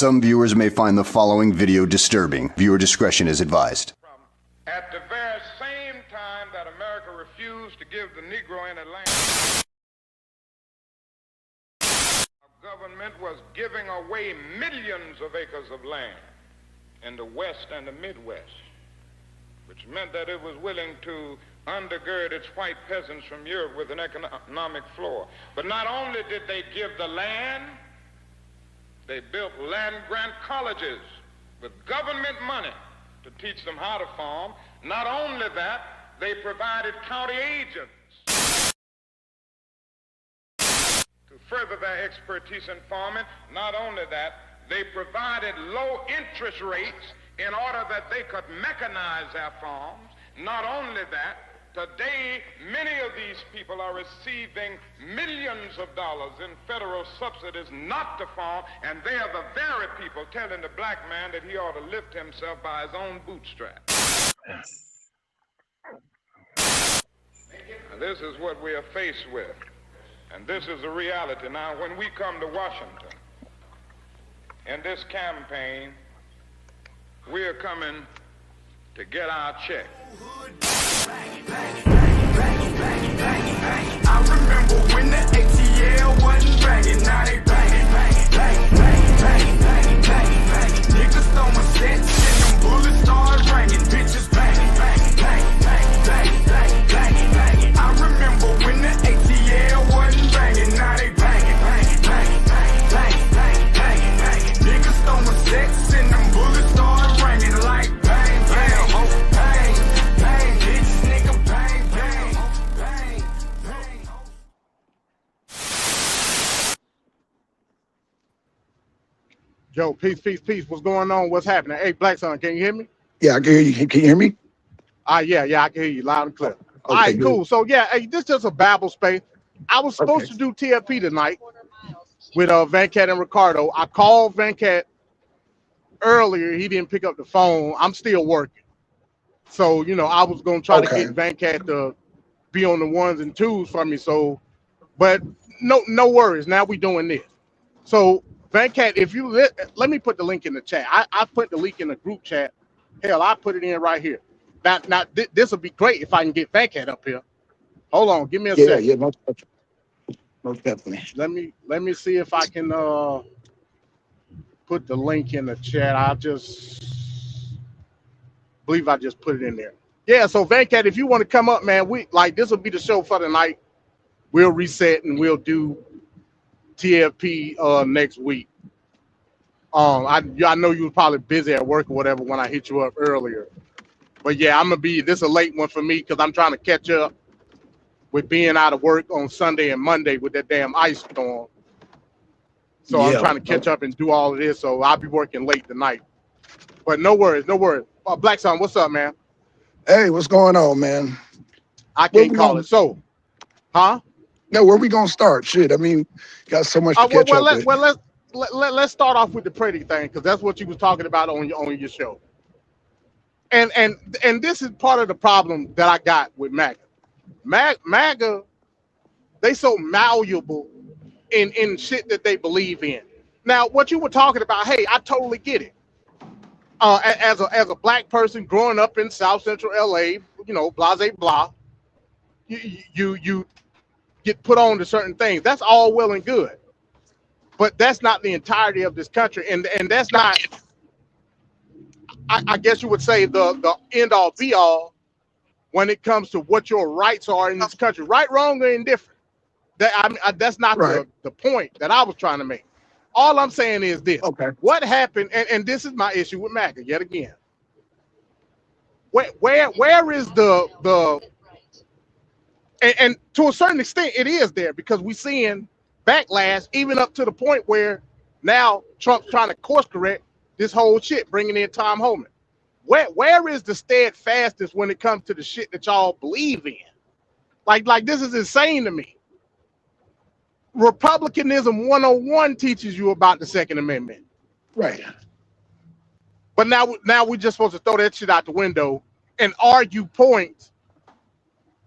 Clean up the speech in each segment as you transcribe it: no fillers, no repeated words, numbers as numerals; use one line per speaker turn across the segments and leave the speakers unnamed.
Some viewers may find the following video disturbing. Viewer discretion is advised.
At the very same time that America refused to give the Negro any land, our government was giving away millions of acres of land in the West and the Midwest, which meant that it was willing to undergird its white peasants from Europe with an economic floor. But not only did they give the land, they built land-grant colleges with government money to teach them how to farm. Not only that, they provided county agents to further their expertise in farming. Not only that, they provided low interest rates in order that they could mechanize their farms. Not only that, today many of these people are receiving millions of dollars in federal subsidies not to farm, and they are the very people telling the black man that he ought to lift himself by his own bootstraps. And this is what we are faced with, and this is the reality. Now, when we come to Washington in this campaign, we are coming to get our check.
I remember when the ATL wasn't banging, now they banging, banging, banging, banging, banging, banging, banging, banging. Niggas throwing sets and them bullets start ringing, bitches banging, banging, banging, banging, banging, banging, banging, banging. I remember when the ATL wasn't banging, now they banging, banging, banging, banging, banging, banging, banging, banging. Niggas throwing sets and them bullets start ringing like bang, bang, bang, bang, bitch, nigga, bang, bang, bang, bang.
Yo, peace, peace, peace. What's going on? What's happening? Hey, Blackson, can you hear me?
Yeah, I can hear you. Can you hear me?
Yeah, I can hear you loud and clear. All
Okay,
right,
good.
cool. So, yeah, hey, this is just a Babel space. I was supposed to do TFP tonight with Vancat and Ricardo. I called Vancat earlier. He didn't pick up the phone. I'm still working. So, you know, I was going to try to get Vancat to be on the ones and twos for me. So, but no worries. Now we doing this. So, Vancat, if you let me put the link in the chat. I put the link in the group chat. Hell, I put it in right here. Now this would be great if I can get Vancat up here. Hold on, give me a second.
Yeah, most definitely.
Let me see if I can put the link in the chat. I just believe I just put it in there. Yeah, so Vancat, if you want to come up, man, this will be the show for the night. We'll reset and we'll do TFP next week. I know you were probably busy at work or whatever when I hit you up earlier. But yeah, this is a late one for me because I'm trying to catch up with being out of work on Sunday and Monday with that damn ice storm. So I'm trying to catch up and do all of this. So I'll be working late tonight. But no worries, no worries. Blackson, what's up, man?
Hey, what's going on, man?
I can't call it. So, huh?
No, where we gonna start? Shit, I mean, got so much to catch up with.
Well, let's start off with the pretty thing because that's what you was talking about on your show. And this is part of the problem that I got with MAGA. MAGA, they so malleable in shit that they believe in. Now, what you were talking about, hey, I totally get it. As a black person growing up in South Central LA, you know, blase blah, you get put on to certain things. That's all well and good. But that's not the entirety of this country. And that's not, I guess you would say, the end all be all when it comes to what your rights are in this country. Right, wrong, or indifferent. That's not the point that I was trying to make. All I'm saying is this.
Okay.
What happened, and this is my issue with MAGA yet again. Where is the and to a certain extent it is there because we're seeing backlash even up to the point where now Trump's trying to course correct this whole shit, bringing in Tom Homan. Where is the steadfastness when it comes to the shit that y'all believe in? Like this is insane to me. Republicanism 101 teaches you about the Second Amendment.
Right.
But now we're just supposed to throw that shit out the window and argue points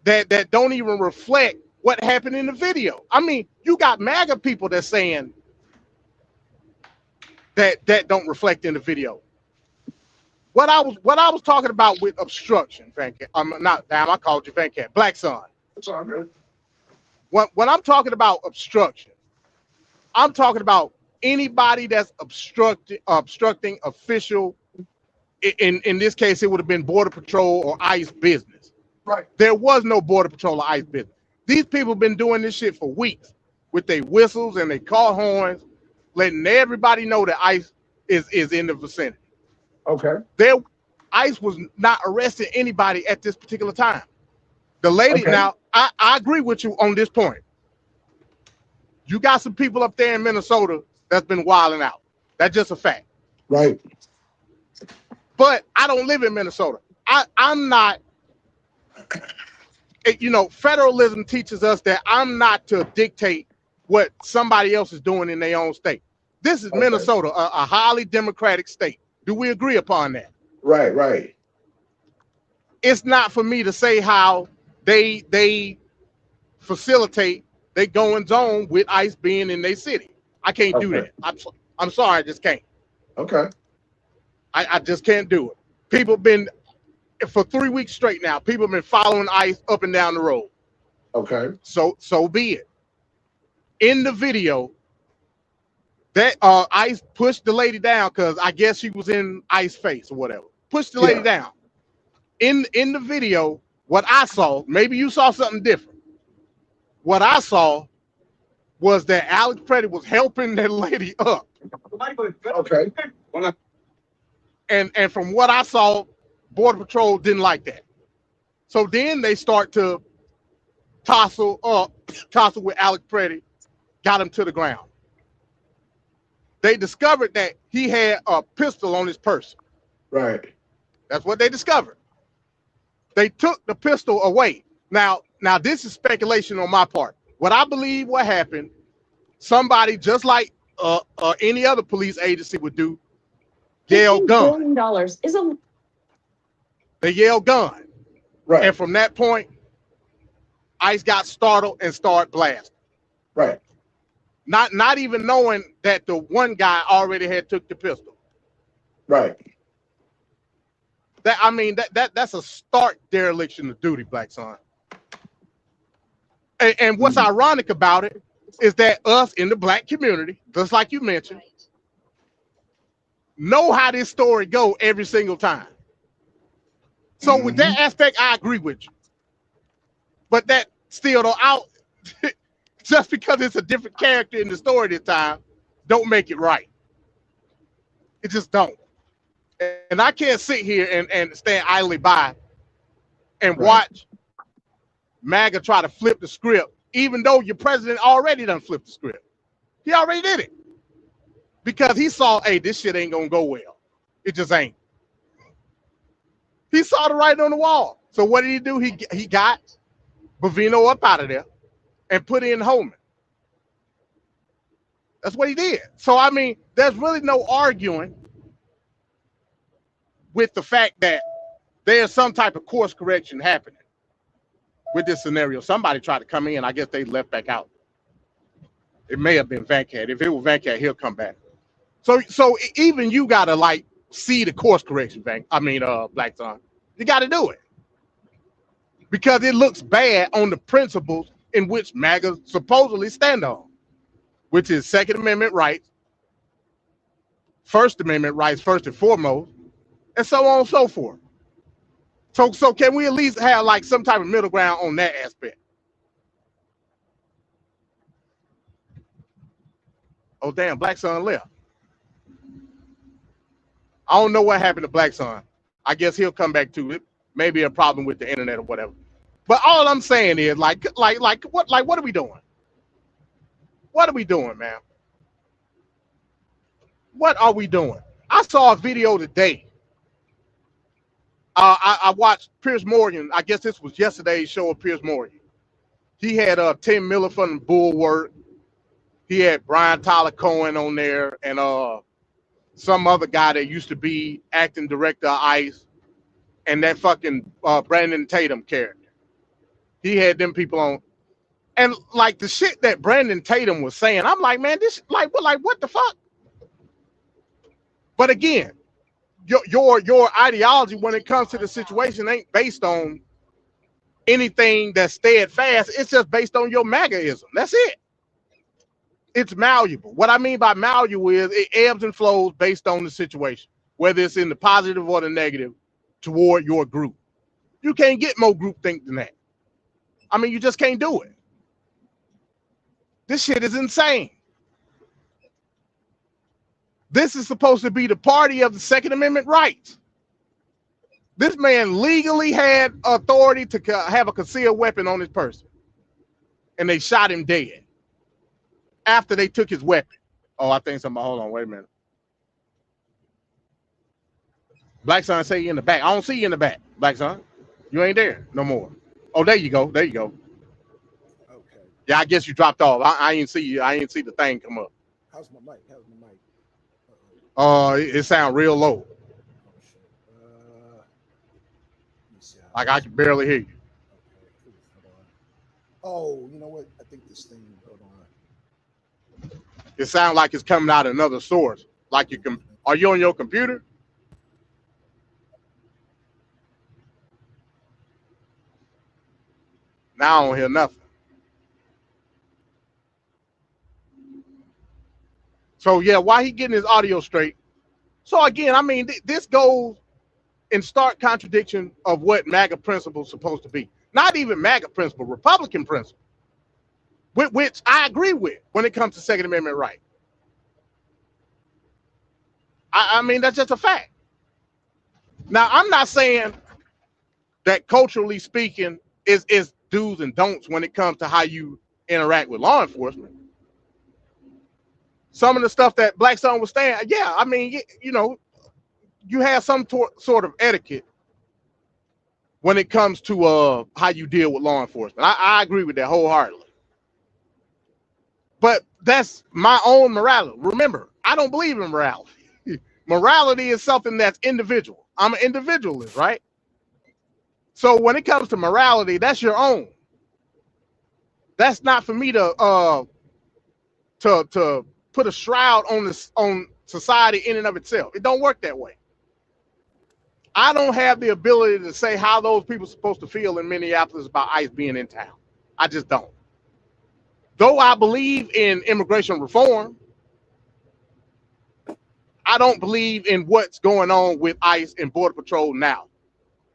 that don't even reflect what happened in the video. I mean, you got MAGA people that's saying that don't reflect in the video. What I was talking about with obstruction, Van Cat. Not damn, I called you Van Cat. Blackson.
It's all good.
When I'm talking about obstruction, I'm talking about anybody that's obstructing official. In this case, it would have been Border Patrol or ICE business.
Right.
There was no Border Patrol or ICE business. These people have been doing this shit for weeks with their whistles and their car horns, letting everybody know that ICE is in the vicinity.
Okay.
ICE was not arresting anybody at this particular time. The lady,
Okay.
now, I agree with you on this point. You got some people up there in Minnesota that's been wilding out. That's just a fact.
Right.
But I don't live in Minnesota. I'm not, federalism teaches us that I'm not to dictate what somebody else is doing in their own state. This is Minnesota, a highly democratic state. Do we agree upon that?
Right, right.
It's not for me to say how they facilitate they goings on with ICE being in their city. I can't do that. I'm sorry, I just can't. Okay. I just can't do it. People been, for 3 weeks straight now, people have been following ICE up and down the road.
Okay.
So be it. In the video, that ICE pushed the lady down because I guess she was in ICE face or whatever. Pushed the lady down. In the video, what I saw, maybe you saw something different. What I saw was that Alex Preddy was helping that lady up.
Okay.
And from what I saw, Border Patrol didn't like that. So then they start to tussle with Alex Preddy, got him to the ground. They discovered that he had a pistol on his person.
Right.
That's what they discovered. They took the pistol away. Now this is speculation on my part. What I believe what happened, somebody just like any other police agency would do, yelled gun. They yelled gun.
Right.
And from that point, ICE got startled and started blasting.
Right.
Not even knowing that the one guy already had took the pistol.
Right.
That's a stark dereliction of duty, Blackson. And what's ironic about it is that us in the black community, just like you mentioned, know how this story go every single time. So with that aspect, I agree with you. But that still don't just because it's a different character in the story this time, don't make it right. It just don't. And I can't sit here and stand idly by and watch MAGA try to flip the script, even though your president already done flipped the script. He already did it. Because he saw, hey, this shit ain't gonna go well. It just ain't. He saw the writing on the wall. So what did he do? He got Bovino up out of there and put in Holman. That's what he did. So there's really no arguing with the fact that there's some type of course correction happening with this scenario. Somebody tried to come in. I guess they left back out. It may have been Van Cat. If it was Van Cat, he'll come back. So even you gotta see the course correction, Blackson. You gotta do it. Because it looks bad on the principles in which MAGA supposedly stand on, which is Second Amendment rights, First Amendment rights first and foremost, and so on and so forth. So can we at least have some type of middle ground on that aspect? Oh damn, Blackson left. I don't know what happened to Blackson. I guess he'll come back to it. Maybe a problem with the internet or whatever. But all I'm saying is what are we doing? What are we doing, man? What are we doing? I saw a video today. I watched Piers Morgan. I guess this was yesterday's show of Piers Morgan. He had Tim Miller from Bulwark. He had Brian Tyler Cohen on there and some other guy that used to be acting director of ICE and that fucking Brandon Tatum character. He had them people on. And the shit that Brandon Tatum was saying, I'm like, man, this what the fuck? But again, your ideology when it comes to the situation ain't based on anything that's steadfast. It's just based on your MAGAism. That's it. It's malleable. What I mean by malleable is it ebbs and flows based on the situation, whether it's in the positive or the negative toward your group. You can't get more groupthink than that. I mean, you just can't do it. This shit is insane. This is supposed to be the party of the Second Amendment rights. This man legally had authority to have a concealed weapon on his person, and they shot him dead after they took his weapon. Oh, I think somebody, hold on, wait a minute. Blackson say you in the back. I don't see you in the back, Blackson. You ain't there no more. Oh, there you go. There you go.
Okay.
Yeah, I guess you dropped off. I ain't see you. I ain't see the thing come up.
How's my mic? How's my mic?
It sounds real low.
Oh shit. Let me see how
Like I can barely hear you.
Okay. Hold on. Oh, you know what? I think this thing. Hold on.
It sounds like it's coming out of another source. Like you can. Are you on your computer? Now I don't hear nothing. So yeah, why he getting his audio straight? So again, I mean, this goes in stark contradiction of what MAGA principle is supposed to be. Not even MAGA principle, Republican principle, which I agree with when it comes to Second Amendment right. I mean, that's just a fact. Now, I'm not saying that culturally speaking is do's and don'ts when it comes to how you interact with law enforcement. Some of the stuff that Blackson was saying, yeah, I mean, you know, you have some sort of etiquette when it comes to how you deal with law enforcement. I agree with that wholeheartedly. But that's my own morality. Remember, I don't believe in morality. Morality is something that's individual. I'm an individualist, right? So when it comes to morality, that's your own. That's not for me to put a shroud on society in and of itself. It don't work that way. I don't have the ability to say how those people are supposed to feel in Minneapolis about ICE being in town. I just don't. Though I believe in immigration reform, I don't believe in what's going on with ICE and Border Patrol now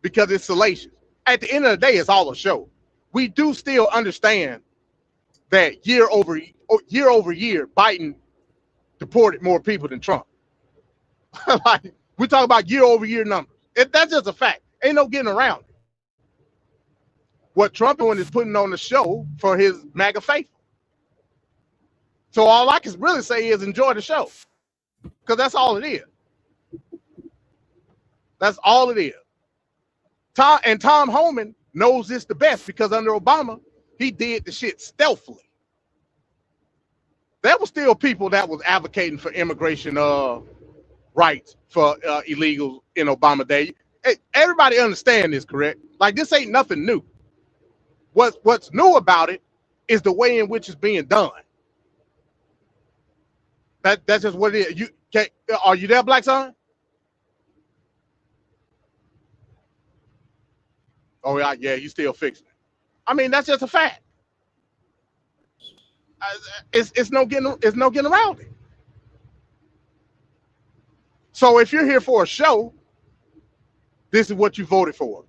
because it's salacious. At the end of the day, it's all a show. We do still understand that year over year, Biden deported more people than Trump. Like, we talk about year over year numbers. That's just a fact. Ain't no getting around it. What Trump doing is putting on the show for his MAGA faithful. So all I can really say is enjoy the show, because that's all it is. That's all it is. Tom Homan knows this the best because under Obama, he did the shit stealthily. There were still people that was advocating for immigration rights for illegals in Obama day. Everybody understand this, correct? Like, this ain't nothing new. What's new about it is the way in which it's being done. That's just what it is. Are you there, Blackson? Oh yeah, he's still fixing it. I mean, that's just a fact. It's no getting around it. So if you're here for a show, this is what you voted for.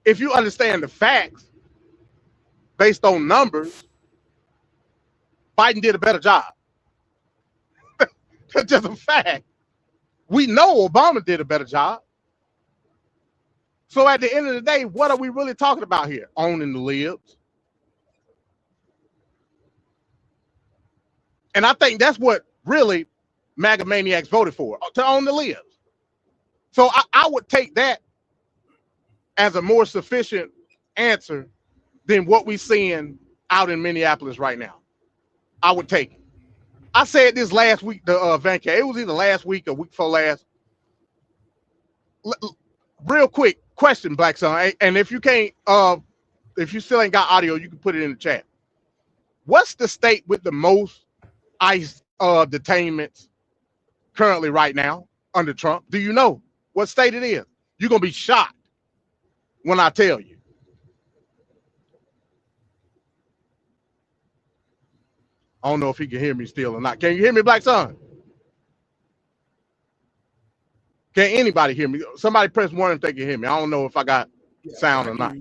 If you understand the facts based on numbers, Biden did a better job. That's just a fact. We know Obama did a better job. So at the end of the day, what are we really talking about here? Owning the libs. And I think that's what really MAGA maniacs voted for, to own the libs. So I would take that as a more sufficient answer than what we're seeing out in Minneapolis right now. I would take it. I said this last week, the Vanca. It was either last week or week before last. Real quick question, Blackson. And if you can't, if you still ain't got audio, you can put it in the chat. What's the state with the most ICE detainments currently right now under Trump. Do you know what state it is? You're gonna be shocked when I tell you. I don't know if he can hear me still or not. Can you hear me, Blackson? Can anybody hear me? Somebody press 1 if they can hear me. I don't know if I got sound or not.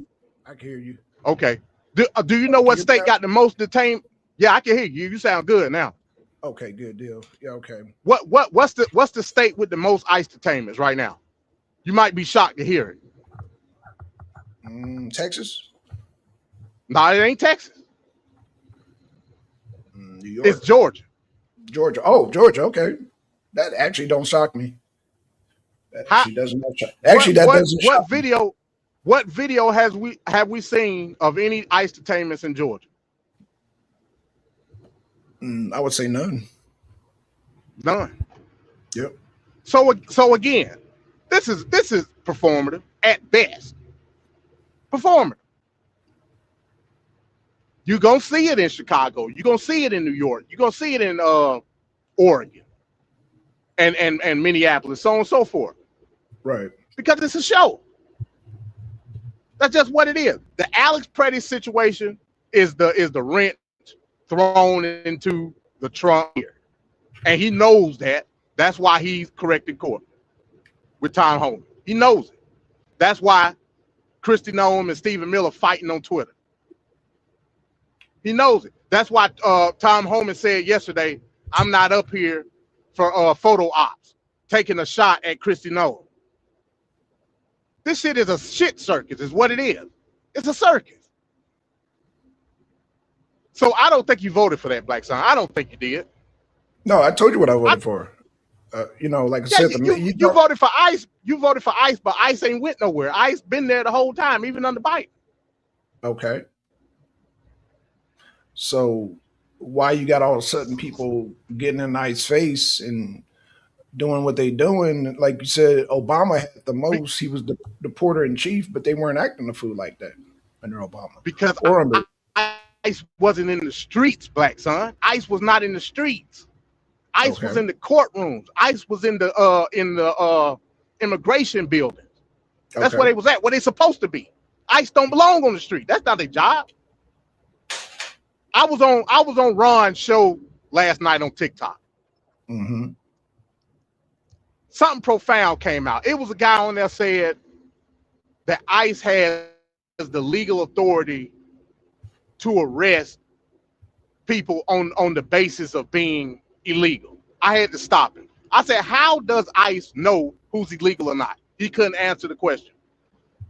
I can hear you.
Okay. Do you know what state got the most detained? Yeah, I can hear you. You sound good now.
Okay, good deal. Yeah, okay.
What's the state with the most ICE detainments right now? You might be shocked to hear it.
Texas?
No, it ain't Texas.
New York.
It's Georgia.
Georgia. Oh, Georgia. Okay, that actually don't shock me. That actually doesn't shock. Actually, that doesn't shock me.
What video have we seen of any ICE detainments in Georgia?
I would say none.
None.
Yep.
So again, this is performative at best. Performative. You're gonna see it in Chicago. You're gonna see it in New York. You're gonna see it in Oregon and Minneapolis, so on and so forth.
Right.
Because it's a show. That's just what it is. The Alex Preddy situation is the rent thrown into the Trump here. And he knows that. That's why he's correcting court with Tom Homan. He knows it. That's why Kristi Noem and Stephen Miller fighting on Twitter. He knows it. That's why Tom Homan said yesterday, I'm not up here for photo ops, taking a shot at Kristi Noem. This shit is a shit circus, is what it is. It's a circus. So I don't think you voted for that, Blackson. I don't think you did.
No, I told you what I voted for. Like I said,
you voted for ICE. You voted for ICE, but ICE ain't went nowhere. ICE been there the whole time, even under Biden.
Okay. So why you got all of a sudden people getting in ICE face and doing what they doing? Like you said, Obama had the most. He was the porter in chief, but they weren't acting the fool like that under Obama.
Because ICE wasn't in the streets, Blackson. ICE was not in the streets. ICE was in the courtrooms. ICE was in the immigration buildings. That's where they was at. Where they supposed to be. ICE don't belong on the street. That's not their job. I was on Ron's show last night on TikTok.
Mm-hmm.
Something profound came out. It was a guy on there said that ICE has the legal authority to arrest people on the basis of being illegal. I had to stop him. I said, how does ICE know who's illegal or not? He couldn't answer the question.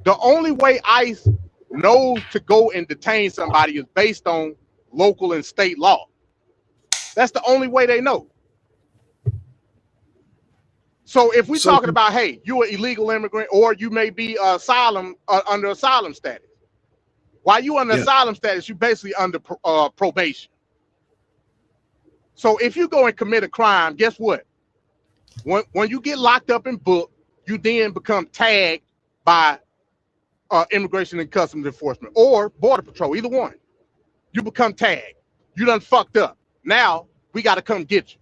The only way ICE knows to go and detain somebody is based on local and state law. That's the only way they know. So if we're talking about, hey, you're an illegal immigrant, or you may be under asylum status. While you under asylum status, you basically under probation. So if you go and commit a crime, guess what? When you get locked up and booked, you then become tagged by Immigration and Customs Enforcement or Border Patrol, either one. You become tagged. You done fucked up. Now we got to come get you.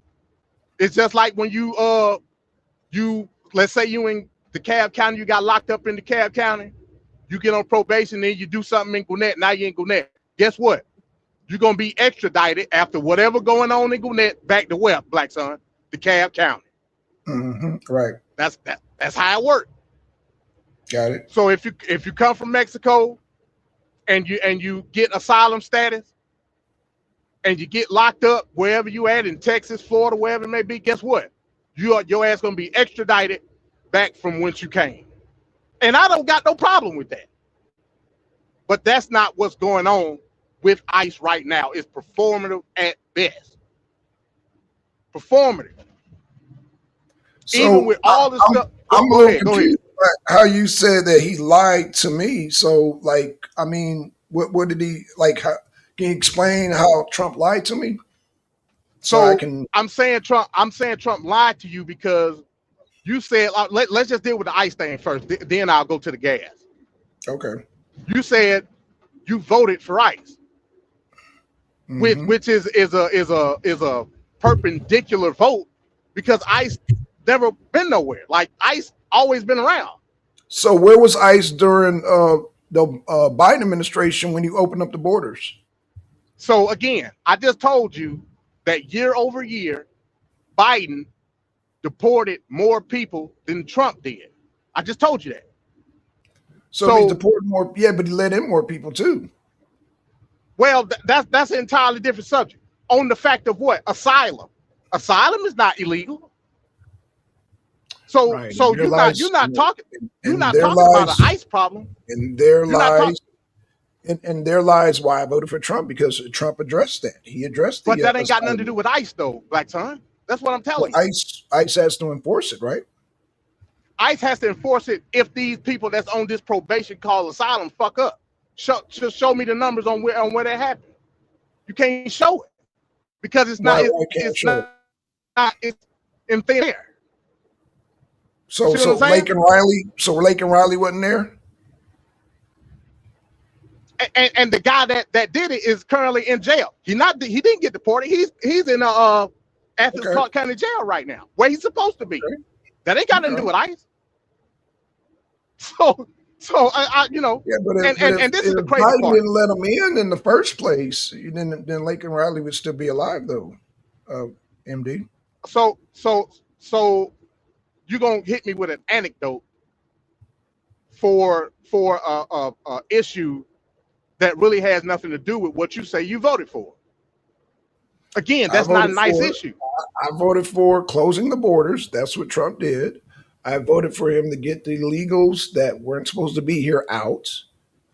It's just like when you let's say you in DeKalb County, you got locked up in DeKalb County, you get on probation, then you do something in Gwinnett, now you're in Gwinnett. Guess what? You're gonna be extradited after whatever going on in Gwinnett back to where, Blackson? DeKalb County.
Mm-hmm. Right.
That's how it works.
Got it.
So if you come from Mexico and you get asylum status and you get locked up wherever you at in Texas, Florida, wherever it may be, guess what? Your ass gonna be extradited back from whence you came. And I don't got no problem with that. But that's not what's going on with ICE right now. It's performative at best. Performative.
So
even with all the stuff.
I'm a little confused how you said that he lied to me. So, like, I mean, what did he like? How, can you explain how Trump lied to me? I'm saying Trump lied to you because you said let's just deal with the ICE thing first. Then I'll go to the gas. Okay.
You said you voted for ICE, which is a perpendicular vote because ICE never been nowhere. Like ICE always been around.
So where was ICE during the Biden administration when you opened up the borders?
So again, I just told you that year over year, Biden deported more people than Trump did. I just told you that.
So he deported more, yeah, but he let in more people too.
Well, that's an entirely different subject. On the fact of what? Asylum. Asylum is not illegal. So
Right.
so you're not talking about an ICE problem.
And their lies. And their lies why I voted for Trump, because Trump addressed that. He addressed
But that ain't got nothing to do with ICE though, Blackson. That's what I'm telling you.
ICE has to enforce it, right?
ICE has to enforce it if these people that's on this probation called asylum fuck up. Show me the numbers on where that happened. You can't show it because it's not it's in thin air.
So Lake and Riley wasn't there.
And the guy that did it is currently in jail. He didn't get deported. He's in Athens Clark County Jail right now, where he's supposed to be. Okay. That ain't got nothing to do with ICE. So I
yeah, but
and this is the crazy
Biden
part.
Didn't let him in the first place. Then Lake and Riley would still be alive though, MD.
So you're gonna hit me with an anecdote for a issue that really has nothing to do with what you say you voted for. Again, that's not a nice issue.
I voted for closing the borders. That's what Trump did. I voted for him to get the illegals that weren't supposed to be here out.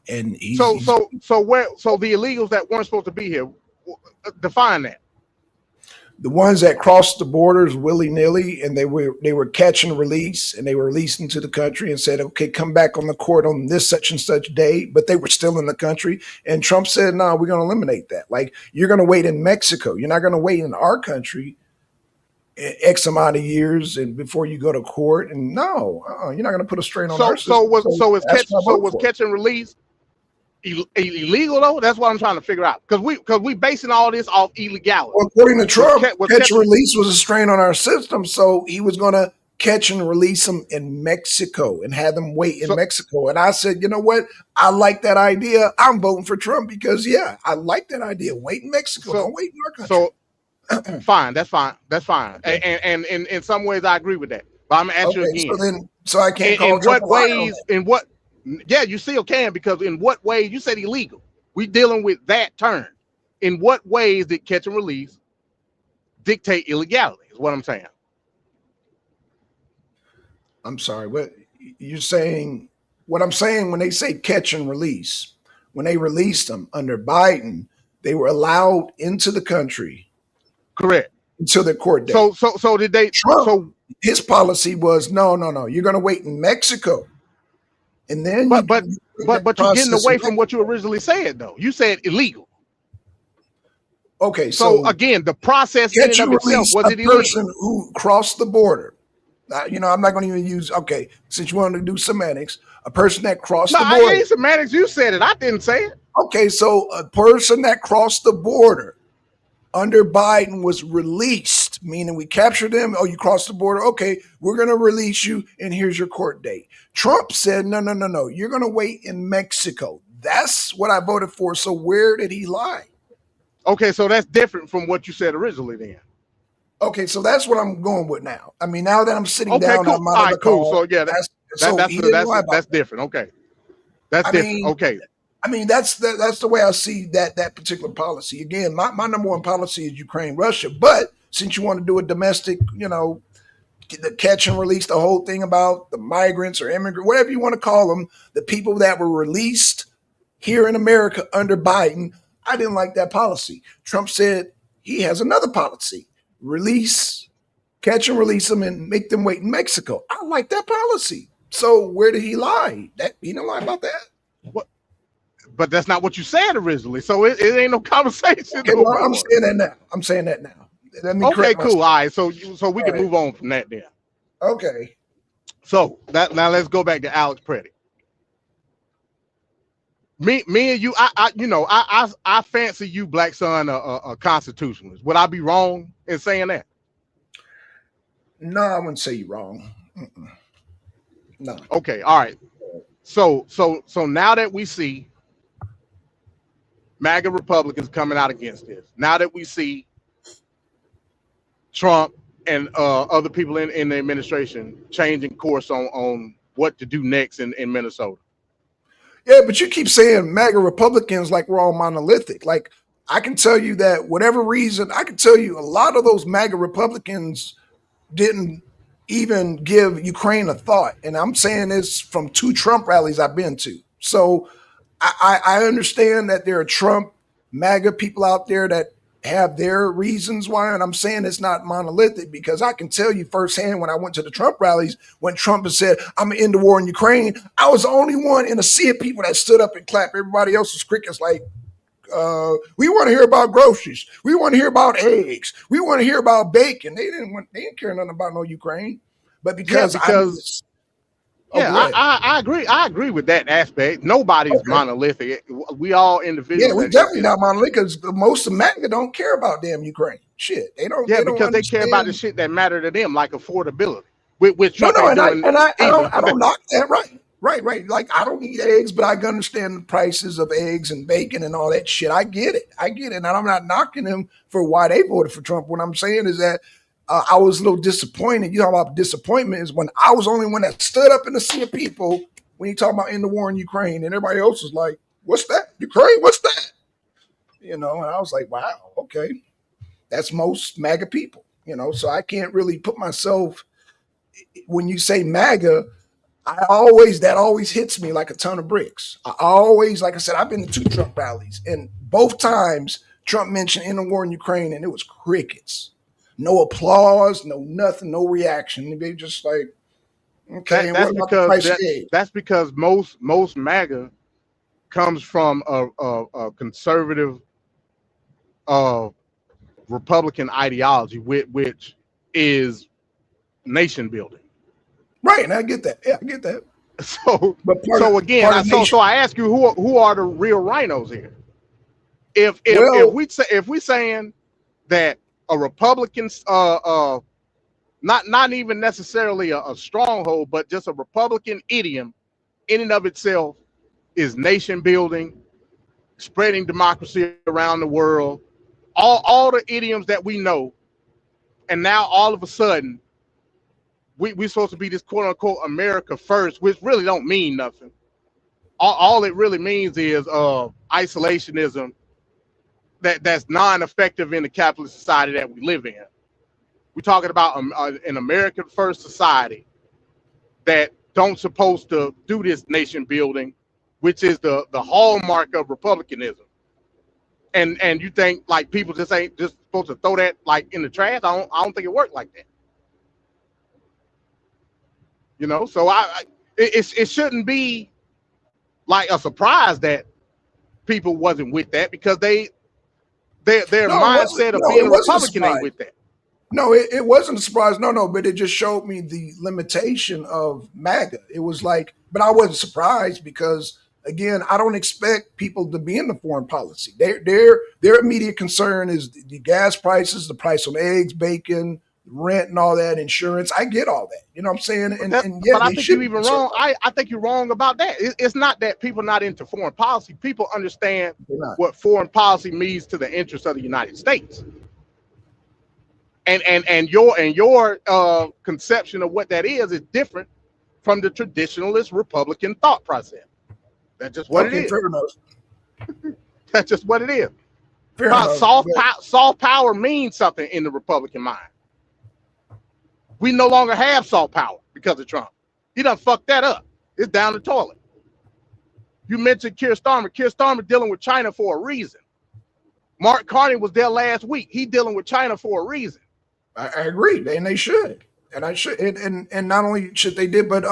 And
so the illegals that weren't supposed to be here, define that.
The ones that crossed the borders willy-nilly, and they were catch and release, and they were released into the country and said, okay, come back on the court on this such and such day, but they were still in the country. And Trump said, no, we're going to eliminate that. Like, you're going to wait in Mexico. You're not going to wait in our country X amount of years and before you go to court. And no, you're not going to put a strain on our system.
Was catch and release illegal though? That's what I'm trying to figure out, because we basing all this off illegality.
Well, according to Trump, catch and release was a strain on our system, so he was going to catch and release them in Mexico and have them wait in Mexico. And I said, you know what? I like that idea. I'm voting for Trump because I like that idea. Wait in Mexico, don't wait in our country.
Fine, that's fine. Okay. And in some ways I agree with that. But I'm gonna ask you again.
So I can't call
Trump a liar. Yeah, you still can, because in what ways? You said illegal. We dealing with that term. In what ways did catch and release dictate illegality? Is what I'm saying.
I'm sorry. What you're saying? What I'm saying when they say catch and release, when they released them under Biden, they were allowed into the country.
Correct.
Until their court date.
So did they?
Trump, his policy was no. You're going to wait in Mexico. And then,
but you're getting away from what you originally said, though. You said illegal.
Okay,
so again, the process in and of itself, was it illegal?
Person who crossed the border. I'm not going to even use. Okay, since you wanted to do semantics, a person that crossed the border.
No, I ain't semantics. You said it. I didn't say it.
Okay, so a person that crossed the border under Biden was released, meaning we captured them. Oh, you crossed the border. Okay, we're going to release you, and here's your court date. Trump said, no. You're going to wait in Mexico. That's what I voted for. So where did he lie?
Okay, so that's different from what you said originally then.
Okay, so that's what I'm going with now. I mean, now that I'm sitting down,
cool.
I'm out of the call.
So yeah, that's different. Okay, that's different. Okay.
I mean, that's the way I see that particular policy. Again, my number one policy is Ukraine, Russia. But since you want to do a domestic, the catch and release, the whole thing about the migrants or immigrants, whatever you want to call them, the people that were released here in America under Biden, I didn't like that policy. Trump said he has another policy: catch and release them and make them wait in Mexico. I like that policy. So where did he lie? He didn't lie about that.
What? But that's not what you said originally. So it ain't no conversation.
Okay, well, I'm saying that now. Let me
okay, cool. All right. So we can move on from that then.
Okay.
So now let's go back to Alex Preddy. Me and you, I fancy you, Blackson, a constitutionalist. Would I be wrong in saying that?
No, I wouldn't say you're wrong. Mm-mm. No.
Okay, all right. So now that we see MAGA Republicans coming out against this, now that we see Trump and other people in the administration changing course on what to do next in Minnesota.
Yeah, but you keep saying MAGA Republicans like we're all monolithic. Like I can tell you that whatever reason, I can tell you a lot of those MAGA Republicans didn't even give Ukraine a thought. And I'm saying this from 2 Trump rallies I've been to. So I understand that there are Trump MAGA people out there that have their reasons why. And I'm saying it's not monolithic because I can tell you firsthand when I went to the Trump rallies, when Trump has said, I'm going to end the war in Ukraine, I was the only one in a sea of people that stood up and clapped. Everybody else was crickets like, we want to hear about groceries. We want to hear about eggs. We want to hear about bacon. They didn't care nothing about no Ukraine. But because
I agree. I agree with that aspect. Nobody's monolithic. We all individuals.
Yeah, we're definitely not monolithic because most of MAGA don't care about damn Ukraine. Shit, they don't.
Yeah,
they
because
don't
they care about the shit that matter to them, like affordability. Which
no,
Trump
no,
ain't
and
doing
I don't knock that. Right. Like I don't eat eggs, but I can understand the prices of eggs and bacon and all that shit. I get it, and I'm not knocking them for why they voted for Trump. What I'm saying is that I was a little disappointed. You know about disappointment is when I was the only one that stood up in the sea of people when you talk about in the war in Ukraine, and everybody else was like, "What's that? Ukraine? What's that?" You know, and I was like, "Wow, okay, that's most MAGA people." You know, so I can't really put myself when you say MAGA. That always hits me like a ton of bricks. I always, like I said, I've been to 2 Trump rallies, and both times Trump mentioned in the war in Ukraine, and it was crickets. No applause, no nothing, no reaction. They just like, okay.
That's because most MAGA comes from a conservative Republican ideology, which is nation building.
Right, and I get that. Yeah, I get that.
So I ask you, who are the real rhinos here? If we saying that a Republican, not even necessarily a stronghold, but just a Republican idiom in and of itself is nation building, spreading democracy around the world, all the idioms that we know, and now all of a sudden we're supposed to be this quote unquote America first, which really don't mean nothing. All it really means is isolationism that's non-effective in the capitalist society that we live in. We're talking about an American first society that don't supposed to do this nation building, which is the hallmark of republicanism. And you think like people just ain't just supposed to throw that like in the trash? I don't think it worked like that. You know, so it shouldn't be like a surprise that people wasn't with that because their mindset of being a Republican ain't with that.
No, it wasn't a surprise. No, but it just showed me the limitation of MAGA. It was like, but I wasn't surprised because again, I don't expect people to be in the foreign policy. Their immediate concern is the gas prices, the price of eggs, bacon, rent and all that, insurance. I get all that. You know what I'm saying? But
I think you're even wrong. I think you're wrong about that. It's not that people are not into foreign policy. People understand what foreign policy means to the interests of the United States. And your conception of what that is different from the traditionalist Republican thought process. That's just what it is.
Fair enough.
That's just what it is.
Fair enough.
Soft power means something in the Republican mind. We no longer have soft power because of Trump. He done fucked that up. It's down the toilet. You mentioned Keir Starmer. Keir Starmer dealing with China for a reason. Mark Carney was there last week. He dealing with China for a reason.
I agree, and they should. And I should, and not only should they did, but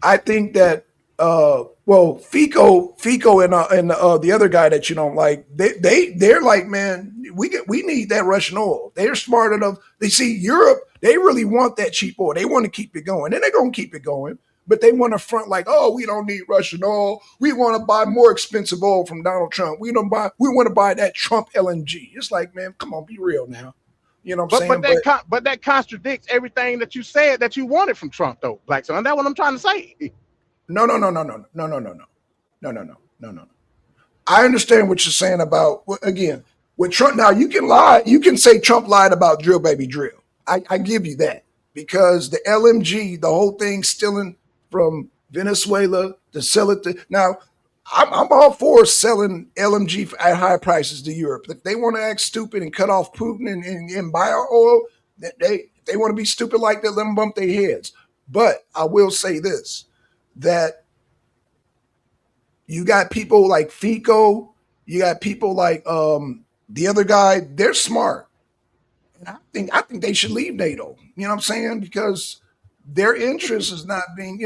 I think that Fico and the other guy that you don't like, they're like, man, we need that Russian oil. They're smart enough. They see Europe, they really want that cheap oil. They want to keep it going, and they're gonna keep it going. But they want to front like, oh, we don't need Russian oil. We want to buy more expensive oil from Donald Trump. We want to buy that Trump LNG. It's like, man, come on, be real now. You know what I'm
But
saying?
but that contradicts everything that you said that you wanted from Trump, though, Blackson. That's what I'm trying to say.
No, no, no, no, no, no, no, no, no, no, no, no, no, no. I understand what you're saying about again with Trump. Now you can lie. You can say Trump lied about drill baby drill. I give you that because the LMG, the whole thing stealing from Venezuela to sell it to now. I'm all for selling LMG at high prices to Europe. If they want to act stupid and cut off Putin and buy our oil, they want to be stupid like that, let them bump their heads. But I will say this, that you got people like Fico, you got people like the other guy, they're smart. And I think they should leave NATO. You know what I'm saying? Because their interest is not being,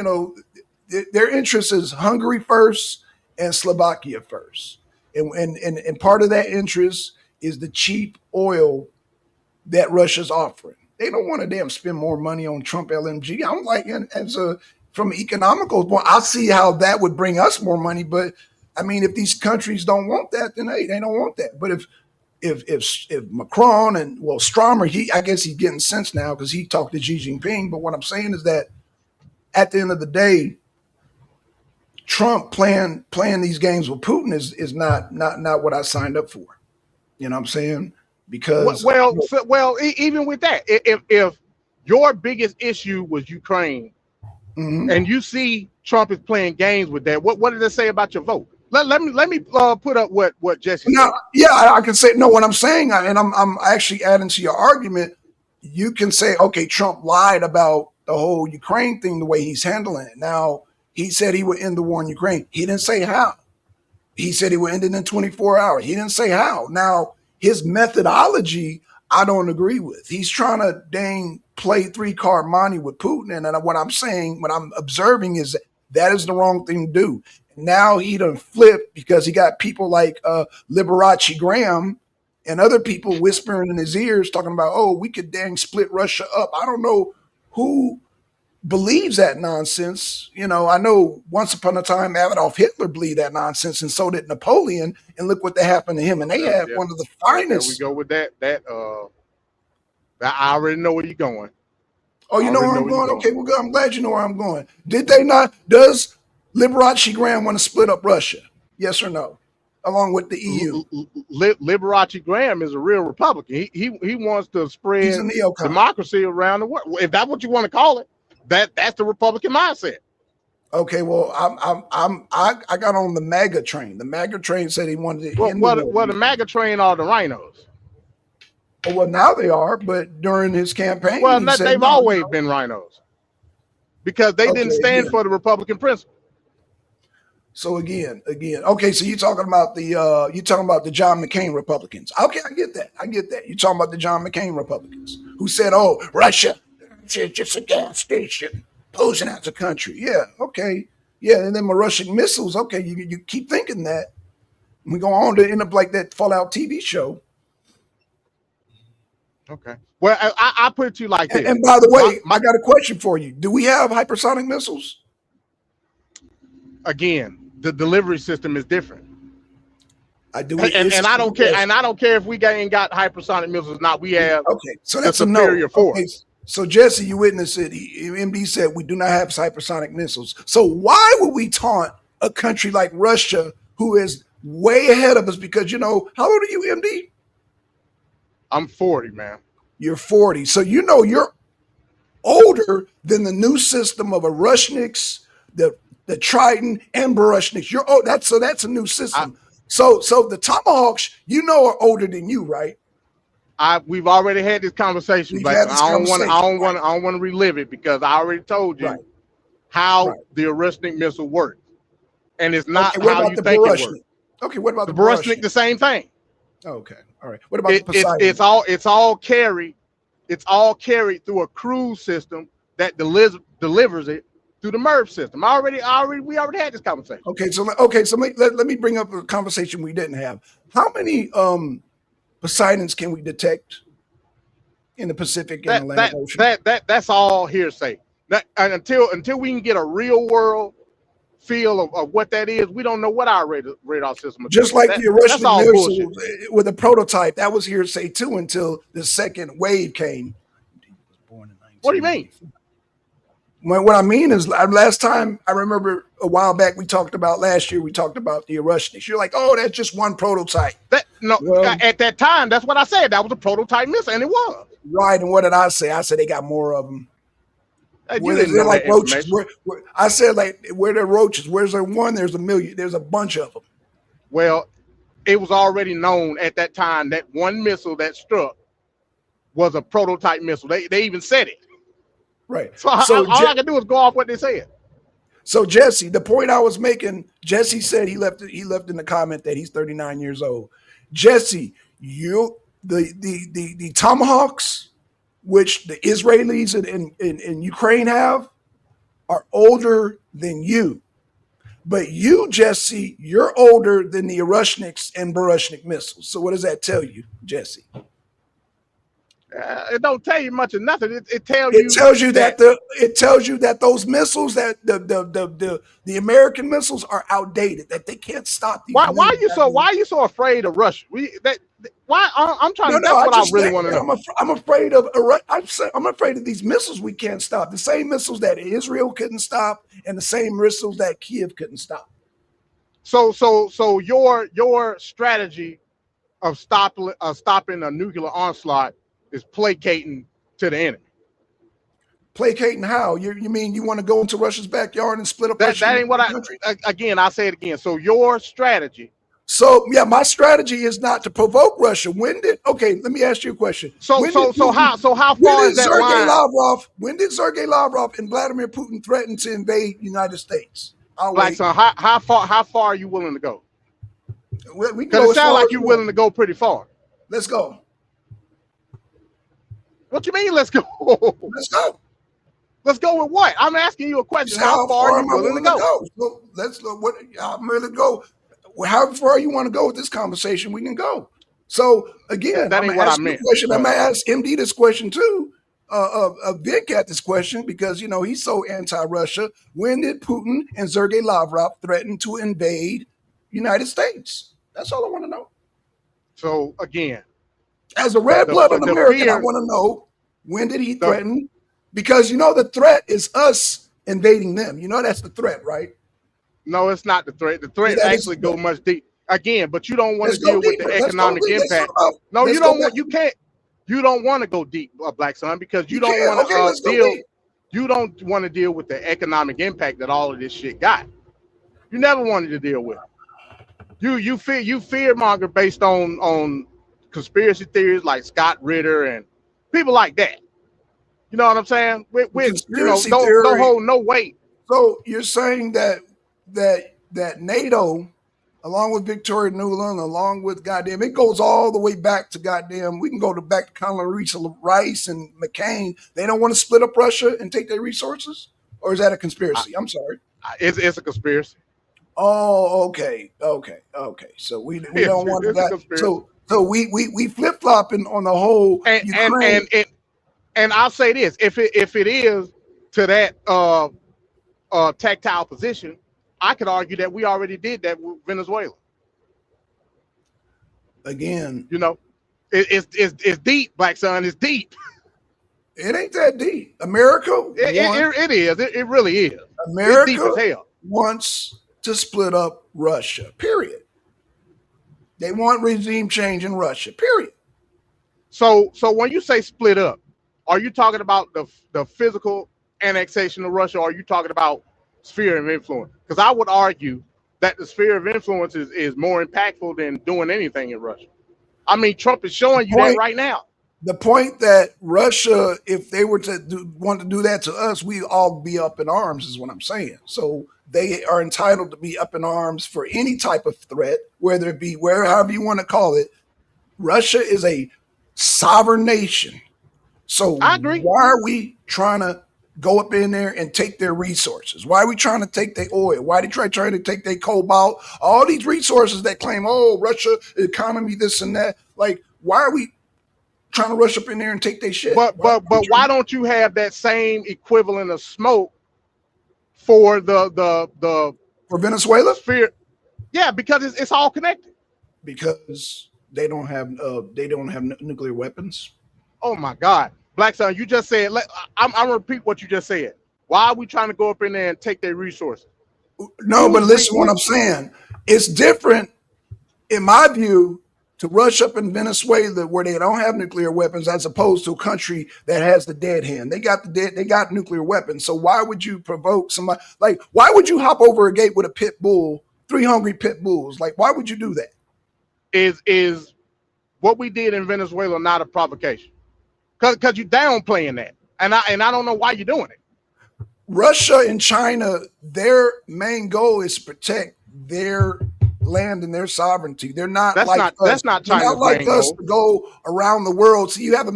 their interest is Hungary first and Slovakia first. And part of that interest is the cheap oil that Russia's offering. They don't want to damn spend more money on Trump LNG. I'm like, from an economical point, I see how that would bring us more money. But I mean, if these countries don't want that, then they don't want that. But if Macron and Stromer, I guess he's getting sense now because he talked to Xi Jinping. But what I'm saying is that at the end of the day, Trump playing these games with Putin is not what I signed up for. You know what I'm saying? Because
even with that, if your biggest issue was Ukraine, and you see Trump is playing games with that, what did it say about your vote? Let me put up what Jesse said.
Yeah, I can say no. What I'm saying, and I'm actually adding to your argument. You can say, okay, Trump lied about the whole Ukraine thing, the way he's handling it. Now, he said he would end the war in Ukraine. He didn't say how. He said he would end it in 24 hours. He didn't say how. Now, his methodology, I don't agree with. He's trying to play 3-card monte with Putin. And what I'm saying, what I'm observing is that is the wrong thing to do. Now he done flipped because he got people like Liberace Graham and other people whispering in his ears talking about, oh, we could split Russia up. I don't know who believes that nonsense. I know once upon a time Adolf Hitler believed that nonsense, and so did Napoleon. And look what happened to him. And they had one of the finest.
There we go with that. I already know where you're going.
Oh, you know where I'm going? Okay, well, good. I'm glad you know where I'm going. Did they not? Does Liberace Graham want to split up Russia? Yes or no? Along with the EU.
Liberace Graham is a real Republican. He wants to spread democracy around the world. If that's what you want to call it, that's the Republican mindset.
Okay, well, I got on the MAGA train. The MAGA train said he wanted to end the war.
Well, the MAGA train are the rhinos.
Well, now they are, but during his campaign,
they've always been rhinos because they didn't stand for the Republican principle.
So again, okay. So you're talking about the John McCain Republicans. Okay, I get that. You're talking about the John McCain Republicans who said, "Oh, Russia, it's just a gas station posing as a country." Yeah, okay, yeah. And then my Russian missiles. Okay, you keep thinking that. We go on to end up like that Fallout TV show.
Okay. Well, I put it to you like this.
And by the way, I got a question for you. Do we have hypersonic missiles?
Again, the delivery system is different.
I do,
and I don't care. And I don't care if we ain't got hypersonic missiles or not. We have
so that's
the superior force.
Okay. So Jesse, you witnessed it. MD said we do not have hypersonic missiles. So why would we taunt a country like Russia, who is way ahead of us? Because how old are you, MD?
I'm 40, man.
You're 40. So you're older than the new system of a Rushniks, the Trident and Barushniks. That's a new system. So the Tomahawks, are older than you, right?
We've already had this conversation, but I don't want to relive it because I already told you how the Barushnik missile works. And it's not how you think it works.
Okay, what about
the Barushnik? The same thing.
Okay. All right. What about the Poseidon?
It's all carried through a cruise system that delivers it through the MERV system. We already had this conversation.
Okay, so let me bring up a conversation we didn't have. How many Poseidons can we detect in the Pacific and Atlantic Ocean?
That's all hearsay. Until we can get a real world feel of what that is, we don't know what our radar system is.
Just like the
That's
Russian
all
missile
bullshit.
with a prototype, that was hearsay too until the second wave came.
What do you mean?
What I mean is, last time I remember a while back, last year we talked about the Rushniks. You're like, oh, that's just one prototype.
At that time, that's what I said. That was a prototype missile, and it was.
Right, and what did I say? I said they got more of them.
You didn't know
like
that
roaches. I said, like, where there roaches? Where's there one? There's a million. There's a bunch of them.
Well, it was already known at that time that one missile that struck was a prototype missile. They even said it.
Right.
So all I can do is go off what they said. So
Jesse, the point I was making, Jesse said he left in the comment that he's 39 years old. Jesse, the Tomahawks, which the Israelis in Ukraine have, are older than you. But you, Jesse, you're older than the Erushniks and Barushnik missiles. So what does that tell you, Jesse?
It don't tell you much of nothing. It tells you
that those missiles, that the American missiles, are outdated. That they can't stop these.
Why are you so afraid of Russia? I'm trying to. That's what I really want to know.
I'm afraid of these missiles we can't stop. The same missiles that Israel couldn't stop, and the same missiles that Kiev couldn't stop.
So your strategy of stopping a nuclear onslaught is placating to the enemy.
Placating how? You mean you want to go into Russia's backyard and split up
that ain't what I'll say it again. So your strategy.
So yeah, my strategy is not to provoke Russia. Let me ask you a question.
How far is that line?
When did Sergei Lavrov and Vladimir Putin threaten to invade the United States?
Blackson, how far are you willing to go?
Because
it sounds like you're willing to go pretty far.
Let's go.
What you mean, let's go?
Let's go.
Let's go with what? I'm asking you a question. How far are you willing to go?
So let's look. I'm willing to go. How far you want to go with this conversation, we can go. So again,
that ain't what I meant.
I'm gonna ask MD this question too. Vic got this question because he's so anti-Russia. When did Putin and Sergei Lavrov threaten to invade United States? That's all I want to know.
So again,
as a red-blooded American, I want to know, when did he threaten? Because the threat is us invading them. That's the threat, right?
No, it's not the threat. The threat actually goes much deep. Again, but you don't want to deal with the economic impact. No, you don't want. You can't. You don't want to go deep, Blackson, because you don't want to deal. You don't want to deal with the economic impact that all of this shit got. You never wanted to deal with it. You fearmonger based on conspiracy theories like Scott Ritter and people like that. You know what I'm saying? Don't hold no weight.
So you're saying that NATO, along with Victoria Nuland, along with goddamn, it goes all the way back to goddamn. We can go back to Condoleezza Rice and McCain. They don't want to split up Russia and take their resources, or is that a conspiracy? I'm sorry.
It's a conspiracy.
Oh, okay. So we don't want that. So we flip flopping on the whole.
And I'll say this: if it is to that tactile position, I could argue that we already did that with Venezuela.
Again,
it's deep, Blackson. It's deep.
It ain't that deep. America,
it is. It really is.
America
it's deep as hell.
Wants to split up Russia. Period. They want regime change in Russia. Period.
So when you say split up, are you talking about the physical annexation of Russia, or are you talking about sphere of influence? Because I would argue that the sphere of influence is more impactful than doing anything in Russia. I mean, Trump is showing you that right now.
The point that Russia, if they were to want to do that to us, we'd all be up in arms is what I'm saying. So they are entitled to be up in arms for any type of threat, whether it be however you want to call it. Russia is a sovereign nation. So
I agree.
Why are we trying to go up in there and take their resources? Why are we trying to take their oil? Why are they trying to take their cobalt? All these resources that claim, Russia economy, this and that. Like, why are we trying to rush up in there and take their shit?
But why don't you have that same equivalent of smoke for the
For Venezuela?
Fear. Yeah, because it's all connected.
Because they don't have nuclear weapons.
Oh my God, Blackson, you just said. I'm gonna repeat what you just said. Why are we trying to go up in there and take their resources?
No, but listen to what I'm saying. It's different, in my view, to rush up in Venezuela where they don't have nuclear weapons as opposed to a country that has the dead hand. They got nuclear weapons. So why would you provoke somebody? Like, why would you hop over a gate with a pit bull, 3 hungry pit bulls? Like, why would you do that?
Is what we did in Venezuela not a provocation? Because you downplaying that, and I don't know why you're doing it.
Russia and China, their main goal is to protect their land and their sovereignty. They're not
That's
like
not
us.
that's not
They're
China's
not like
main
us
goal.
to go around the world. So you have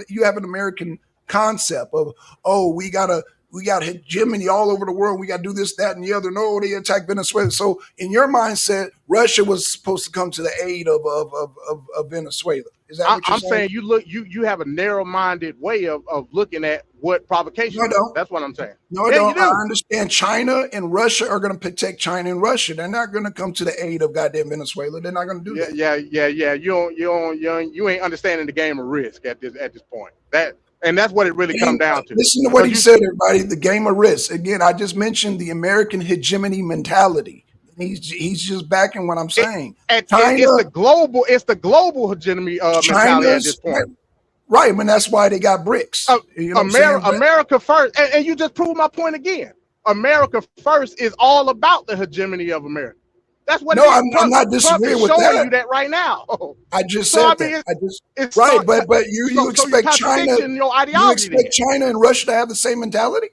you have an American concept of, oh, we got hegemony all over the world. We got to do this, that, and the other. No, they attack Venezuela. So in your mindset, Russia was supposed to come to the aid of Venezuela. Is that what you're saying?
You have a narrow-minded way of looking at what provocation is. That's what I'm saying.
No, I don't. I understand China and Russia are going to protect China and Russia. They're not going to come to the aid of goddamn Venezuela. They're not going to do that.
Yeah. You ain't understanding the game of risk at this point. That's what it really comes down to.
Listen to what he said, everybody. The game of risk. Again, I just mentioned the American hegemony mentality. He's just backing what I'm saying.
It's the global hegemony mentality at this point.
Right. I mean, that's why they got BRICS.
America first. And you just proved my point again. America first is all about the hegemony of America. That's what.
No, I'm not disagreeing with that.
Showing you that right now.
I just said that. But you expect China. You expect China and Russia to have the same mentality?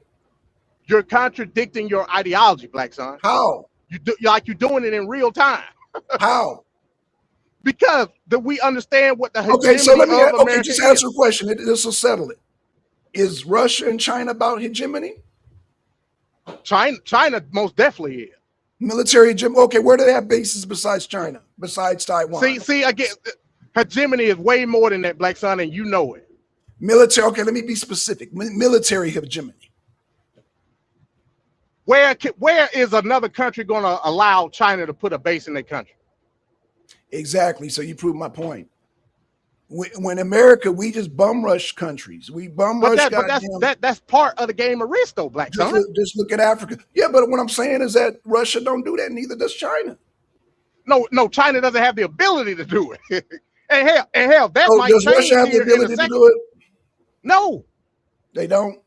You're contradicting your ideology, Blackson.
How?
You're doing it in real time.
How?
Because we understand what the hegemony
just answer a question. This will settle it. Is Russia and China about hegemony?
China most definitely is.
Military hegemony. Okay, where do they have bases besides China, besides Taiwan?
See, again, hegemony is way more than that, Blackson, and you know it.
Military. Okay, let me be specific. Military hegemony.
Where is another country going to allow China to put a base in their country?
Exactly. So you proved my point. When America, we just bum rush countries. We bum rush.
That's part of the game of risk, though, Blackson.
Just look at Africa. Yeah, but what I'm saying is that Russia don't do that. Neither does China.
No, China doesn't have the ability to do it. and hell, that might
does
change
Russia have the ability to do it?
No,
they don't.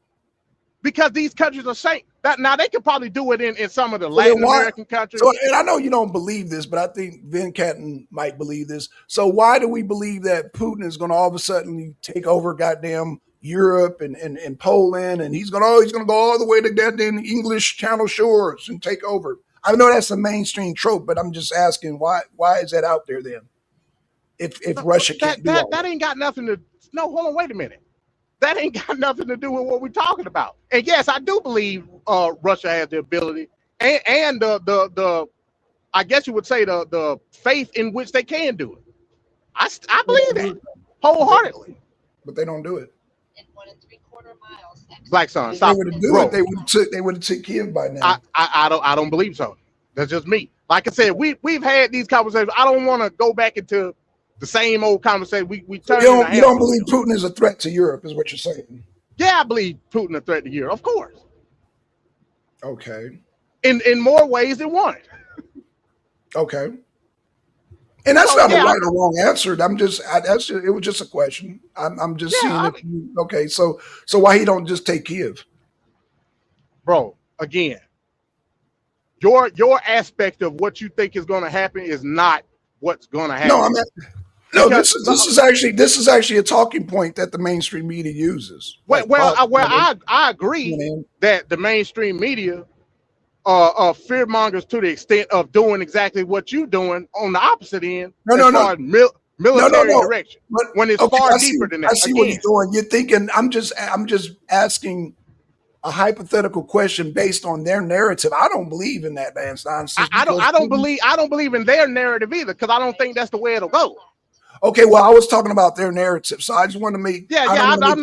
Because these countries are safe. Now they could probably do it in some of the Latin American countries.
So, and I know you don't believe this, but I think Vin Catton might believe this. So why do we believe that Putin is going to all of a sudden take over goddamn Europe and Poland, and he's going to go all the way to goddamn English Channel shores and take over? I know that's a mainstream trope, but I'm just asking why is that out there then? If Russia can't do that
ain't got nothing to. No, hold on, wait a minute. That ain't got nothing to do with what we're talking about. And yes, I do believe Russia has the ability and the I guess you would say the faith in which they can do it. I believe that wholeheartedly.
But they don't do it.
In 1 3/4 miles.
Blackson, stop.
If they would do it, they would have took Kiev by now.
I don't believe so. That's just me. Like I said, we've had these conversations. I don't want to go back into the same old conversation. We turn.
You don't believe Putin is a threat to Europe, is what you're saying?
Yeah, I believe Putin a threat to Europe, of course.
Okay.
In more ways than one.
Okay. And that's not a right or wrong answer. It was just a question. I'm just seeing okay. So why he don't just take Kiev?
Bro, again, your aspect of what you think is going to happen is not what's going to happen.
This is actually a talking point that the mainstream media uses.
I agree that the mainstream media are fear mongers to the extent of doing exactly what you're doing on the opposite end. Military direction. When it's far deeper than that.
I see what you're doing. You're thinking I'm just asking a hypothetical question based on their narrative. I don't believe in that nonsense.
I don't believe in their narrative either, because I don't think that's the way it'll go.
Okay, well, I was talking about their narrative, so I just want to make.
I'm not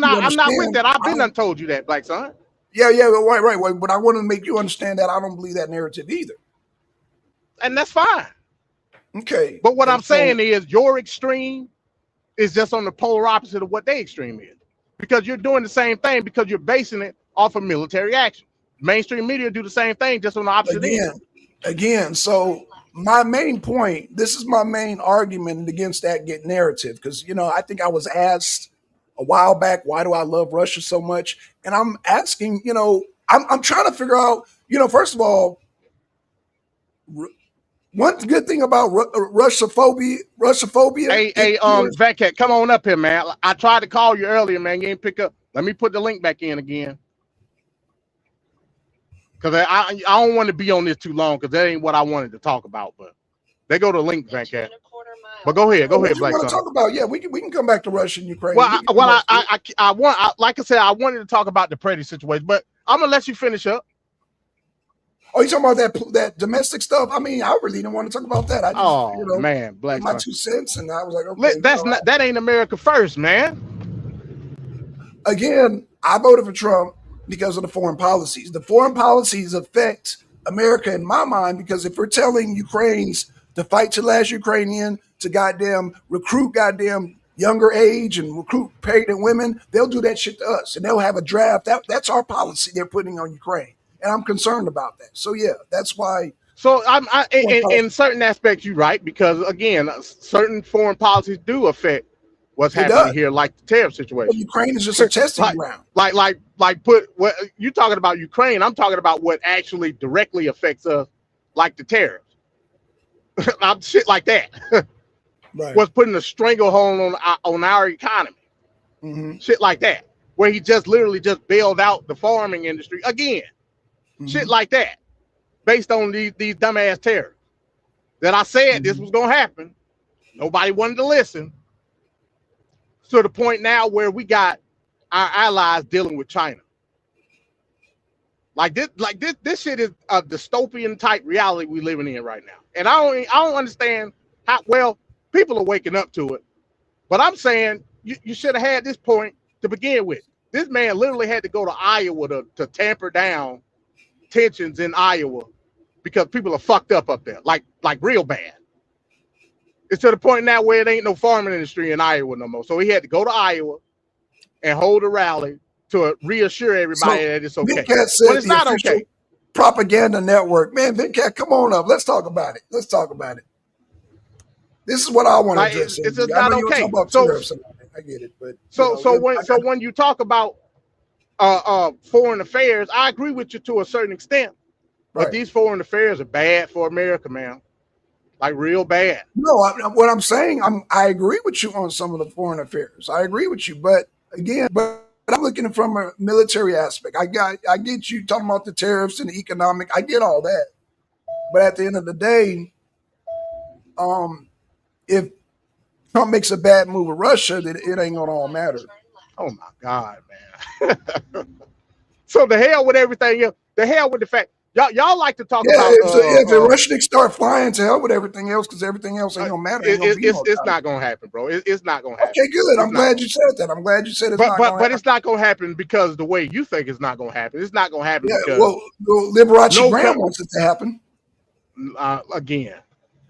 with that. I've been told you that, Blackson.
Yeah, right. But I want to make you understand that I don't believe that narrative either.
and that's fine.
Okay.
But what
And
I'm saying is your extreme is just on the polar opposite of what their extreme is. Because you're doing the same thing because you're basing it off of military action. Mainstream media do the same thing just on the opposite end.
again, so my main point, this is my main argument against that get narrative, because I think I was asked a while back, why do I love Russia so much? And I'm asking, I'm trying to figure out, first of all, one good thing about Russophobia,
Hey,
is
Vatcat, come on up here, man. I tried to call you earlier, man. You ain't pick up. Let me put the link back in again. Because I don't want to be on this too long because that ain't what I wanted to talk about. But they go to link, Vatcat. But go ahead,
what you
Blackson.
want to talk about? Yeah, we can come back to Russia and Ukraine.
Well, like I said, I wanted to talk about the Pretty situation, but I'm gonna let you finish up.
Oh, you talking about that domestic stuff? I mean, I really didn't want to talk about that. I just,
man,
Blackson, my 2 cents, and I was like, okay,
that ain't America first, man.
Again, I voted for Trump because of the foreign policies. The foreign policies affect America in my mind because if we're telling Ukrainians to fight to last Ukrainian, to goddamn recruit goddamn younger age and recruit pregnant women, they'll do that shit to us and they'll have a draft. That's our policy they're putting on Ukraine. And I'm concerned about that. So yeah, that's why.
So in certain aspects, you're right, because again, certain foreign policies do affect what's happening here, like the tariff situation.
Well, Ukraine is just a testing ground.
Like put what you talking about Ukraine. I'm talking about what actually directly affects us, like the tariffs. Shit like that.
Right.
Was putting a stranglehold on our economy.
Mm-hmm.
Shit like that, where he just literally just bailed out the farming industry again. Mm-hmm. Shit like that, based on these dumbass tariffs. That I said this was gonna happen. Nobody wanted to listen. To the point now where we got our allies dealing with China. Like this shit is a dystopian type reality we living in right now. And I don't understand how well people are waking up to it. But I'm saying you should have had this point to begin with. This man literally had to go to Iowa to tamper down tensions in Iowa because people are fucked up there, like real bad. It's to the point now where it ain't no farming industry in Iowa no more. So he had to go to Iowa and hold a rally to reassure everybody that it's okay. But it's not okay.
Propaganda network. Man, Vincat, come on up. Let's talk about it. This is what I want to address.
It's just not okay. So
I get it, but
when you talk about foreign affairs, I agree with you to a certain extent. But these foreign affairs are bad for America, man. Like real bad.
No, what I'm saying, I agree with you on some of the foreign affairs. I agree with you, but again, I'm looking from a military aspect. I get you talking about the tariffs and the economic. I get all that, but at the end of the day, if Trump makes a bad move with Russia, then it ain't gonna all matter.
Oh my God, man! So the hell with everything else. The hell with the fact. Y'all like to talk about
if the Russians start flying, to hell with everything else because everything else ain't gonna matter.
It's not gonna happen, bro. It's not gonna happen.
Okay, good. I'm glad you said that. I'm glad you said it's not gonna happen.
But it's not gonna happen because the way you think it's not gonna happen. It's not gonna happen because
Liberace Graham wants it to happen.
Again,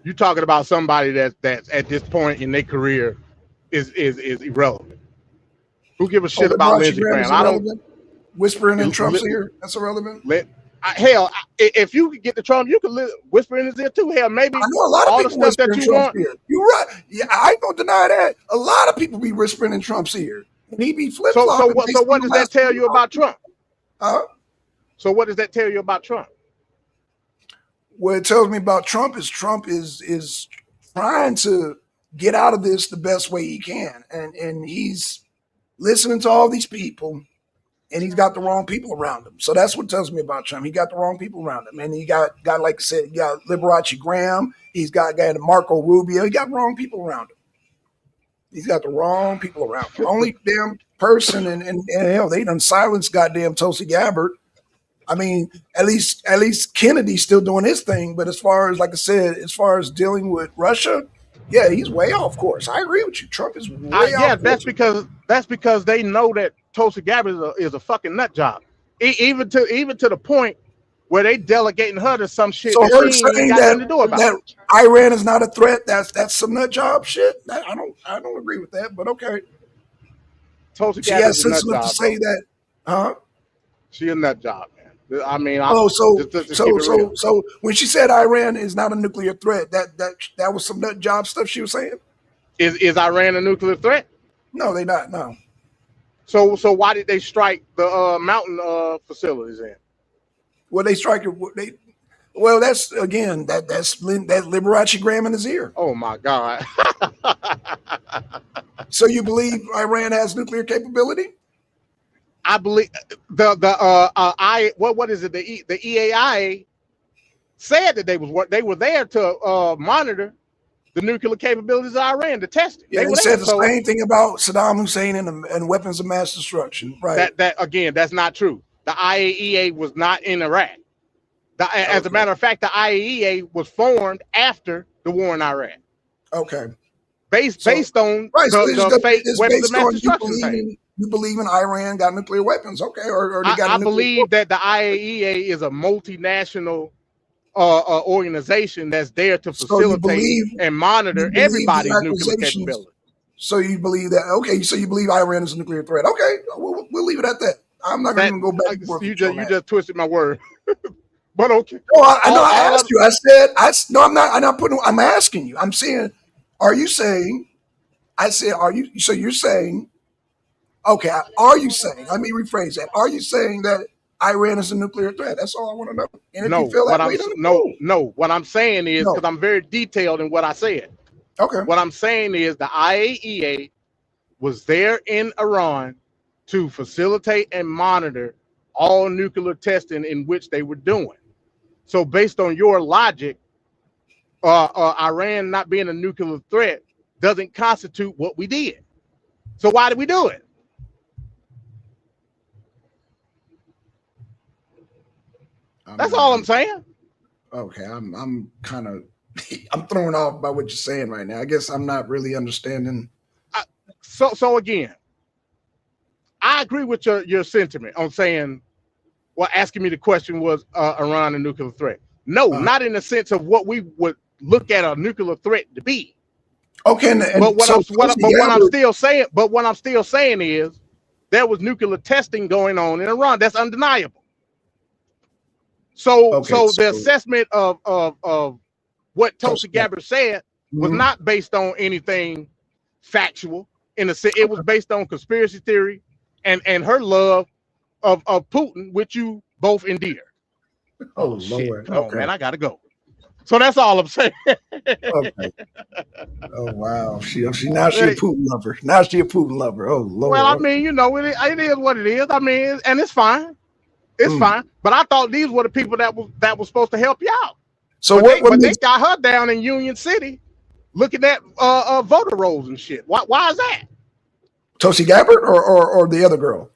you're talking about somebody that's at this point in their career is irrelevant. Who give a shit about Lindsey Graham? I don't.
Whispering in Trump's ear. That's irrelevant.
Hell, if you could get to Trump, you could whisper in his ear too. Hell, maybe
I know a lot of
all the
people
stuff that you want.
You're right. Yeah, I ain't gonna deny that. A lot of people be whispering in Trump's ear, and he be flip flopping.
So what does that tell you about Trump?
So
what does that tell you about Trump?
What it tells me about Trump is trying to get out of this the best way he can, and he's listening to all these people. And he's got the wrong people around him. So that's what tells me about Trump. He got the wrong people around him. And he got like I said, he got Liberace Graham. He's got Marco Rubio. He got wrong people around him. He's got the wrong people around him. Only damn person and hell, they done silenced goddamn Tulsi Gabbard. I mean, at least Kennedy's still doing his thing. But as far as, like I said, as far as dealing with Russia, yeah, he's way off course. I agree with you. Trump is way off course.
That's because they know that Tulsi Gabbard is a fucking nut job. Even to the point where they delegating her to some shit
So
that
her
she ain't
saying
got nothing to do about.
that Iran is not a threat, that's some nut job shit. I don't agree with that, but okay.
Tulsi
She
Gabbard's
has
a
sense
nut
enough to
job,
say
bro.
that, huh?
She a nut job, man. I mean, I
Oh, so
just keep
so
it real.
so so when she said Iran is not a nuclear threat, that was some nut job stuff she was saying.
Is Iran a nuclear threat?
No, they not. No.
So why did they strike the mountain facilities in?
Well, they strike it. Well, that's again that's that Liberace Graham in his ear.
Oh my God.
So you believe Iran has nuclear capability?
I believe what is it, the EAIA said that they were there to monitor the nuclear capabilities of Iran, to test it.
Yeah,
They
they
were there.
said the
So
same thing about Saddam Hussein and weapons of mass destruction. Right.
that again, that's not true. The IAEA was not in Iraq. As a
Okay.
matter of fact, the IAEA was formed after the war in Iraq,
Okay.
based on
Right. So
the fake
it's
weapons of
based
mass
on
destruction thing.
you believe in Iran got nuclear weapons, okay, or they got a
I
nuclear
believe that the IAEA is a multinational organization that's there to
So you
facilitate and monitor
believe
everybody's
the
nuclear
accusations.
capability.
So you believe that? Okay. So you believe Iran is a nuclear threat? Okay. We'll leave it at that. I'm not going to
That
even go back and forth
you
with you on
just
that.
twisted my word, but okay.
No, I know. I
All
asked
of
you. I said. No. I'm not. I'm not putting. I'm asking you. I'm saying. Are you saying? I said. Are you? So you're saying? Okay. Are you saying? Let me rephrase that. Are you saying that Iran is a nuclear threat? That's all I want to know. And if you
no,
feel
what
that
I'm
way, then
no
cool.
no what I'm saying is,
No.
because I'm very detailed in what I said.
Okay.
What I'm saying is the IAEA was there in Iran to facilitate and monitor all nuclear testing in which they were doing. So based on your logic, Iran not being a nuclear threat doesn't constitute what we did. So why did we do it? That's all I'm saying.
Okay. I'm kind of. I'm thrown off by what you're saying right now. I guess I'm not really understanding.
So again, I agree with your sentiment on saying, well, asking me the question, was Iran a nuclear threat? No, not in the sense of what we would look at a nuclear threat to be.
Okay.
But what
So
I'm still saying is there was nuclear testing going on in Iran. That's undeniable. So
okay.
the
So
assessment of what Tulsi
yeah.
Gabbard said was not based on anything factual. In a sense, it was based on conspiracy theory and her love of Putin, which you both endear.
Oh
Shit!
Lord.
Come on,
Okay.
man, I gotta go. So that's all I'm saying.
Okay. Oh wow. Now she a
Hey,
Putin lover. Now she a Putin lover. Oh
well,
Lord.
I
Okay.
mean, it is what it is. I mean, and it's fine. It's
Mm.
fine. But I thought these were the people that was supposed to help you out.
So
But
what
they
makes
got her down in Union City looking at voter rolls and shit. Why is that?
Tulsi Gabbard or the other girl?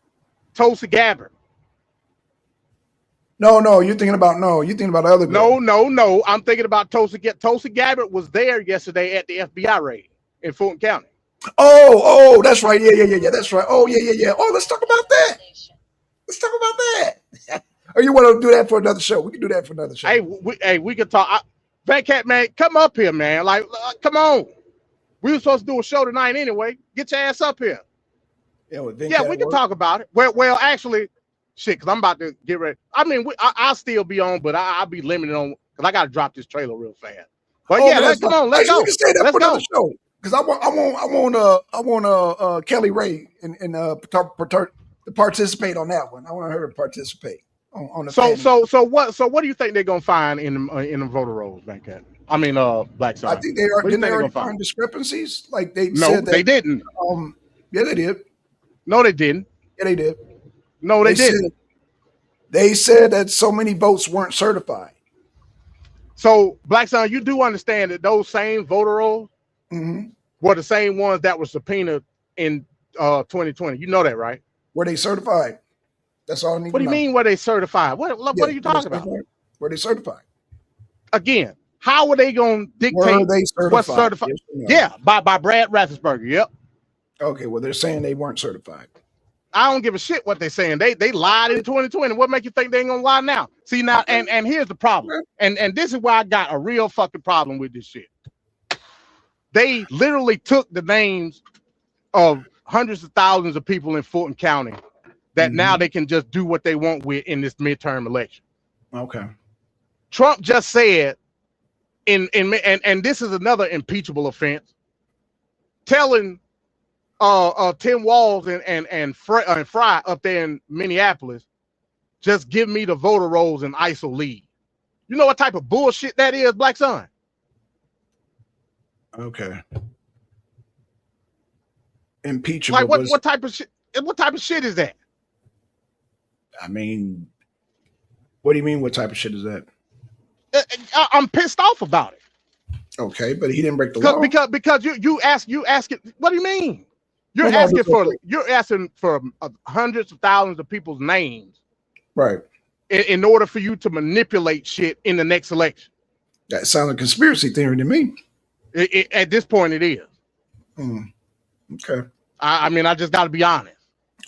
Tulsi Gabbard.
No, you're thinking about the other girl.
No. I'm thinking about Tulsi. Tulsi Gabbard was there yesterday at the FBI raid in Fulton County.
Oh, that's right. Yeah. That's right. Oh, yeah. Oh, let's talk about that. Let's talk about that. Or you want to do that for another show? We can do that for another show.
Hey, we could talk. Fat Cat, man, come up here, man. Like, come on. We were supposed to do a show tonight anyway. Get your ass up here. Yeah, we can talk about it. Well, actually, shit, because I'm about to get ready. I mean, I'll still be on, but I'll be limited on, because I got to drop this trailer real fast. But yeah, come on, let's go.
We can say that
Let's
for
go.
another show. Because I want Kelly Ray and to participate on that one. I want her to participate on the.
So what do you think they're gonna find in the voter rolls, Fat Cat? I mean, Blackson.
I think they are. Didn't they already
find
find discrepancies? Like they
no,
said that
they didn't.
Yeah, they did.
No, they didn't.
Yeah, they did.
No, they didn't.
They said that so many votes weren't certified.
So, Blackson, you do understand that those same voter rolls were the same ones that were subpoenaed in 2020. You know that, right?
Were they certified? That's all I need.
What do you mean? Were they certified? What are you talking about?
Were they certified?
Again, how are they going to dictate what's certified?
Yes, no?
Yeah, by Brad Raffensperger. Yep.
Okay, well, they're saying they weren't certified.
I don't give a shit what they're saying. They lied in 2020. What make you think they ain't gonna lie now? See now, and here's the problem. And this is why I got a real fucking problem with this shit. They literally took the names of hundreds of thousands of people in Fulton County that now they can just do what they want with in this midterm election.
Okay.
Trump just said and this is another impeachable offense, telling Tim Walz and Fry up there in Minneapolis, just give me the voter rolls and ISO lead. You know what type of bullshit that is, Blackson?
Okay. Impeachable.
Like what type of shit? What type of shit is that?
I mean, what do you mean? What type of shit is that?
I'm pissed off about it.
Okay, but he didn't break the law.
Because you ask it. What do you mean? You're asking for hundreds of thousands of people's names,
right?
In order for you to manipulate shit in the next election.
That sounds like a conspiracy theory to me.
At this point, it is.
Okay.
I mean, I just got to be honest.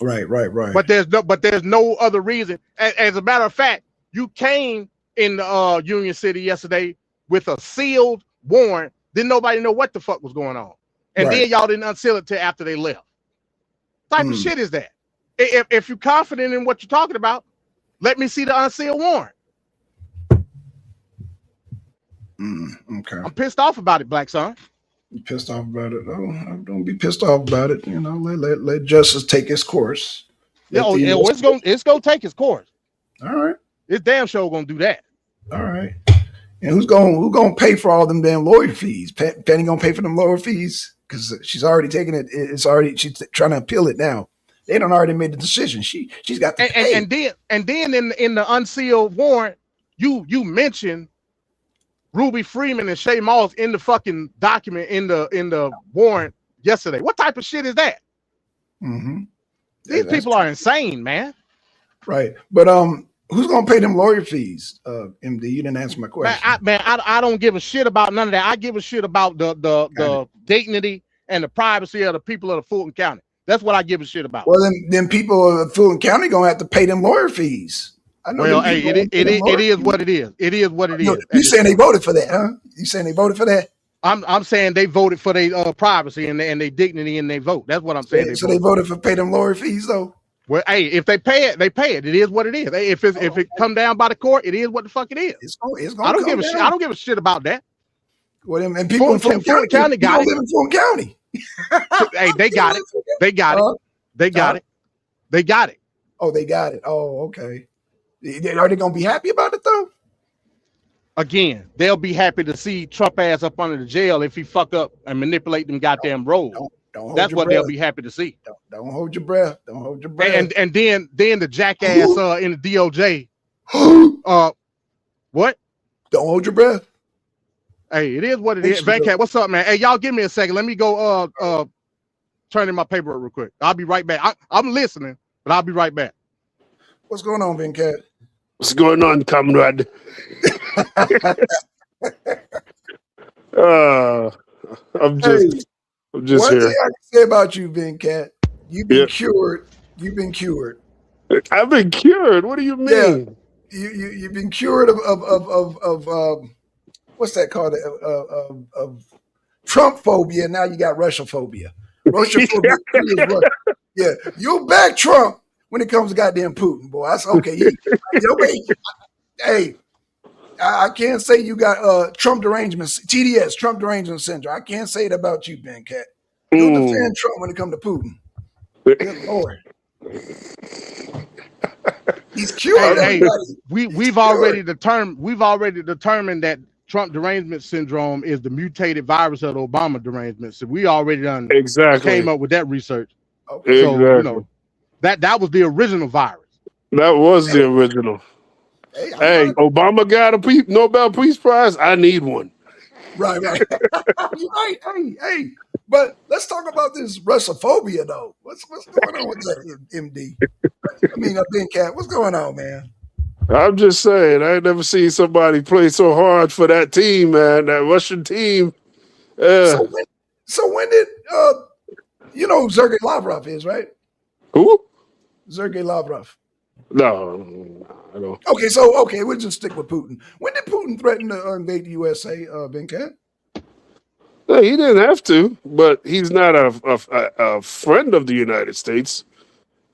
Right.
But there's no other reason. As a matter of fact, you came in Union City yesterday with a sealed warrant. Didn't nobody know what the fuck was going on, and then y'all didn't unseal it till after they left. What type of shit is that? If you're confident in what you're talking about, let me see the unsealed warrant.
Okay.
I'm pissed off about it, Blackson.
You pissed off about it? Oh, don't be pissed off about it. You know, let justice take its course.
It's gonna take its course.
All right.
It's damn sure gonna do that.
All right. And who's gonna pay for all them damn lawyer fees? Penny gonna pay for them lawyer fees because she's already taken it. She's trying to appeal it now. They done already made the decision. She's got to pay.
And then in the unsealed warrant, you mentioned Ruby Freeman and Shay Moss in the fucking document in the warrant yesterday. What type of shit is that? These people are insane, man.
Right, but who's gonna pay them lawyer fees? MD, you didn't answer my question.
I don't give a shit about none of that. I give a shit about the dignity and the privacy of the people of the Fulton County. That's what I give a shit about.
Well, then people of Fulton County gonna have to pay them lawyer fees. I know.
Well, hey, it is what it is. It is what it is.
You saying they voted for that, huh? You saying they voted for that?
I'm saying they voted for their privacy and their dignity in their vote. That's what I'm saying.
So they voted for pay them lawyer fees, though.
Well, hey, if they pay it, they pay it. It is what it is. If it come down by the court, it is what the fuck it is.
It's gonna
I don't give a shit. I don't give a shit about that.
Well, and people in Fulton County got it. Live in Fulton County.
Hey, they got it. They got it. They got it. They got it.
Oh, they got it. Oh, okay. Are they gonna be happy about it though?
Again, they'll be happy to see Trump ass up under the jail if he fuck up and manipulate them goddamn rolls. That's what they'll be happy to see.
Don't hold your breath. Don't hold your breath.
And then the jackass in the DOJ. What?
Don't hold your breath.
Hey, it is what it is. Vancat, what's up, man? Hey, y'all give me a second. Let me go turn in my paperwork real quick. I'll be right back. I'm listening, but I'll be right back.
What's going on, Vancat?
What's going on, comrade? I'm just
one
here.
One thing I can say about you, Vancat, you've been cured. You've been cured.
I've been cured. What do you mean?
Yeah. You've been cured of what's that called? Of Trump phobia. Now you got Russia phobia. Russia phobia. Yeah, you'll back Trump when it comes to goddamn Putin, boy. That's okay. Hey, I can't say you got Trump derangement, TDS, Trump derangement syndrome. I can't say it about you, Vancat. You'll defend Trump when it comes to Putin. Good Lord. He's cured.
Hey, we've already determined that Trump derangement syndrome is the mutated virus of the Obama derangement. So we already done came up with that research.
Okay.
So you know that was the original virus.
That was the original. Hey, Obama got a Nobel Peace Prize. I need one.
Right. You're right. Hey. But let's talk about this Russophobia, though. What's going on with that, MD? I mean, Cat, what's going on, man?
I'm just saying, I ain't never seen somebody play so hard for that team, man. That Russian team.
So when did you know who Sergei Lavrov is, right?
Who?
Sergei Lavrov.
No, I don't.
Okay, we'll just stick with Putin. When did Putin threaten to invade the USA, Venkat?
No, he didn't have to, but he's not a friend of the United States.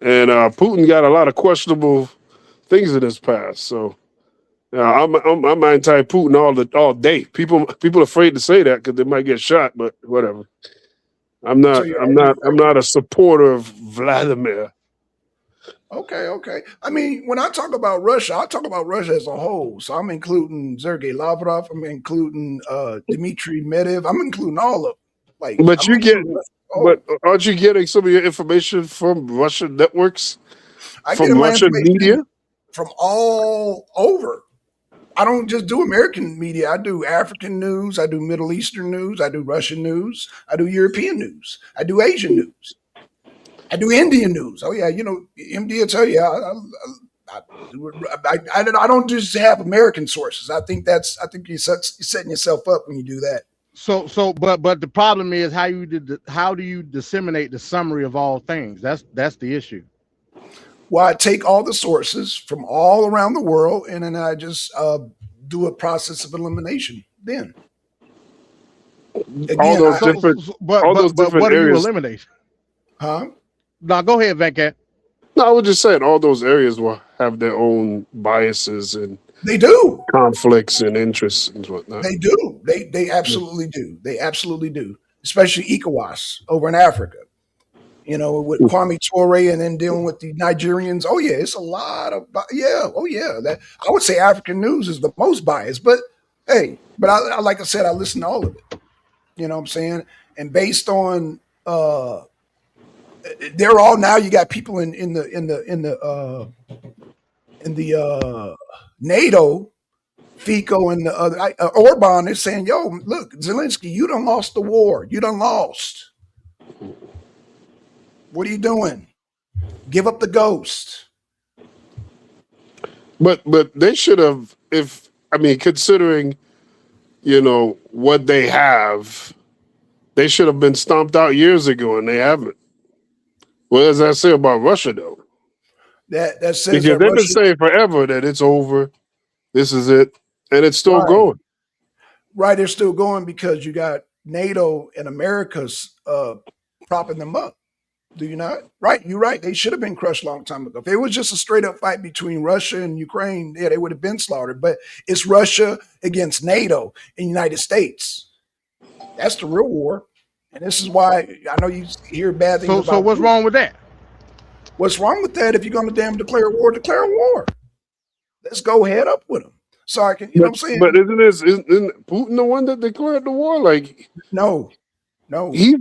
And Putin got a lot of questionable things in his past. So I'm anti-Putin all day. People afraid to say that because they might get shot, but whatever. I'm
So
not
you're
I'm not I'm not a supporter of Vladimir.
okay. I mean, when I talk about Russia, I talk about Russia as a whole. So I'm including Sergei Lavrov. I'm including Dmitry Medvedev. I'm including all of them. Like
But
I'm
you get
including Russia as a
but
whole.
aren't you getting some of your information from Russian networks,
I get
from
my
Russian media?
information from all over. I don't just do American media. I do African news. I do Middle Eastern news. I do Russian news. I do European news. I do Asian news. I do Indian news. Oh yeah, MD will tell you. I don't just have American sources. I think you're setting yourself up when you do that.
But the problem is how do you disseminate the summary of all things? That's the issue.
Well, I take all the sources from all around the world, and then I just do a process of elimination. Then
All
again,
those different
But
all those different
what do you
areas.
eliminate?
huh?
Now go ahead, Venkat.
No, I was just saying all those areas will have their own biases and
They do.
conflicts and interests and whatnot.
They do. They absolutely do. They absolutely do. Especially ECOWAS over in Africa. With Kwame Ture and then dealing with the Nigerians. Oh yeah, it's a lot of Oh yeah. That I would say African news is the most biased, but hey, I like I said, I listen to all of it. You know what I'm saying? And based on they're all now. You got people in the NATO, FICO, and the other Orban is saying, "Yo, look, Zelensky, you done lost the war. You done lost. What are you doing? Give up the ghost."
But they should have, considering what they have, they should have been stomped out years ago, and they haven't. What does that say about Russia, though?
That says
Because
that
they've been
Russia,
saying forever that it's over, this is it, and it's still
right,
going.
right, they're still going because you got NATO and America's propping them up. Do you not? Right, you're right. They should have been crushed a long time ago. If it was just a straight up fight between Russia and Ukraine, yeah, they would have been slaughtered. But it's Russia against NATO and United States. That's the real war. And this is why I know you hear bad things about.
So what's wrong with that?
What's wrong with that? If you're going to damn declare war, declare war. Let's go head up with them. So I can, you know what I'm saying?
But isn't Putin the one that declared the war? Like
No.
he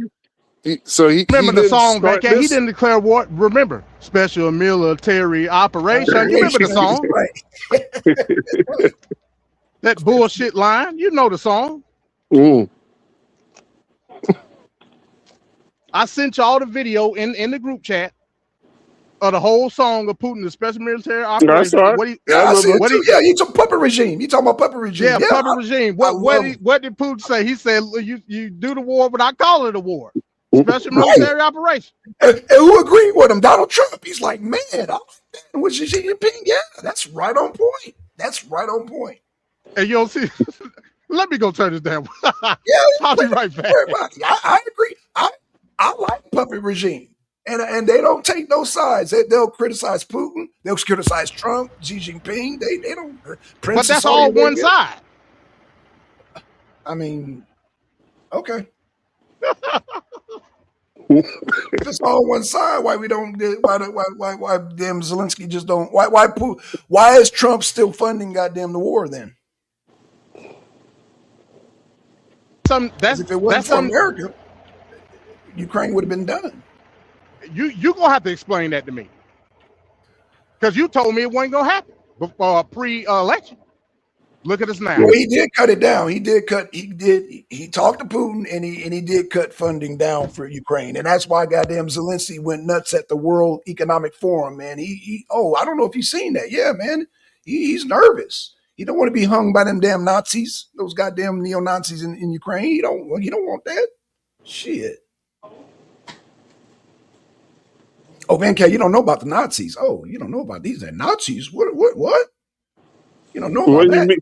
Remember the
didn't
song,
start
Venkat? He
this?
didn't declare war. Remember, special military operation. You remember the song?
Right.
That bullshit line. You know the song.
Mm.
I sent y'all the video in the group chat of the whole song of Putin, the special military operation.
That's right.
I see it too. Yeah, you talking puppet regime. You talking about puppet regime?
Yeah, puppet regime. What did Putin say? He said, "You do the war, but I call it a war. Special military operation."
And who agreed with him? Donald Trump. He's like, man, I like that. With Xi Jinping, yeah, that's right on point. That's right on point.
And you'll see. Let me go turn this down.
Yeah,
I'll be right back.
I agree. I like puppet regime. And they don't take no sides. They'll criticize Putin. They'll criticize Trump, Xi Jinping. They don't.
But that's all one side.
I mean, okay. If it's all one side, why we don't? Why damn Zelensky just don't? Why is Trump still funding goddamn the war then? If it wasn't for America, Ukraine would have been done.
You gonna have to explain that to me, because you told me it wasn't gonna happen before pre-election. Look at us now.
Well, he did cut it down. He talked to Putin and he did cut funding down for Ukraine. And that's why goddamn Zelensky went nuts at the World Economic Forum, man. I don't know if you've seen that. Yeah, man. He's nervous. He don't want to be hung by them damn Nazis, those goddamn neo-Nazis in Ukraine. He don't want that. Shit. Oh, Van Cat, you don't know about the Nazis. Oh, you don't know about these. They're Nazis. What? You don't know
What
about
do you
that.
mean?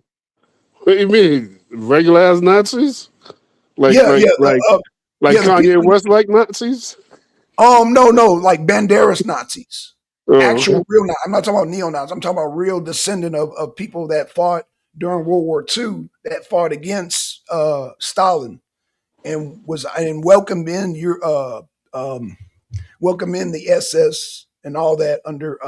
What do you mean? Regular ass Nazis? Like
Yeah,
like
yeah.
like like
The
Kanye
people.
West like Nazis?
No, like Banderas Nazis.
Oh,
Actual real Nazis. I'm not talking about neo-Nazis. I'm talking about real descendant of people that fought during World War II, that fought against Stalin and welcomed in welcome in the SS and all that under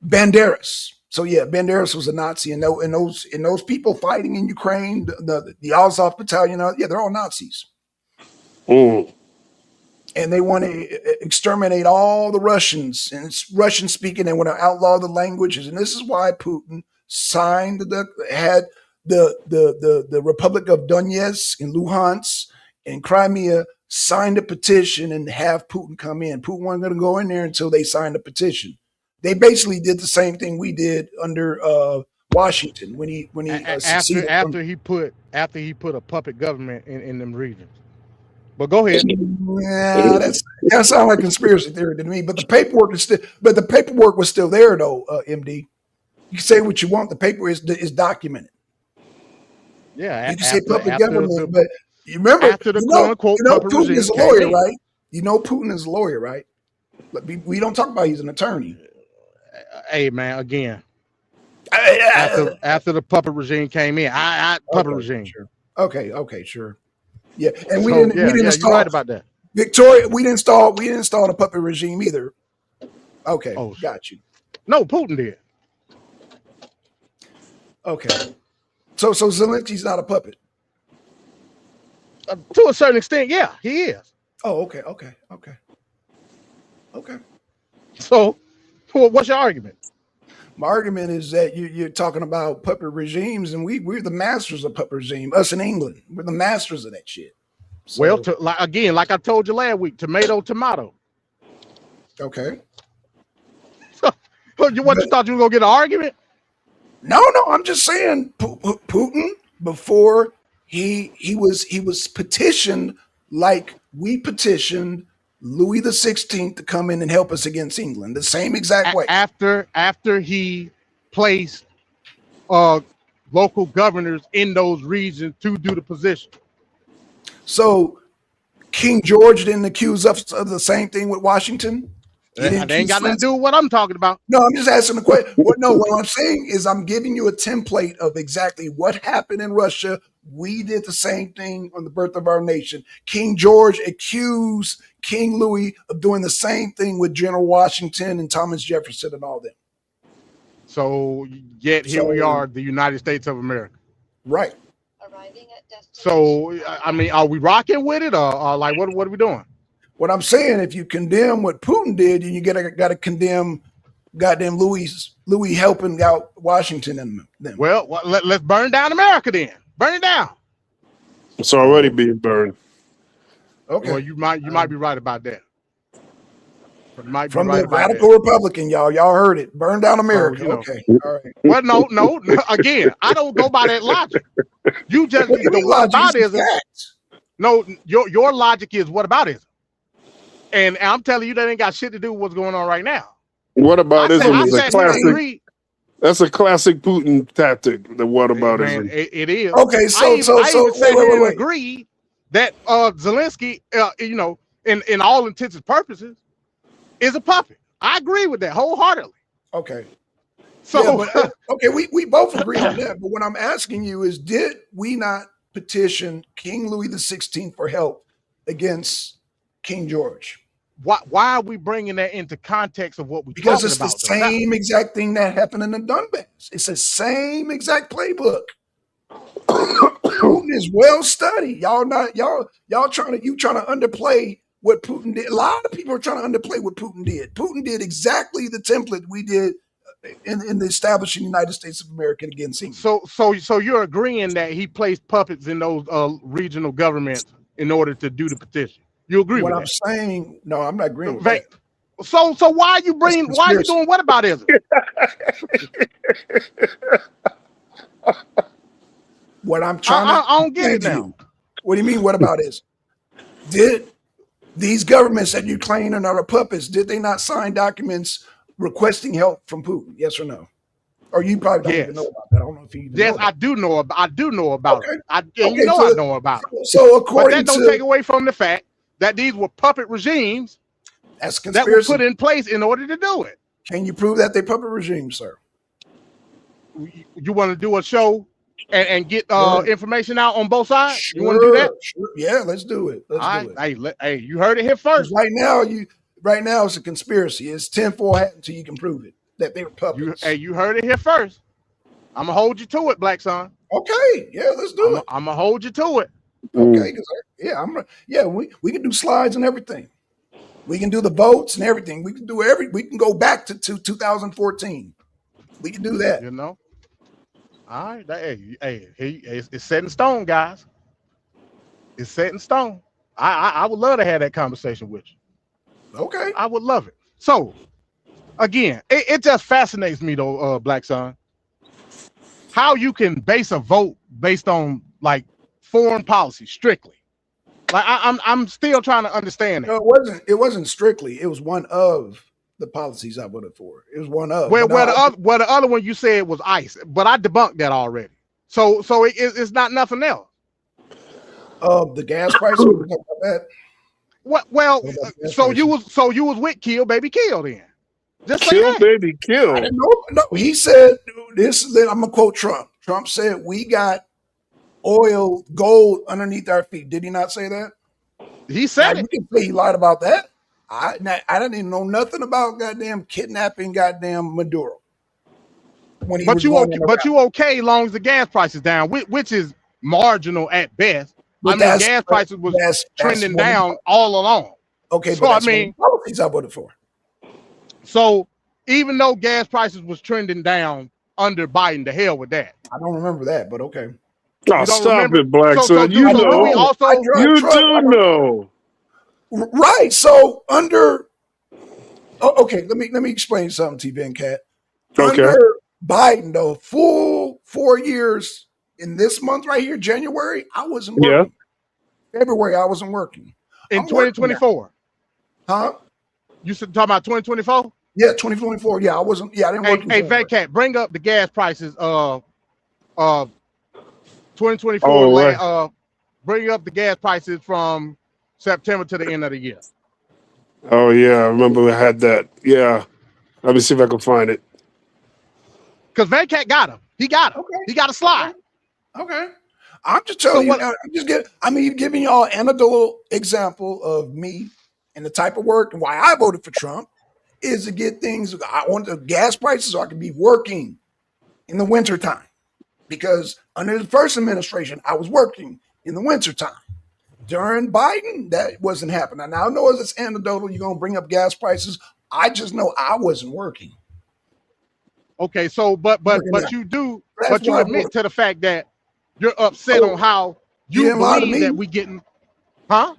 Banderas. So yeah, Banderas was a Nazi, and those people fighting in Ukraine, the Azov Battalion, they're all Nazis,
mm.
and they want to exterminate all the Russians, and it's Russian speaking. They want to outlaw the languages, and this is why Putin signed the Republic of Donetsk and Luhansk and Crimea signed a petition and have Putin come in. Putin wasn't going to go in there until they signed a petition. They basically did the same thing we did under Washington when he seceded
after he put a puppet government in them regions. But go ahead.
Yeah, that sounds like conspiracy theory to me. But the paperwork was still there though. MD, you can say what you want. The paper is documented.
Yeah,
You can say puppet government, but you remember
after the quote unquote puppet
Putin
regime
is a
came
lawyer,
in.
right? You know Putin is a lawyer, right? We don't talk about he's an attorney.
Hey man, again, after the puppet regime came in, puppet regime.
Sure. Okay, sure. Yeah, and we
So,
didn't
you're
install
right about that.
Victoria. We didn't install the puppet regime either. Okay, got you.
No, Putin did.
Okay, so Zelensky's not a puppet.
To a certain extent, yeah, he is.
Oh, okay.
So, what's your argument?
My argument is that you're talking about puppet regimes, and we're the masters of puppet regime. Us in England, we're the masters of that shit. So,
Well, like I told you last week, tomato.
Okay.
You thought you were gonna get an argument?
No, I'm just saying Putin before he was petitioned like we petitioned Louis XVI to come in and help us against England, the same exact way.
After he placed local governors in those regions to do the position.
So King George didn't accuse us of the same thing with Washington.
They ain't got nothing to do with what I'm talking about.
No, I'm just asking the question. What I'm saying is I'm giving you a template of exactly what happened in Russia. We did the same thing on the birth of our nation. King George accused King Louis of doing the same thing with General Washington and Thomas Jefferson and all them.
So yet here we are, the United States of America.
Right.
Arriving at destination.
So I mean, are we rocking with it, or like what are we doing?
What I'm saying, if you condemn what Putin did, then you got to condemn goddamn Louis helping out Washington and them.
Well, let's burn down America then. Burn it down.
It's already being burned.
Okay.
Well, you might be right about that.
From the radical Republican, y'all heard it. Burn down America. Okay. All right.
Well, no. Again, I don't go by that logic. You just the whataboutism. No, your logic is whataboutism. And I'm telling you, that ain't got shit to do with what's going on right now.
Whataboutism is a classic. That's a classic Putin tactic. The whataboutism.
Man, it is.
Okay, so wait.
Agree that Zelensky, in all intents and purposes, is a puppet. I agree with that wholeheartedly.
Okay.
So
we both agree on that. But what I'm asking you is, did we not petition King Louis XVI for help against King George?
Why are we bringing that into context of what we're
because
talking
it's
about?
The same exact thing that happened in the Donbass. It's the same exact playbook. Putin is well studied. Y'all trying to underplay what Putin did. A lot of people are trying to underplay what Putin did. Putin did exactly the template we did in the establishing United States of America against England.
So you're agreeing that he placed puppets in those regional governments in order to do the petition. You agree with that?
What I'm saying, no, I'm not agreeing with that.
So why are you doing whataboutism?
What I'm trying
I don't get it now.
What do you mean whataboutism? Did these governments that you claim are not puppets, did they not sign documents requesting help from Putin? Yes or no? Or you probably don't even know
Yes.
about that. I don't know if you even know
Yes,
about
I do know about. I do know about it.
Okay.
And you
Okay.
know I know about it.
So
But that
according
don't take
to
away from the fact that these were puppet regimes
that's
that were
conspiracy.
put in place in order to do it.
Can you prove that they puppet regime, sir?
You want to do a show and get
Sure.
information out on both sides? You want to do that?
Sure. Yeah, let's do it. Let's
All
do
right.
it.
Hey, you heard it here
'Cause
first.
right now it's a conspiracy. It's 10-4 hat until you can prove it that they were puppets.
You heard it here first. I'm gonna hold you to it, Black Son.
Okay, yeah, let's do it.
I'm gonna hold you to it.
Okay, we can do slides and everything. We can do the votes and everything. We can do we can go back to 2014. We can do that.
You know. All right. It's set in stone, guys. It's set in stone. I would love to have that conversation with you.
Okay.
I would love it. So, again, it just fascinates me though, Black Son, how you can base a vote based on like foreign policy strictly. Like I'm still trying to understand it.
No, it wasn't strictly. It was one of the policies I voted for. It was one of.
Where the other one you said was ICE, but I debunked that already. So it's not nothing else.
The gas prices.
Well, so you was with Kill Baby Kill then. Just say
Kill
that.
baby
I
kill.
didn't know. No, he said this. I'm gonna quote Trump. Trump said we got oil, gold underneath our feet. Did he not say that?
He said
now,
it.
you can say he lied about that. I didn't even know nothing about goddamn kidnapping goddamn Maduro. When he
But
was
you
going
okay?
in
But
Iraq.
you okay? Long as the gas prices down, which is marginal at best.
But
I mean,
that's-
gas prices was
that's
trending
one of the-
down all along.
Okay,
So
but
I
that's one of
mean,
the policies I voted for.
so even though gas prices was trending down under Biden, the hell with that.
I don't remember that, but okay.
Oh,
You don't
stop
remember?
it, Black Son.
do
You
I
we
know.
also?
I drive
You
truck.
do know.
Right. So under okay, let me explain something to you, Ben Cat.
Okay.
Under Biden, though, full 4 years in this month right here, January, I wasn't
Yeah.
working. February, I wasn't working.
In
I'm working
2024.
Huh?
You talking about 2024?
Yeah, 2024. Yeah, I wasn't. Yeah, I didn't work.
Hey, Cat, bring up the gas prices. 2024.
Oh, right.
Bring up the gas prices from September to the end of the year.
Oh yeah, I remember I had that. Yeah. Let me see if I can find it.
Because Cat got him. He got him.
Okay.
He got a slide.
Okay. I'm just telling you. I'm giving y'all an anecdotal example of me and the type of work and why I voted for Trump is to get things. I want the gas prices so I can be working in the wintertime. Because under the first administration, I was working in the wintertime. During Biden, that wasn't happening. Now I know it's anecdotal, you're gonna bring up gas prices. I just know I wasn't working.
Okay, so but you do,
That's
but you
why I
admit
voted.
to the fact that you're upset on how you
didn't lie to
believe
me.
that we getting, huh?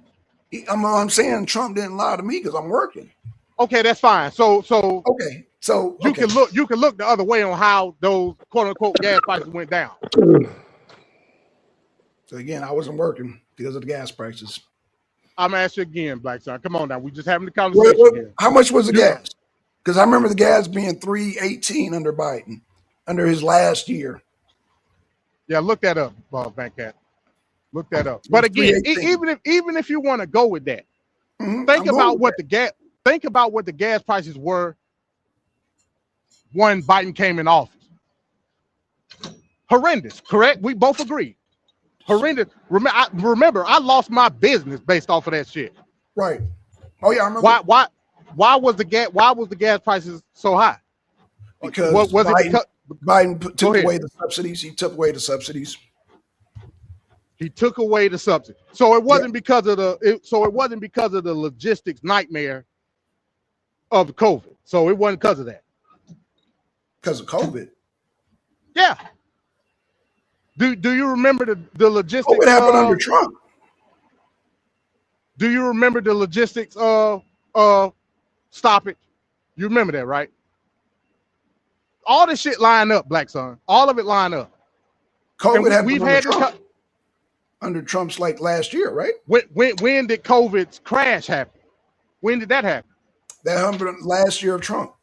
I'm saying Trump didn't lie to me because I'm working.
Okay, that's fine. So
Okay, so
you can look the other way on how those quote unquote gas prices went down.
So again, I wasn't working because of the gas prices.
I'm gonna ask you again, Black Son. Come on now, we just having the conversation here.
How much was the gas? Because I remember the gas being $3.18 under Biden, under his last year.
Yeah, look that up, Cat. Look that up. But again, even if you want to go with that, think about what the gas prices were when Biden came in office. Horrendous, correct? We both agree. Horrendous. Remember, I lost my business based off of that shit.
Right. Oh yeah, I remember.
Why was the gas prices so high?
Because Biden took away the subsidies. He took away the subsidies.
He took away the subsidy. So it wasn't because of the logistics nightmare of COVID. So it wasn't because of that.
Because of COVID.
Yeah. Do you remember the logistics?
What happened under Trump?
Do you remember the logistics stoppage? You remember that, right? All this shit line up, Black Son. All of it line up.
COVID happened
we've
under
had
Trump. under Trump's like last year, right?
When did COVID's crash happen? When did that happen?
That happened last year of Trump.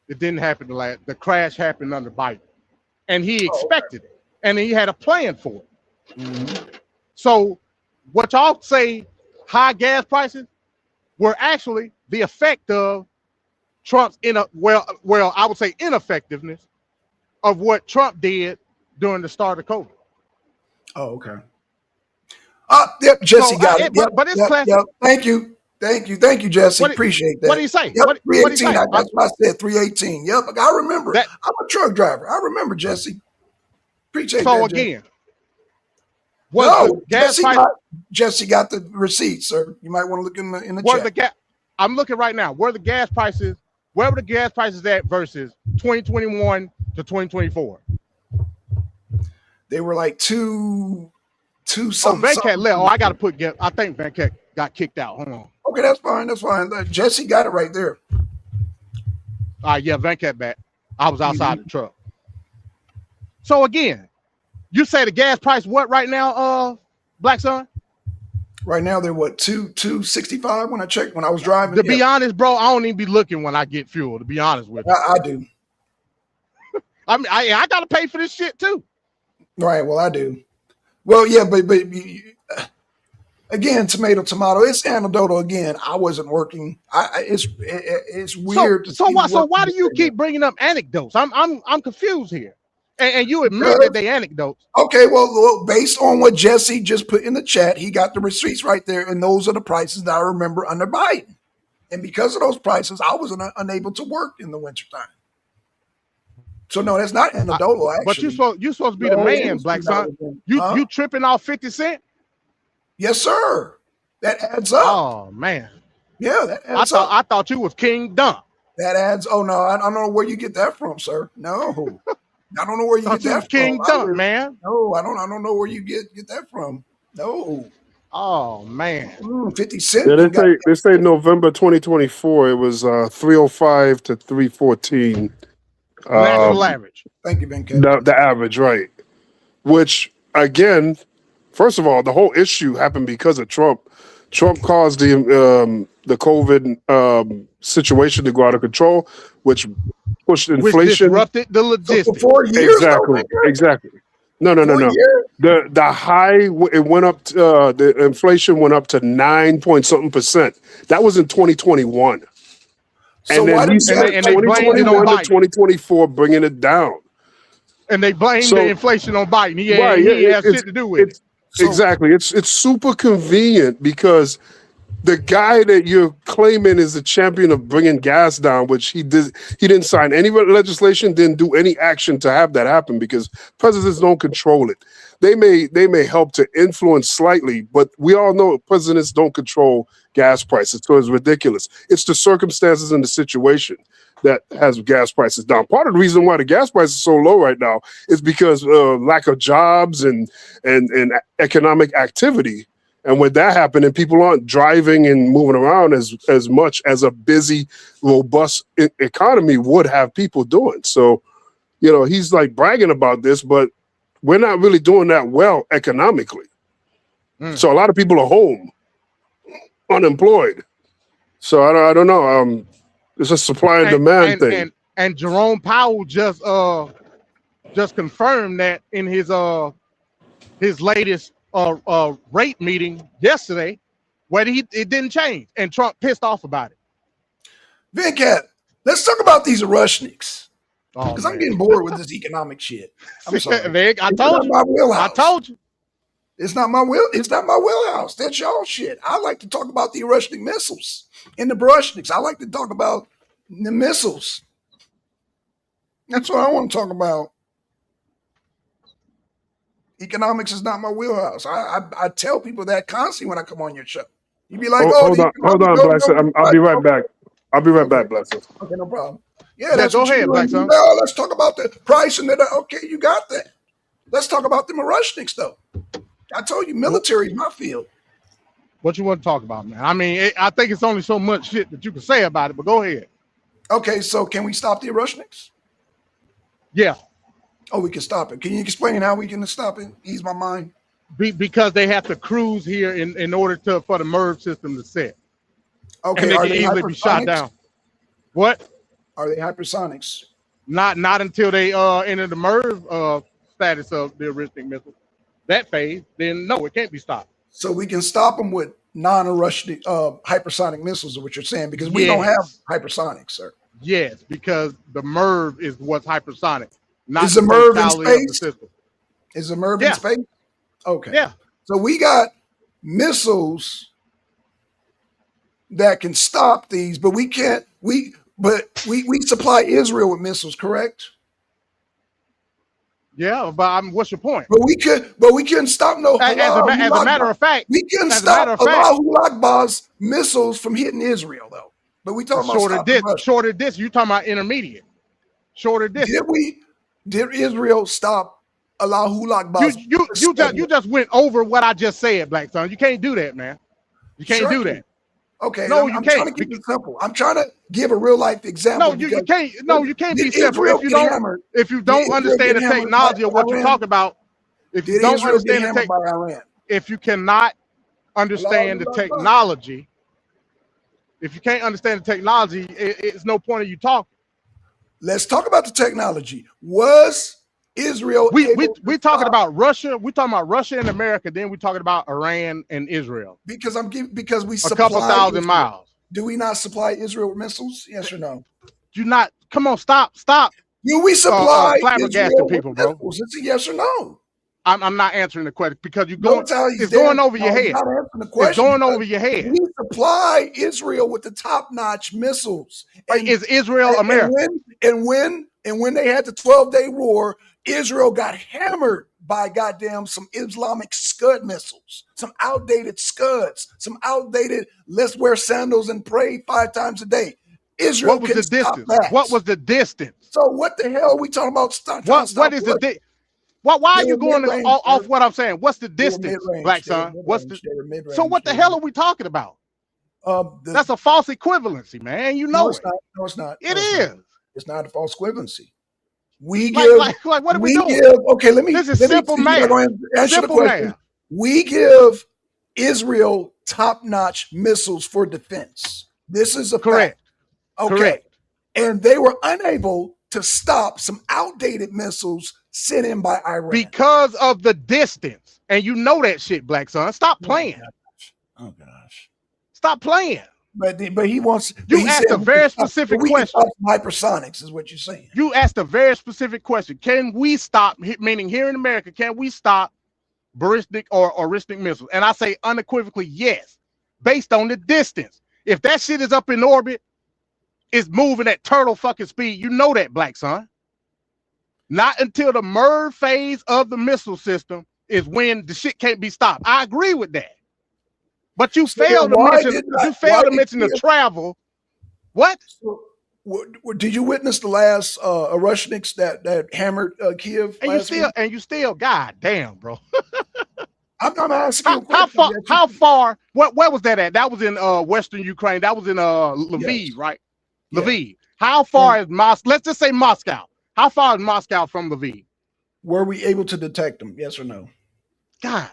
It didn't happen the crash happened under Biden, and he expected it, and he had a plan for it.
Mm-hmm.
So, what y'all say, high gas prices were actually the effect of Trump's I would say ineffectiveness of what Trump did during the start of COVID.
Oh, okay. Yep, Jesse got it. Yep,
but it's classic.
Yep. Thank you, Jesse. Appreciate that.
What did he say?
Yep,
what
318. That's what I said. 318. Yep, I remember. I'm a truck driver. I remember, Jesse. Appreciate that.
So again,
Jesse got the receipt, sir. You might want to look in the chat.
I'm looking right now. Where were the gas prices at versus 2021 to 2024?
They were like two something.
Venkat left. I got to put. I think Venkat got kicked out. Hold on.
Okay, that's fine. That's fine. Jesse got it right there.
All right, yeah, Venkat back. I was outside the truck. So again, you say the gas price what right now, Blackson?
Right now they're what, 265 when I checked when I was driving.
To be honest, bro, I don't even be looking when I get fuel. To be honest with you,
I do.
I mean, I gotta pay for this shit too.
Right. Well, I do. Well, yeah, but again, tomato. It's anecdotal. Again, I wasn't working. It's weird.
So why do you keep bringing up anecdotes? I'm confused here. And you admit that they anecdotes.
Okay, well, based on what Jesse just put in the chat, he got the receipts right there, and those are the prices that I remember under Biden. And because of those prices, I was unable to work in the wintertime. So no, that's not anecdotal. Actually,
but you're supposed to be the man, Black Son. You tripping off 50 cents?
Yes, sir. That adds up.
Oh man.
Yeah, that adds up.
I thought you was King Dump.
That adds. Oh no, I don't know where you get that from, sir. No. I don't know where you get that from.
King Dump, man.
No, I don't know where you get that from. No.
Oh man.
50 cents.
Yeah, they say November 2024. It was 305 to 314.
National average.
Thank you, Venkat.
The average, right? Which again, first of all, the whole issue happened because of Trump. Trump caused the COVID situation to go out of control, which pushed inflation,
which disrupted the logistics.
So for 4 years,
exactly. No. The high it went up. The inflation went up to 9 point something %. That was in 2021,
so
and then he said 2021 to 2024 bringing it down.
And they blamed the inflation on Biden. He had shit to do with it.
Exactly. It's super convenient because the guy that you're claiming is the champion of bringing gas down, which he didn't sign any legislation, didn't do any action to have that happen because presidents don't control it. They may help to influence slightly, but we all know presidents don't control gas prices, so it's ridiculous. It's the circumstances and the situation that has gas prices down. Part of the reason why the gas price is so low right now is because lack of jobs and economic activity. And when that happened, and people aren't driving and moving around as much as a busy, robust economy would have people doing. So, he's like bragging about this, but we're not really doing that well economically. So a lot of people are home, unemployed. So I don't know. It's a supply and demand thing.
And Jerome Powell just confirmed that in his latest rate meeting yesterday, where it didn't change, and Trump pissed off about it.
Venkat, let's talk about these Rushniks. Because I'm getting bored with this economic shit. I'm sorry.
I told you.
It's not my wheelhouse. That's y'all shit. I like to talk about the Rushnik missiles and the Brushniks. I like to talk about the missiles. That's what I want to talk about. Economics is not my wheelhouse. I tell people that constantly when I come on your show. You'd be like,
hold on, Blackson. I'll be right back. I'll be right back, Blackson.
Okay, no problem. Yeah, that's
go ahead, Blackson.
No, let's talk about the price and that. Okay, you got that. Let's talk about the Rushniks, though. I told you, military is my field.
What you want to talk about, man? I mean, I think it's only so much shit that you can say about it, but go ahead.
Okay, so can we stop the Rushniks?
Yeah.
Oh, we can stop it. Can you explain how we can stop it? Ease my mind.
Because they have to cruise here in order for the MERV system to set,
Okay,
and they
are
can
they
easily be shot
hypersonics?
down. What?
Are they hypersonics?
Not until they enter the MERV status of the arithmetic missile. That phase, then no, it can't be stopped.
So we can stop them with non-Russian hypersonic missiles, is what you're saying, because we don't have hypersonics, sir.
Yes, because the MERV is what's hypersonic. Not
Is the MERV in
totality of the
space?
system.
Is the MERV
Yeah.
in space? Okay.
Yeah.
So we got missiles that can stop these, but we can't. We supply Israel with missiles, correct?
Yeah, but what's your point?
But we couldn't stop no.
As a matter of fact,
we couldn't
as a matter
stop
of fact,
Allahu Akbar's missiles from hitting Israel, though. But we talking about stopping Russia.
shorter distance. You talking about intermediate? Shorter distance.
Did Israel stop Allahu Akbar's?
You just went over what I just said, Black Son. You can't do that, man. You can't do that.
Okay,
no,
I'm trying to keep it simple. I'm trying to give a real life example.
No, you can't. No, you can't be simple if you don't understand the technology of what you talk about. If you don't understand the technology, if you cannot understand the technology, if you can't understand the technology, it's no point of you talking.
Let's talk about the technology. Was Israel?
We talking about Russia. We talking about Russia and America. Then we talking about Iran and Israel.
Because we
a couple thousand
Israel.
miles.
Do we not supply Israel with missiles? Yes or no?
Do not. Come on, stop.
Do we supply
flabbergasting people, bro?
It's a yes or no.
I'm not answering the question because it's going over your head.
It's
going over your head.
We supply Israel with the top-notch missiles.
Is Israel America?
And when they had the 12-day war, Israel got hammered by goddamn some Islamic Scud missiles, some outdated Scuds, some outdated let's wear sandals and pray 5 times a day. Israel,
what was the distance? What was the distance?
So what the hell are we talking about?
What is the distance? Why are you going off what I'm saying? What's the distance, Black Son? So what the hell are we talking about? That's a false equivalency, man. You know it.
No, it's not.
It is.
It's not a false equivalency. We give.
Like what are we doing?
Okay, let me.
This is simple math.
Simple math. We give Israel top-notch missiles for defense. This is a
correct.
Okay.
Correct.
And they were unable to stop some outdated missiles sent in by Iran
because of the distance. And you know that shit, Black Son. Stop playing.
Oh gosh.
Stop playing.
But he wants.
You asked a very specific question.
Hypersonics is what you're saying.
You asked a very specific question. Can we stop? Meaning here in America, can we stop ballistic or aristic missiles? And I say unequivocally yes, based on the distance. If that shit is up in orbit, it's moving at turtle fucking speed. You know that, Black Son. Not until the MERV phase of the missile system is when the shit can't be stopped. I agree with that. But you failed to mention the travel. What?
So, did you witness the last Russians that hammered Kiev?
And you still, god damn, bro.
I'm asking
how far? Where was that at? That was in Western Ukraine. That was in Lviv, yes. Right? Yeah. Lviv. How far is Moscow? Let's just say Moscow. How far is Moscow from Lviv?
Were we able to detect them? Yes or no?
God.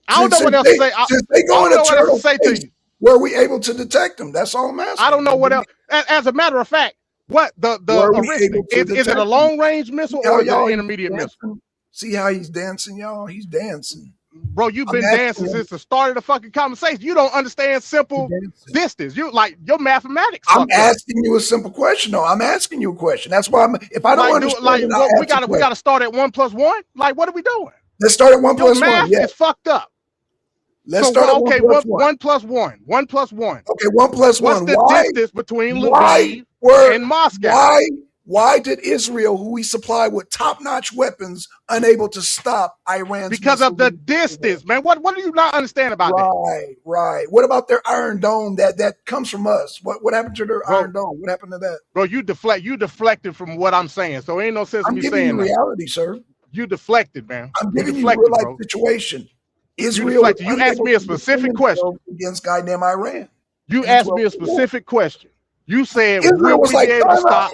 I don't know what else to say.
They go in a turtle phase. Were we able to detect them? That's all I'm asking.
I don't know what else. As a matter of fact, what is it a long range missile or an intermediate missile?
See how he's dancing, y'all? He's dancing.
Bro, you've been dancing since the start of the fucking conversation. You don't understand simple distance. You like your mathematics.
I'm asking you a simple question, though. I'm asking you a question. That's why if I don't understand,
we gotta start at 1 + 1. Like, what are we doing?
Let's start at 1 + 1.
Math is fucked up.
Let's start at 1 + 1.
1 + 1. 1 + 1.
Okay, 1 + 1.
What's the distance between Lviv and Moscow?
Why did Israel, who we supply with top-notch weapons, unable to stop Iran's?
Because of the distance, man. What do you not understand about
that? Right. What about their Iron Dome that comes from us? What happened to their Iron Dome? What happened to that?
Bro, you deflected from what I'm saying. So ain't no sense in me saying that.
I'm giving you reality, sir.
You deflected, man.
I'm giving you a real life situation. Israel.
You asked me a specific question
against goddamn Iran.
You asked me a specific question. You said, will we be able to stop?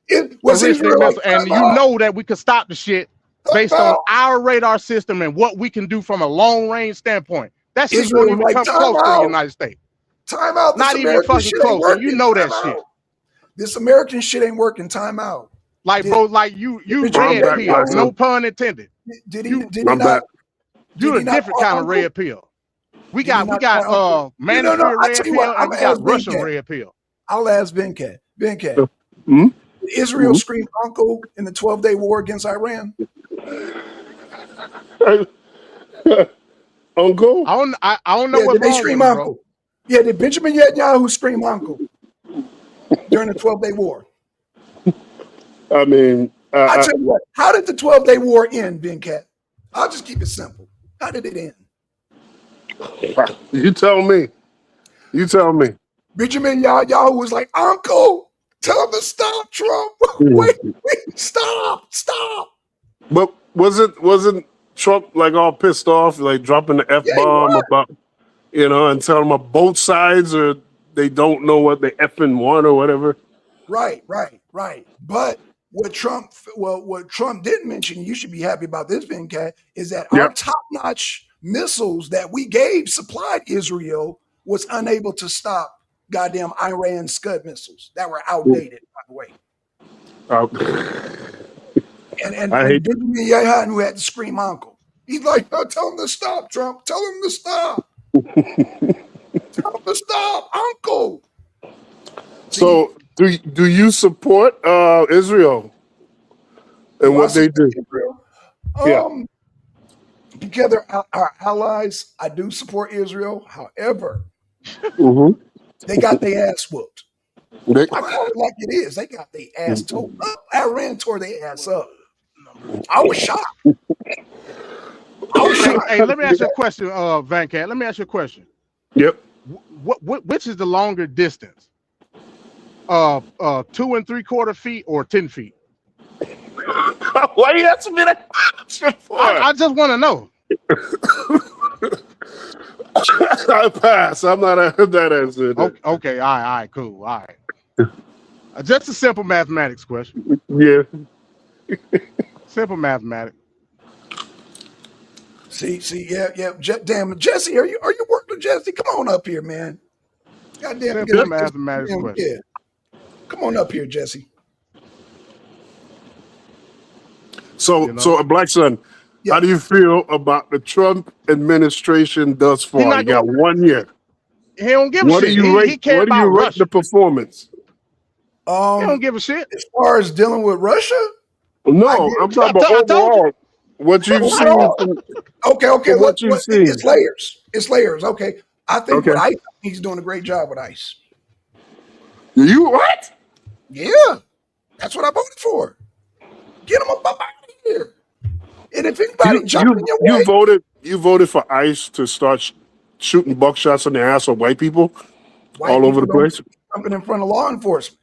Was
ballistic
Israel
missile,
on
and you
timeout?
know that we could stop the shit based on our radar system and what we can do from a long range standpoint. That shit
Israel
won't
was
even
like
come close to the
timeout.
United States.
Timeout. This
Not even
American
fucking
shit ain't
close, and you
working.
know that shit.
Timeout. This American shit ain't working. Timeout.
Like,
Did,
bro, like you
did
I'm
red
back,
pill,
Netanyahu,
no
Blackson.
pun intended.
did he
You
did he
I'm
not
back.
did
you're
he
a
not
different
want
kind of
Uncle?
red pill. We
Did he
got
not want Uncle? No,
manosphere
I tell
red
you what,
pill,
I'm
and we
gonna
got
ask
Russian
Venkat.
red pill.
I'll ask Venkat. Venkat,
Hmm?
did Israel scream Uncle in the 12-day war against Iran?
Uncle?
I don't know
Yeah,
what's
did they
wrong with
scream
him, bro.
Uncle? Yeah, did Benjamin Netanyahu scream Uncle during the 12-day war?
I mean,
I tell you what, how did the 12-day war end, Venkat? I'll just keep it simple. How did it end?
you tell me. You tell me.
Benjamin Netanyahu was like, Uncle, tell him to stop, Trump. Wait, stop.
But wasn't Trump like all pissed off, like dropping the F
Yeah, he
bomb
was.
about, and telling them both sides or they don't know what they effing want or whatever?
Right. But what Trump didn't mention, you should be happy about this, Venkat, is that
Yeah.
our top-notch missiles that we supplied Israel was unable to stop goddamn Iran Scud missiles that were outdated, by the way. And
I hate
Benjamin Netanyahu had to scream uncle. He's like, oh, tell him to stop, Trump. Tell him to stop. Tell him to stop, uncle.
So do you support Israel and what they do?
Israel?
Yeah.
Together, our allies, I do support Israel. However,
Mm-hmm.
they got their ass whooped.
They,
I call it like it is. They got their ass tore up. Iran tore their ass up. I was shocked.
Hey, let me ask you a question, Venkat. Let me ask you a question.
Yep.
Which is the longer distance? 2 3/4 feet or 10 feet?
Why you asking me that question for?
I just want to know.
I pass. I'm not that answer.
Okay, all right, cool, all right. Just a simple mathematics question.
Yeah.
Simple mathematics.
See, yeah. Damn, Jesse, are you working, Jesse? Come on up here, man. Goddamn,
Simple mathematics question.
Yeah. Come on up here, Jesse.
So, Blackson, how do you feel about the Trump administration thus far? You got 1 year.
He don't give a
What
shit.
do you rate?
He care
What do
about
you rate
Russia.
the performance?
He don't give a shit.
As far as dealing with Russia,
no, I'm talking about overall. What you've seen?
Okay.
What you've seen?
It's layers. It's layers. Okay. I think with ICE, he's doing a great job with ICE.
You what?
Yeah, that's what I voted for. Get him up out of here. And if anybody jumping your way,
you voted for ICE to start shooting buckshots in the ass of white people all over the place.
Jumping in front of law enforcement.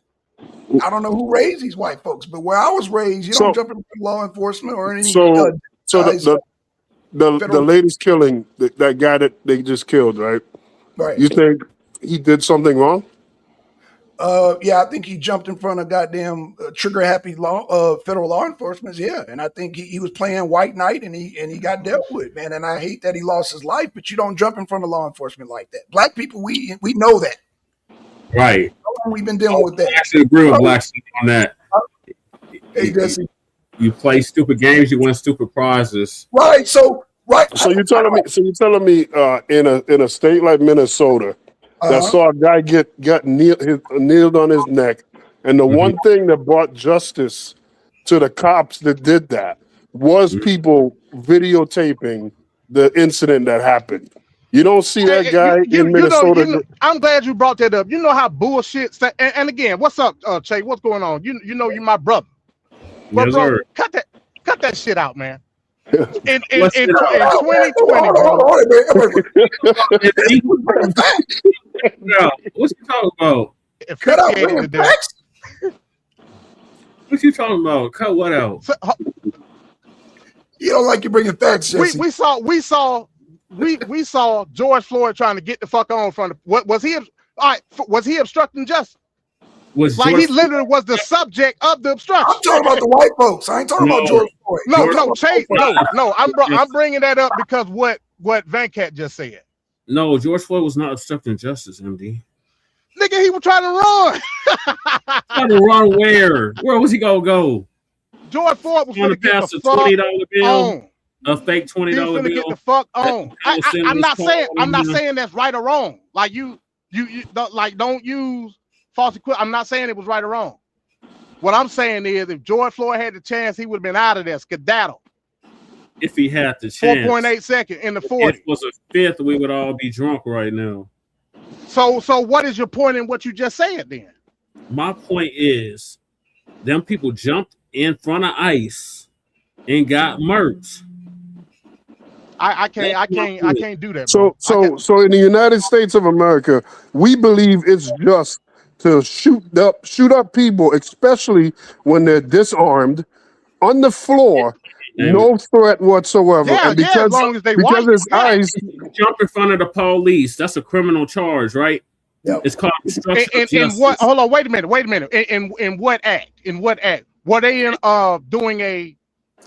I don't know who raised these white folks, but where I was raised, you don't jump in front of law enforcement or any.
The latest killing, that guy that they just killed, right?
Right.
You think he did something wrong?
Yeah, I think he jumped in front of goddamn trigger happy federal law enforcement. Yeah, and I think he was playing white knight and he got dealt with, man. And I hate that he lost his life, but you don't jump in front of law enforcement like that. Black people, we know that.
Right.
We've been dealing with that.
I actually agree with Blackson on that.
Hey, Jesse.
You play stupid games, you win stupid prizes.
Right. So
you're telling me in a state like Minnesota that saw a guy got kneeled on his neck, and the one thing that brought justice to the cops that did that was people videotaping the incident that happened. You don't see that guy in Minnesota.
I'm glad you brought that up. You know how bullshit. And again, what's up, Che? What's going on? You know you're my brother. But
Yes,
bro,
sir.
cut that shit out, man. In 2020, bro.
No, what you talking about?
Cut out bringing facts.
What you talking about? Cut what out?
You don't like you bringing facts, Jesse.
We saw George Floyd trying to get the fuck on from the. What was he? All right, was he obstructing justice?
Was
Like
George
he literally was the subject of the obstruction.
I'm talking about the white folks. I ain't talking about
No.
George Floyd.
No,
George-
no, Chase, no. I'm
Yes.
bringing that up because what Van Cat just said.
No, George Floyd was not obstructing justice, MD.
Nigga, he was trying to run.
Trying to run where? Where was he gonna go?
George Floyd was
Trying
gonna
to
get
pass
the
a
fuck
$20 bill,
on.
a fake
He was
$20
gonna get
bill.
the fuck on. I'm not saying
Palestinians
that's right or wrong. Like you don't use false equipment. I'm not saying it was right or wrong. What I'm saying is, if George Floyd had the chance, he would have been out of there, skedaddle.
If he had the chance,
4.8 second in the
if
40.
it was a fifth, we would all be drunk right now.
So what is your point in what you just said then?
My point is, them people jumped in front of ICE and got murked.
I can't do that.
So
Bro.
so in the United States of America, we believe it's just to shoot up people, especially when they're disarmed, on the floor, no threat whatsoever.
Yeah,
and because
as long as they white,
it's ICE,
Jump in front of the police. That's a criminal charge, right?
Yep.
It's called obstruction of
in
justice.
what? Hold on, wait a minute. In what act? In what act? Were they in doing a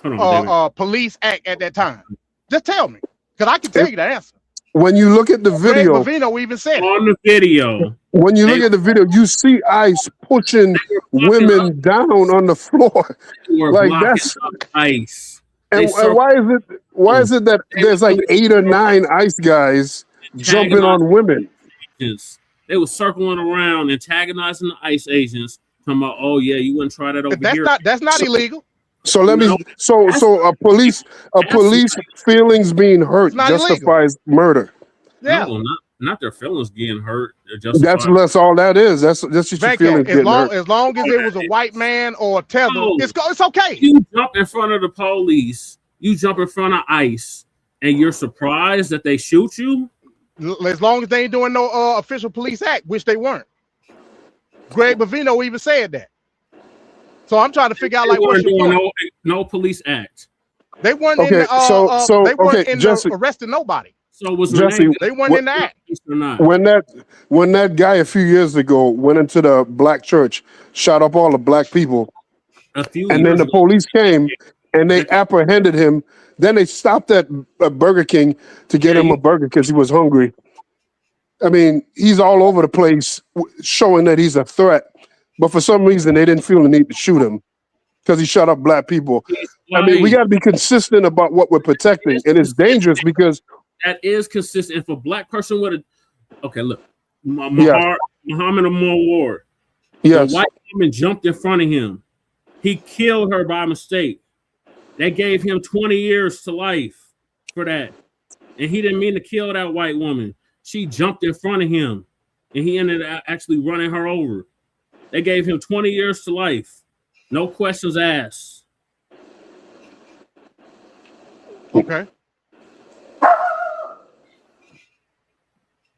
Hold on, David.
police act at that time? Just tell me, because I can tell you the answer.
when you look at the
Greg
video,
Bovino even said it.
On the video,
when you look at the video, you see ICE pushing women down on the floor.
they were
Like,
blocking
that's-
up ICE.
And why is it that there's like 8 or 9 ICE guys jumping on women?
They were circling around, antagonizing the ICE agents, talking about, "Oh yeah, you wouldn't try that over here."
That's not illegal.
So let me. So a police feelings being hurt
It's not illegal.
justifies murder.
Yeah.
No, not their feelings getting hurt.
That's all that is. That's just your
Van
feelings
Cat,
getting hurt.
as long as it was a white man or a tether,
No.
it's okay.
You jump in front of the police, you jump in front of ICE, and you're surprised that they shoot you.
As long as they ain't doing no official police act, which they weren't. Greg Bovino even said that. So I'm trying to figure out, like, what's your point?
No police act.
They weren't
Okay,
in they weren't in
Jesse,
arresting nobody.
So was
Jesse,
Renee
They weren't in the act.
or not?
when that guy a few years ago went into the black church, shot up all the black people, and then
years
the
ago.
police came and they apprehended him. Then they stopped at Burger King to get him a burger because he was hungry. I mean, he's all over the place showing that he's a threat, but for some reason they didn't feel the need to shoot him because he shot up black people. I mean, we got to be consistent about what we're protecting, and it's dangerous because
that is consistent. If a black person would have, okay, look, Muhammad Amal Ward,
yes,
the white woman jumped in front of him. He killed her by mistake. They gave him 20 years to life for that, and he didn't mean to kill that white woman. She jumped in front of him, and he ended up actually running her over. They gave him 20 years to life. No questions asked.
Okay.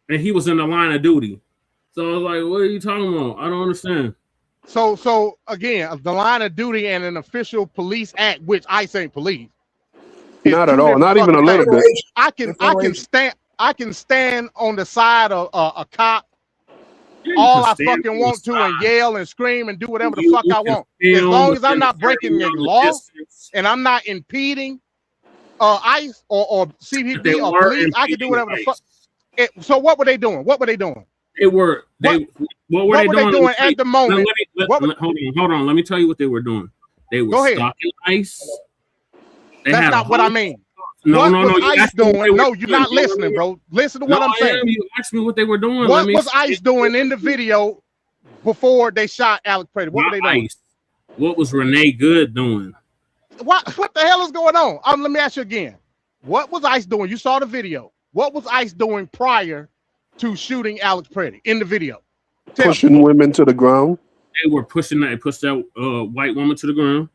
And he was in the line of duty. So I was like, what are you talking about? I don't understand.
So again, the line of duty and an official police act, which ICE ain't police.
not at all, not even a little bit.
I can stand on the side of a cop all I fucking want to and yell and scream and do whatever the fuck I want. As long as I'm not breaking the law and I'm not impeding ICE or CPP or police, I can do whatever the fuck. So what were they doing? What were they doing?
What were they doing
at the moment?
Hold on. Let me tell you what they were doing. They were stalking ICE.
That's not what I mean.
No.
ICE doing? No, you're not listening, bro. Listen to what I'm saying.
You asked me what they were doing.
What was ICE doing in the video before they shot Alex Prater? What were they doing?
ICE. What was Renee Good doing?
What the hell is going on? Let me ask you again. What was ICE doing? You saw the video. What was ICE doing prior to shooting Alex Prater in the video?
Pushing women to the ground.
They were pushed that white woman to the ground.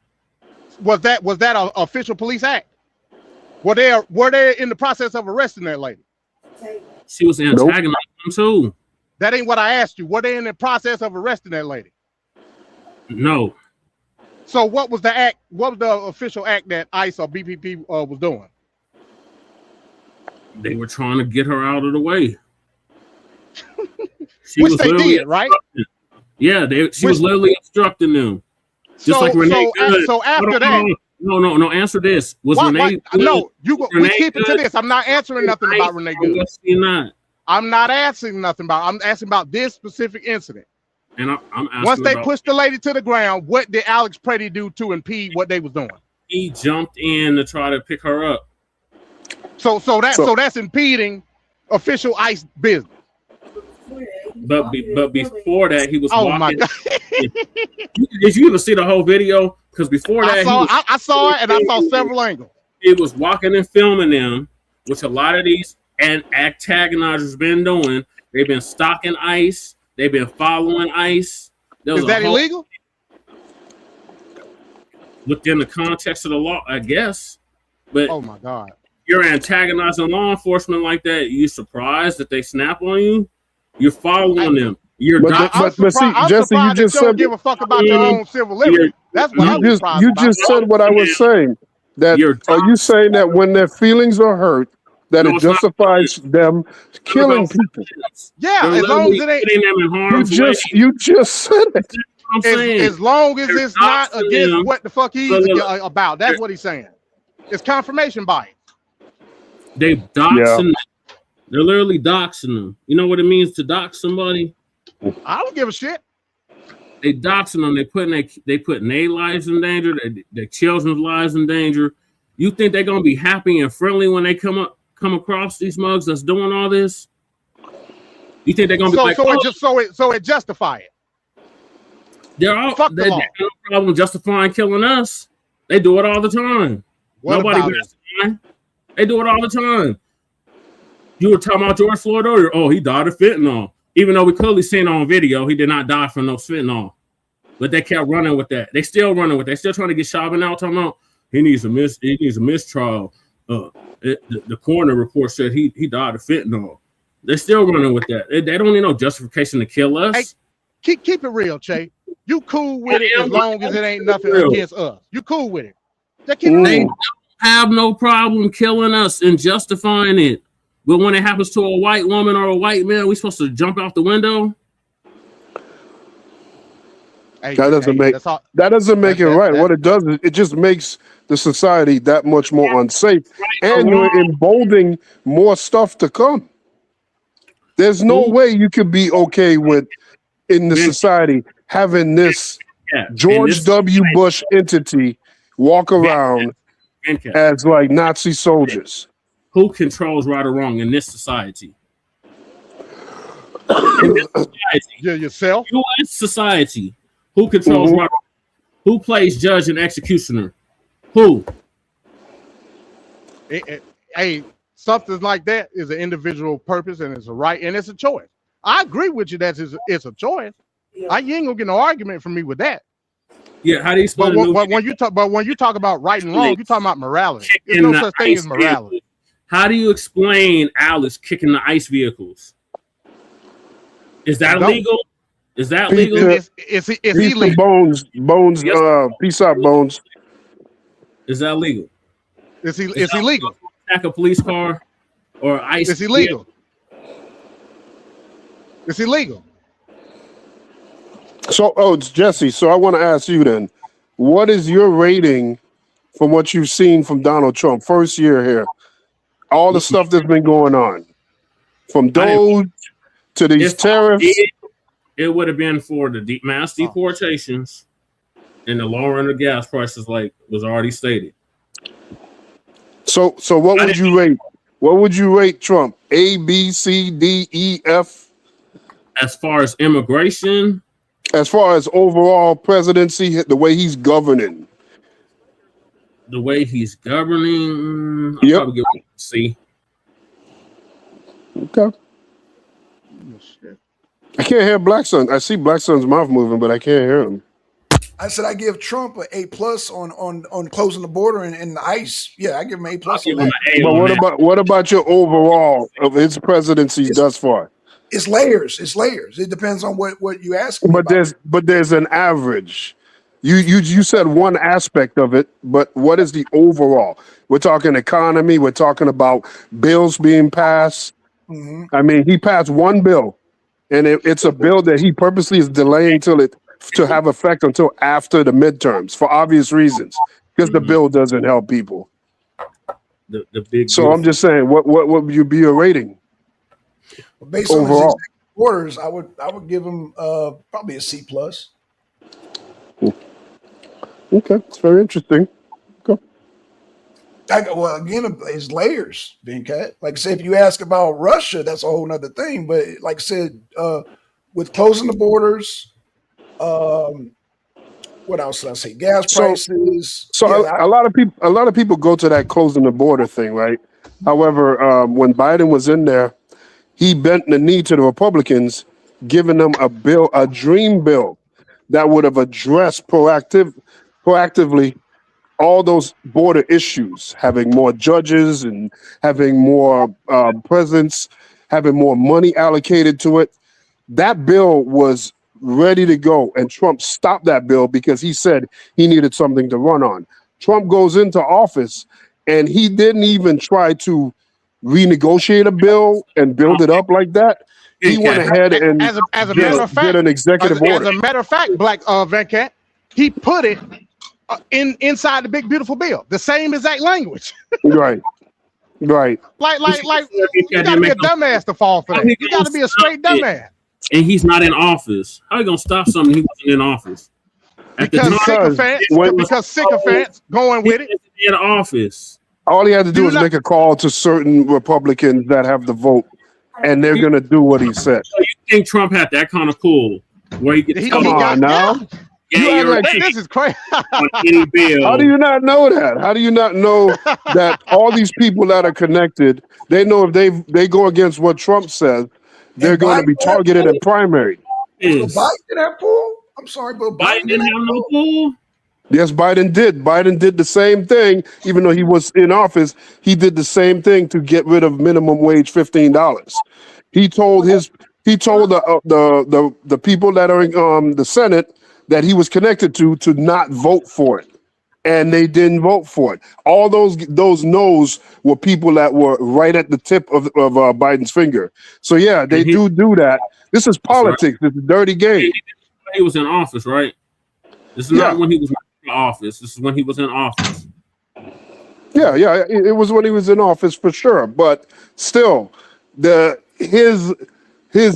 Was that an official police act? Were they in the process of arresting that lady?
She was antagonizing them too.
That ain't what I asked you. Were they in the process of arresting that lady?
No.
So what was the act? What was the official act that ICE or BPP was doing?
They were trying to get her out of the way.
Which they did, right?
Yeah, she was literally instructing them. Just like Renee Good.
So after that,
no. Answer this. Was Renee Good?
No, we keep it to this. I'm not answering nothing about Renee Good.
Was she not?
I'm not asking nothing about. I'm asking about this specific incident.
And I'm asking
once they pushed the lady to the ground, what did Alex Pretty do to impede what they was doing?
He jumped in to try to pick her up.
So that's impeding official ICE business.
But before that, he was.
Oh
walking.
my God!
Did you even see the whole video? Because before that,
I saw it, and I saw several angles.
He was walking and filming them, which a lot of these antagonizers been doing. They've been stalking ICE. They've been following ICE.
Is that illegal?
Within the context of the law, I guess. But
oh my God,
you're antagonizing law enforcement like that. You surprised that they snap on you? You're following them. You're
but see, Jesse, you just said
give a fuck about your own civil liberty. That's what
you just said what I was saying. That are you saying that when their feelings are hurt, that it justifies them killing people?
Yeah, as long as it ain't.
You just said it.
As long as it's not against what the fuck he's about. That's what he's saying. It's confirmation bias.
They doxing. They're literally doxing them. You know what it means to dox somebody?
I don't give a shit.
They doxing them. They putting their lives in danger. Their children's lives in danger. You think they're gonna be happy and friendly when they come across these mugs that's doing all this? You think they're gonna be like?
So it justify it.
They have no problem justifying killing us. They do it all the time. Nobody bats an eye. They do it all the time. You were talking about George Floyd earlier. Oh, he died of fentanyl. Even though we clearly seen on video, he did not die from no fentanyl. But they kept running with that. They still running with that. They still trying to get Chauvin out. Talking about he needs a mistrial. The coroner report said he died of fentanyl. They're still running with that. They don't need no justification to kill us.
Hey, keep it real, Che. You cool with it as long as it ain't nothing against us. You cool with it.
They don't have no problem killing us and justifying it. But when it happens to a white woman or a white man, we supposed to jump out the window?
That doesn't make it right. What it does is it just makes the society that much more unsafe, and you're emboldening more stuff to come. There's no way you could be okay with in the society having this George W. Bush entity walk around as like Nazi soldiers.
Who controls right or wrong in this society?
Yourself.
U.S. society. Who controls right? Who plays judge and executioner? Who?
Hey, something like that is an individual purpose and it's a right and it's a choice. I agree with you that it's a choice. You ain't gonna get no argument from me with that.
Yeah, how do you explain?
But when you talk about right and wrong, you're talking about morality. There's no such thing as morality.
How do you explain Alice kicking the ICE vehicles? Is that legal? Is that legal?
It's illegal.
Bones, peace out, Bones.
Is that legal?
It's illegal.
Attack a police car or ICE.
It's illegal. It's illegal.
So, it's Jesse. So I want to ask you then, what is your rating from what you've seen from Donald Trump first year here? All the stuff that's been going on, from Doge to these tariffs.
It would have been for the mass deportations and the lowering of gas prices, like was already stated.
So what would you rate? What would you rate Trump? A, B, C, D, E, F?
As far as immigration?
As far as overall presidency, the way he's governing.
The way he's governing, I'll probably give it a C.
Okay. I can't hear Blackson. I see Blackson's mouth moving, but I can't hear him.
I said I give Trump an A+ on closing the border and the ICE. Yeah, I give him A+ on that.
But what about your overall of his presidency thus far?
It's layers. It depends on what you ask me
about. But there's an average. You said one aspect of it, but what is the overall? We're talking economy. We're talking about bills being passed. I mean, he passed one bill and it's a bill that he purposely is delaying to have effect until after the midterms for obvious reasons, because the bill doesn't help people.
The big.
So I'm just saying, what would you be a rating
Based on his
overall?
executive orders, I would give him probably a C+.
Okay, it's very interesting. Okay.
Well, again, it's layers, Venkat. Like I said, if you ask about Russia, that's a whole nother thing. But like I said, with closing the borders, what else did I say? Gas prices.
So
Yeah,
a lot of people go to that closing the border thing, right? However, when Biden was in there, he bent the knee to the Republicans, giving them a dream bill that would have addressed proactively all those border issues, having more judges and having more presence, having more money allocated to it. That bill was ready to go, and Trump stopped that bill because he said he needed something to run on. Trump goes into office, and he didn't even try to renegotiate a bill and build it up like that. He went ahead and
as a matter of fact,
did an executive order.
As a matter of fact, Venkat, he put it inside the big beautiful bill, the same exact language.
Right.
Like you gotta be a dumbass to fall for that. You gotta be a straight dumbass.
And he's not in office. How are you gonna stop something he wasn't in office?
Because sycophants going with it.
In office.
All he had to do was make a call to certain Republicans that have the vote, and they're gonna do what he said.
So you think Trump had that kind of pull where he gets
come on now?
This is crazy.
On any bill.
How do you not know that? How do you not know that all these people that are connected, they know if they go against what Trump says, they're going to be targeted in primary.
Yes. Biden did have pull? I'm sorry, but
Biden didn't have no pull?
Yes, Biden did. Biden did the same thing, even though he was in office. He did the same thing to get rid of minimum wage $15. He told the people that are in the Senate that he was connected to not vote for it, and they didn't vote for it. All those no's were people that were right at the tip of Biden's finger. So yeah, they do that. This is politics. Right. It's a dirty game.
He was in office, right? This is not when he was in office. This is when he was in office.
Yeah, it was when he was in office for sure. But still, his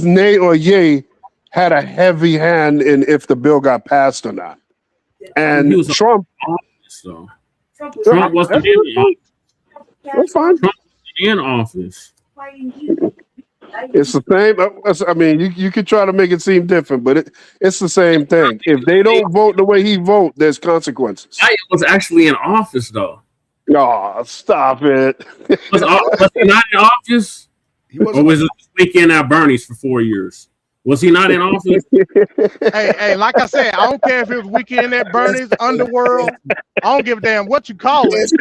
nay or yay had a heavy hand in if the bill got passed or not. And Trump
wasn't in office.
That's fine.
Trump wasn't in office.
It's the same. I mean, you could try to make it seem different, but it's the same thing. If they don't vote the way he vote, there's consequences.
I was actually in office, though.
No, stop it.
Was he not in office? Or was it this weekend at Bernie's for 4 years? Was he not in office?
hey, like I said, I don't care if it was weekend at Bernie's, Underworld. I don't give a damn what you call it.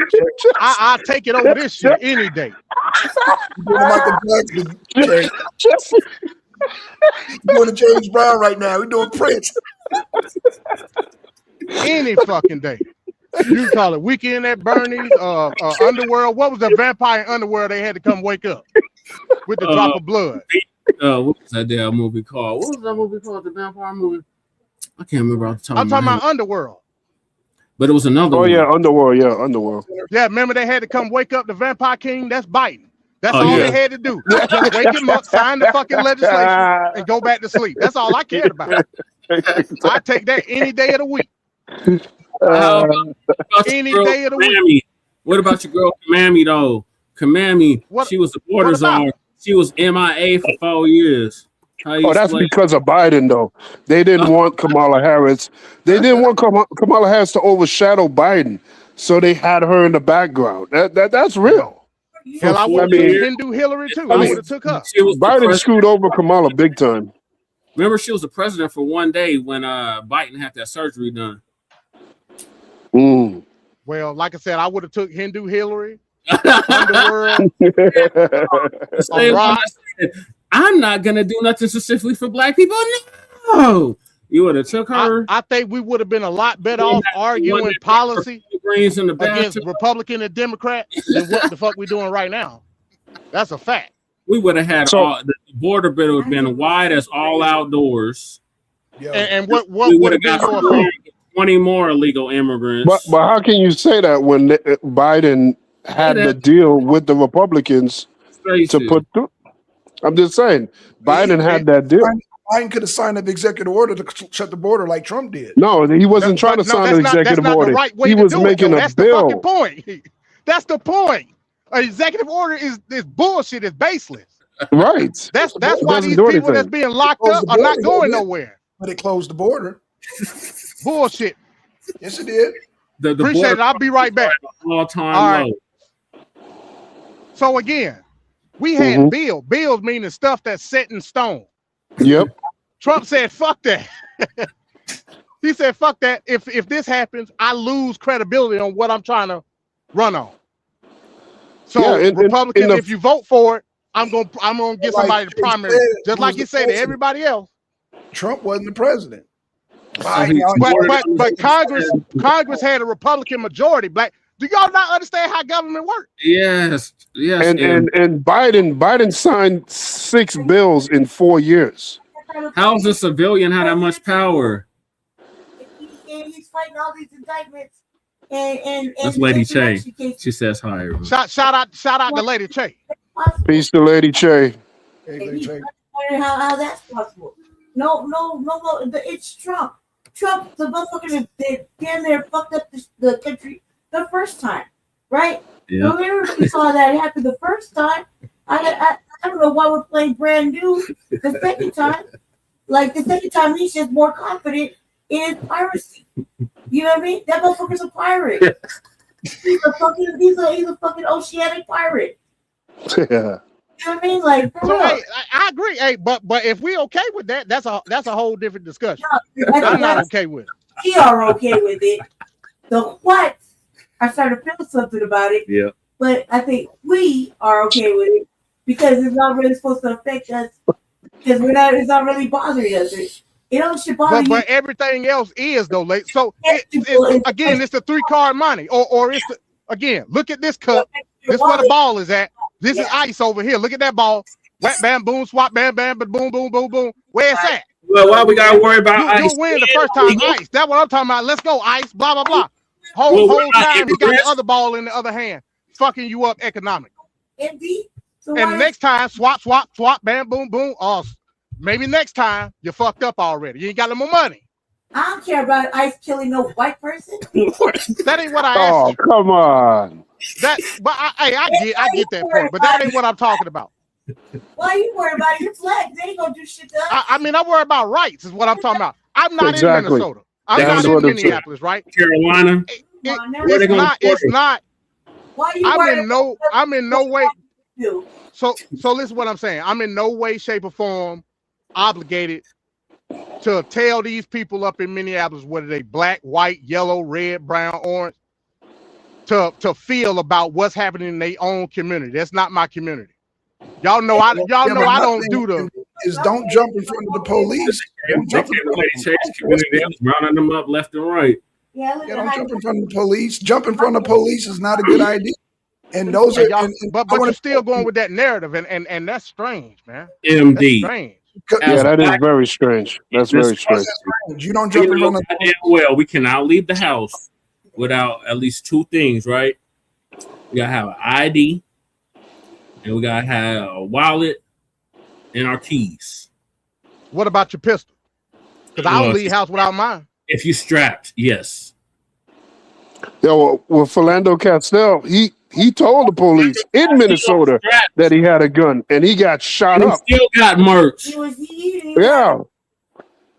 I'll take it over this shit any day.
Michael Blackson. We're doing a James Brown right now. We're doing Prince.
Any fucking day. You call it weekend at Bernie's, Underworld. What was the vampire Underworld they had to come wake up with the drop of blood?
What was that damn movie called? What was that movie called? The vampire movie? I can't remember off the top.
I'm talking about Underworld.
But it was another
one. Yeah, Underworld. Yeah, Underworld.
Yeah, remember they had to come wake up the Vampire King? That's Biden. That's all they had to do. Just wake him up, sign the fucking legislation, and go back to sleep. That's all I cared about. I take that any day of the week. Any day of the week.
What about your girl Kamami though? Kamami, she was the border czar. She was MIA for 4 years.
That's because of Biden, though. They didn't want Kamala Harris. They didn't want Kamala Harris to overshadow Biden, so they had her in the background. That's real.
Hell, I would have Hindu Hillary too. I would have took her.
Biden screwed over Kamala big time.
Remember, she was the president for 1 day when Biden had that surgery done.
Well, like I said, I would have took Hindu Hillary. Underworld.
I'm not gonna do nothing specifically for black people. No, you would have took her.
I think we would have been a lot better off arguing policy against Republican and Democrat than what the fuck we're doing right now. That's a fact.
we would have had
So-
all the border bill would have been wide as all outdoors.
Yo,
And what
We
would
would
have
have
been
got
your effect?
20 more illegal immigrants.
But how can you say that when Biden had the deal with the Republicans to put through? I'm just saying, Biden had that deal.
Biden could have signed an executive order to shut the border like Trump did.
No, he wasn't trying to sign an executive
that's
order.
Not the right way
He
to
was
do
making
it, though.
a
That's
bill.
the fucking point. That's the point. An executive order is bullshit. It's baseless.
Right.
That's why
doesn't
these
do
people that's
anything.
being locked
Close
up
the
are not
border,
going
though,
nowhere.
But it closed the border.
Bullshit.
Yes, it did.
The
Appreciate
border
it. I'll be right back.
All-time
All right.
low.
So again, we had bills meaning stuff that's set in stone.
Yep.
Trump said, fuck that. He said, fuck that. If this happens, I lose credibility on what I'm trying to run on. So Republicans, if you vote for it, I'm gonna get somebody to primary, just like you say to everybody else.
Trump wasn't the president.
But Congress had a Republican majority. Do y'all not understand how government works?
Yes.
And Biden signed 6 bills in 4 years.
How's a civilian have that much power?
He's fighting all these indictments. And
that's Lady Che. She says hi.
Shout out to Lady Che.
Peace to Lady Che.
Hey, Lady Che.
How that's possible? No. It's Trump. Trump, the motherfucker that damn near fucked up the country the first time, right?
Yeah.
So everybody saw that happen the first time. I don't know why we're playing brand new the second time. Like the second time, he's just more confident in his piracy. You know what I mean? That motherfucker's a pirate. He's a fucking oceanic pirate.
Yeah.
You know what I mean? Like,
so, hey, I agree. Hey, but if we okay with that, that's a whole different discussion.
No,
I'm not okay with it.
We are okay with it. The what? I started feeling something about it.
Yeah.
But I think we are okay with it because it's not really supposed to affect us because it's not really bothering us. It don't should bother you.
But everything else is though, late. So again, it's the 3-card money, or it's again. Look at this cup. This where the ball is at. This is ice over here. Look at that ball. Whap, bam, boom, swap, bam, bam, but boom, boom, boom, boom. Where it's at?
Well, why we gotta worry about ice?
You win the first time, ice. That's what I'm talking about. Let's go, ice. Blah blah blah. Whole time he got the other ball in the other hand, fucking you up economically.
Indeed. So
and next time, swap, bam, boom, boom. Maybe next time you fucked up already. You ain't got no more money.
I don't care about ICE killing no white person.
That ain't what I asked.
Oh, come on.
I get that point, but that ain't what I'm talking about.
Why are you worried about your flag? They ain't gonna do shit to us.
I worry about rights is what I'm talking about. I'm not in Minnesota. I'm not in Minneapolis, right?
Carolina.
It's not.
Why are you
I'm in no way. So listen to what I'm saying. I'm in no way, shape, or form obligated to tell these people up in Minneapolis whether they black, white, yellow, red, brown, orange, to feel about what's happening in their own community. That's not my community. Y'all know I don't do the.
Don't jump in front of the police.
They can't really change community. They was rounding them up left and right.
Don't jump in front of the police. Jump in front of the police is not a good idea. And those are,
but you're still going with that narrative, and that's strange, man.
MD.
That's strange.
Yeah, that is very strange. That's very strange.
You don't jump in front of.
Well, we cannot leave the house without at least 2 things, right? We gotta have an ID, and we gotta have a wallet and our keys.
What about your pistol? Because I don't leave the house without mine.
If you strapped, yes.
Yeah, well, Philando Castile, he told the police in Minnesota that he had a gun, and he got shot up.
Still got merch.
Yeah,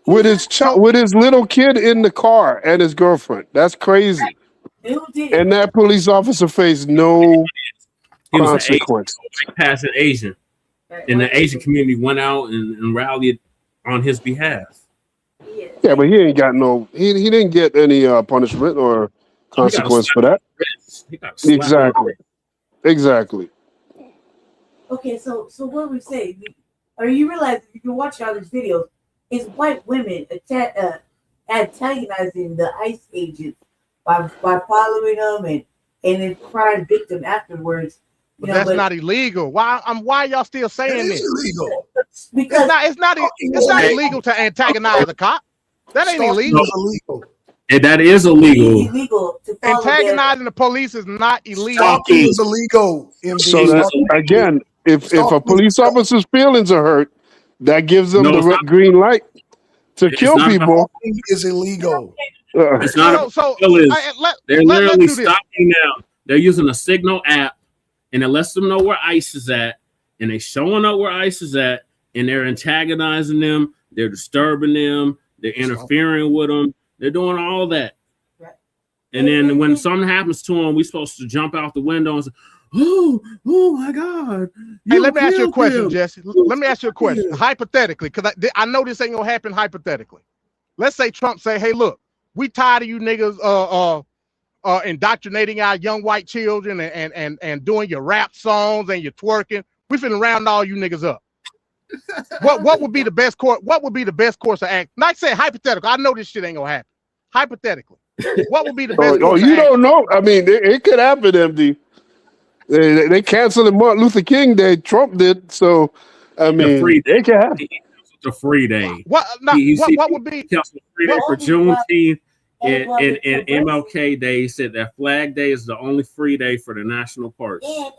with his little kid in the car and his girlfriend. That's crazy. And that police officer faced no consequence.
Passing Asian, and the Asian community went out and rallied on his behalf.
Yeah, but he ain't got he didn't get any punishment or consequence for that. Exactly.
Okay, so what we say? You realize if you watch all these videos, it's white women antagonizing the ICE agents by following them and then crying victim afterwards
But that's not illegal. Why y'all still
It
saying
is
this?
illegal.
Because
It's not illegal to antagonize a cop. That ain't
Stalking
illegal.
is illegal.
And that is illegal.
it's illegal to follow
Antagonizing the police is not illegal.
Stalking is illegal. MD.
So that again, if a police officer's feelings are hurt, that gives them
No,
the
it's not.
green light to
It's
kill
not
people.
Stalking is illegal.
It's not. They're literally stopping now. They're using a Signal app, and it lets them know where ICE is at, and they're showing up where ICE is at, and they're antagonizing them. They're disturbing them. They're interfering with them. They're doing all that.
Right.
And then when something happens to them, we're supposed to jump out the window and say, oh my God.
Hey, let me ask you a question, Jesse. Let me ask you a question. Hypothetically, because I know this ain't gonna happen hypothetically. Let's say Trump say, hey, look, we tired of you niggas indoctrinating our young white children and doing your rap songs and your twerking. We finna round all you niggas up. What would be the best course? What would be the best course of action? Not say hypothetical. I know this shit ain't gonna happen. Hypothetically, what would be the best?
Oh, you don't know. I mean, it could happen, MD. They canceled Martin Luther King Day. Trump did. So, I mean, it can happen.
It's a free day.
What would be
free day for Juneteenth and MLK Day? He said that Flag Day is the only free day for the national parks.
And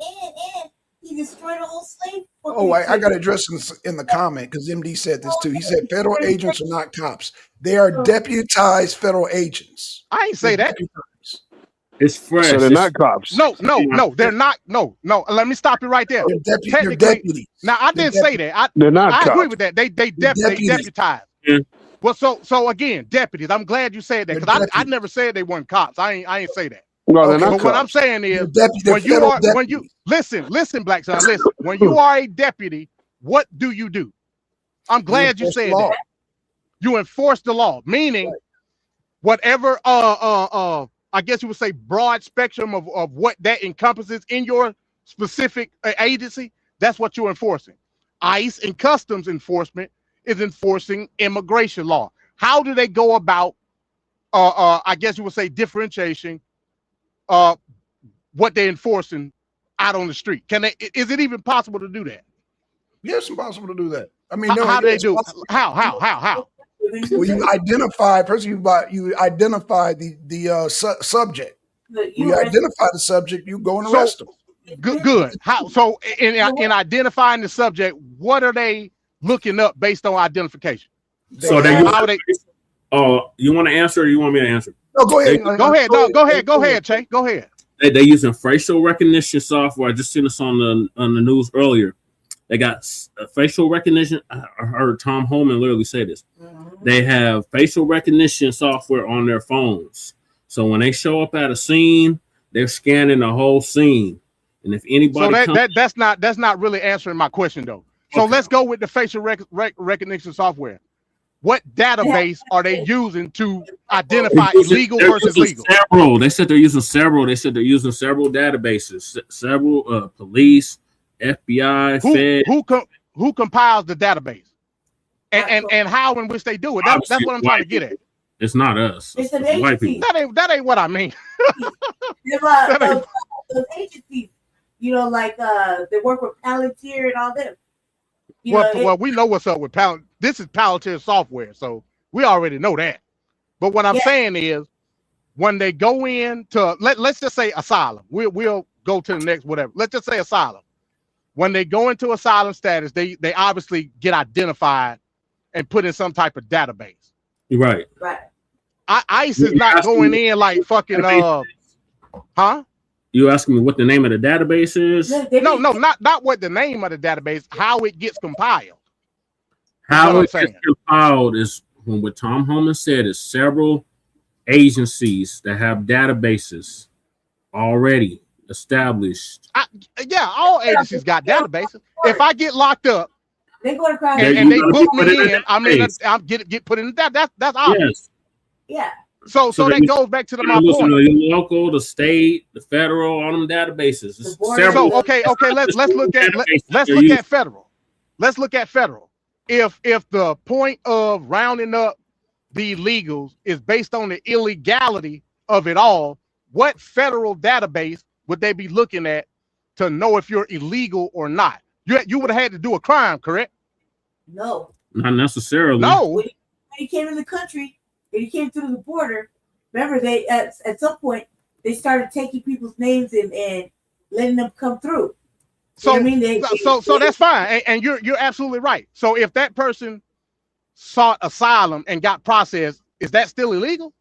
he destroyed the whole slave.
Oh, I got to address in the comment because MD said this too. He said federal agents are not cops. They are deputized federal agents.
I ain't say that.
It's fresh.
So they're not cops.
No, they're not. No. Let me stop you right there.
They're deputies.
Now I didn't say that.
They're not
I
cops.
agree with that. They deputized.
Yeah.
Well, so again, deputies. I'm glad you said that because I never said they weren't cops. I ain't say that.
No, they're not
But
cops.
what I'm saying is when you listen, Blackson, listen. When you are a deputy, what do you do? I'm glad you said that. You enforce the law, meaning whatever I guess you would say broad spectrum of what that encompasses in your specific agency, that's what you're enforcing. ICE and customs enforcement is enforcing immigration law. How do they go about I guess you would say differentiation what they're enforcing out on the street? Is it even possible to do that?
Yeah, it's impossible to do that. I mean,
how do they do? How?
Well, you identify you identify the subject. You identify the subject, you go and arrest them.
Good. How? So in identifying the subject, what are they looking up based on identification?
So you want to answer or you want me to answer?
No, go ahead.
Go ahead, Che. Go ahead.
They're using facial recognition software. I just seen this on the news earlier. They got facial recognition. I heard Tom Holman literally say this. They have facial recognition software on their phones. So when they show up at a scene, they're scanning the whole scene. And if anybody
that's not really answering my question though. So let's go with the facial recognition software. What database are they using to identify illegal versus legal?
Several. They said they're using several. They said they're using several databases. Several police, FBI, Fed.
Who compiles the database? And how in which they do it? That's what I'm trying to get at.
It's not us.
It's an agency.
That ain't what I mean.
Those agencies, like they work with Palantir and all them.
Well, we know what's up with Palantir. This is Palantir software, so we already know that. But what I'm saying is, when they go in to let's just say asylum, we'll go to the next whatever. Let's just say asylum. When they go into asylum status, they obviously get identified and put in some type of database.
Right.
ICE is not going in like fucking huh?
You asking me what the name of the database is?
No, not what the name of the database, how it gets compiled.
How it gets compiled is what Tom Holman said is several agencies that have databases already established.
All agencies got databases. If I get locked up
they go to
and they book me in, I'm get put in that. That's obvious.
Yes. Yeah.
So that goes back to my point.
The local, the state, the federal, all them databases.
So okay. Let's look at federal. Let's look at federal. If the point of rounding up the illegals is based on the illegality of it all, what federal database would they be looking at to know if you're illegal or not. You would have had to do a crime, correct?
No.
Not necessarily.
No.
When he came in the country, when he came through the border, remember they at some point they started taking people's names and letting them come through.
So
You know what I mean?
so that's fine, and you're absolutely right. So if that person sought asylum and got processed, is that still illegal?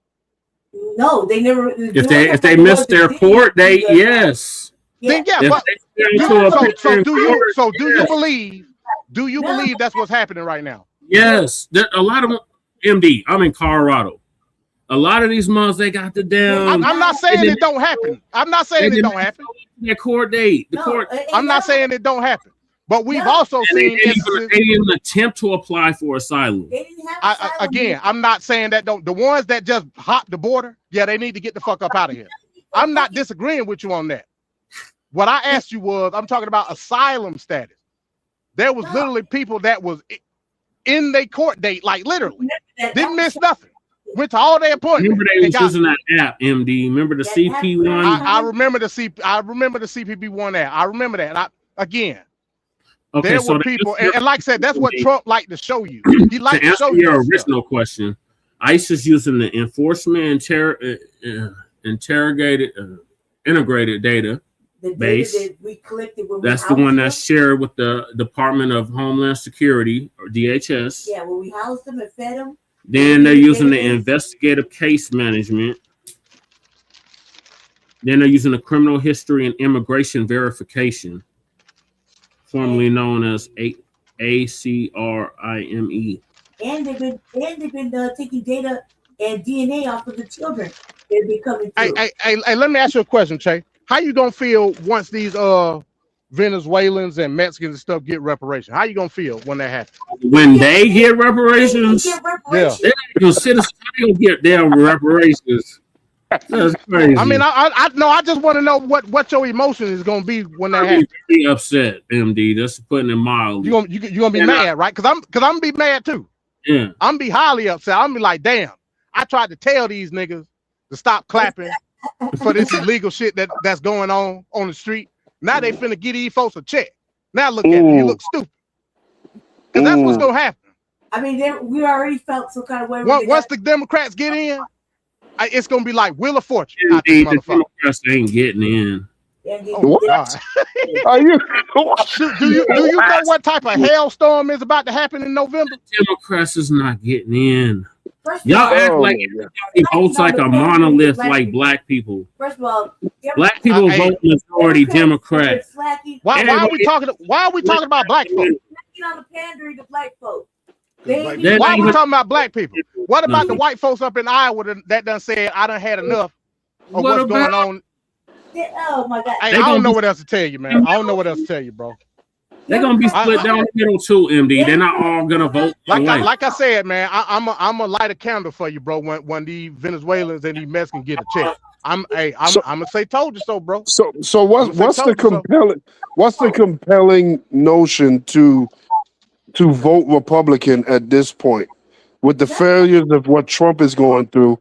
No, they never.
If they missed their court date, yes.
Then yeah,
If
but
they go to a picture in court,
do you believe that's what's happening right now?
yes, there a lot of MD. I'm in Colorado. A lot of these months they got the damn.
I'm not saying it don't happen. I'm not saying it don't happen.
Their court date. The
No,
court.
I'm not saying it don't happen. But we've
No.
also
And they
seen
didn't
instances.
even attempt to apply for asylum.
They didn't have asylum.
Again, I'm not saying that don't. The ones that just hop the border, yeah, they need to get the fuck up out of here. I'm not disagreeing with you on that. What I asked you was, I'm talking about asylum status. There was literally people that was in their court date, like literally, didn't miss nothing. Went to all their appointments.
Remember they was using that app, MD. Remember the CP1?
I remember the CPP1 app. I remember that. Again,
Okay,
there
so
were people, and like I said, that's what Trump liked to show you. He liked
to
to show
answer
you
your
that stuff.
original question, ICE is using the enforcement integrated data
The data
base.
that we collected when we
That's the
housed
one
them.
that's shared with the Department of Homeland Security or DHS.
Yeah, when we housed them and fed them.
Then they're using the investigative case management. Then they're using the criminal history and immigration verification, formerly known as ACRIME.
And they've been taking data and DNA off of the children. They've been coming through.
Hey, let me ask you a question, Che. How you gonna feel once these Venezuelans and Mexicans and stuff get reparations? How you gonna feel when that happens?
When they get reparations,
They get reparations.
they're gonna citizens gonna get their reparations. That's crazy.
I mean, I just want to know what your emotion is gonna be when that
I'll
happens.
be very upset, MD. That's putting it mildly.
You gonna be mad, right? Because I'm gonna be mad too.
Yeah.
I'm be highly upset. I'm be like, damn, I tried to tell these niggas to stop clapping for this illegal shit that's going on the street. Now they finna get these folks a check. Now look at you. You look stupid. Because that's what's gonna happen.
I mean, we already felt some kind of way.
Once the Democrats get in, it's gonna be like Wheel of Fortune.
Indeed, the Democrats ain't getting in.
Oh, God.
Are you?
do you know what type of hailstorm is about to happen in November?
Democrats is not getting in.
First of
Y'all
all,
act like everybody votes like a monolith like black people.
First of all,
Black people vote majority Democrat.
Why are we talking about black folks?
On the pandering to black folks.
Why are we talking about black people? What about the white folks up in Iowa that done said I done had enough of what's going on?
Oh my God!
Hey, I don't know what else to tell you, man. I don't know what else to tell you, bro.
They're gonna be split down the middle too, MD. They're not all gonna vote.
Like I said, man, I'm a light a candle for you, bro. When these Venezuelans and these Mexicans get a check, I'm gonna say told you so, bro.
So what's the compelling notion to vote Republican at this point with the failures of what Trump is going through?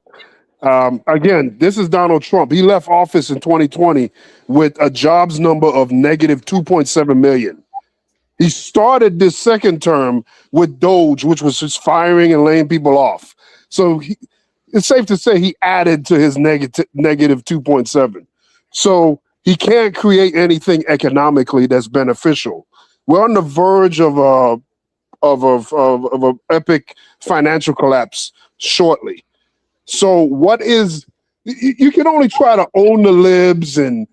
Again, this is Donald Trump. He left office in 2020 with a jobs number of negative 2.7 million. He started this second term with Doge, which was just firing and laying people off. So it's safe to say he added to his negative 2.7. So he can't create anything economically that's beneficial. We're on the verge of a epic financial collapse shortly. So what is you can only try to own the libs and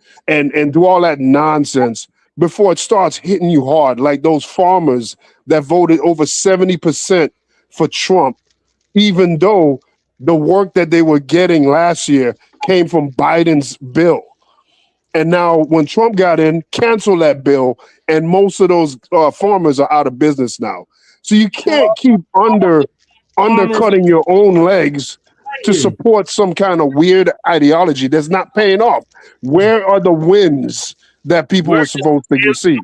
do all that nonsense before it starts hitting you hard, like those farmers that voted over 70% for Trump, even though the work that they were getting last year came from Biden's bill. And now when Trump got in, canceled that bill, and most of those farmers are out of business now. So you can't keep undercutting your own legs to support some kind of weird ideology that's not paying off. Where are the wins that people are supposed to receive?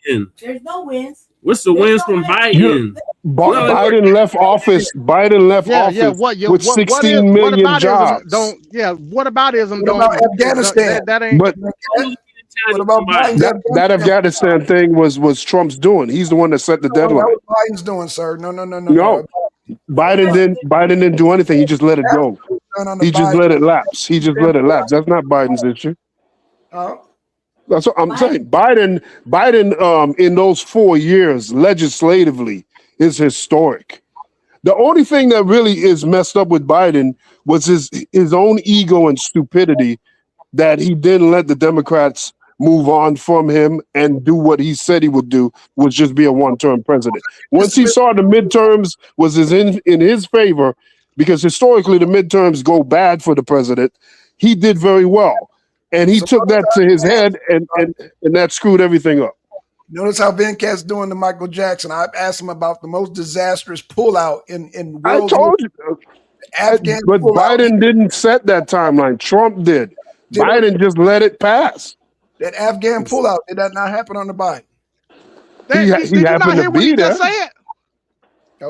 There's no wins.
What's the wins from Biden?
Biden left office. Biden left office with 16 million jobs.
What aboutism?
What about Afghanistan?
That ain't.
But
Afghanistan is
about
somebody.
Biden's
That Afghanistan thing was Trump's doing. He's the one that set the
No, that
deadline.
was Biden's doing, sir. No.
No, Biden didn't do anything. He just let it go.
Done on the
He just
Biden.
let it lapse. He just let it lapse. That's not Biden's issue. That's what I'm saying. Biden, in those 4 years legislatively is historic. The only thing that really is messed up with Biden was his own ego and stupidity that he didn't let the Democrats move on from him and do what he said he would do, was just be a one-term president. Once he saw the midterms was in his favor, because historically the midterms go bad for the president, he did very well. And he took that to his head, and that screwed everything up.
Notice how Venkat's doing to Michael Jackson. I asked him about the most disastrous pullout in world.
I told you.
Afghan
but
pullout.
Biden didn't set that timeline. Trump did. Biden just let it pass.
That Afghan pullout, did that not happen on the Biden?
He
Did you not
happened
hear
to
what
be
he
there.
just said?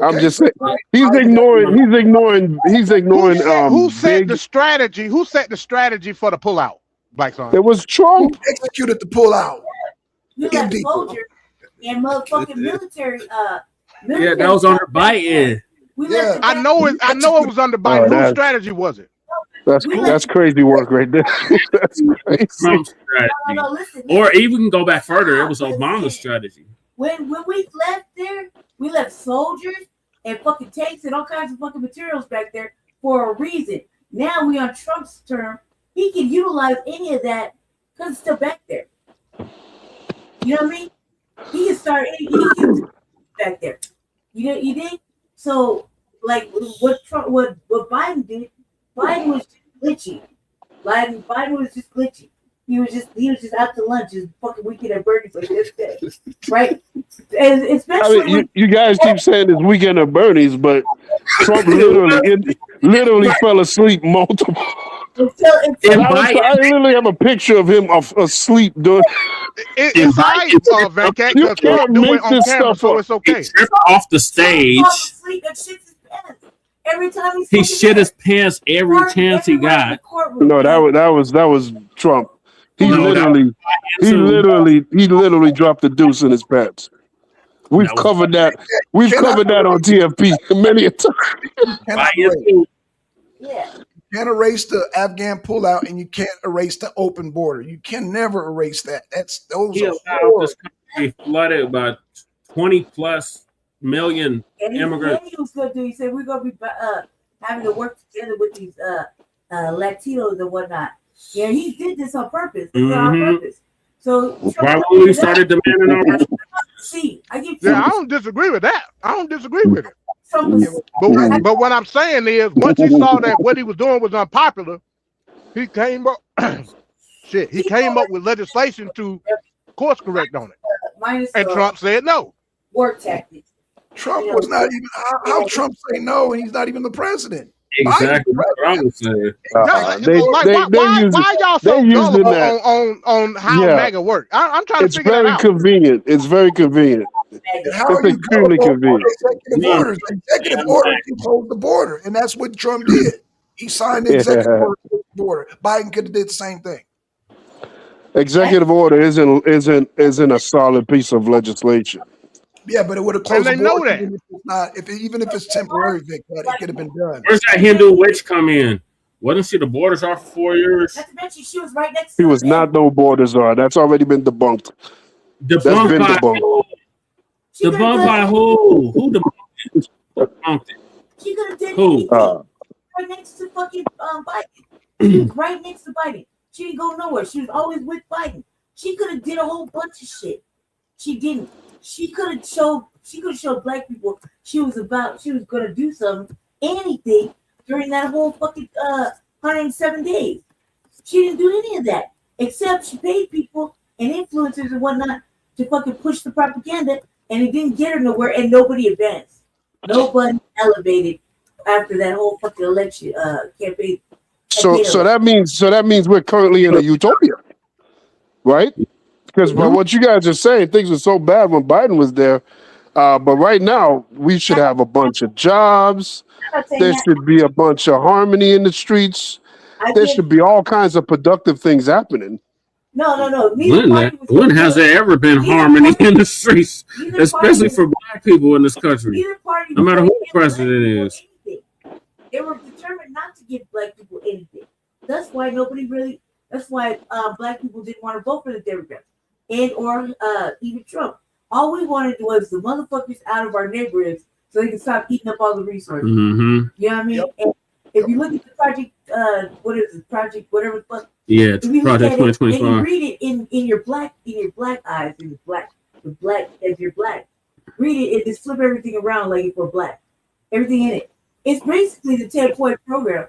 I'm just saying he's ignoring.
Who set the strategy? Who set the strategy for the pullout? Blackson.
It was Trump.
Who executed the pullout?
You got soldiers and motherfucking military.
Yeah, that was under Biden.
Yeah,
I know it was under Biden. Whose strategy was it?
That's crazy work right there. That's crazy.
Trump's strategy.
No, listen.
Or even can go back further. It was Obama's strategy.
When we left there, we left soldiers and fucking tanks and all kinds of fucking materials back there for a reason. Now we on Trump's term. He can utilize any of that because it's still back there. You know what I mean? He can start any back there. You think? So like what Biden did, Biden was just glitchy. Biden was just glitchy. He was just out to lunch, just fucking weekend at Bernie's like this day, right? And especially
you guys keep saying it's weekend at Bernie's, but Trump literally fell asleep multiple. I literally have a picture of him asleep doing.
It's right, Venkat.
You can't make this stuff
so
up.
it's okay.
Off the stage.
Every time
he shit his pants every chance he got.
No, that was Trump. He literally dropped the deuce in his pants. We've covered that. We've covered that on TFP many a time.
Yeah.
You can't erase the Afghan pullout, and you can't erase the open border. You can never erase that. Those
He
are
allowed this country flooded by 20 plus million immigrants.
And he was going to do. He said we're going to be having to work together with these Latinos and whatnot. Yeah, he did this on purpose. On purpose. So
why when we started demanding our
I don't disagree with that. I don't disagree with it. But what I'm saying is, once he saw that what he was doing was unpopular, he came up. He came up with legislation to course correct on it, and Trump said no.
Work tactics.
Trump was not even. How Trump say no, and he's not even the president.
Exactly what I was saying.
Why y'all so gullible on how MAGA work? I'm trying to figure that out.
Convenient. It's very convenient. It's extremely convenient.
Executive order controls the border, and that's what Trump did. He signed the executive order to the border. Biden could have did the same thing.
Executive order isn't a solid piece of legislation.
Yeah, but it would have closed.
And they know that.
Even if it's temporary, it could have been done.
Where's that Hindu witch come in? Wasn't she the borders off for 4 years?
She was right next to
He was not no borders are. That's already been debunked.
Debunked by who? Debunked by who? Who debunked it?
She could have did
who?
Right next to fucking Biden. Right next to Biden. She didn't go nowhere. She was always with Biden. She could have did a whole bunch of shit. She didn't. She could have showed black people she was gonna do anything during that whole fucking 107 days. She didn't do any of that. Except she paid people and influencers and whatnot to fucking push the propaganda, and it didn't get her nowhere, and nobody advanced. Nobody elevated after that whole fucking election campaign.
So that means we're currently in a utopia, right? Because by what you guys are saying, things were so bad when Biden was there. But right now, we should have a bunch of jobs. There should be a bunch of harmony in the streets. There should be all kinds of productive things happening.
No. Neither party was
When has there ever been harmony in the streets,
neither
especially
party
for black people in this country?
Neither party
No
was
matter
trying
who
to
the
give black
president
people
is.
anything. They were determined not to give black people anything. That's why black people didn't want to vote for the Democrats and or even Trump. All we wanted was the motherfuckers out of our neighborhoods so they can stop eating up all the resources.
Mm-hmm.
You know what I mean?
Yep.
And if you look at the project, what is it? Project whatever the fuck.
Yeah,
If you
Project
look at it and you
2025.
read it in your black eyes, the black as you're black. Read it and just flip everything around like if we're black. Everything in it. It's basically the 10-point program.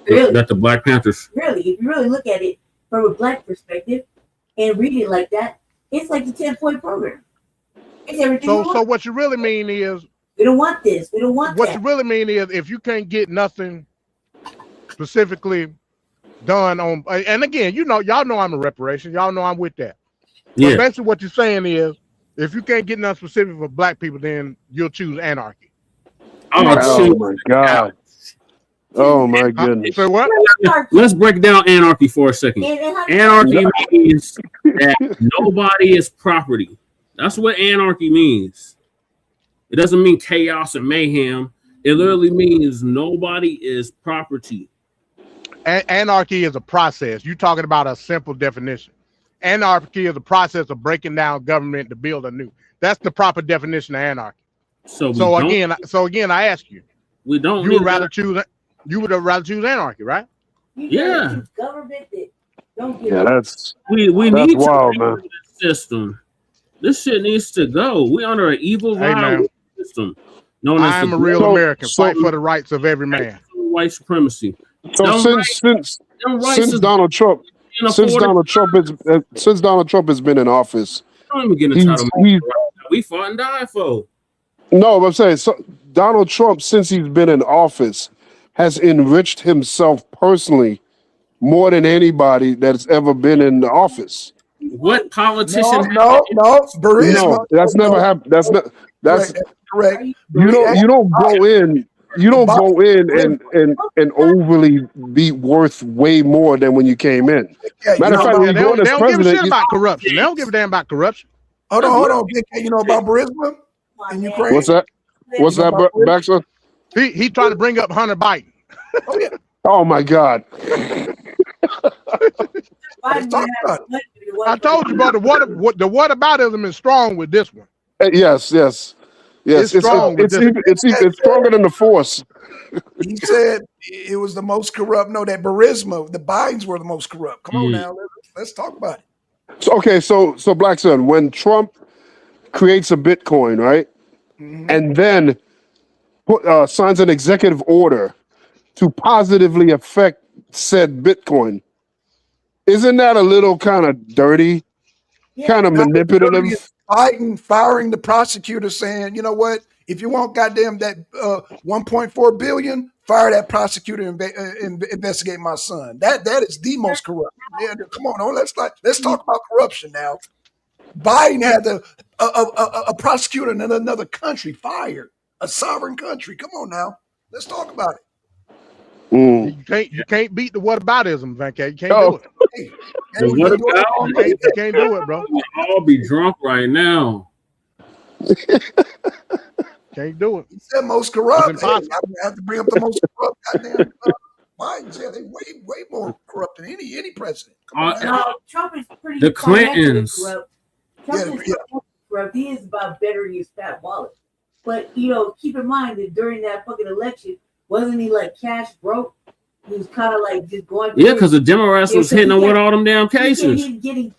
Really,
That the Black Panthers.
really, if you really look at it from a black perspective and read it like that, it's like the 10-point program. It's everything.
So what you really mean is
we don't want this. We don't want
what
that.
you really mean is if you can't get nothing specifically done on, and again, y'all know I'm a reparation. Y'all know I'm with that.
Yeah.
But basically what you're saying is if you can't get nothing specific for black people, then you'll choose anarchy.
Oh my God. Oh my goodness.
So what?
Let's break down anarchy for a second. Anarchy means that nobody is property. That's what anarchy means. It doesn't mean chaos and mayhem. It literally means nobody is property.
Anarchy is a process. You're talking about a simple definition. Anarchy is a process of breaking down government to build a new. That's the proper definition of anarchy. So again, I ask you.
We don't.
You would rather choose anarchy, right?
Yeah.
Government that don't give
Yeah, that's
We
that's
need
wild,
to
man.
break this system. This shit needs to go. We under an evil
Hey, man.
violent system known as
I'm
the
a real
So-
American.
so-
Fight for the rights of every man.
white supremacy.
So
Them
since
Them rights
since
is
Donald Trump
being
since
afforded.
Donald Trump has been in office,
Don't even get into
he's,
title.
he's
We fought and died for.
no, but I'm saying so Donald Trump, since he's been in office, has enriched himself personally more than anybody that's ever been in the office.
What politician?
No. Burisma.
No, that's never happened. That's not. That's
correct.
you don't go in. You don't go in and overly be worth way more than when you came in.
Yeah,
Matter of fact, when
They
you go in
don't
as
give a shit
president,
about corruption. They don't give a damn about corruption.
hold on. Big K, you know about Burisma in Ukraine?
what's that? What's that, Blackson?
He trying to bring up Hunter Biden.
Oh yeah.
Oh my God!
Let's talk about it.
I told you, brother. The whataboutism is strong with this one.
Yes.
It's strong with
it's stronger than the force.
He said it was the most corrupt. No, that Burisma, the Bidens were the most corrupt. Come on now, let's talk about it.
So Blackson, when Trump creates a Bitcoin, right, and then signs an executive order to positively affect said Bitcoin, isn't that a little kind of dirty, kind of manipulative?
Biden firing the prosecutor, saying, you know what? If you want goddamn that 1.4 billion, fire that prosecutor and investigate my son. That is the most corrupt. Yeah, come on, let's talk about corruption now. Biden had a prosecutor in another country fired, a sovereign country. Come on now, let's talk about it.
You can't beat the whataboutism, Van K. You can't do it. You can't do it, bro.
We all be drunk right now.
Can't do it.
He said most corrupt.
It's impossible.
I have to bring up the most corrupt. Goddamn, Biden said they way more corrupt than any president. Come on now.
No, Trump is pretty.
The Clintons.
Corrupt. Trump is corrupt. He is about bettering his fat wallet. But keep in mind that during that fucking election, wasn't he like cash broke? He was kind of like just going.
Yeah, because the Democrats was hitting him with all them damn cases.
He getting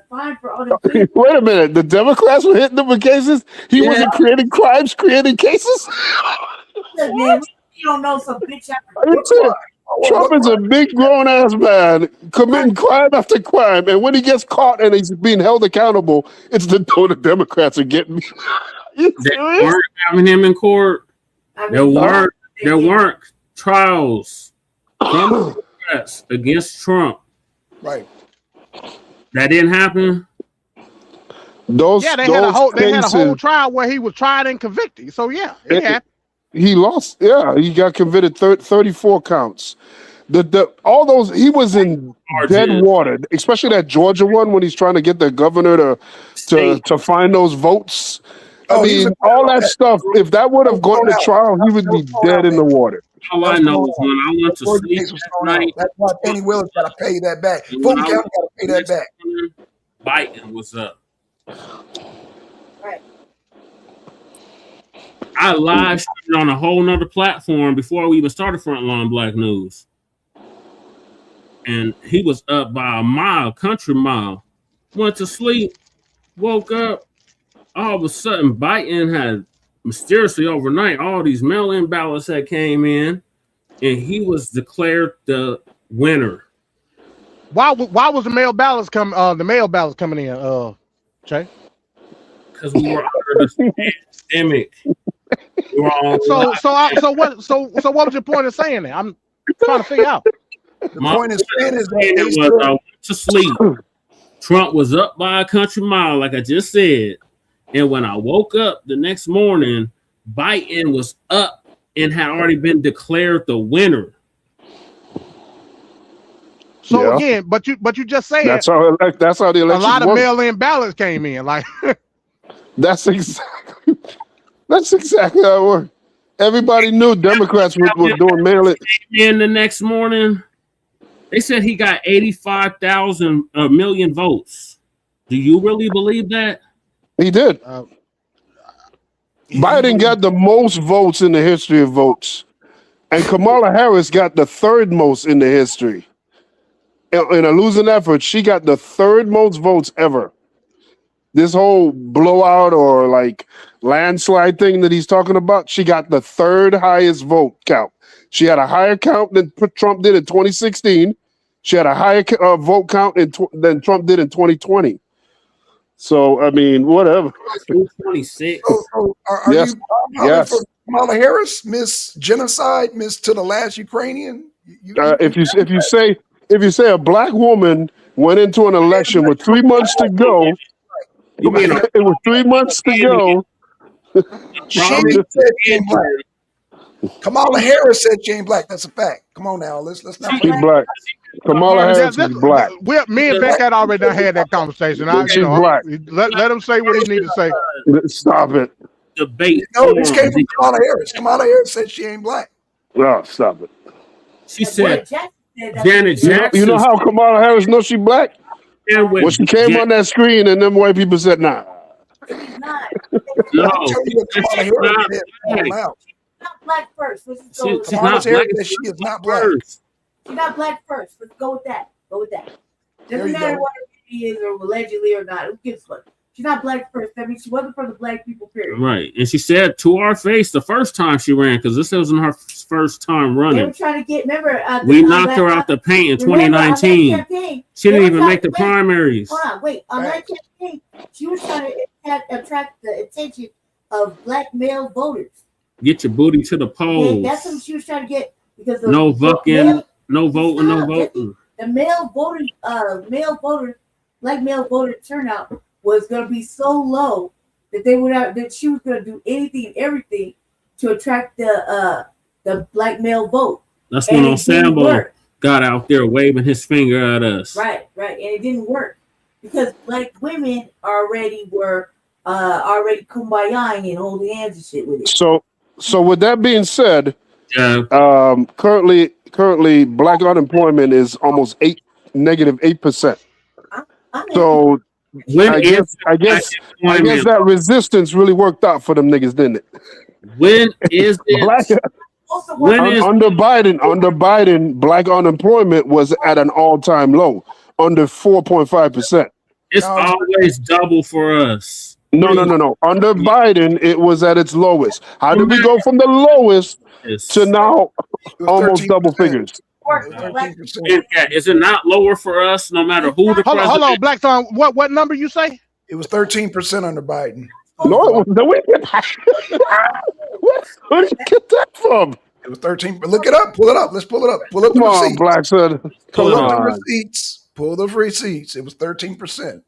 fined for all them.
Wait a minute, the Democrats were hitting him with cases. He wasn't creating crimes, creating cases.
Look, man, you don't know some bitch
Trump is a big grown ass man committing crime after crime, and when he gets caught and he's being held accountable, it's the Democrats are getting me.
They weren't having him in court. There weren't trials from Democrats against Trump.
Right.
That didn't happen.
They
had a whole trial where he was tried and convicted. So yeah, it happened.
He lost. Yeah, he got convicted 34 counts. all those he was in dead
Charges.
water, especially that Georgia one when he's trying to get the governor to find those votes. I
Oh, he was
mean,
in
all that stuff. If that would have gone to trial, he would
that
be
was thrown
dead
out,
in the
baby.
water.
All
That
I
was
know
thrown
is
out.
when I went
The
to
Georgia
sleep
case was
that
thrown out.
night,
That's why Fannie Willis got to pay that back.
and when
Fulton
I
County
woke
got to
up
pay
the
that
next
back.
morning, Biden was up.
Right.
I live streamed on a whole nother platform before we even started Frontline Black News. And he was up by a mile, country mile. Went to sleep, woke up. All of a sudden, Biden had mysteriously overnight, all these mail-in ballots that came in, and he was declared the winner.
Why was the mail ballots coming in, Jay?
Because we were under the pandemic. We were on
So what was your point of saying that? I'm trying to figure out.
The point is saying is that
it
they
was
still,
I went to sleep. Trump was up by a country mile, like I just said. And when I woke up the next morning, Biden was up and had already been declared the winner.
So
Yeah.
again, but you just said
That's how the
a
election
lot of
works.
mail-in ballots came in. Like
That's exactly how it worked. Everybody knew Democrats were doing mail-in.
And the next morning, they said he got 85,000 million votes. Do you really believe that?
He did. Biden got the most votes in the history of votes, and Kamala Harris got the third most in the history. In a losing effort, she got the third most votes ever. This whole blowout or like landslide thing that he's talking about, she got the third highest vote count. She had a higher count than Trump did in 2016. She had a higher vote count than Trump did in 2020. So, I mean, whatever.
226.
so are
Yes.
you hollering for Kamala Harris, Miss Genocide, Miss to the last Ukrainian?
If you say a black woman went into an election with 3 months to go,
You mean
it was 3 months to go.
She said she ain't black. Kamala Harris said she ain't black. That's a fact. Come on now, let's not
She's
play.
black. Kamala Harris is black.
Me and Beck had already done had that conversation.
She's black.
Let him say what he need to say.
Stop it.
Debate.
No, this came from Kamala Harris. Kamala Harris said she ain't black.
No, stop it.
She said,
Janet
Jackson.
You know how Kamala Harris knows she black? When she came on that screen and them white people said, nah.
She's not.
No,
I'm telling you what Kamala
she's
Harris
not
said.
black.
Not black first. Let's just go
She-
with
she's
that.
Kamala
not
Harris
black
said she is not black.
first.
She's not black first. Let's go with that. Go with that.
There
Doesn't
you
matter
go.
what she is or allegedly or not. Who gives a fuck? She's not black first. That means she wasn't for the black people, period.
Right. And she said to our face the first time she ran, because this wasn't her first time
They were
running.
trying to get, remember,
We knocked her out the paint in 2019. She didn't even make the primaries.
Hold on, wait. On that campaign, she was trying to attract the attention of black male voters.
Get your booty to the
Yeah,
polls.
that's what she was trying to get because
No voting,
male-
no voting, no
Stop,
voting.
the black male voter turnout was going to be so low that that she was going to do anything and everything to attract the black male vote.
That's
And
when
it didn't
Sambo
work.
got out there waving his finger at us.
Right, and it didn't work because black women already kumbayaing and holding hands and shit with it.
So with that being said,
Yeah.
currently black unemployment is almost -8%. So I guess that resistance really worked out for them niggas, didn't it?
When is it?
Under Biden, black unemployment was at an all-time low, under 4.5%.
It's always double for us.
No. Under Biden, it was at its lowest. How did we go from the lowest to now almost double figures?
Is it not lower for us no matter who the president?
Hold on, Blackson. What number you say?
It was 13% under Biden.
No, it was where did you get that from?
It was 13. Look it up. Pull it up. Let's pull it up. Pull up the
Come on,
receipts.
Blackson.
Pull up the receipts. Pull the receipts. It was 13%.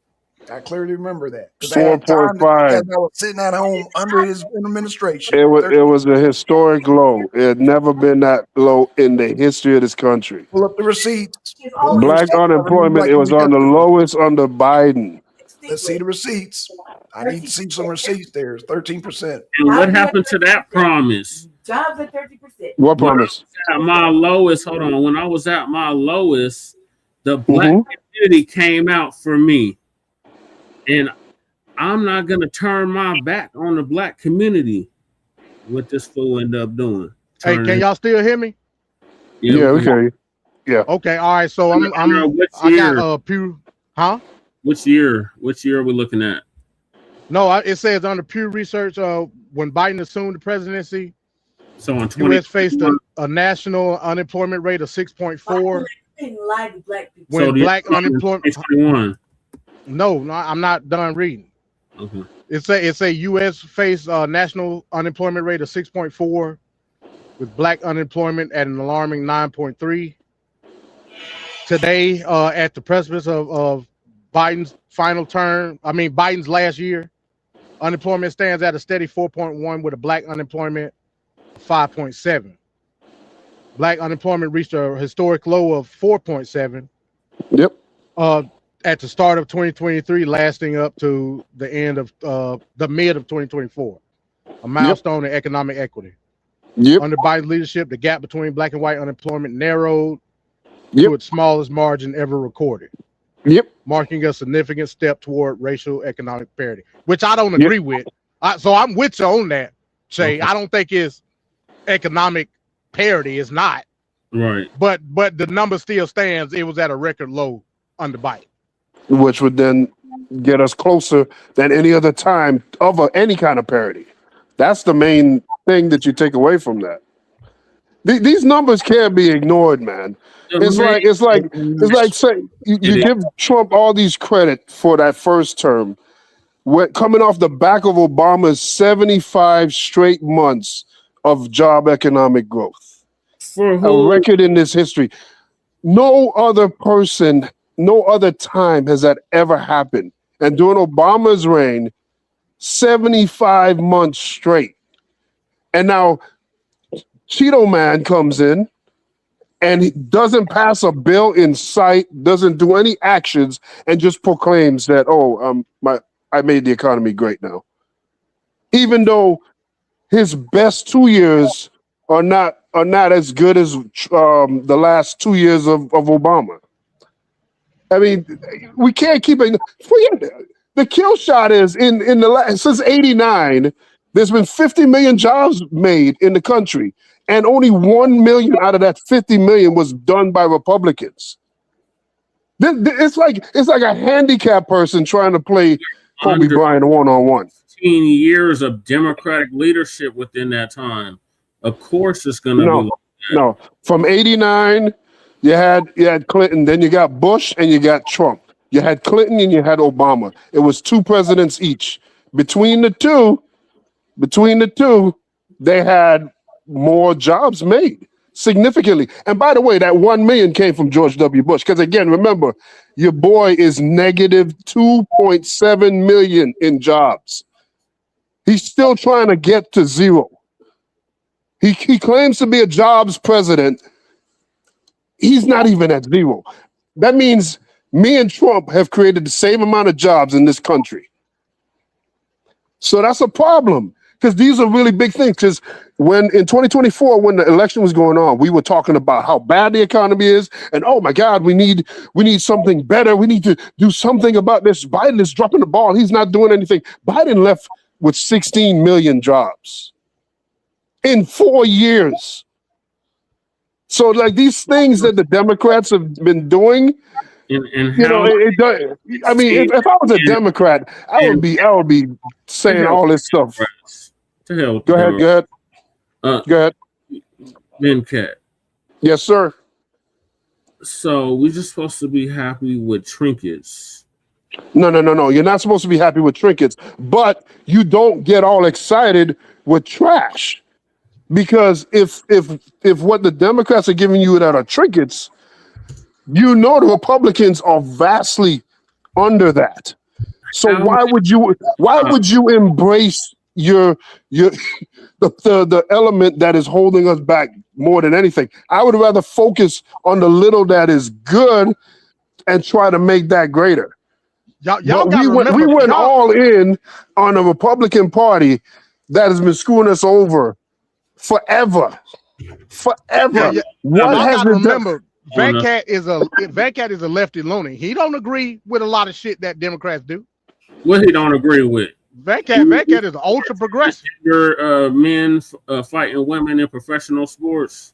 I clearly remember that because I
Four
had
point
time to do that.
five.
And I was sitting at home under his administration.
It was a historic low. It had never been that low in the history of this country.
Pull up the receipts.
It's
Pull up the
always
Black
receipts. I remember
unemployment,
like
it
it
was
was
on the
yesterday.
lowest under Biden.
Let's see the receipts. I need to see some receipts there. It's 13%.
And what happened to that promise?
Jobs at 30%.
What
When I
promise?
was at my lowest, hold on. When I was at my lowest, the black
Mhm.
community came out for me. And I'm not gonna turn my back on the black community. What this fool end up doing?
Hey, can y'all still hear me?
Yeah, we can. Yeah.
Okay, all right. So
Which
I
year?
got Pew, huh?
Which year? Which year are we looking at?
No, it says under Pew Research, when Biden assumed the presidency,
So on
U.S. faced a national unemployment rate of 6.4.
Lie to black people.
When black unemployment,
2021.
no, I'm not done reading.
Okay.
It's a U.S. faced national unemployment rate of 6.4, with black unemployment at an alarming 9.3. Today, at the precipice of Biden's final term, Biden's last year, unemployment stands at a steady 4.1 with a black unemployment of 5.7. Black unemployment reached a historic low of 4.7.
Yep.
At the start of 2023, lasting up to the end of the mid of 2024, a milestone in economic equity.
Yep.
Under Biden's leadership, the gap between black and white unemployment narrowed
Yep.
to its smallest margin ever recorded.
Yep.
Marking a significant step toward racial economic parity, which I don't agree with. So I'm with you on that, Shay. I don't think it's economic parity. It's not.
Right.
But the number still stands. It was at a record low under Biden.
Which would then get us closer than any other time of any kind of parity. That's the main thing that you take away from that. These numbers can't be ignored, man. It's like say you give Trump all these credit for that first term, coming off the back of Obama's 75 straight months of job economic growth, a record in this history. No other person, no other time has that ever happened. And during Obama's reign, 75 months straight. And now Cheeto Man comes in and he doesn't pass a bill in sight, doesn't do any actions, and just proclaims that, I made the economy great now. Even though his best 2 years are not as good as the last 2 years of Obama. I mean, we can't keep it. The kill shot is in the last since '89. There's been 50 million jobs made in the country, and only 1 million out of that 50 million was done by Republicans. It's like a handicapped person trying to play Kobe Bryant one-on-one.
15 years of Democratic leadership within that time. Of course, it's going to be like that.
No. From '89, you had Clinton, then you got Bush, and you got Trump. You had Clinton and you had Obama. It was two presidents each. Between the two, they had more jobs made significantly. And by the way, that 1 million came from George W. Bush. Because again, remember, your boy is negative 2.7 million in jobs. He's still trying to get to zero. He claims to be a jobs president. He's not even at zero. That means me and Trump have created the same amount of jobs in this country. So that's a problem, because these are really big things. Because when in 2024, when the election was going on, we were talking about how bad the economy is, and oh my God, we need something better. We need to do something about this. Biden is dropping the ball. He's not doing anything. Biden left with 16 million jobs in 4 years. So like these things that the Democrats have been doing,
and
you know, I mean, if I was a Democrat, I would be saying all this stuff.
To hell with
Go ahead. Go ahead.
Ben Cat.
Yes, sir.
So we're just supposed to be happy with trinkets.
No. You're not supposed to be happy with trinkets, but you don't get all excited with trash. Because if what the Democrats are giving you that are trinkets, you know the Republicans are vastly under that.
So
How-
why would you embrace your the element that is holding us back more than anything? I would rather focus on the little that is good and try to make that greater.
Y'all
But
gotta remember,
we went
y'all,
all in on a Republican Party that has been screwing us over forever.
yeah,
Forever.
yeah,
What
y'all
has
gotta
it done?
remember, Van Cat is a lefty loony. He don't agree with a lot of shit that Democrats do.
What he don't agree with?
Van Cat is ultra progressive.
Your men fighting women in professional sports.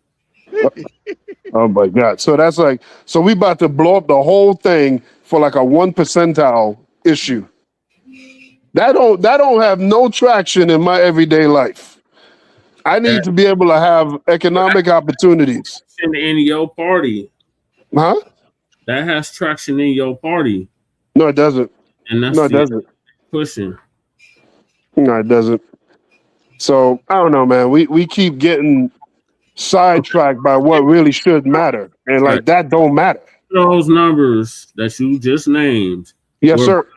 Oh my God. So that's like, so we about to blow up the whole thing for like a 1 percentile issue. That don't have no traction in my everyday life. I need to be able to have economic opportunities.
In your party.
Huh?
That has traction in your party.
No, it doesn't.
And that's
No, it doesn't.
pushing.
No, it doesn't. So I don't know, man. We keep getting sidetracked by what really should matter. And like that don't matter.
Those numbers that you just named.
Yes, sir.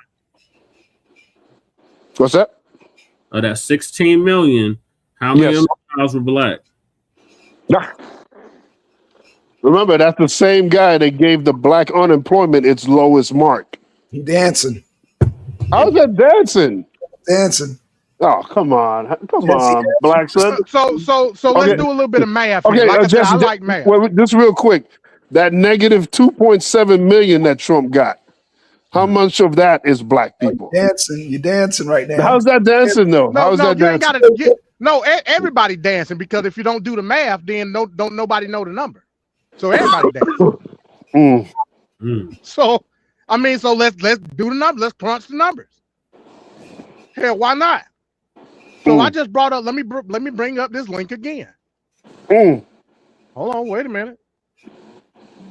What's that?
That 16 million. How many of those were black?
Remember, that's the same guy that gave the black unemployment its lowest mark.
He dancing.
How's that dancing?
Dancing.
Oh, come on. Come on, Blackson.
So let's do a little bit of math.
Okay,
Like I said,
Jesse,
I like math.
Well, just real quick. That negative 2.7 million that Trump got, how much of that is black people?
You're dancing right now.
How's that dancing though? How's that dancing?
Everybody dancing, because if you don't do the math, then don't nobody know the number. So everybody dancing. So I mean, so let's do the numbers. Let's crunch the numbers. Hell, why not? So I just brought up. Let me bring up this link again. Hold on, wait a minute.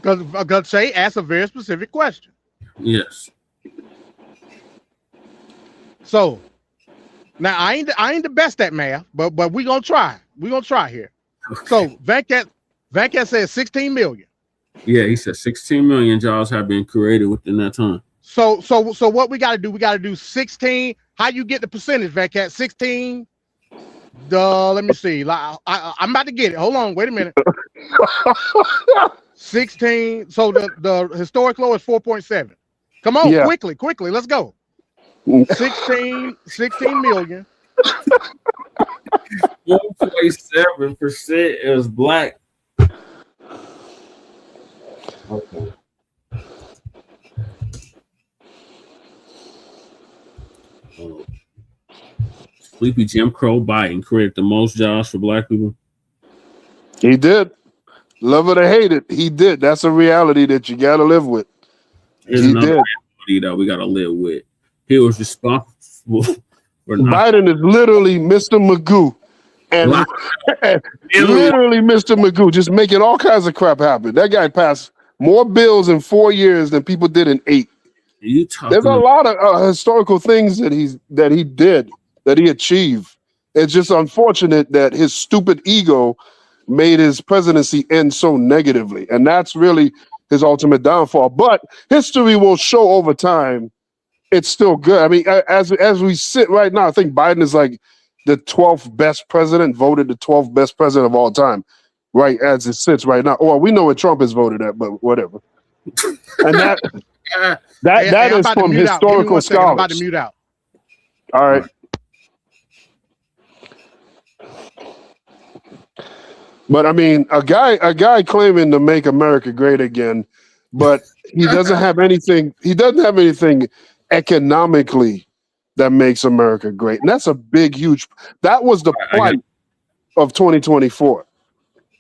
Because Shay asked a very specific question.
Yes.
So now I ain't the best at math, but we gonna try. We gonna try here. Okay. So Van Cat says 16 million.
Yeah, he said 16 million jobs have been created within that time.
So what we gotta do? We gotta do 16. How you get the percentage, Van Cat? 16. Let me see. I'm about to get it. Hold on, wait a minute. 16. So the historic low is 4.7. Come on, quickly, let's go. 16 million.
4.7% is black. Okay. Sleepy Jim Crow Biden created the most jobs for black people.
He did. Love it or hate it, he did. That's a reality that you got to live with.
There's another reality that we got to live with. He was responsible for
Biden is literally Mr. Magoo. And literally Mr. Magoo, just making all kinds of crap happen. That guy passed more bills in 4 years than people did in 8. There's a lot of historical things that he did, that he achieved. It's just unfortunate that his stupid ego made his presidency end so negatively. And that's really his ultimate downfall. But history will show over time it's still good. I mean, as we sit right now, I think Biden is like the 12th best president, voted the 12th best president of all time, right as it sits right now. Well, we know what Trump is voted at, but whatever. And that is from historical scholars.
I'm about to mute out.
All right. But I mean, a guy claiming to make America great again, but he doesn't have anything. He doesn't have anything economically that makes America great, and that's a big, huge. That was the plight of 2024.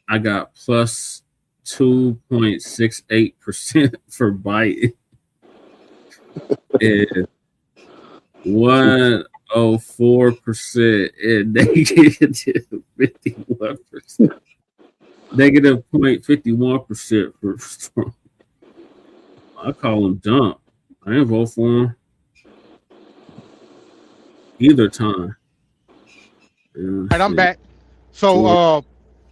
I got plus 2.68% for Biden and 104% and negative 51%. Negative 0.51% for Trump. I call him dumb. I didn't vote for him either time.
All right, I'm back. So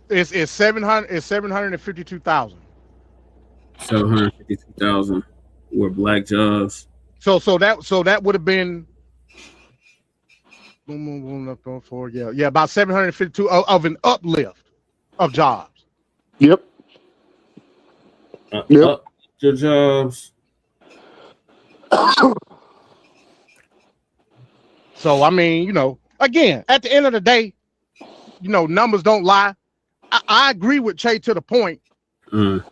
it's 752,000.
752,000 were black jobs.
So that would have been about 752 of an uplift of jobs.
Yep. Yep.
Up your jobs.
So I mean, again, at the end of the day, numbers don't lie. I agree with Che to the point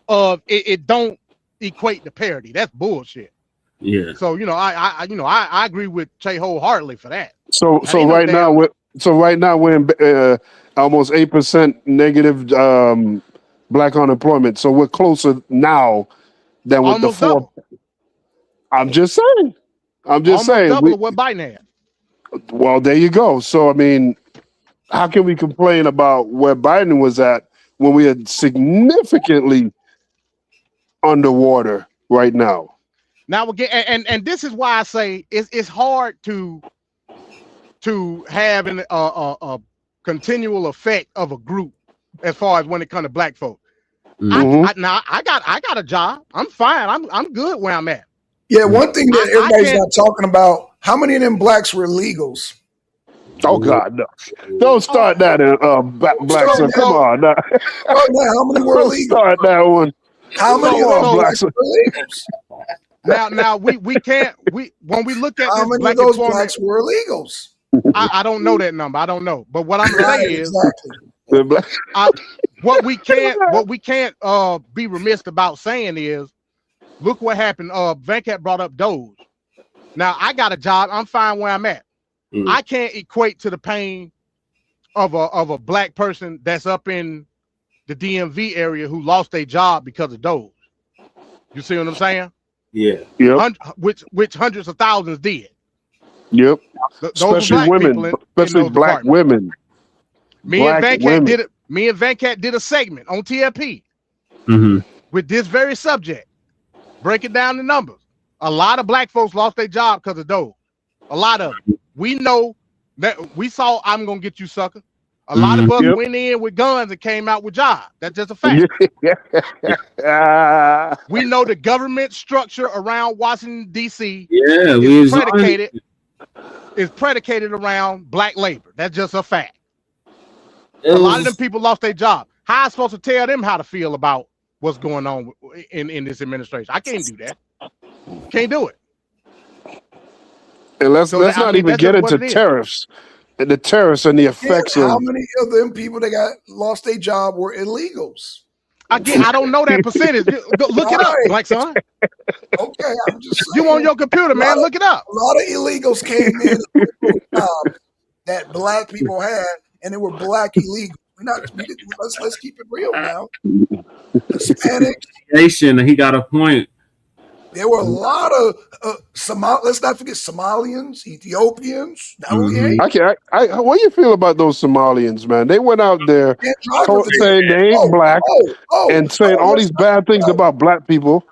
of it don't equate to parity. That's bullshit.
Yeah.
So I agree with Che wholeheartedly for that.
So right now we're in almost 8% negative black unemployment. So we're closer now than with
almost
the 4.
double.
I'm just saying.
Almost double of what Biden had.
Well, there you go. So I mean, how can we complain about where Biden was at when we are significantly underwater right now?
Now again, and this is why I say it's hard to have a continual effect of a group as far as when it comes to black folk. I got a job. I'm fine. I'm good where I'm at.
Yeah, one thing that everybody's not talking about: how many of them blacks were illegals?
Oh God, no! Don't start that in Blackson. Come on, now.
How many were
Don't
illegals?
start that one.
How many of those blacks were illegals?
Now we can't when we look at
how
this
many
black
of those
employment,
blacks were illegals?
I don't know that number. I don't know. But what I'm saying is
exactly.
what we can't be remiss about saying is, look what happened. Venkat brought up Doge. Now I got a job. I'm fine where I'm at. I can't equate to the pain of a black person that's up in the DMV area who lost their job because of Doge. You see what I'm saying?
Yeah.
Yep.
Which hundreds of thousands did.
Yep.
Those
Especially women, especially black women.
Me and Venkat did a segment on TFP with this very subject, breaking down the numbers. A lot of black folks lost their job because of Doge. A lot of them. We know that we saw I'm Gonna Get You Sucker. A lot of us went in with guns and came out with jobs. That's just a fact. We know the government structure around Washington, D.C. is predicated around black labor. That's just a fact. A lot of them people lost their job. How am I supposed to tell them how to feel about what's going on in this administration? I can't do that. Can't do it.
And let's not even get into tariffs. And the tariffs and the effects of
how many of them people that got lost their job were illegals?
Again, I don't know that percentage. Look it up, Blackson.
Okay, I'm just saying.
You on your computer, man. Look it up.
A lot of illegals came in that black people had, and they were black illegals. Let's keep it real now. Hispanics.
He got a point.
There were a lot of let's not forget Somalians, Ethiopians. What
do you feel about those Somalians, man? They went out there saying they ain't black and saying all these bad things about black people.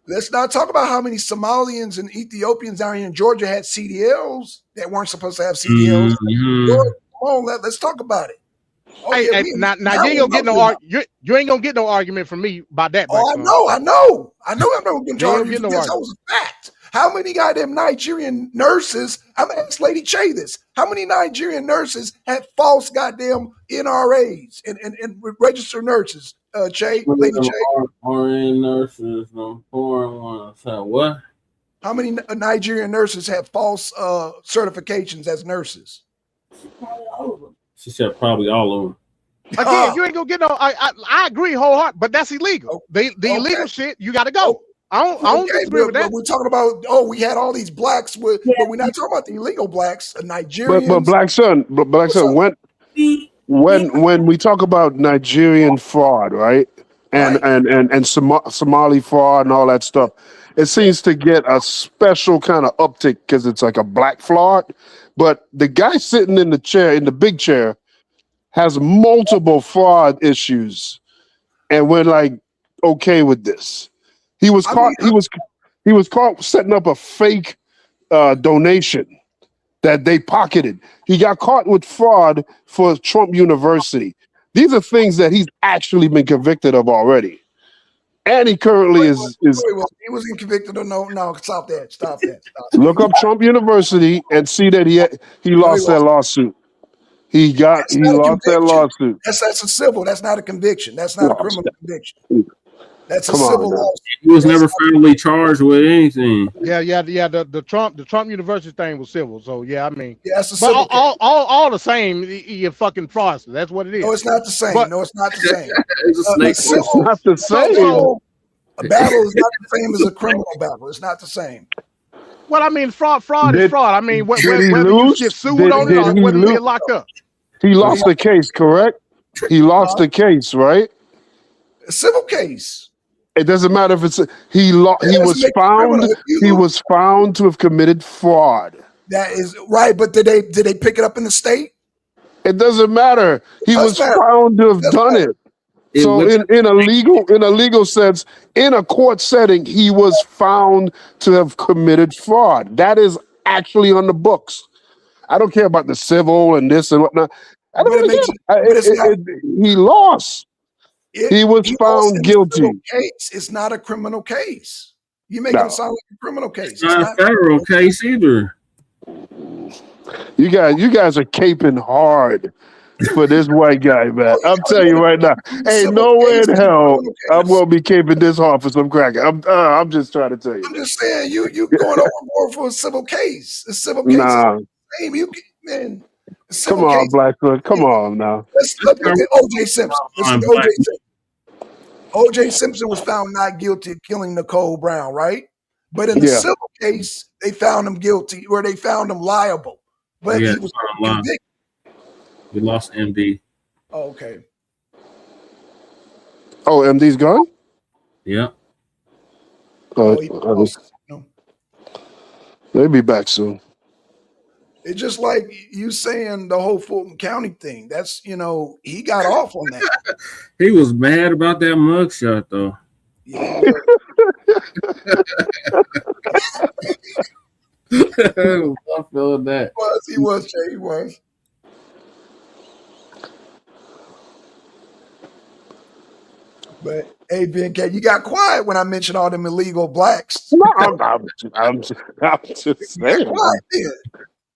Let's not talk about how many Somalians and Ethiopians down here in Georgia had CDLs that weren't supposed to have CDLs. Come on, let's talk about it.
Now you ain't gonna get no argument from me about that.
I know. I'm not gonna get no argument. That was a fact. How many goddamn Nigerian nurses? I'm gonna ask Lady Che this. How many Nigerian nurses had false goddamn NRAs and registered nurses? Lady Che.
RN nurses, no foreign ones. What?
How many Nigerian nurses had false certifications as nurses?
Probably all of them.
She said probably all of them.
Again, you ain't gonna get no. I agree wholeheartedly, but that's illegal. The illegal shit, you got to go. I don't disagree with that.
We're talking about we had all these blacks, but we're not talking about the illegal blacks, Nigerians.
But Blackson, when we talk about Nigerian fraud, right, and Somali fraud and all that stuff, it seems to get a special kind of uptick because it's like a black fraud. But the guy sitting in the big chair, has multiple fraud issues, and we're like okay with this. He was caught. He was caught setting up a fake donation that they pocketed. He got caught with fraud for Trump University. These are things that he's actually been convicted of already.
and he currently
Wait,
is
he wasn't convicted or no? No, stop that. Stop that. Stop.
look up Trump University and see that he
No, he
lost that
wasn't.
lawsuit. He
That's not a
lost that
conviction.
lawsuit.
That's a civil. That's not a conviction. That's not a criminal conviction. That's a
Come on
civil
now.
lawsuit.
He was
That's
never
not-
federally charged with anything.
Yeah. The Trump University thing was civil. So yeah, I mean,
yeah, that's a
but
civil case.
all the same, you fucking fraudster. That's what it
No,
is.
it's not the same.
But
No, it's not the same.
It's a snake.
It's not the
so,
same.
so
A battle is not the same as a criminal battle. It's not the same.
well, I mean, fraud is
Did-
fraud. I mean,
did he
whether you
lose?
get sued
Did-
on it
did
or
he
whether you
lose?
get locked up.
He lost the case, correct? He lost the case, right?
A civil case.
It doesn't matter if it's he
doesn't
was
make it
found
criminal. If you
he
lose-
was found to have committed fraud.
That is right. But did they pick it up in the state?
It doesn't matter. He
Does
was
matter.
found to have
Does
done
matter.
it. So in a legal sense, in a court setting, he was found to have committed fraud. That is actually on the books. I don't care about the civil and this and whatnot. I don't
But it
really
makes
care.
but it's not.
He lost. He was
lost
found
in a
guilty.
civil case. It's not a criminal case. You make
No.
it sound like a criminal case.
It's not a federal case either.
You guys are caping hard for this white guy, man. I'm telling you right now, ain't no way in hell I'm gonna be caping this hard for some cracker. I'm just trying to tell you.
I'm just saying you going overboard for a civil case. A civil case.
Nah,
Same. Man. A
come
civil
on,
case.
Blackson. Come on now.
Let's look at O.J. Simpson. Listen to
Black.
O.J. Simpson. O.J. Simpson was found not guilty of killing Nicole Brown, right? But in the
Yeah.
civil case, they found him guilty, or they found him liable. But
Yeah,
he was
found him liable.
convicted.
We lost MD.
Oh, okay.
Oh, MD's gone.
Yeah.
He lost,
They'll be back soon.
It's just like you saying the whole Fulton County thing. That's, he got off on that.
He was mad about that mugshot though.
Yeah.
I feel that.
He was, Jay. He was. But hey, Ben K, you got quiet when I mentioned all them illegal blacks.
No, I'm just saying.
Quiet then.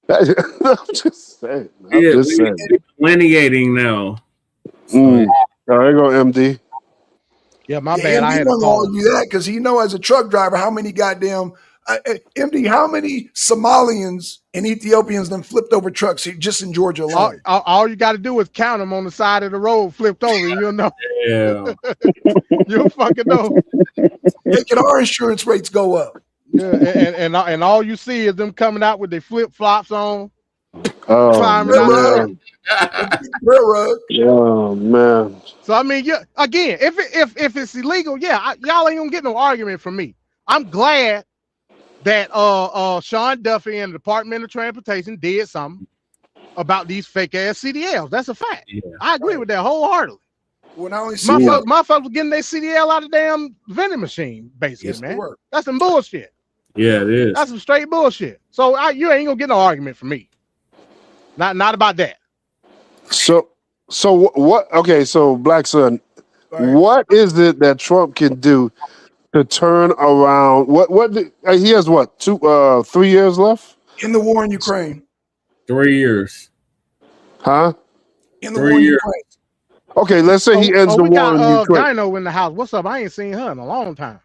I'm just saying. I'm
Yeah,
just saying.
delineating now.
Mm. There you go, MD.
Yeah, my
Yeah,
bad. I
MD
had to
won't
call.
argue that because he know as a truck driver how many goddamn MD, how many Somalians and Ethiopians then flipped over trucks just in Georgia alone?
All you got to do is count them on the side of the road, flipped over. You'll know.
Yeah.
You'll fucking know.
Making our insurance rates go up.
Yeah, and all you see is them coming out with their flip flops on,
Oh,
climbing out there.
man.
Railroad.
Oh, man.
So I mean, yeah. Again, if it's illegal, yeah, y'all ain't gonna get no argument from me. I'm glad that Sean Duffy and the Department of Transportation did something about these fake ass CDLs. That's a fact.
Yeah.
I agree with that wholeheartedly.
Well, not only
Motherfuckers getting their CDL out of the damn vending machine, basically,
Yes, they
man.
were.
That's some bullshit.
Yeah, it is.
That's some straight bullshit. So you ain't gonna get no argument from me. Not about that.
So what? Okay, so Blackson,
Right.
what is it that Trump can do to turn around? He has what 3 years left?
In the war in Ukraine.
3 years.
Huh?
In the
3
war in
years.
Ukraine.
Okay, let's say he ends the
we
war
got
in Ukraine.
Dino in the house. What's up? I ain't seen her in a long time.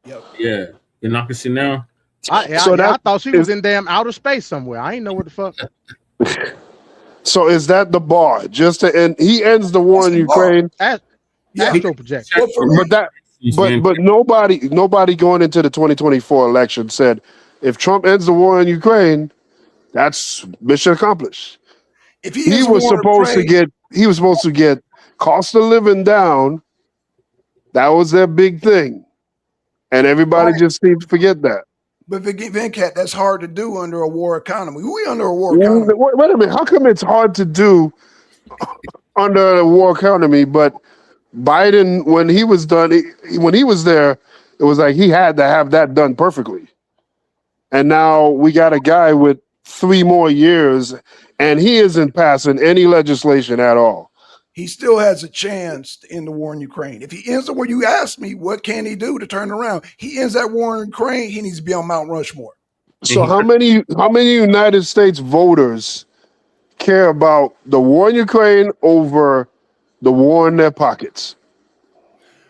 Yep.
Yeah. You're not gonna see now.
I thought she was in damn outer space somewhere. I ain't know what the fuck.
So is that the bar? Just to end? He ends the war
That's
in
the bar.
Ukraine,
Yeah.
Astro projection.
Well, for
but that. But nobody going into the 2024 election said if Trump ends the war in Ukraine, that's mission accomplished.
if he,
He
ends
was
war in
supposed to get cost of living down. That was their big thing, and everybody
Right.
just seems to forget that.
But Venkat, that's hard to do under a war economy. We under a war economy.
Wait a minute, how come it's hard to do under a war economy? But Biden, when he was done, when he was there, it was like he had to have that done perfectly. And now we got a guy with 3 more years, and he isn't passing any legislation at all.
he still has a chance to end the war in Ukraine. If he ends the war, you asked me, what can he do to turn it around? He ends that war in Ukraine, he needs to be on Mount Rushmore.
So how many United States voters care about the war in Ukraine over the war in their pockets?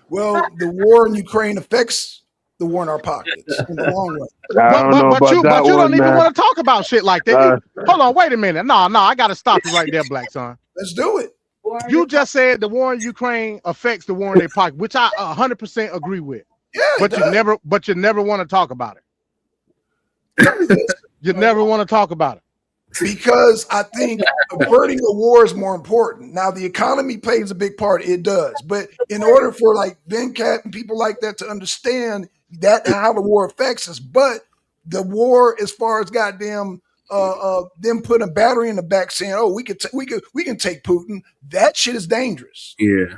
Well, the war in Ukraine affects the war in our pockets in the long run.
I don't know about
you
that
don't
one,
even
man.
want to talk about shit like that. Hold on, wait a minute. No, I gotta stop you right there, Black Son.
Let's do it.
You just said the war in Ukraine affects the war in their pocket, which I 100% agree with.
Yeah,
but you never want to talk about it. You never want to talk about it.
Because I think averting a war is more important. Now, the economy plays a big part. It does. But in order for like Venkat and people like that to understand that how the war affects us, but the war, as far as goddamn them putting a battery in the back saying, "Oh, we can take Putin," that shit is dangerous.
Yeah.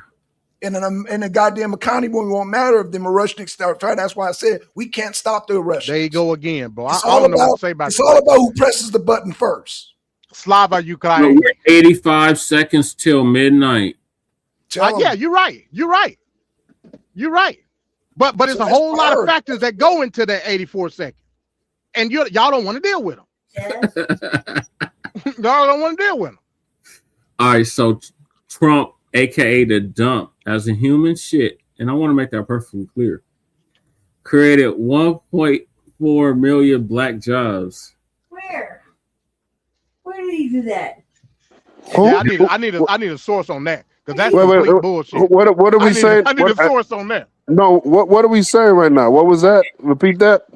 In a goddamn economy, when it won't matter if them Russians start trying. That's why I said we can't stop the Russians.
There you go again, bro.
It's
I
all
don't know
about,
what to say about
it's all about who presses the button first.
Slava
No,
Ukraine.
we're 85 seconds till midnight.
Yeah, you're right. You're right. You're right. But it's a whole lot of factors that go into that 84 seconds, and y'all don't want to deal with them. Y'all don't want to deal with them.
All right, so Trump, aka the dump, as a human shit, and I want to make that perfectly clear, created 1.4 million black jobs.
Where did he do that?
Yeah, I need a source on that because that's
Wait,
complete bullshit.
What are we saying?
I need a source on that.
No, what are we saying right now? What was that? Repeat that.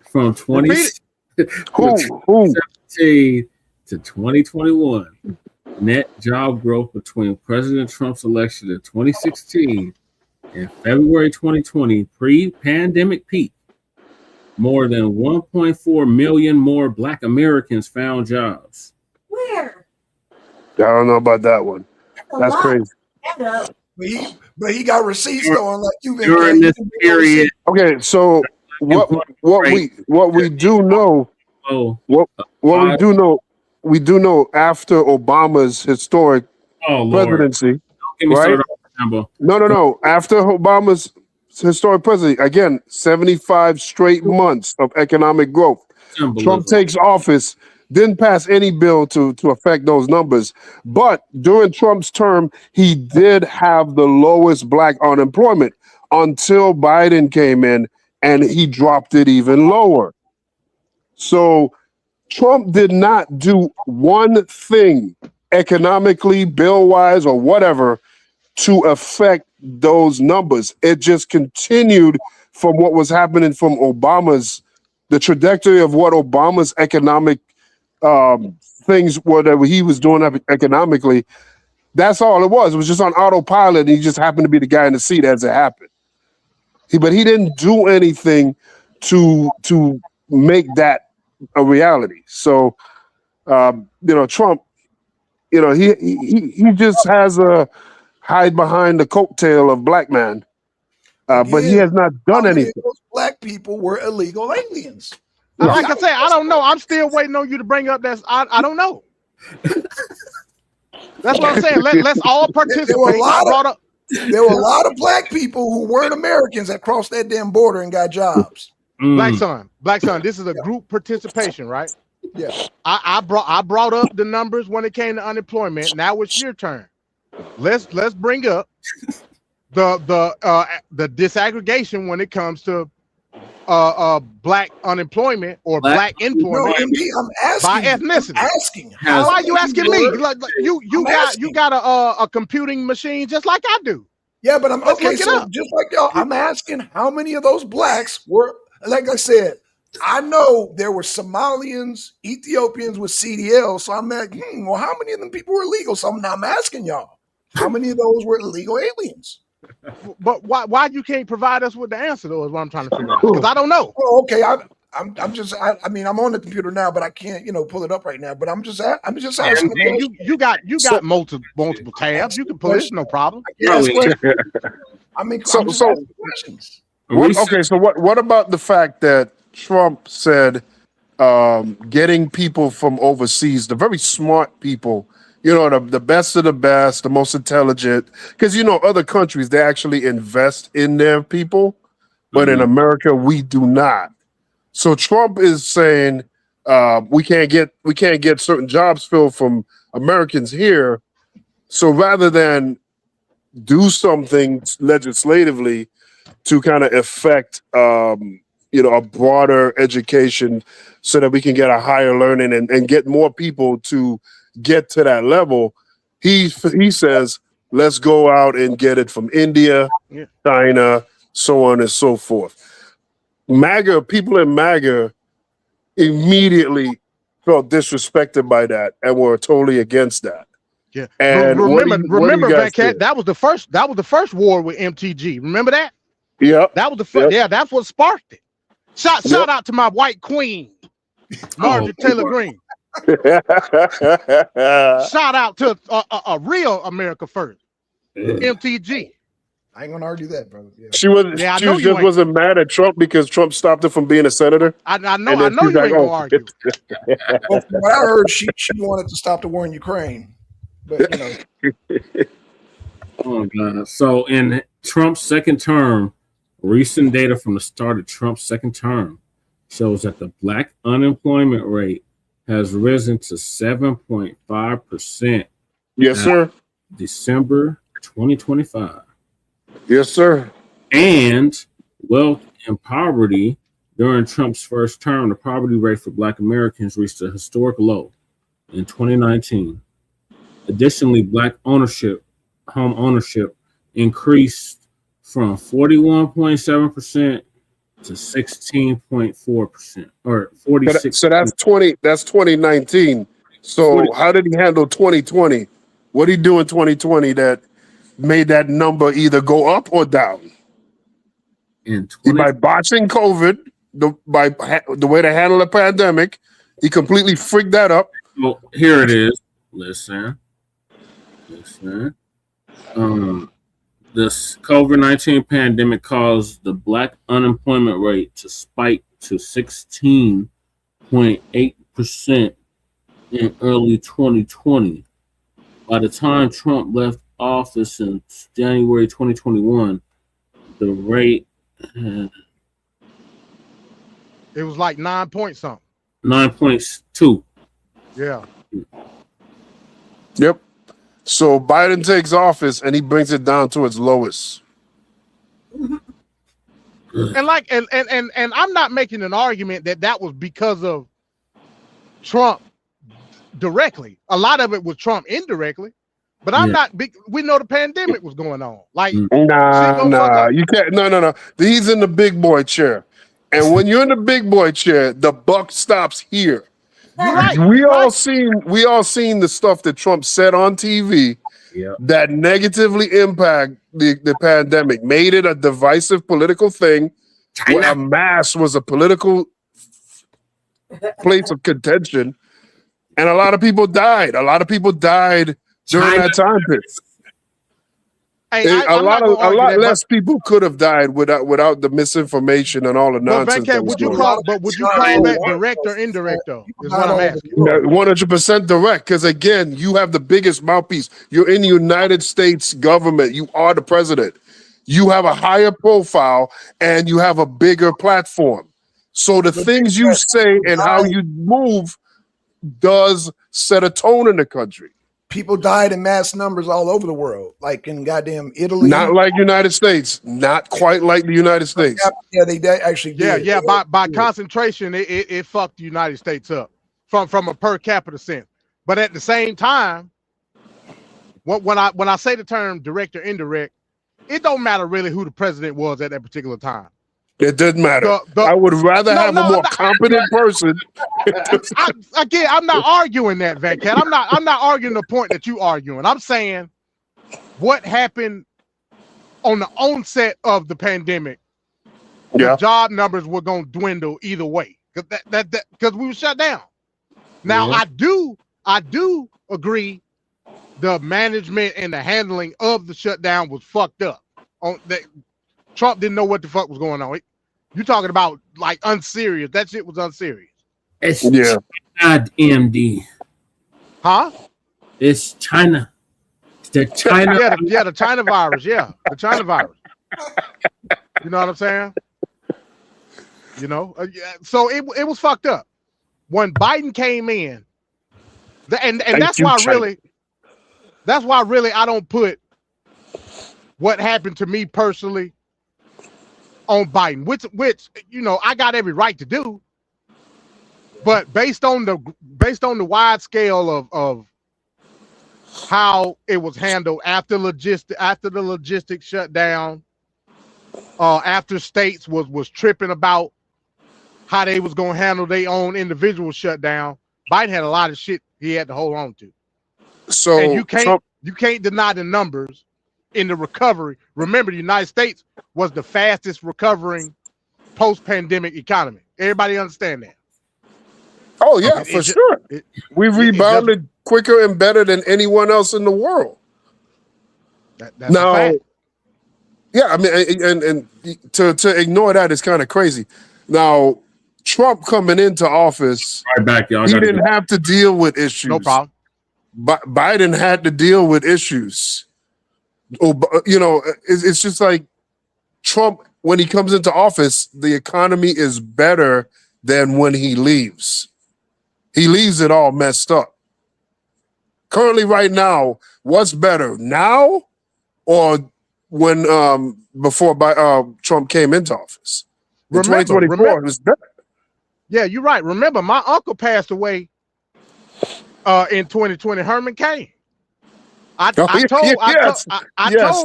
From 2017 to 2021, net job growth between President Trump's election in 2016 and February 2020, pre-pandemic peak, more than 1.4 million more Black Americans found jobs.
Where?
I don't know about that one. That's crazy.
But he got receipts though, unlike you.
During this period.
Okay, so what we do know, we do know after Obama's historic presidency, right? No. After Obama's historic presidency, again, 75 straight months of economic growth. Trump takes office, didn't pass any bill to affect those numbers. But during Trump's term, he did have the lowest black unemployment until Biden came in and he dropped it even lower. So Trump did not do one thing economically, bill-wise, or whatever to affect those numbers. It just continued from what was happening from the trajectory of what Obama's economic things were that he was doing economically. That's all it was. It was just on autopilot, and he just happened to be the guy in the seat as it happened. But he didn't do anything to make that a reality. So, Trump, he just has a hide behind the coattail of black man, but he has not done anything.
Those black people were illegal aliens.
Like I said, I don't know. I'm still waiting on you to bring up that. I don't know. That's what I'm saying. Let's all participate.
There were a lot of black people who weren't Americans that crossed that damn border and got jobs.
Black Son, this is a group participation, right?
Yeah.
I brought up the numbers when it came to unemployment. Now it's your turn. Let's bring up the disaggregation when it comes to black unemployment or black employment
I'm asking,
by ethnicity.
I'm asking.
Why are you asking me? Like, you got a computing machine just like I do.
Yeah, but I'm okay. So just like y'all, I'm asking how many of those blacks were, like I said, I know there were Somalians, Ethiopians with CDL. So I'm like, well, how many of them people were illegal? So I'm asking y'all, how many of those were illegal aliens?
But why you can't provide us with the answer though is what I'm trying to figure out, because I don't know.
Well, okay, I'm on the computer now, but I can't pull it up right now. But I'm just asking.
You got multiple tabs. You can pull it, no problem.
What about the fact that Trump said getting people from overseas, the very smart people,
you know, the best of the best, the most intelligent. Because you know, other countries they actually invest in their people, but in America we do not. So Trump is saying we can't get certain jobs filled from Americans here. So rather than do something legislatively to kind of affect you know, a broader education so that we can get a higher learning and get more people to get to that level, he says let's go out and get it from India,
Yeah.
China, so on and so forth. MAGA people in MAGA immediately felt disrespected by that and were totally against that.
Yeah.
And
Remember, Van
guys
Cat,
think?
that was the first war with MTG. Remember that?
Yep.
That was the first.
Yep.
Yeah, that's what sparked it. Shout out to my white queen, Marjorie Taylor Greene. Shout out to a real America First, MTG.
I ain't gonna argue that, brother. Yeah.
She was.
Yeah, I
she
know
was
you
just
ain't.
wasn't mad at Trump because Trump stopped her from being a senator.
I know
And then she's
you
like,
ain't gonna
"Oh."
argue.
Well, from what I heard, she wanted to stop the war in Ukraine, but you know,
Oh God! So in Trump's second term, recent data from the start of Trump's second term shows that the Black unemployment rate has risen to 7.5%.
Yes, sir.
December 2025.
Yes, sir.
And wealth and poverty during Trump's first term, the poverty rate for Black Americans reached a historic low in 2019. Additionally, Black home ownership increased from 41.7% to 16.4%, or 46.
So that's 2019. So
40.
how did he handle 2020? What did he do in 2020 that made that number either go up or down?
In
By botching COVID, by the way to handle the pandemic, he completely freaked that up.
Well, here it is. Listen. This COVID-19 pandemic caused the Black unemployment rate to spike to 16.8% in early 2020. By the time Trump left office in January 2021, the rate had
It was like 9 point something.
9.2.
Yeah.
Yep. So Biden takes office and he brings it down to its lowest.
And I'm not making an argument that was because of Trump directly. A lot of it was Trump indirectly. But I'm not big. We know the pandemic was going on. Like,
Nah, you can't. No. He's in the big boy chair, and when you're in the big boy chair, the buck stops here.
You're right.
We all seen the stuff that Trump said on TV that negatively impact the pandemic, made it a divisive political thing. Where a mask was a political place of contention, and a lot of people died. During that time period. A lot less people could have died without the misinformation and all the nonsense.
But would you call that direct or indirect though? Is what I'm asking.
100% direct, because again, you have the biggest mouthpiece. You're in the United States government. You are the president. You have a higher profile and you have a bigger platform. So the things you say and how you move does set a tone in the country.
People died in mass numbers all over the world, like in goddamn Italy.
Not like United States. Not quite like the United States.
Yeah, they actually did.
Yeah. By concentration, it fucked the United States up from a per capita sense. But at the same time, when I say the term direct or indirect, it don't matter really who the president was at that particular time.
It doesn't matter. I would rather have a more competent person.
I'm not arguing that, Van Cat. I'm not arguing the point that you arguing. I'm saying what happened on the onset of the pandemic. The job numbers were going to dwindle either way because we were shut down. Now I do agree the management and the handling of the shutdown was fucked up. Trump didn't know what the fuck was going on. You're talking about like unserious. That shit was unserious.
It's not MD.
Huh?
It's China. It's the China.
Yeah, the China virus. Yeah, the China virus. You know what I'm saying? You know, so it was fucked up when Biden came in, and that's why really I don't put what happened to me personally on Biden, which you know I got every right to do, but based on the wide scale of how it was handled after the logistics shut down, after states was tripping about how they was gonna handle their own individual shutdown, Biden had a lot of shit he had to hold on to.
So
and you can't deny the numbers in the recovery. Remember, the United States was the fastest recovering post-pandemic economy. Everybody understand that?
Oh yeah, for sure. We rebounded quicker and better than anyone else in the world.
That's a fact.
Yeah, I mean, and to ignore that is kind of crazy. Now, Trump coming into office,
right back, y'all.
He didn't have to deal with issues.
No problem.
Biden had to deal with issues. You know, it's just like Trump, when he comes into office, the economy is better than when he leaves. He leaves it all messed up. Currently, right now, what's better, now or when before Trump came into office? In 2024, it was better.
Yeah, you're right. Remember, my uncle passed away in 2020. Herman Cain. I told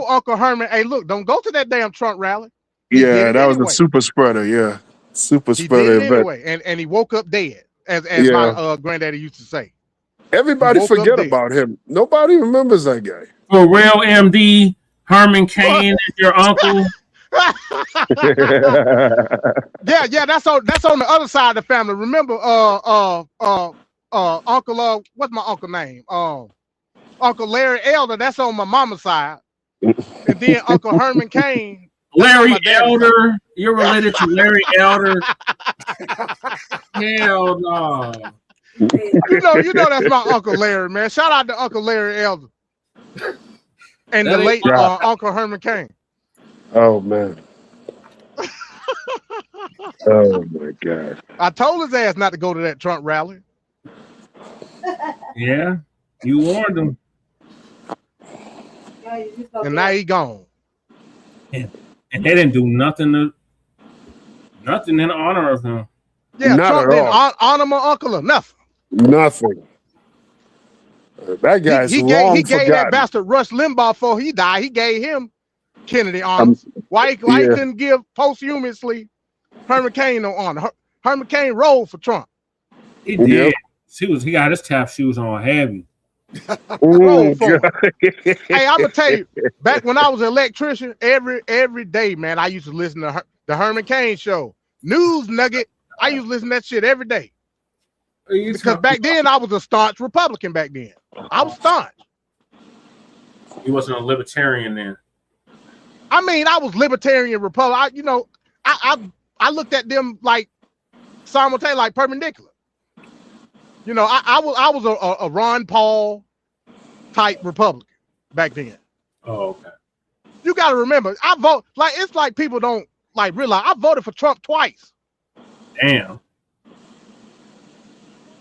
Uncle Herman, hey, look, don't go to that damn Trump rally.
Yeah, that was a super spreader. Yeah, super spreader.
He did it anyway, and he woke up dead, as my granddaddy used to say.
Everybody forget about him. Nobody remembers that guy.
For real, MD, Herman Cain is your uncle.
yeah, that's on the other side of the family. Remember, Uncle, what's my uncle name? Uncle Larry Elder, that's on my mama's side. And then Uncle Herman Cain.
Larry Elder, you're related to Larry Elder. Hell no.
You know that's my Uncle Larry, man. Shout out to Uncle Larry Elder. And the late Uncle Herman Cain.
Oh man. Oh my God.
I told his ass not to go to that Trump rally.
Yeah, you warned him.
And now he gone.
And they didn't do nothing in honor of him.
Yeah, Trump didn't honor my uncle or nothing.
Nothing. That guy's
he gave that bastard Rush Limbaugh before he died. He gave him Kennedy honors. Why he couldn't give posthumously Herman Cain no honor? Herman Cain rolled for Trump.
He did. He got his tap shoes on heavy.
Hey, I'm gonna tell you, back when I was an electrician, every day, man, I used to listen to the Herman Cain show. News Nugget. I used to listen to that shit every day. Because back then I was a staunch Republican back then. I was staunch.
He wasn't a libertarian then.
I mean, I was libertarian Republican. I looked at them like simultaneously, like perpendicular. You know, I was a Ron Paul type Republican back then.
Oh, okay.
You got to remember, I vote like it's like people don't like realize I voted for Trump twice.
Damn.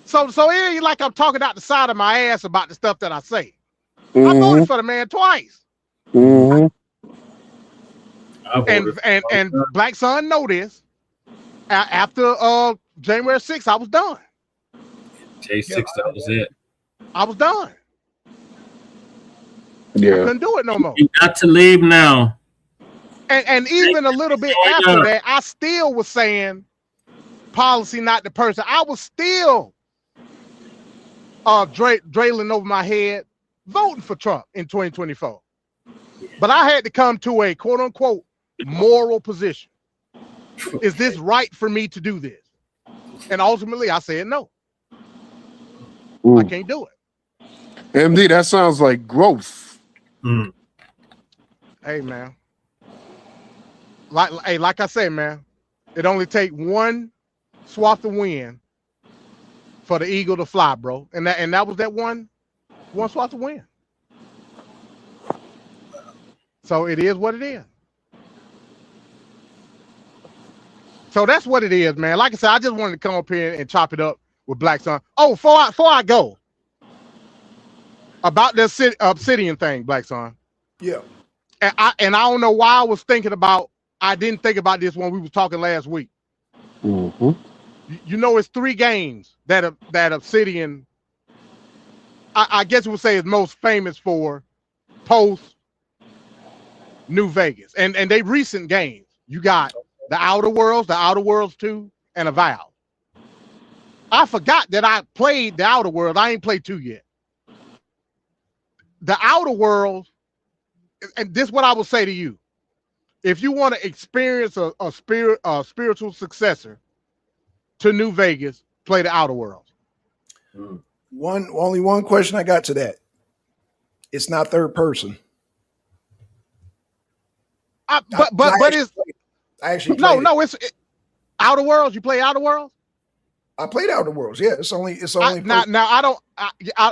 So it ain't like I'm talking out the side of my ass about the stuff that I say. I voted for the man twice.
Mm-hmm.
And Blackson know this. After January 6th, I was done.
J6, that was it.
I was done.
Yeah.
I couldn't do it no more.
You got to leave now.
And even a little bit after that, I still was saying policy, not the person. I was still drailing over my head, voting for Trump in 2024. But I had to come to a quote unquote moral position. Is this right for me to do this? And ultimately I said no.
Ooh.
I can't do it.
MD, that sounds like growth.
Mm.
Hey man. Like I said, man, it only take one swath of wind for the eagle to fly, bro. And that was that one wants us to win. So it is what it is. So that's what it is, man. Like I said, I just wanted to come up here and chop it up with Blackson. Oh, before I go, about the Obsidian thing, Blackson.
Yeah.
And I don't know why I didn't think about this when we were talking last week.
Mm-hmm.
You know, it's 3 games that Obsidian, I guess we would say, is most famous for post New Vegas. And they recent games. You got the Outer Worlds 2, and Avowed. I forgot that I played the Outer Worlds. I ain't played 2 yet. The Outer Worlds, and this is what I will say to you. If you want to experience a spiritual successor to New Vegas, play the Outer Worlds.
Only one question I got to that. It's not third person.
But it's it's Outer Worlds. You play Outer Worlds?
I played Outer Worlds. Yeah, it's only
now I don't.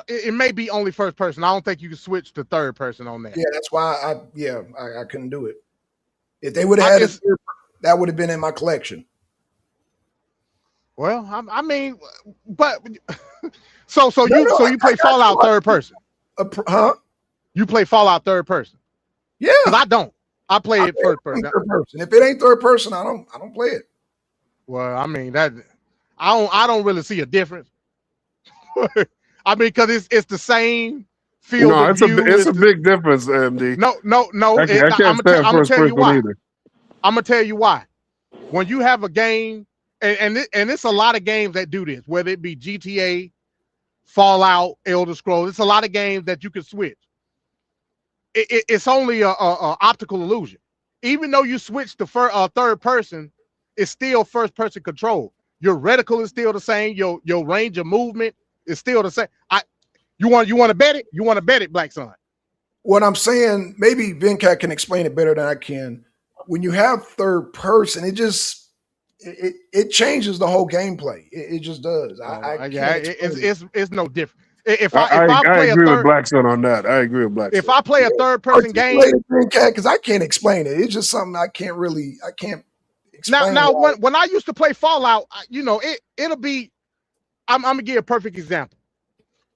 It may be only first person. I don't think you can switch to third person on that.
Yeah, that's why I couldn't do it. If they would have had it, that would have been in my collection.
Well, I mean, but so you play Fallout third person?
Huh?
You play Fallout third person?
Yeah,
because I don't. I play it first person.
If it ain't third person, I don't play it.
Well, I mean that I don't really see a difference. I mean, because it's the same field.
No,
of view.
It's a big difference, MD.
No.
I can't stand first person either.
I'm gonna tell you why. When you have a game, and it's a lot of games that do this, whether it be GTA, Fallout, Elder Scrolls, it's a lot of games that you can switch. It's only a optical illusion. Even though you switch to third person, it's still first person control. Your reticle is still the same. Your range of movement is still the same. You want to bet it? You want to bet it, Blackson?
What I'm saying, maybe Venkat can explain it better than I can. When you have third person, it changes the whole gameplay. It just does.
It's no different.
I agree with Blackson on that. I agree with Blackson.
If I play a third person game,
because I can't explain it. It's just something I can't explain.
Now when I used to play Fallout, it'll be. I'm gonna give a perfect example.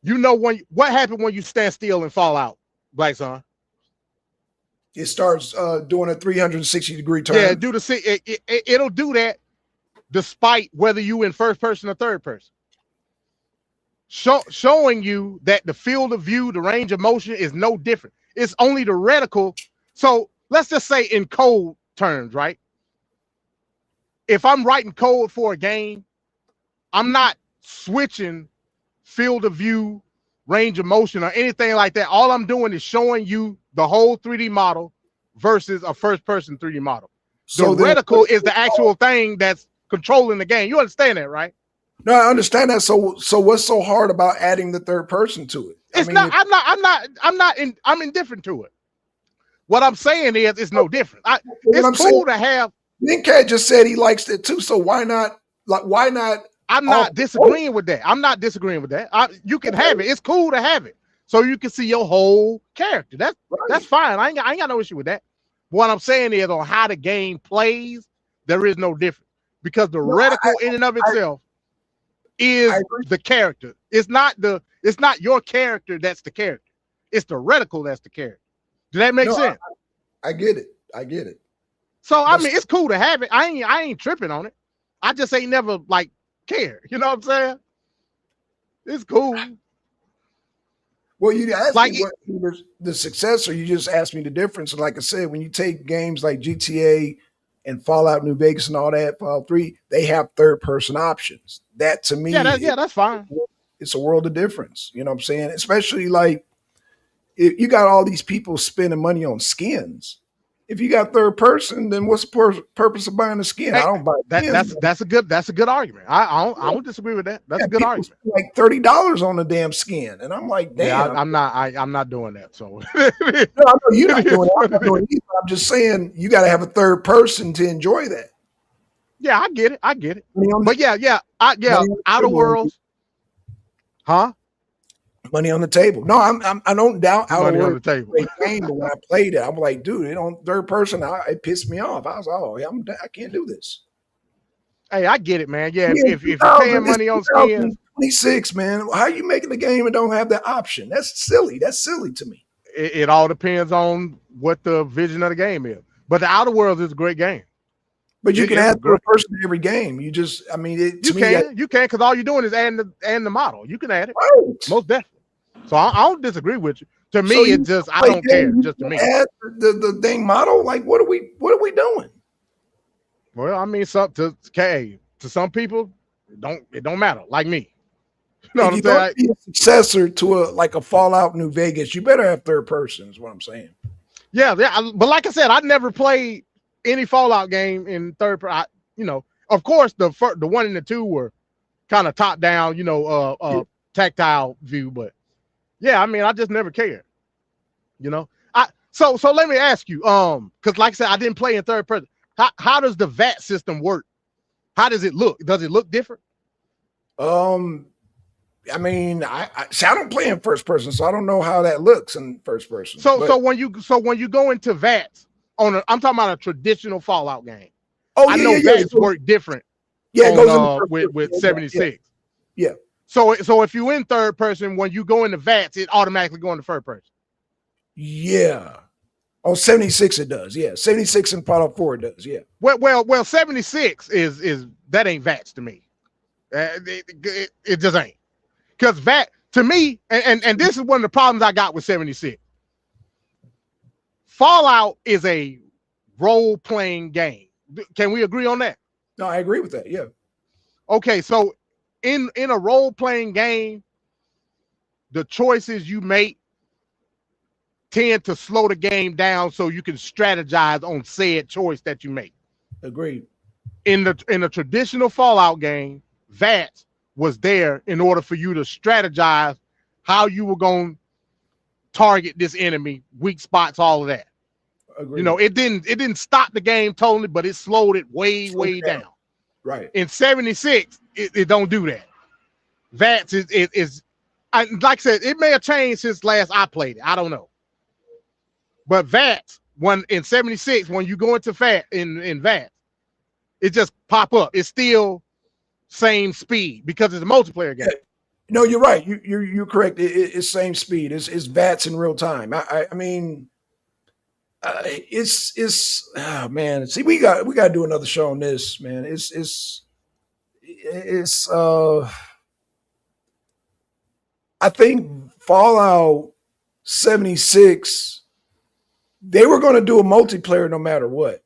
You know what happened when you stand still in Fallout, Blackson?
It starts doing a 360-degree turn.
Yeah, it'll do that despite whether you in first person or third person. Showing you that the field of view, the range of motion is no different. It's only the reticle. So let's just say in code terms, right? If I'm writing code for a game, I'm not switching field of view, range of motion, or anything like that. All I'm doing is showing you the whole 3D model versus a first-person 3D model. So the reticle is the actual thing that's controlling the game. You understand that, right?
No, I understand that. So what's so hard about adding the third person to it?
I'm indifferent to it. What I'm saying is it's no different. It's cool to have.
Venkat just said he likes it too. So why not? Why not?
I'm not disagreeing with that. I'm not disagreeing with that. You can have it. It's cool to have it, so you can see your whole character. That's fine. I ain't got no issue with that. What I'm saying is on how the game plays, there is no difference because the reticle in and of itself is the character. It's not your character that's the character. It's the reticle that's the character. Does that make sense?
I get it.
So I mean, it's cool to have it. I ain't tripping on it. I just ain't never care. You know what I'm saying? It's cool.
Well, you asked me what the successor. You just asked me the difference. And like I said, when you take games like GTA and Fallout New Vegas and all that, Fallout 3, they have third person options. That to me,
that's fine.
It's a world of difference. You know what I'm saying? Especially if you got all these people spending money on skins. If you got third person, then what's the purpose of buying a skin? I don't buy
that. That's a good argument. I don't disagree with that. That's a good argument.
Like $30 on a damn skin, and I'm like, damn.
Yeah, I'm not doing that. So
no, I know you're not doing it. I'm not doing it either. I'm just saying you got to have a third person to enjoy that.
Yeah, I get it. But Outer Worlds, huh?
Money on the table. No, I don't doubt how
Money
to
on
work
the table.
great game, but when I played it, I'm like, dude, it on third person, it pissed me off. I was like, oh, yeah, I can't do this.
Hey, I get it, man. Yeah,
Yeah,
if you're paying money on skins,
2026, man. How you making the game and don't have that option? That's silly. That's silly to me.
it all depends on what the vision of the game is. But the Outer Worlds is a great game.
But you can
It's
add third person to every game. You just, I mean,
you can because all you're doing is adding the model. You can add it,
right.
most definitely. So I don't disagree with you. To me, it's just I don't care. Just to me,
add the thing model. Like, what are we doing?
Well, I mean, to some people, it don't matter. Like me, you know what I'm saying?
Be a successor to a Fallout New Vegas, you better have third person. Is what I'm saying.
Yeah. But like I said, I never played any Fallout game in third person. You know, of course, the 1 and the 2 were kind of top down. You know, tactile view, but yeah, I mean, I just never cared. You know, so let me ask you, because like I said, I didn't play in third person. How does the VAT system work? How does it look? Does it look different?
I mean, I don't play in first person, so I don't know how that looks in first person.
So when you go into VATs I'm talking about a traditional Fallout game.
Oh,
I know VATs work different.
Yeah, it goes
with 76.
Yeah.
So if you in third person, when you go into VATs, it automatically go into third person.
Yeah. On 76 it does. Yeah. 76 and Fallout 4 it does. Yeah.
Well 76 is that ain't VATs to me. It just ain't. Because VAT to me, and this is one of the problems I got with 76. Fallout is a role-playing game. Can we agree on that?
No, I agree with that. Yeah.
Okay, so in a role-playing game, the choices you make tend to slow the game down so you can strategize on said choice that you make.
Agreed.
In the traditional Fallout game, VAT was there in order for you to strategize how you were going to target this enemy, weak spots, all of that.
Agreed.
You know, it didn't stop the game totally, but it slowed it way down.
Right.
In 76, it don't do that. VATS is like I said, it may have changed since last I played it. I don't know. But VATS, in 76, when you go into in VATS, it just pop up. It's still same speed because it's a multiplayer game.
No, you're right. You're correct. It's same speed. It's VATS in real time. I mean, it's oh man. See, we got to do another show on this, man. I think Fallout 76, they were going to do a multiplayer no matter what.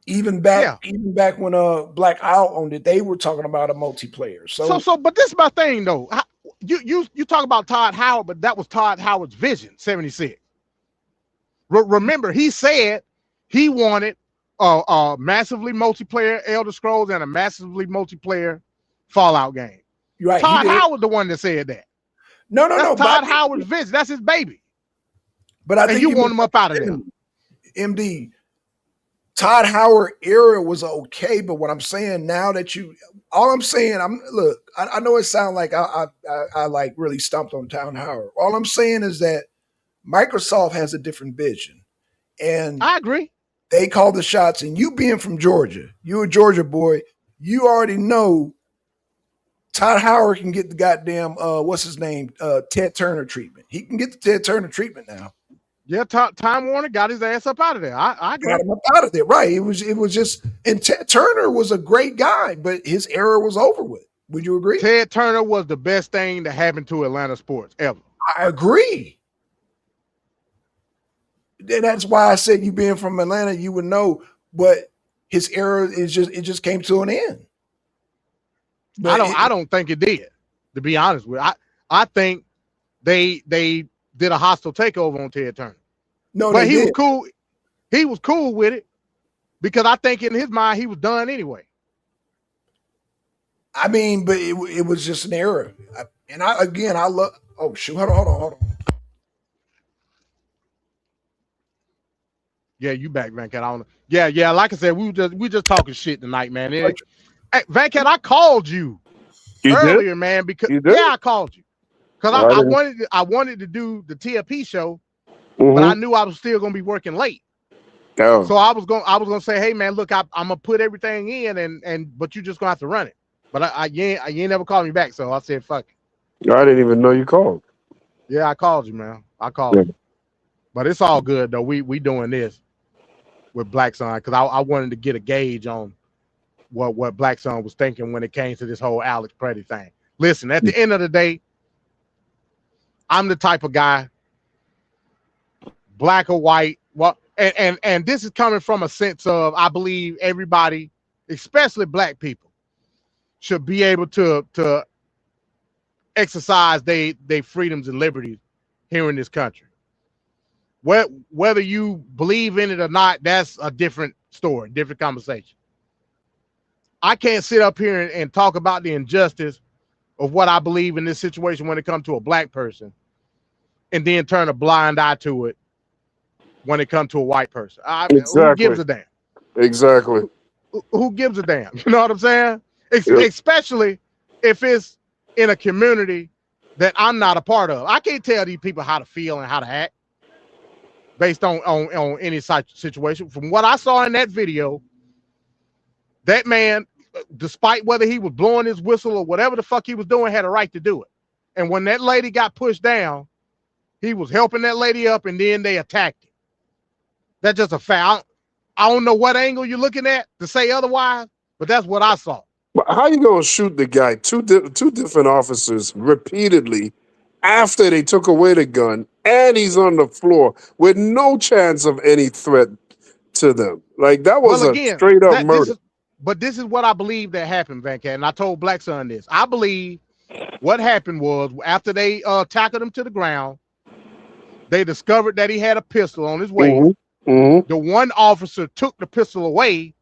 Even back when Black Isle owned it, they were talking about a multiplayer. So
but this is my thing though. You talk about Todd Howard, but that was Todd Howard's vision, 76. Remember, he said he wanted a massively multiplayer Elder Scrolls and a massively multiplayer Fallout game.
Right.
Todd Howard the one that said that.
No.
Todd Howard's vision. That's his baby.
But I think
you want him up out of there.
MD, Todd Howard era was okay, but what I'm saying now that I know it sounds like I like really stumped on Todd Howard. All I'm saying is that Microsoft has a different vision, and
I agree.
They call the shots, and you being from Georgia, you a Georgia boy, you already know Todd Howard can get the goddamn what's his name, Ted Turner treatment. He can get the Ted Turner treatment now.
Yeah, Time Warner got his ass up out of there. I agree.
Got him up out of there, right? It was just, and Ted Turner was a great guy, but his era was over with. Would you agree?
Ted Turner was the best thing that happened to Atlanta sports ever.
I agree. And that's why I said you being from Atlanta, you would know. But his era just came to an end. But
I don't think it did. To be honest with you, I think they did a hostile takeover on Ted Turner.
No,
but he
did.
was cool. He was cool with it because I think in his mind he was done anyway.
I mean, but it was just an error. I love. Oh shoot! Hold on.
Yeah, you back, Van Cat. I don't know. Yeah. Like I said, we just talking shit tonight, man. Hey, Van Cat, I called you earlier, man, because I called you Because I wanted to do the TFP show, but I knew I was still gonna be working late.
Oh.
So I was gonna say, hey man, look, I'm gonna put everything in, but you just gonna have to run it. But you ain't never called me back, so I said fuck it.
I didn't even know you called.
Yeah, I called you, man. I called you. But it's all good though. We doing this with Blackson because I wanted to get a gauge on what Blackson was thinking when it came to this whole Alex Pretty thing. Listen, at the end of the day, I'm the type of guy, black or white. Well, and this is coming from a sense of I believe everybody, especially black people, should be able to exercise their freedoms and liberties here in this country. Whether you believe in it or not, that's a different story, different conversation. I can't sit up here and talk about the injustice of what I believe in this situation when it comes to a black person and then turn a blind eye to it when it comes to a white person.
Exactly.
Who gives a damn?
Exactly.
Who gives a damn? You know what I'm saying? Especially if it's in a community that I'm not a part of. I can't tell these people how to feel and how to act based on any situation. From what I saw in that video, that man, despite whether he was blowing his whistle or whatever the fuck he was doing, had a right to do it. And when that lady got pushed down, he was helping that lady up, and then they attacked him. That's just a fact. I don't know what angle you're looking at to say otherwise, but that's what I saw.
But how you gonna shoot the guy? Two different officers repeatedly after they took away the gun, and he's on the floor with no chance of any threat to them. Like that was a straight up murder.
This is what I believe that happened, Van Cat, and I told Blackson this. I believe what happened was after they tackled him to the ground, they discovered that he had a pistol on his waist. The one officer took the pistol away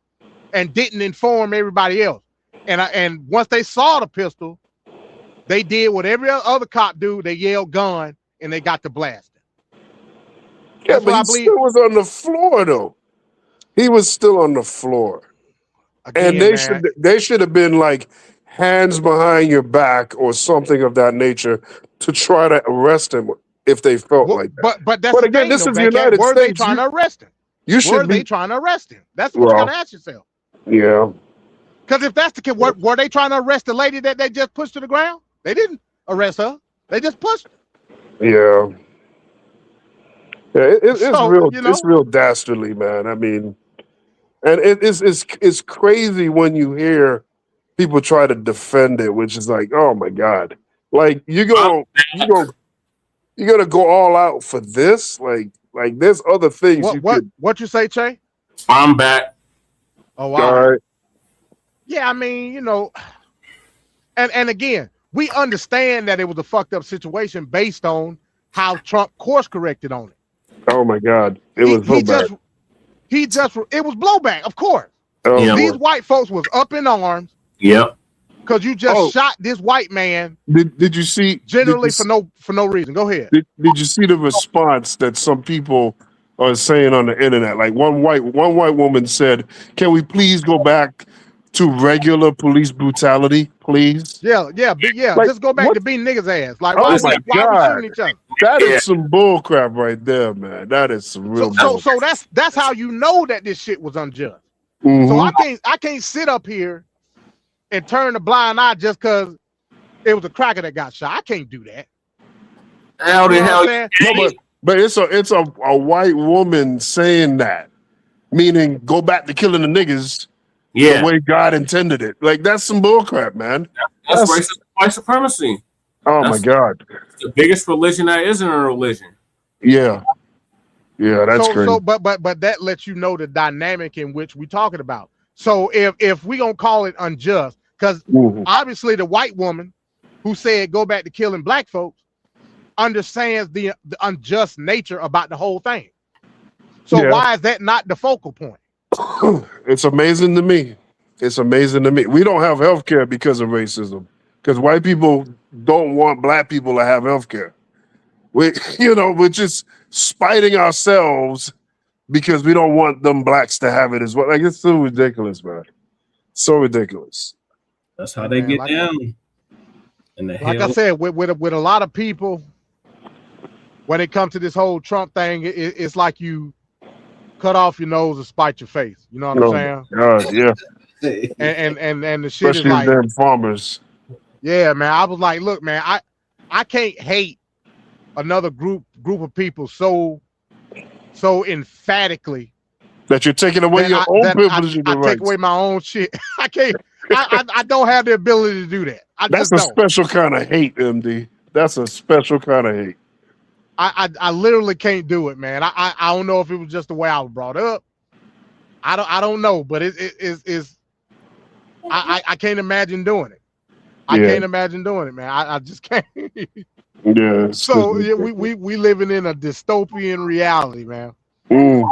and didn't inform everybody else. And once they saw the pistol, they did what every other cop do. They yelled gun and they got to blasting.
Yeah, but he still was on the floor though. He was still on the floor. Again, and they should have been like hands behind your back or something of that nature to try to arrest him if they felt like that.
But that's
again,
thing,
this
though,
is the United
Were
States.
They trying to arrest him? Were they trying to arrest him? That's what you gotta ask yourself.
Yeah.
Because if that's the case, were they trying to arrest the lady that they just pushed to the ground? They didn't arrest her. They just pushed her.
Yeah. Yeah, it's real.
You know?
It's real dastardly, man. I mean, and it's crazy when you hear people try to defend it, which is like, oh my god, like you're gonna go all out for this, like there's other things
What you say, Che?
I'm back.
Oh wow.
All right.
Yeah, I mean, you know, and again, we understand that it was a fucked up situation based on how Trump course corrected on it.
Oh my God, it was blowback.
It was blowback, of course.
Oh,
these white folks was up in arms.
Yep.
Because you just shot this white man.
Did you see?
Generally for no reason. Go ahead.
Did you see the response that some people are saying on the internet? Like one white woman said, "Can we please go back to regular police brutality, please?"
Yeah. Like, just go back to beating niggas' ass. Like, why we shooting each other?
That is some bull crap right there, man. That is some real.
So that's how you know that this shit was unjust.
Mm-hmm.
So I can't sit up here and turn a blind eye just because it was a cracker that got shot. I can't do that.
How the hell?
No, but it's a white woman saying that, meaning go back to killing the niggas.
Yeah.
The way God intended it. Like, that's some bullcrap, man.
That's racist white supremacy.
Oh, my God.
The biggest religion that isn't a religion.
Yeah. Yeah, that's crazy.
So, but that lets you know the dynamic in which we're talking about. So if we gonna call it unjust, because obviously the white woman who said go back to killing black folks understands the unjust nature about the whole thing. So why is that not the focal point?
It's amazing to me. It's amazing to me. We don't have health care because of racism. Because white people don't want black people to have health care. We're just spiting ourselves because we don't want them blacks to have it as well. Like, it's so ridiculous, man. So ridiculous.
That's how they get down. And the
Like I
hell,
said, with a lot of people, when it comes to this whole Trump thing, it's like you cut off your nose to spite your face. You know what I'm
Oh
saying?
my God, yeah.
And the shit is
Especially
like,
them farmers.
yeah, man. I was like, look, man, I can't hate another group of people so emphatically
That you're taking away
that
your own
I
privileges and
take
rights.
away my own shit. I can't. I don't have the ability to do that. I
That's
just
a
don't.
special kind of hate, MD. That's a special kind of hate.
I literally can't do it, man. I don't know if it was just the way I was brought up. I don't know, but it's I can't imagine doing it. I
Yeah.
can't imagine doing it, man. I just can't.
Yeah.
So yeah, we living in a dystopian reality, man.
Mm.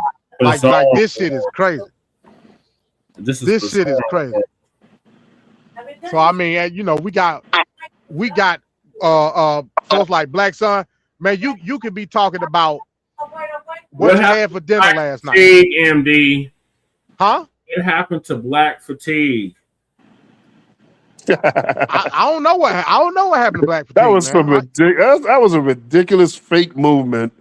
Like
bizarre.
this shit is crazy.
This
This shit is crazy. So I mean, you know, we got folks like Blackson. Man, you could be talking about what you had for dinner
Black
last night,
fatigue, MD.
huh?
It happened to black fatigue.
I don't know what happened to Black
That
Fatigue,
was some
man.
that was a ridiculous fake movement.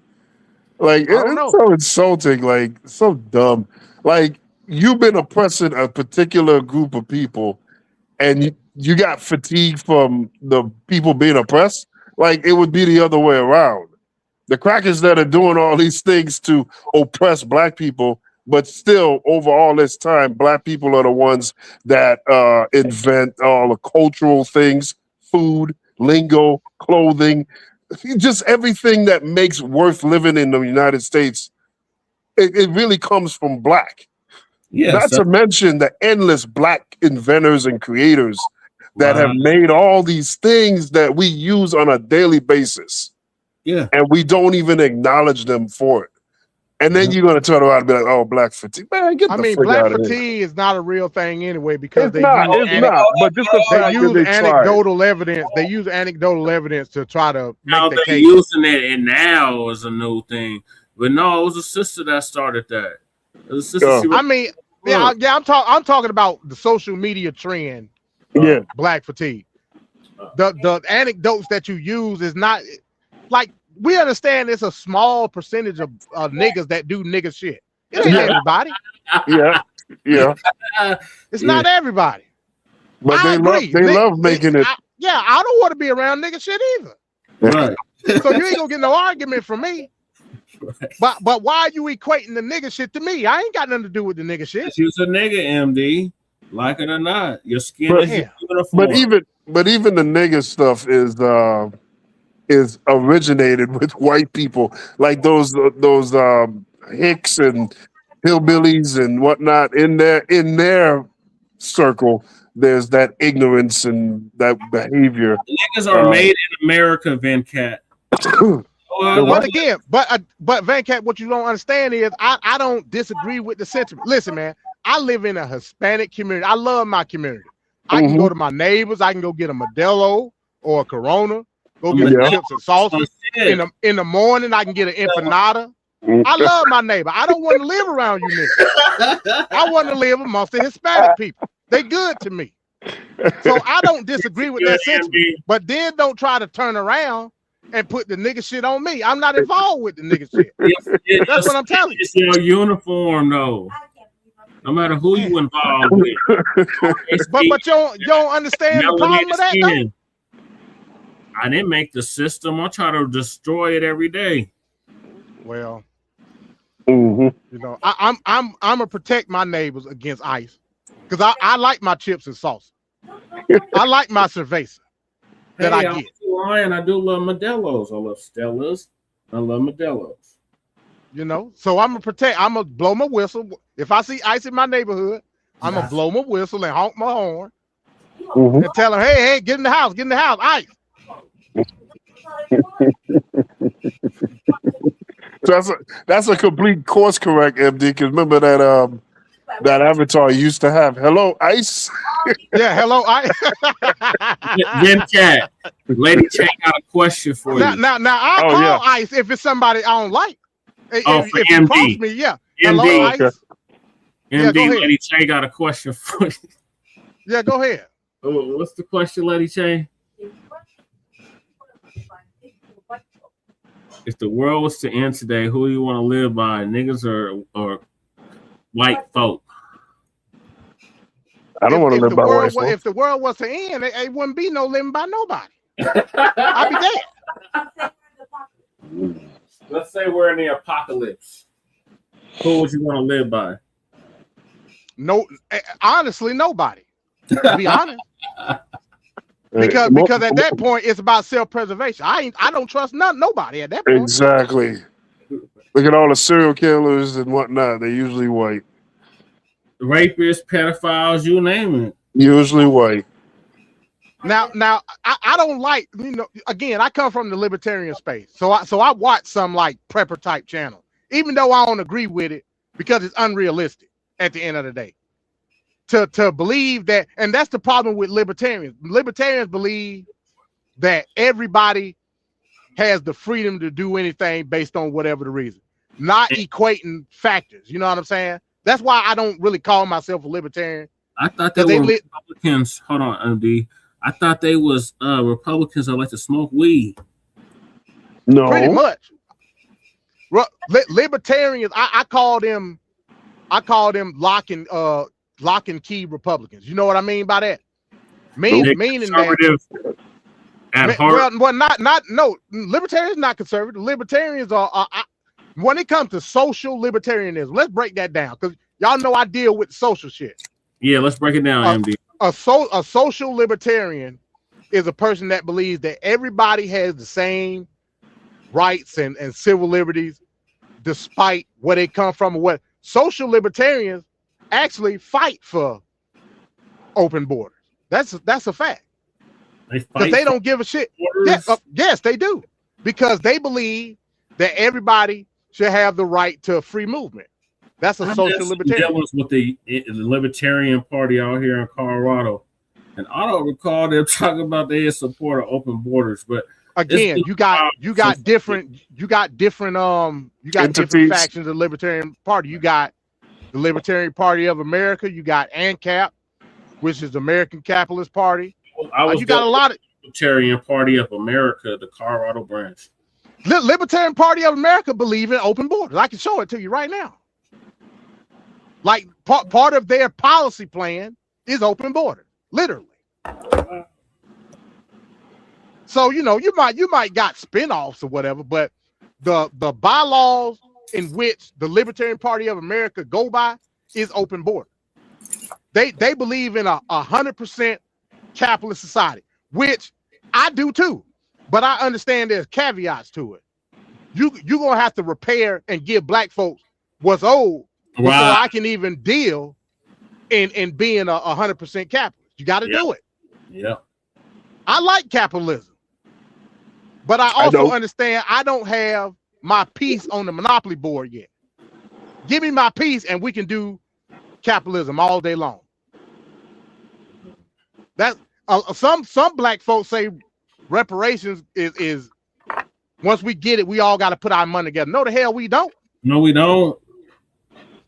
Like
I don't know.
it's so insulting, like so dumb. Like you've been oppressing a particular group of people, and you got fatigue from the people being oppressed. Like it would be the other way around. The crackers that are doing all these things to oppress black people, but still over all this time, black people are the ones that invent all the cultural things, food, lingo, clothing, just everything that makes worth living in the United States. It really comes from black.
Yes,
Not to mention the endless black inventors and creators that have
Wow.
made all these things that we use on a daily basis.
Yeah.
And we don't even acknowledge them for it. And then you're going to turn around and be like, oh, black fatigue. Man, get
I
the
mean,
fuck
black
out of here.
fatigue is not a real thing anyway because
It's not. But just the
they
fact that
use
they tried.
anecdotal evidence. They use anecdotal evidence to try to
Now
make the
they're
case.
using it, and now is a new thing. But no, it was a sister that started that. It was a sister. She was,
I mean, yeah, I'm talking about the social media trend.
Yeah.
Black fatigue. The anecdotes that you use is not like we understand it's a small percentage of niggas that do nigga shit. It ain't everybody.
Yeah.
It's not everybody.
But
I
they
agree.
love making it.
I don't want to be around nigga shit either.
right.
So you ain't gonna get no argument from me. But why are you equating the nigga shit to me? I ain't got nothing to do with the nigga shit.
She's a nigga, MD. Like it or not, your skin is your uniform.
But even the nigga stuff is originated with white people, like those hicks and hillbillies and whatnot in their circle. There's that ignorance and that behavior.
Niggas are made in America, Venkat.
But again, but Van Cat, what you don't understand is I don't disagree with the sentiment. Listen, man, I live in a Hispanic community. I love my community. I can go to my neighbors. I can go get a Modelo or a Corona. Go get some chips and salsa. In the morning, I can get an empanada. I love my neighbor. I don't want to live around you niggas. I want to live amongst the Hispanic people. They good to me. So I don't disagree with that sentiment. But then don't try to turn around and put the nigga shit on me. I'm not involved with the nigga shit. That's what I'm telling you.
It's your uniform, though. No matter who you involved with.
But you don't understand the problem with that, though?
I didn't make the system. I try to destroy it every day.
Well, you know, I'm gonna protect my neighbors against ICE because I like my chips and salsa. I like my cerveza that I get.
Ryan, I do love Modelo's. I love Stella's. I love Modelo's.
You know, so I'm gonna blow my whistle. If I see ICE in my neighborhood, I'm gonna blow my whistle and honk my horn and tell them, hey, get in the house, ICE.
So that's a complete course correct, MD. Because remember that avatar used to have hello ICE.
Yeah, hello ICE.
Then chat. Lady Chain got a question for you.
Now I'll call ICE if it's somebody I don't like. If
MD.
you cross me, yeah.
MD.
Hello, ICE.
MD,
Yeah, go ahead.
Lady Chain got a question for you.
Yeah, go ahead.
What's the question, Lady Chain? If the world was to end today, who do you want to live by, niggas or white folk?
I don't want to live by white folks.
If the world was to end, it wouldn't be no living by nobody. I'd be dead.
Let's say we're in the apocalypse. Who would you want to live by?
No, honestly, nobody. To be honest, because at that point it's about self-preservation. I don't trust nobody at that point.
Exactly. Look at all the serial killers and whatnot. They're usually white.
Rapists, pedophiles, you name it.
Usually white.
Now, I don't like, again, I come from the libertarian space, so I watch some like prepper type channel, even though I don't agree with it because it's unrealistic at the end of the day. To believe that, and that's the problem with libertarians. Libertarians believe that everybody has the freedom to do anything based on whatever the reason, not equating factors. You know what I'm saying? That's why I don't really call myself a libertarian.
I thought they were Republicans. Hold on, MD. I thought they was Republicans that like to smoke weed.
No,
pretty much. Libertarians, I call them lock and key Republicans. You know what I mean by that? Meaning that. At heart. Well, no. Libertarians not conservative. Libertarians are when it comes to social libertarianism. Let's break that down because y'all know I deal with social shit.
Yeah, let's break it down, MD.
A social libertarian is a person that believes that everybody has the same rights and civil liberties, despite where they come from. Or what social libertarians actually fight for open borders. That's a fact. Because they don't give a shit. Yes, they do. Because they believe that everybody should have the right to free movement. That's a social libertarian.
With the Libertarian Party out here in Colorado, and I don't recall them talking about they support of open borders. But
again, you got different factions of the Libertarian Party. You got the Libertarian Party of America. You got ANCAP, which is the American Capitalist Party. You got a lot of
Libertarian Party of America, the Colorado branch.
Libertarian Party of America believe in open borders. I can show it to you right now. Like part of their policy plan is open borders, literally. So you might got spinoffs or whatever, but the bylaws in which the Libertarian Party of America go by is open border. They believe in a 100% capitalist society, which I do too, but I understand there's caveats to it. You're gonna have to repair and give black folks what's owed before I can even deal in being a 100% capitalist. You got to do it.
Yeah.
I like capitalism, but I also understand I don't have my piece on the monopoly board yet. Give me my piece and we can do capitalism all day long. That some black folks say reparations is once we get it, we all got to put our money together. No, the hell we don't.
No, we don't.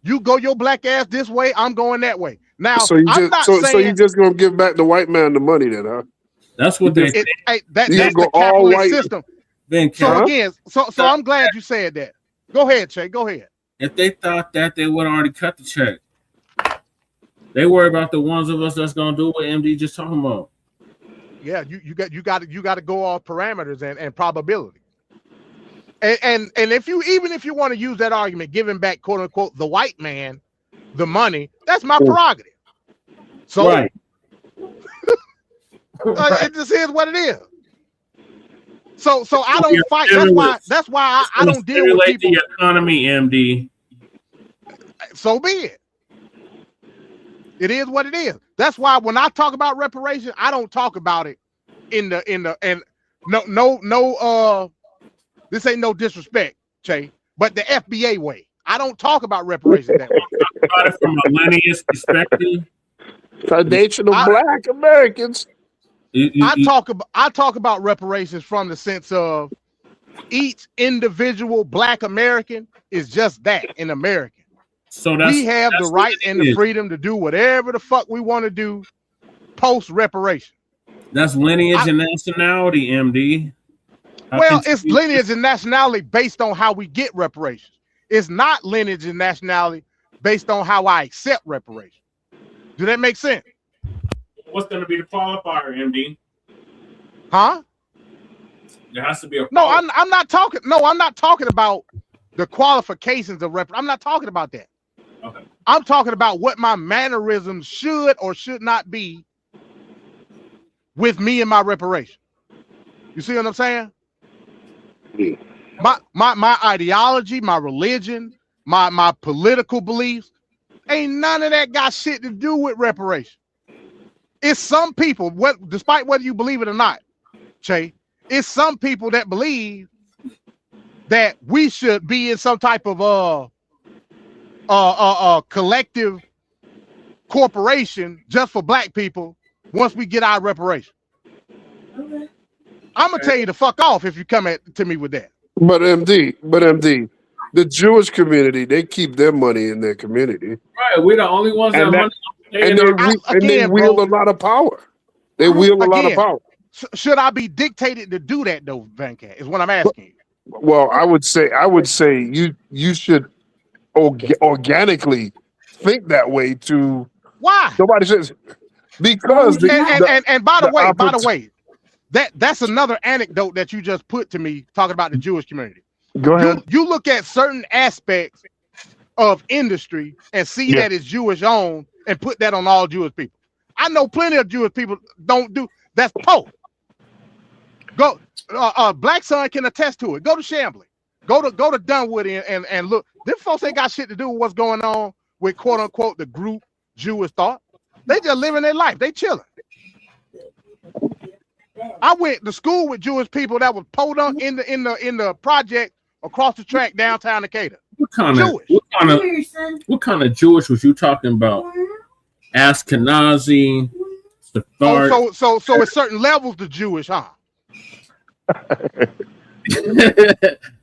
You go your black ass this way, I'm going that way. Now,
so you just gonna give back the white man the money then, huh?
That's what that's
the capitalist system. So again, so I'm glad you said that. Go ahead, Che. Go ahead.
If they thought that, they would already cut the check. They worry about the ones of us that's gonna do what MD just talking about.
Yeah, you got to go off parameters and probability. And if you want to use that argument, giving back quote unquote the white man the money, that's my prerogative. So right. It just is what it is. So I don't fight. That's why I don't deal with people.
The economy, MD.
So be it. It is what it is. That's why when I talk about reparations, I don't talk about it this ain't no disrespect, Che, but the FBA way. I don't talk about reparations that way.
Talk about it from a lineage perspective.
Foundational Black Americans.
I talk about reparations from the sense of each individual Black American is just that, an American.
So
we have the right and the freedom to do whatever the fuck we want to do post reparation.
That's lineage and nationality, MD.
Well, it's lineage and nationality based on how we get reparations. It's not lineage and nationality based on how I accept reparations. Do that make sense?
What's going to be the qualifier, MD?
Huh?
There has to be a.
No, I'm not talking. No, I'm not talking about the qualifications of rep. I'm not talking about that.
Okay.
I'm talking about what my mannerisms should or should not be with me and my reparation. You see what I'm saying? My ideology, my religion, my political beliefs, ain't none of that got shit to do with reparation. It's some people, despite whether you believe it or not, Che, it's some people that believe that we should be in some type of collective corporation just for black people once we get our reparation.
Okay.
I'm gonna tell you to fuck off if you come to me with that.
But MD, the Jewish community, they keep their money in their community.
Right, we're the only ones that have money.
And they wield a lot of power. They wield a lot of power.
Should I be dictated to do that though, Van Cat? Is what I'm asking you.
Well, I would say you should organically think that way to.
Why?
Nobody says because
and by the way, that's another anecdote that you just put to me talking about the Jewish community.
Go ahead.
You look at certain aspects of industry and see that it's Jewish owned and put that on all Jewish people. I know plenty of Jewish people don't do that's Poe. Go Blackson can attest to it. Go to Chambly. Go to Dunwoody and look. Them folks ain't got shit to do with what's going on with quote unquote the group Jewish thought. They just living their life. They chilling. I went to school with Jewish people that was pulled up in the project across the track downtown Decatur.
What kind of Jewish was you talking about? Ashkenazi, Sephardic.
So at certain levels the Jewish, huh?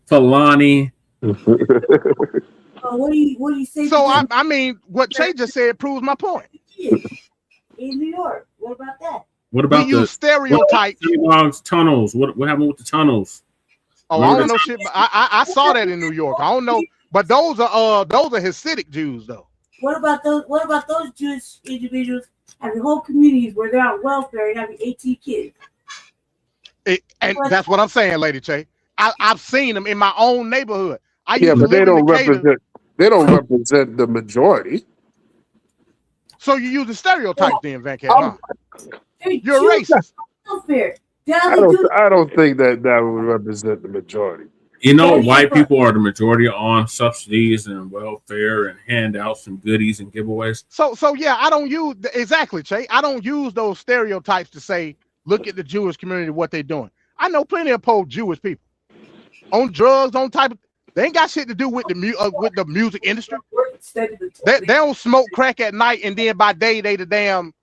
Fulani.
What do you say?
So I mean, what Che just said proves my point.
In New York, what about that?
What about
we use stereotypes?
Tunnels. What happened with the tunnels?
Oh, I don't know shit. I saw that in New York. I don't know, but those are Hasidic Jews though.
What about those Jewish individuals having whole communities where they're on welfare and having 18 kids?
And that's what I'm saying, Lady Che. I've seen them in my own neighborhood.
But they don't represent. They don't represent the majority.
So you use the stereotype then, Van Cat, huh? You're racist.
I don't think that would represent the majority.
You know, white people are the majority on subsidies and welfare and handouts and goodies and giveaways.
So yeah, I don't use exactly, Che. I don't use those stereotypes to say, look at the Jewish community, what they're doing. I know plenty of poor Jewish people on drugs, on type of. They ain't got shit to do with the music industry. They don't smoke crack at night and then by day they the damn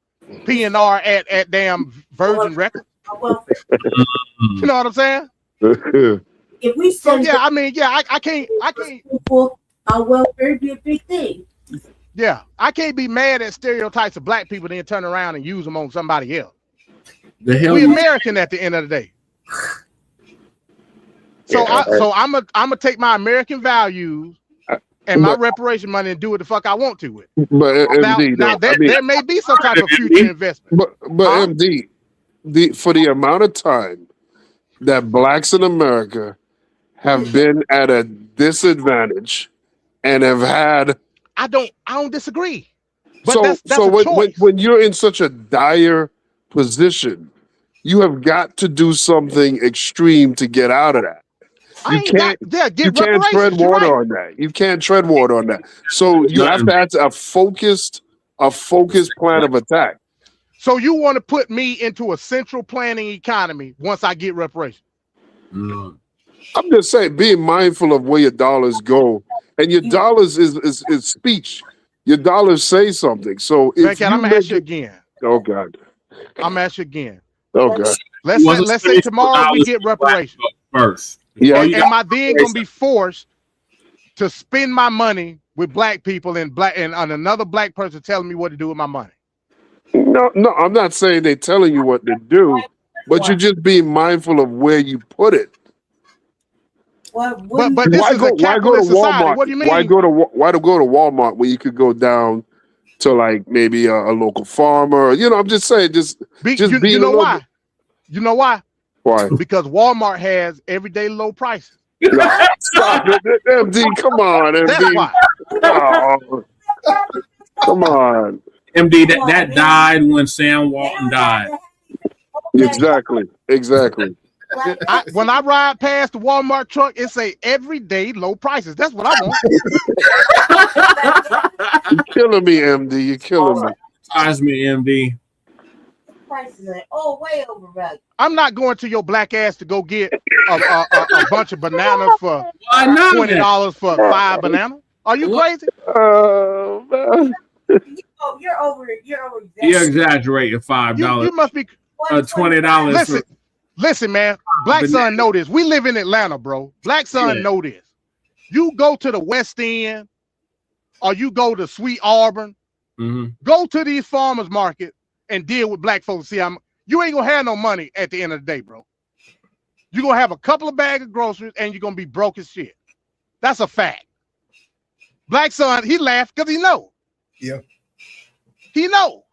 P&R at damn Virgin Records. You know what I'm saying?
If we
I can't
people welfare be a big thing.
Yeah, I can't be mad at stereotypes of black people then turn around and use them on somebody else. We American at the end of the day. So I'm gonna take my American values and my reparation money and do what the fuck I want to with.
But
now there may be some type of future investment.
But MD, for the amount of time that blacks in America have been at a disadvantage and have had,
I don't disagree. But
when you're in such a dire position, you have got to do something extreme to get out of that. You can't tread water on that. You can't tread water on that. So you have to have a focused plan of attack.
So you want to put me into a central planning economy once I get reparations?
I'm just saying, being mindful of where your dollars go, and your dollars is speech. Your dollars say something. So if
I'm gonna ask you again.
Oh God.
I'm gonna ask you again.
Oh God.
Let's say tomorrow we get reparations
first.
Yeah.
Am I then gonna be forced to spend my money with black people and another black person telling me what to do with my money?
No, I'm not saying they're telling you what to do, but you're just being mindful of where you put it.
But this is a capitalist society. What do you mean?
Why go to Walmart when you could go down to like maybe a local farmer? You know, I'm just saying,
you know why? You know why?
Why?
Because Walmart has everyday low prices.
Stop it, MD. Come on, MD.
That's why.
Oh, come on,
MD. That died when Sam Walton died.
Exactly.
When I ride past the Walmart truck, it say everyday low prices. That's what I want.
You're killing me, MD. You're killing me.
Ties me, MD.
Prices are way overvalued.
I'm not going to your black ass to go get a bunch of bananas for $20 for 5 bananas. Are you crazy?
Man.
You're exaggerating $5.
You must be
$20.
Listen, man. Blackson know this. We live in Atlanta, bro. Blackson know this. You go to the West End, or you go to Sweet Auburn. Go to these farmers market and deal with black folks. See, you ain't gonna have no money at the end of the day, bro. You're gonna have a couple of bags of groceries and you're gonna be broke as shit. That's a fact. Blackson, he laughed because he know.
Yeah.
He know.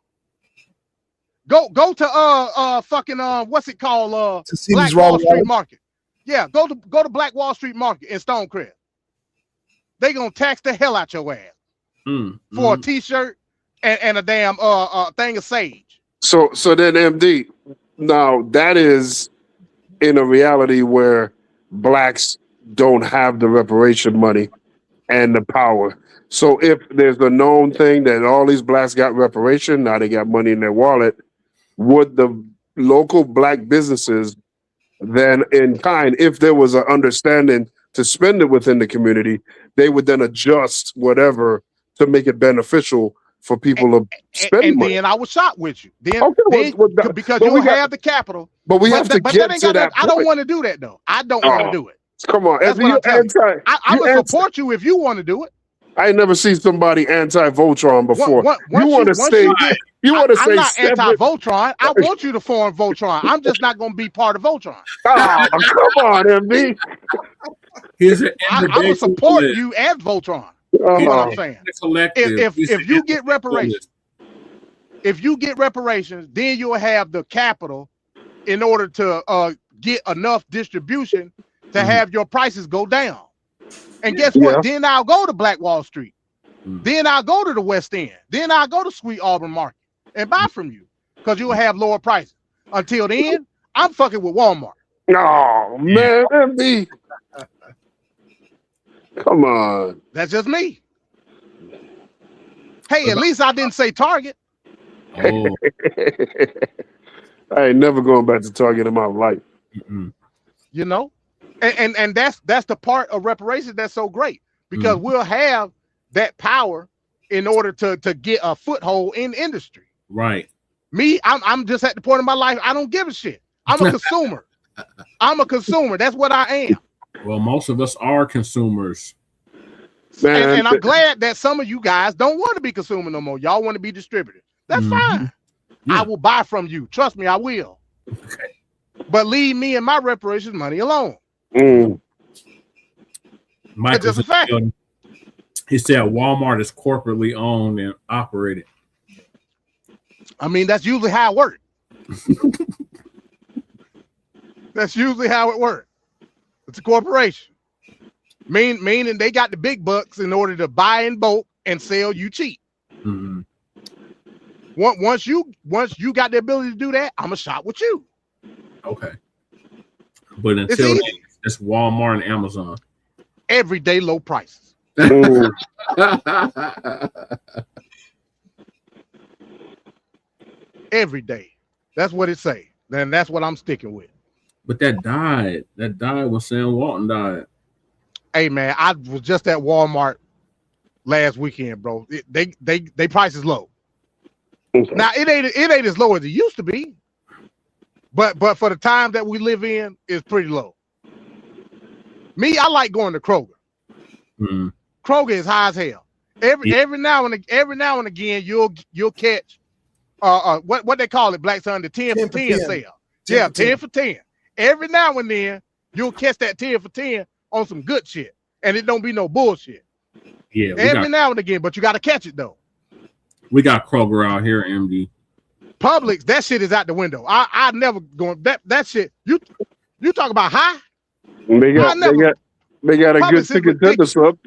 Go to fucking what's it called? Black Wall Street Market. Yeah, go to Black Wall Street Market in Stonecrest. They gonna tax the hell out your ass for a t-shirt and a damn thing of sage.
So then, MD, now that is in a reality where blacks don't have the reparation money and the power. So if there's a known thing that all these blacks got reparation, now they got money in their wallet, would the local black businesses then in kind, if there was an understanding to spend it within the community, they would then adjust whatever to make it beneficial for people to spend
and
money.
then I was shot with you. Then,
Okay,
because you have the capital.
But we have to get to that
I don't want to do that though. I don't want to do it.
Come on,
that's what I'm telling you. I'm gonna support you if you want to do it.
I ain't never seen somebody anti-Voltron before.
You want to say I'm not
separate.
anti-Voltron. I want you to form Voltron. I'm just not going to be part of Voltron.
Oh, come on, MD.
I'm gonna support you as Voltron. That's what I'm saying. If you get reparations, then you'll have the capital in order to get enough distribution to have your prices go down. And guess what? Then I'll go to Black Wall Street. Then I'll go to the West End. Then I'll go to Sweet Auburn Market and buy from you because you'll have lower prices. Until then, I'm fucking with Walmart.
Oh, man, MD. Come on.
That's just me. Hey, at least I didn't say Target.
Oh. I ain't never going back to Target in my life.
You know? And that's the part of reparations that's so great because we'll have that power in order to get a foothold in industry.
Right.
Me, I'm just at the point in my life I don't give a shit. I'm a consumer. I'm a consumer. That's what I am.
Well, most of us are consumers.
Man,
and I'm glad that some of you guys don't want to be consumer no more. Y'all want to be distributors. That's fine. I will buy from you. Trust me, I will.
Okay.
But leave me and my reparations money alone.
Michael, he said Walmart is corporately owned and operated.
I mean, that's usually how it works. That's usually how it works. It's a corporation. Meaning they got the big bucks in order to buy in bulk and sell you cheap. Once you got the ability to do that, I'm a shop with you.
Okay. But until then, it's Walmart and Amazon.
Everyday low prices. Every day. That's what it say. Then that's what I'm sticking with.
But that died. That died when Sam Walton died.
Hey man, I was just at Walmart last weekend, bro. They price is low. Now it ain't as low as it used to be. But for the time that we live in, it's pretty low. Me, I like going to Kroger. Kroger is high as hell. Every now and again, you'll catch what they call it, Blackson, the 10 for 10 sale. Yeah, 10 for 10. Every now and then you'll catch that 10 for 10 on some good shit, and it don't be no bullshit.
Yeah,
Every now and again, but you got to catch it though.
we got Kroger out here, MD.
Publix, that shit is out the window. I never going that shit. You talk about high?
They got a
Publix
good
is
chicken tender
ridiculous.
sub.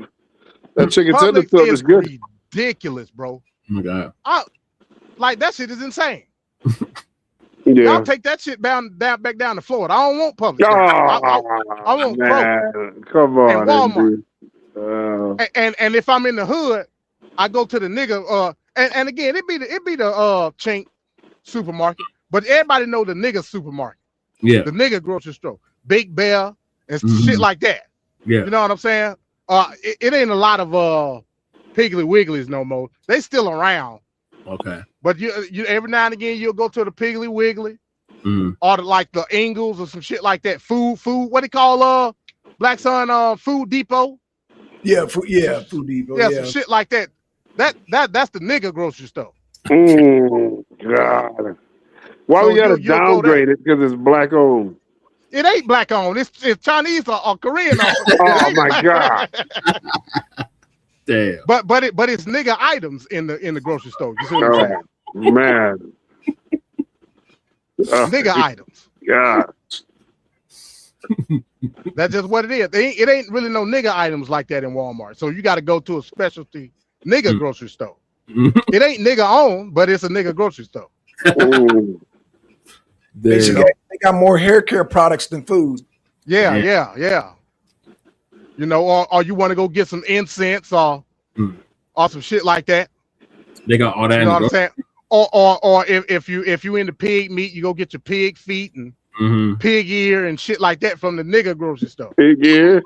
That chicken tender
Publix
sub is good.
ridiculous, bro.
Oh my God.
Like that shit is insane.
Yeah.
Y'all take that shit back down to Florida. I don't want Publix.
Oh,
I want Kroger
man. Come on,
and Walmart.
MD.
And if I'm in the hood, I go to the nigga. And again, it be the Chink supermarket, but everybody know the nigga supermarket.
Yeah.
The nigga grocery store, Big Bear and shit like that.
Yeah.
You know what I'm saying? It ain't a lot of Piggly Wigglies no more. They still around.
Okay.
But you every now and again you'll go to the Piggly Wiggly or like the Ingles or some shit like that. Food. What do you call Blackson Food Depot?
Food Depot.
Yeah, some shit like that. That's the nigga grocery store.
God. Why
So
we gotta
you'll go
downgrade it because it's black owned?
It ain't black owned. It's Chinese or Korean owned.
Oh my God.
Damn.
But it's nigga items in the grocery store. You see what I'm saying?
Oh, man.
Nigga items.
God.
That's just what it is. It ain't really no nigga items like that in Walmart. So you got to go to a specialty nigga grocery store. It ain't nigga owned, but it's a nigga grocery store.
They got more hair care products than food.
Yeah. You know, or you want to go get some incense or some shit like that.
They got all that.
You know what I'm saying? Or if you into pig meat, you go get your pig feet and pig ear and shit like that from the nigga grocery store.
Pig ear.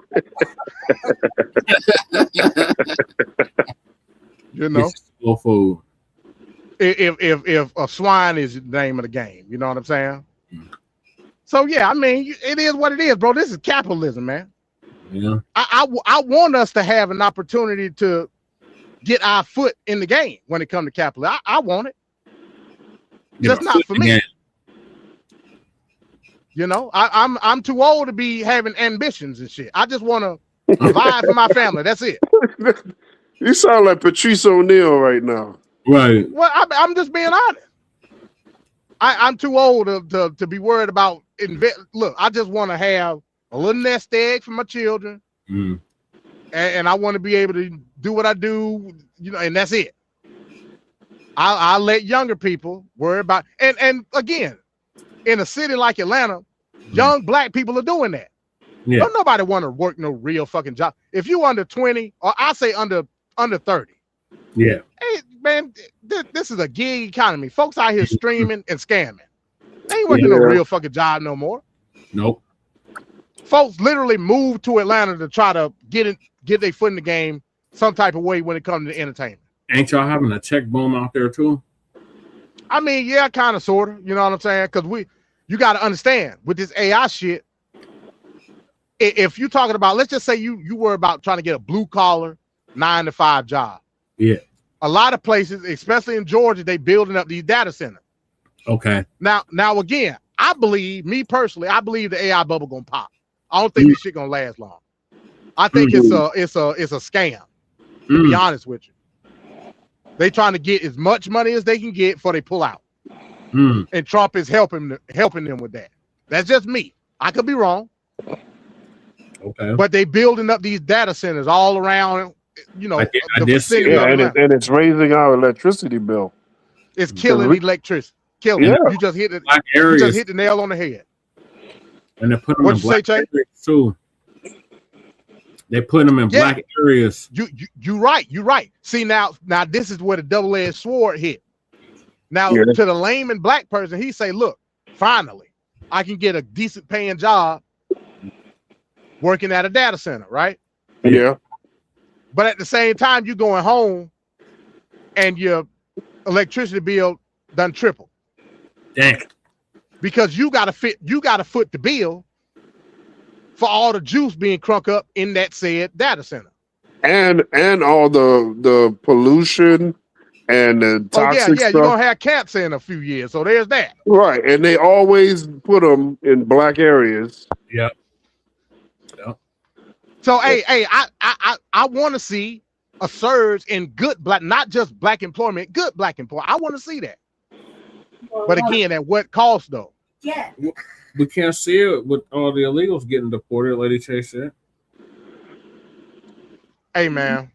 You know,
slow food.
If a swine is the name of the game, you know what I'm saying? So yeah, I mean, it is what it is, bro. This is capitalism, man.
Yeah.
I want us to have an opportunity to get our foot in the game when it comes to capitalism. I want it. Just not for me. You know, I'm too old to be having ambitions and shit. I just want to provide for my family. That's it.
You sound like Patrice O'Neal right now.
Right.
Well, I'm just being honest. I'm too old to be worried about Look, I just want to have a little nest egg for my children, and I want to be able to do what I do, you know, and that's it. I'll let younger people worry about, and again, in a city like Atlanta, young black people are doing that.
Yeah.
Don't nobody want to work no real fucking job. If you under 20, or I say under 30.
Yeah.
Hey, man, this is a gig economy. Folks out here streaming and scamming. They ain't working no real fucking job no more.
Nope.
Folks literally moved to Atlanta to try to get their foot in the game some type of way when it comes to entertainment.
Ain't y'all having a check boom out there too?
I mean, yeah, kind of, sort of. You know what I'm saying? Because you got to understand with this AI shit. If you're talking about, let's just say you were about trying to get a blue collar 9-to-5 job.
Yeah.
A lot of places, especially in Georgia, they building up these data centers.
Okay.
Now again, I believe the AI bubble gonna pop. I don't think this shit gonna last long. I think it's a scam. To be honest with you, they trying to get as much money as they can get before they pull out. And Trump is helping them with that. That's just me. I could be wrong.
Okay.
But they building up these data centers all around. You know,
and it's raising our electricity bill.
It's killing electricity. Killing.
Yeah.
You just hit it.
Black
You
areas.
just hit the nail on the head.
And they put them
What
in
you
black
say, Jay?
areas too. They put them in black areas.
You right. See now this is where the double-edged sword hit. Now to the layman black person, he say, look, finally, I can get a decent paying job working at a data center, right?
Yeah.
But at the same time, you going home and your electricity bill done triple.
Damn.
Because you got to foot the bill for all the juice being crunk up in that said data center.
And all the pollution and the toxic stuff.
You're gonna have cancer in a few years. So there's that.
Right. And they always put them in black areas.
Yep.
So I want to see a surge in good black, not just black employment, good black employment. I want to see that. But again, at what cost though?
Yeah.
We can't see it with all the illegals getting deported, Lady Chase said.
Hey man,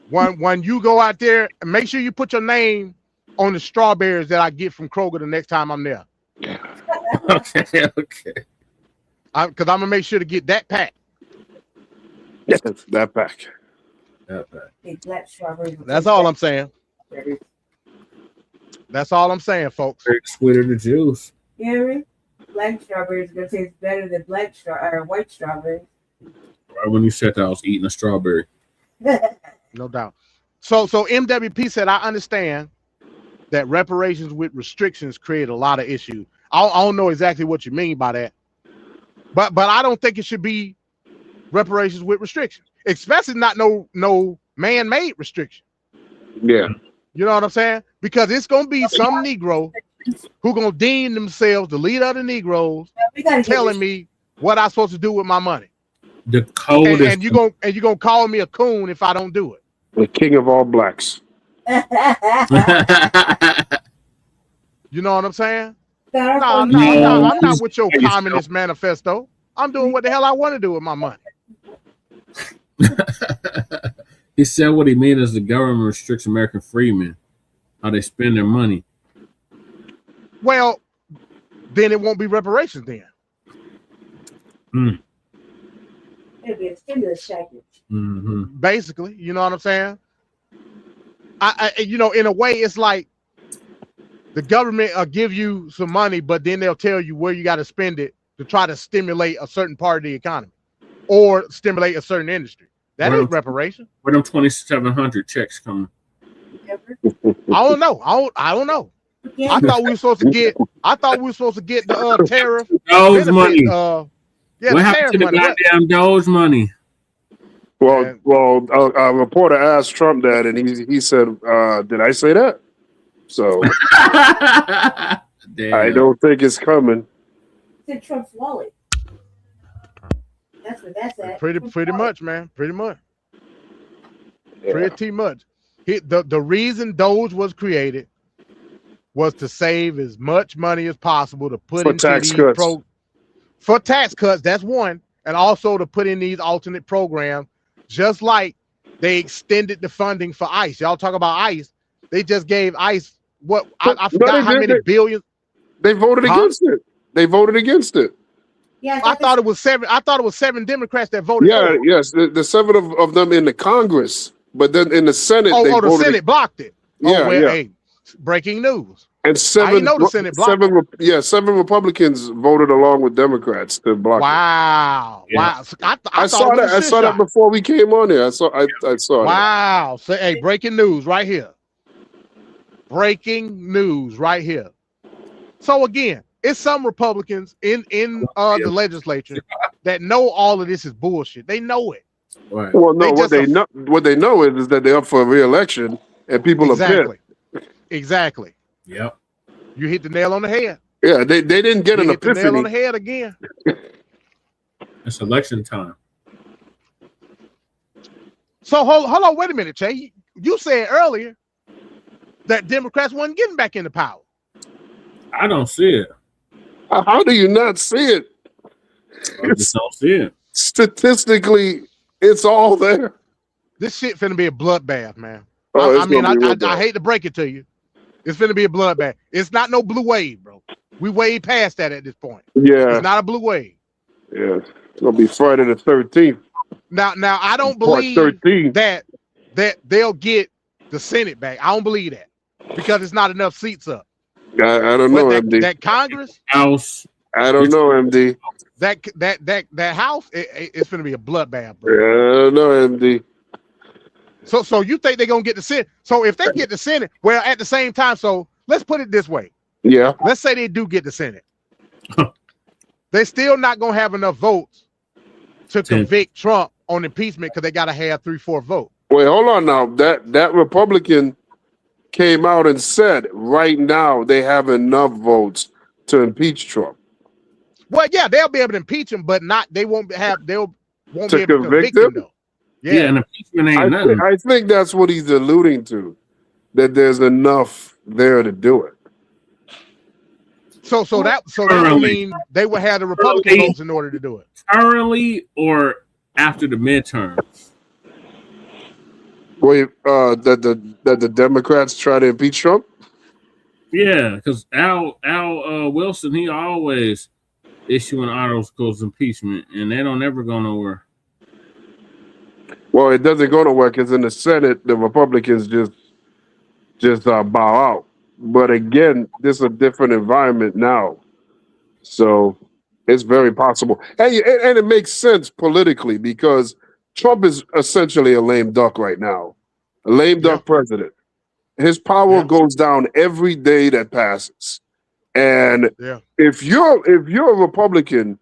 when you go out there, make sure you put your name on the strawberries that I get from Kroger the next time I'm there.
Okay.
Because I'm gonna make sure to get that pack.
That back.
Big black strawberries.
That's all I'm saying. That's all I'm saying, folks.
Sweeter the juice.
Gary, black strawberries are gonna taste better than white strawberries.
Right when you said that, I was eating a strawberry.
No doubt. So MWP said, I understand that reparations with restrictions create a lot of issues. I don't know exactly what you mean by that, but I don't think it should be reparations with restrictions, especially not no man-made restriction.
Yeah.
You know what I'm saying? Because it's gonna be some Negro who gonna deem themselves the leader of the Negroes, telling me what I'm supposed to do with my money.
The code
and you gonna call me a coon if I don't do it.
The king of all blacks.
You know what I'm saying?
No,
I'm not with your communist manifesto. I'm doing what the hell I want to do with my money.
He said what he meant is the government restricts American freemen, how they spend their money.
Well, then it won't be reparations then.
It'll be a stimulus package.
Mm-hmm.
Basically, you know what I'm saying? I in a way, it's like the government will give you some money, but then they'll tell you where you got to spend it to try to stimulate a certain part of the economy or stimulate a certain industry. That ain't reparation.
Where them 2,700 checks coming?
I don't know. I don't know. I thought we were supposed to get. I thought we were supposed to get the tariff.
Doge
benefit,
money.
Yeah,
what happened to the goddamn Doge money?
Well, a reporter asked Trump that, and he said, "Did I say that?" So I don't think it's coming.
It's in Trump's wallet. That's what that's at.
Pretty much, man. Pretty much.
Yeah.
Pretty much. The reason Doge was created was to save as much money as possible to put
For
into
tax
these
cuts.
For tax cuts. That's one, and also to put in these alternate programs, just like they extended the funding for ICE. Y'all talk about ICE. They just gave ICE what I forgot how many billions.
They voted against it. They voted against it.
Yeah,
I thought it was 7. I thought it was 7 Democrats that voted.
Yeah,
for it.
yes, the 7 of them in the Congress, but then in the Senate,
the Senate blocked it.
Yeah, yeah.
Hey, breaking news.
And
I didn't know the Senate blocked it.
7 Republicans voted along with Democrats to block it.
Wow.
Yeah.
Wow.
I saw that. I saw that before we came on here. I saw
Wow. So, hey, breaking news right here. Breaking news right here. So again, it's some Republicans in the legislature that know all of this is bullshit. They know it.
Right.
Well, no, what they know is that they're up for re-election and people are pissed.
Exactly.
Yep.
You hit the nail on the head.
Yeah, they didn't get an epiphany.
The nail on the head again.
It's election time.
So hold on, wait a minute, Che. You said earlier that Democrats wasn't getting back into power.
I don't see it.
How do you not see it?
I just don't see it.
Statistically, it's all there.
This shit finna be a bloodbath, man.
Oh,
I hate to break it to you. It's finna be a bloodbath. It's not no blue wave, bro. We way past that at this point.
Yeah.
It's not a blue wave.
Yeah. It's gonna be Friday the 13th.
Now I don't believe that they'll get the Senate back. I don't believe that because it's not enough seats up.
I don't know, MD.
That Congress
House.
I don't know, MD.
That House, it's gonna be a bloodbath, bro.
Yeah, I don't know, MD.
So you think they're gonna get the Senate? So if they get the Senate, well, at the same time, so let's put it this way.
Yeah.
Let's say they do get the Senate. They're still not gonna have enough votes to convict Trump on impeachment because they gotta have 3/4 vote.
Wait, hold on now. That Republican came out and said right now they have enough votes to impeach Trump.
Well, yeah, they'll be able to impeach him, but not they won't be able
To
to convict
convict
him
him?
though.
Yeah,
Yeah.
and impeachment ain't nothing.
I think that's what he's alluding to, that there's enough there to do it.
So that would
Currently.
mean they would have the Republican
Currently.
votes in order to do it.
Currently or after the midterms?
Wait, that the Democrats try to impeach Trump?
Yeah, because Al Wilson, he always issuing articles impeachment, and they don't ever go nowhere.
Well, it doesn't go nowhere because in the Senate, the Republicans just bow out. But again, this is a different environment now, so it's very possible. And it makes sense politically because Trump is essentially a lame duck right now, a lame duck president. His power goes down every day that passes, and if you're a Republican,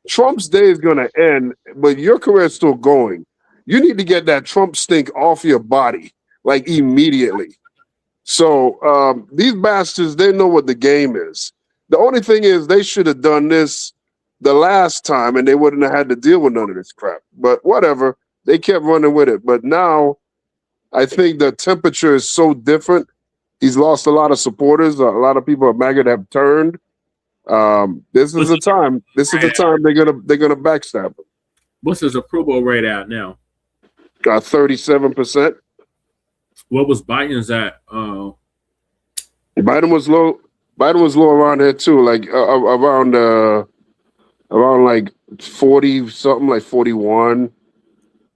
Trump's day is going to end, but your career is still going. You need to get that Trump stink off your body, like immediately. So these bastards, they know what the game is. The only thing is they should have done this the last time and they wouldn't have had to deal with none of this crap. But whatever, they kept running with it. But now I think the temperature is so different. He's lost a lot of supporters. A lot of people at MAGA have turned. This is the time. This is the time they're gonna backstab him.
What's his approval rate out now?
37%.
What was Biden's at?
Biden was low. Biden was low around here too, like around like 40 something, like 41.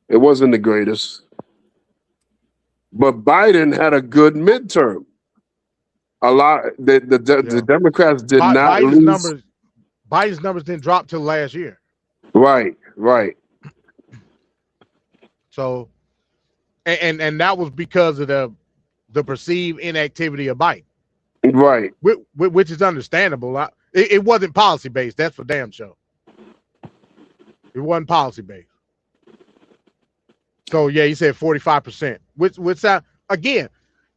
It wasn't the greatest, but Biden had a good midterm. A lot. The Democrats did not lose.
Biden's numbers didn't drop till last year.
Right.
So, and that was because of the perceived inactivity of Biden.
Right.
Which is understandable. It wasn't policy based. That's for damn sure. It wasn't policy based. So yeah, he said 45%. Which again,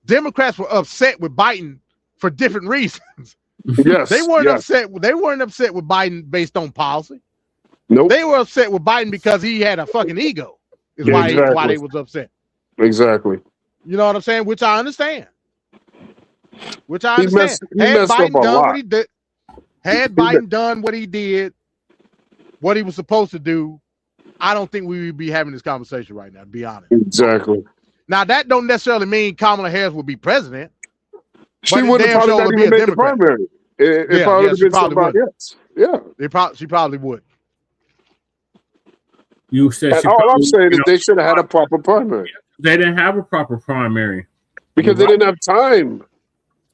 Democrats were upset with Biden for different reasons.
Yes.
They weren't upset. They weren't upset with Biden based on policy.
Nope.
They were upset with Biden because he had a fucking ego. Is why they was upset.
Exactly.
You know what I'm saying? Which I understand.
He messed up a lot.
Had Biden done what he did, what he was supposed to do, I don't think we would be having this conversation right now, to be honest.
Exactly.
Now, that don't necessarily mean Kamala Harris would be president.
She would have probably not even made the primary. It probably would have been somebody else. Yeah.
She probably would.
You said
all I'm saying is they should have had a proper primary.
They didn't have a proper primary.
Because they didn't have time.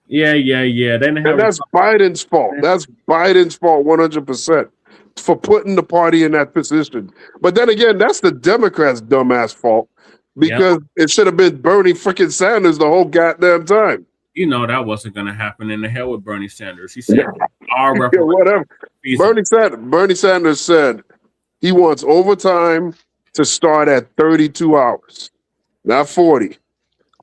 Yeah. They didn't have.
And that's Biden's fault. That's Biden's fault 100% for putting the party in that position. But then again, that's the Democrats' dumbass fault because it should have been Bernie freaking Sanders the whole goddamn time.
You know that wasn't going to happen. In the hell with Bernie Sanders. He said,
whatever. Bernie Sanders said he wants overtime to start at 32 hours, not 40.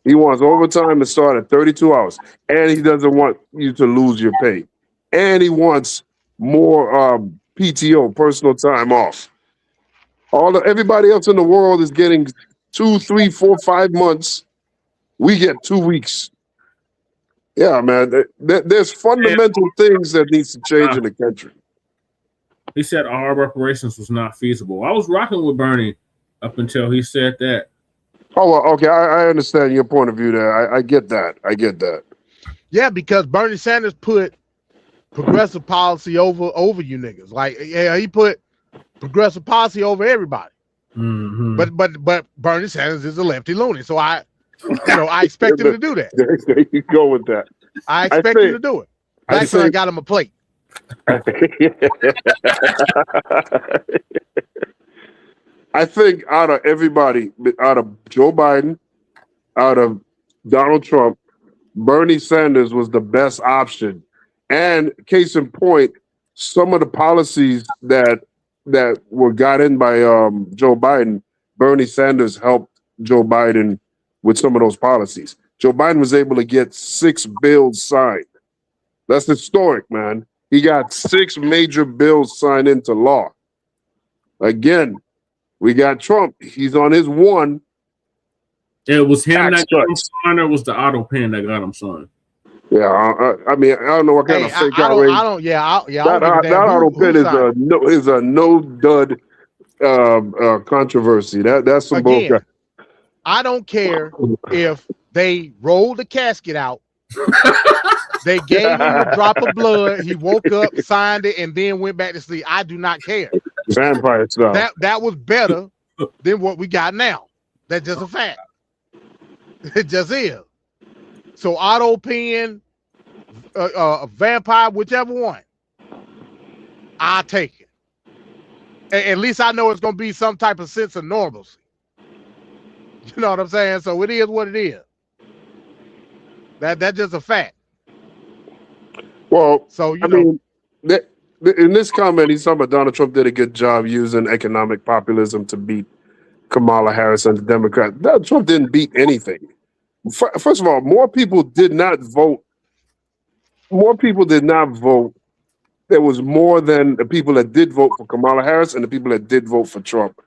He wants overtime to start at 32 hours. And he doesn't want you to lose your pay. And he wants more PTO, personal time off. Everybody else in the world is getting 2, 3, 4, 5 months. We get 2 weeks. Yeah, man. There's fundamental things that needs to change in the country.
He said all reparations was not feasible. I was rocking with Bernie up until he said that.
Oh, well, okay. I understand your point of view there. I get that.
Yeah, because Bernie Sanders put progressive policy over you niggas. Like, yeah, he put progressive policy over everybody.
Mm-hmm.
But Bernie Sanders is a lefty loony, so I expect him to do that.
There you go with that.
I expect him to do it. Blackson, I got him a plate.
I think out of everybody, out of Joe Biden, out of Donald Trump, Bernie Sanders was the best option. And case in point, some of the policies that were got in by Joe Biden, Bernie Sanders helped Joe Biden with some of those policies. Joe Biden was able to get 6 bills signed. That's historic, man.
He got 6 major bills signed into law. Again, we got Trump. He's on his one.
It was him
Tax
that got him
cuts.
signed, or was the auto pen that got him signed?
Yeah, I mean, I don't know what kind
Hey,
of fake
I
outrage.
don't. Yeah, I
That,
don't give a
that
damn
auto
who
pen
signed it.
is a no dud controversy. That's some
Again,
bullcrap.
I don't care if they rolled the casket out. They gave him a drop of blood. He woke up, signed it, and then went back to sleep. I do not care.
Vampire style.
That was better than what we got now. That's just a fact. It just is. So auto pen, vampire, whichever one, I'll take it. At least I know it's gonna be some type of sense of normalcy. You know what I'm saying? So it is what it is. That's just a fact.
Well,
So
I mean, in this comment, he's talking about Donald Trump did a good job using economic populism to beat Kamala Harris and the Democrats. Donald Trump didn't beat anything. First of all, more people did not vote. More people did not vote. There was more than the people that did vote for Kamala Harris and the people that did vote for Trump.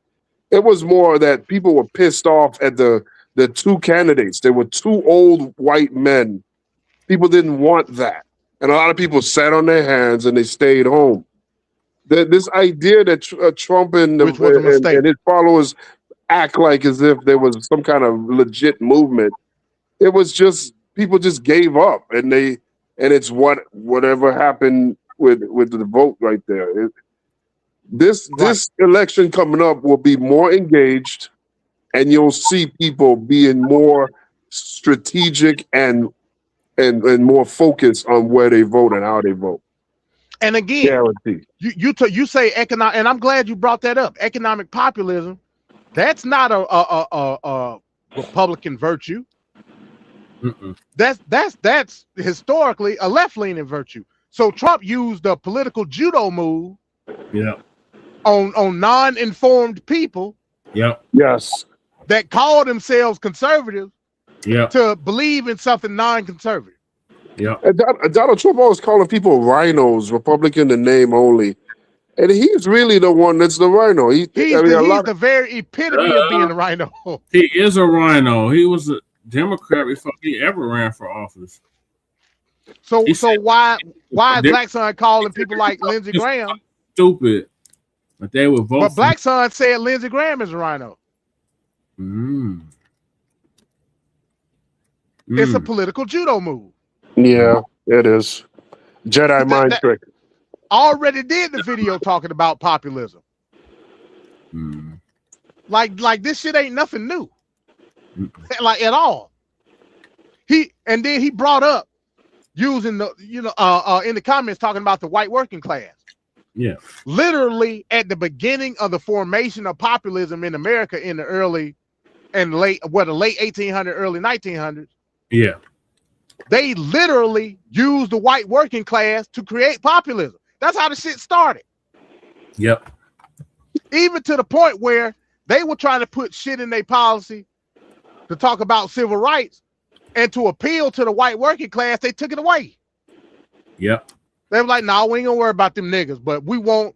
It was more that people were pissed off at the 2 candidates. They were 2 old white men. People didn't want that. And a lot of people sat on their hands and they stayed home. This idea that Trump and his followers act like as if there was some kind of legit movement, it was just people just gave up, and it's whatever happened with the vote right there. This election coming up will be more engaged, and you'll see people being more strategic and more focused on where they vote and how they vote.
And again,
guaranteed.
You say economic, and I'm glad you brought that up. Economic populism, that's not a Republican virtue. That's historically a left-leaning virtue. So Trump used a political judo move, on non-informed people,
yes,
that call themselves conservative, to believe in something non-conservative.
And Donald Trump always calling people rhinos, Republican in name only. And he's really the one that's the rhino. He's the
very epitome of being a rhino.
He is a rhino. He was a Democrat before he ever ran for office.
So why is Blackson calling people like Lindsey Graham
stupid? But they would vote.
But Blackson said Lindsey Graham is a rhino. It's a political judo move.
Yeah, it is. Jedi mind trick.
Already did the video talking about populism. Like this shit ain't nothing new. Like at all. Then he brought up using the in the comments talking about the white working class.
Yeah.
Literally at the beginning of the formation of populism in America in the late 1800s, early 1900s.
Yeah.
They literally used the white working class to create populism. That's how the shit started.
Yep.
Even to the point where they were trying to put shit in their policy to talk about civil rights, and to appeal to the white working class, they took it away.
Yep.
They were like, "No, we ain't gonna worry about them niggas, but we want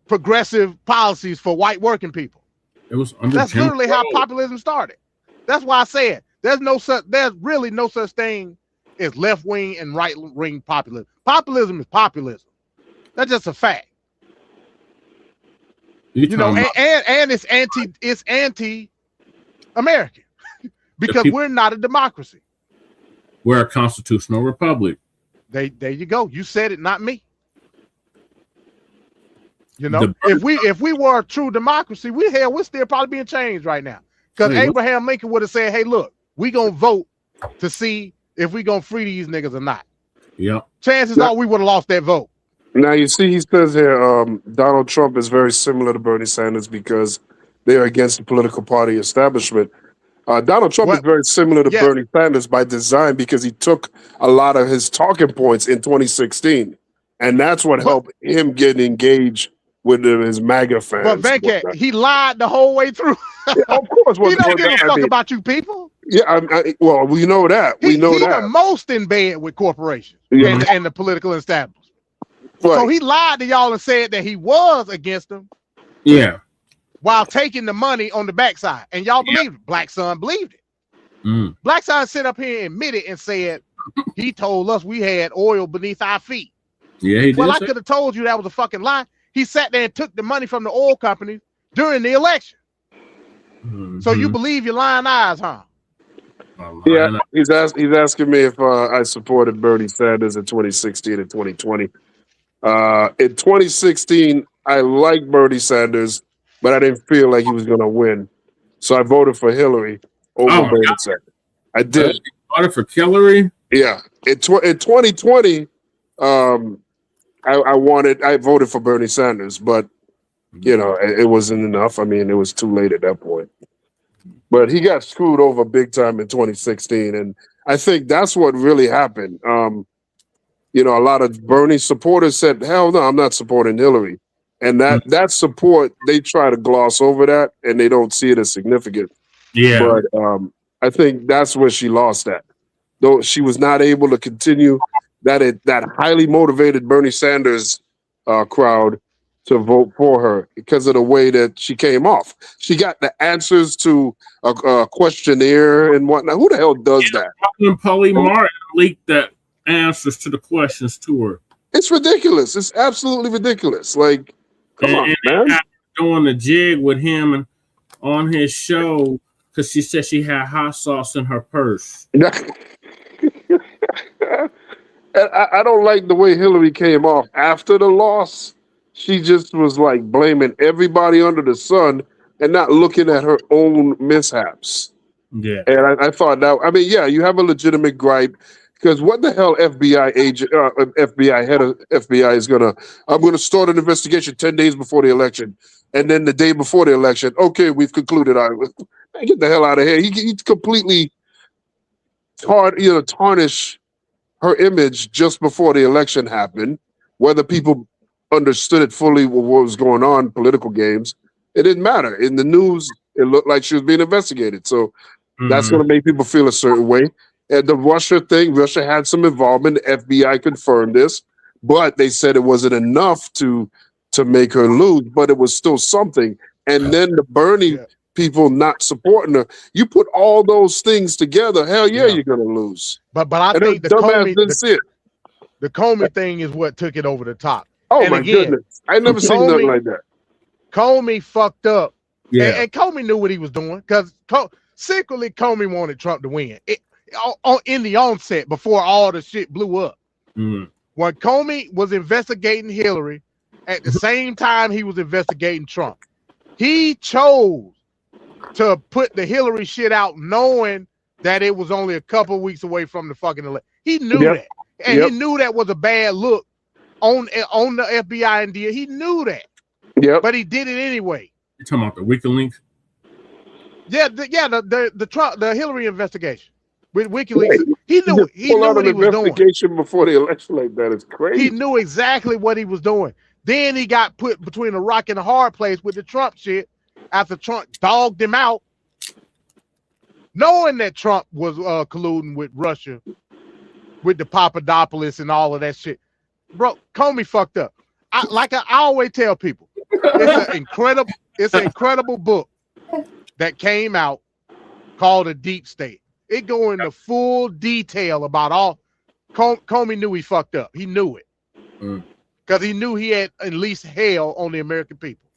progressive policies for white working people." That's literally how populism started. That's why I said there's really no such thing as left wing and right wing populism. Populism is populism. That's just a fact. And it's anti-American because we're not a democracy.
We're a constitutional republic.
There you go. You said it, not me. If we were a true democracy, we'd still probably being changed right now. Because Abraham Lincoln would have said, "Hey, look, we gonna vote to see if we gonna free these niggas or not."
Yeah.
Chances are we would have lost that vote.
Now you see, he says here, Donald Trump is very similar to Bernie Sanders because they are against the political party establishment. Donald Trump is very similar to Bernie Sanders by design because he took a lot of his talking points in 2016, and that's what helped him get engaged with his MAGA fans.
But Venkat, he lied the whole way through.
Yeah, of course.
He don't give a fuck about you people.
Yeah, well, we know that. We know
he's
that.
the most in bed with corporations and the political establishment. So
Right.
he lied to y'all and said that he was against them
Yeah.
while taking the money on the backside. And y'all believed it. Blackson believed it.
Mm.
Blackson sit up here and admitted and said he told us we had oil beneath our feet.
Yeah, he did.
Well, I could have told you that was a fucking lie. He sat there and took the money from the oil companies during the election. So you believe your lying eyes, huh?
Yeah, he's asking me if I supported Bernie Sanders in 2016 and 2020. In 2016, I liked Bernie Sanders, but I didn't feel like he was going to win, so I voted for Hillary over Bernie Sanders. I did.
You voted for Hillary?
Yeah. In 2020, I voted for Bernie Sanders, but it wasn't enough. I mean, it was too late at that point. But he got screwed over big time in 2016, and I think that's what really happened. A lot of Bernie supporters said, "Hell no, I'm not supporting Hillary," and that support, they try to gloss over that, and they don't see it as significant.
Yeah.
But I think that's where she lost at. Though she was not able to continue that highly motivated Bernie Sanders crowd to vote for her because of the way that she came off. She got the answers to a questionnaire and whatnot. Who the hell does that?
Polly Martin leaked the answers to the questions to her.
It's ridiculous. It's absolutely ridiculous. Like, come on, man.
Doing the jig with him and on his show because she said she had hot sauce in her purse.
I don't like the way Hillary came off after the loss. She just was like blaming everybody under the sun and not looking at her own mishaps.
Yeah.
And I thought that, I mean, yeah, you have a legitimate gripe because what the hell FBI agent, FBI head of FBI is I'm going to start an investigation 10 days before the election. And then the day before the election, okay, we've concluded. Get the hell out of here. He completely tarnish her image just before the election happened. Whether people understood it fully what was going on, political games, it didn't matter. In the news, it looked like she was being investigated. So that's going to make people feel a certain way. And the Russia thing, Russia had some involvement. The FBI confirmed this, but they said it wasn't enough to make her lose, but it was still something. And then the Bernie people not supporting her. You put all those things together, hell yeah, you're going to lose.
But I think the Comey thing is what took it over the top.
Oh, and my goodness. I never seen nothing like that.
Comey fucked up.
Yeah.
And Comey knew what he was doing because secretly Comey wanted Trump to win in the onset before all the shit blew up. When Comey was investigating Hillary, at the same time he was investigating Trump, he chose to put the Hillary shit out knowing that it was only a couple weeks away from the fucking election. He knew that. And he knew that was a bad look on the FBI and DA. He knew that.
Yeah.
But he did it anyway.
You talking about the WikiLeaks?
Yeah, the Hillary investigation with WikiLeaks. Right. He knew what he was doing.
Investigation before the election like that is crazy.
He knew exactly what he was doing. Then he got put between a rock and a hard place with the Trump shit after Trump dogged him out, knowing that Trump was colluding with Russia, with the Papadopoulos and all of that shit. Bro, Comey fucked up. I always tell people, it's an incredible book that came out called A Deep State. It go into full detail about all. Comey knew he fucked up. He knew it. Because he knew he had at least hell on the American people.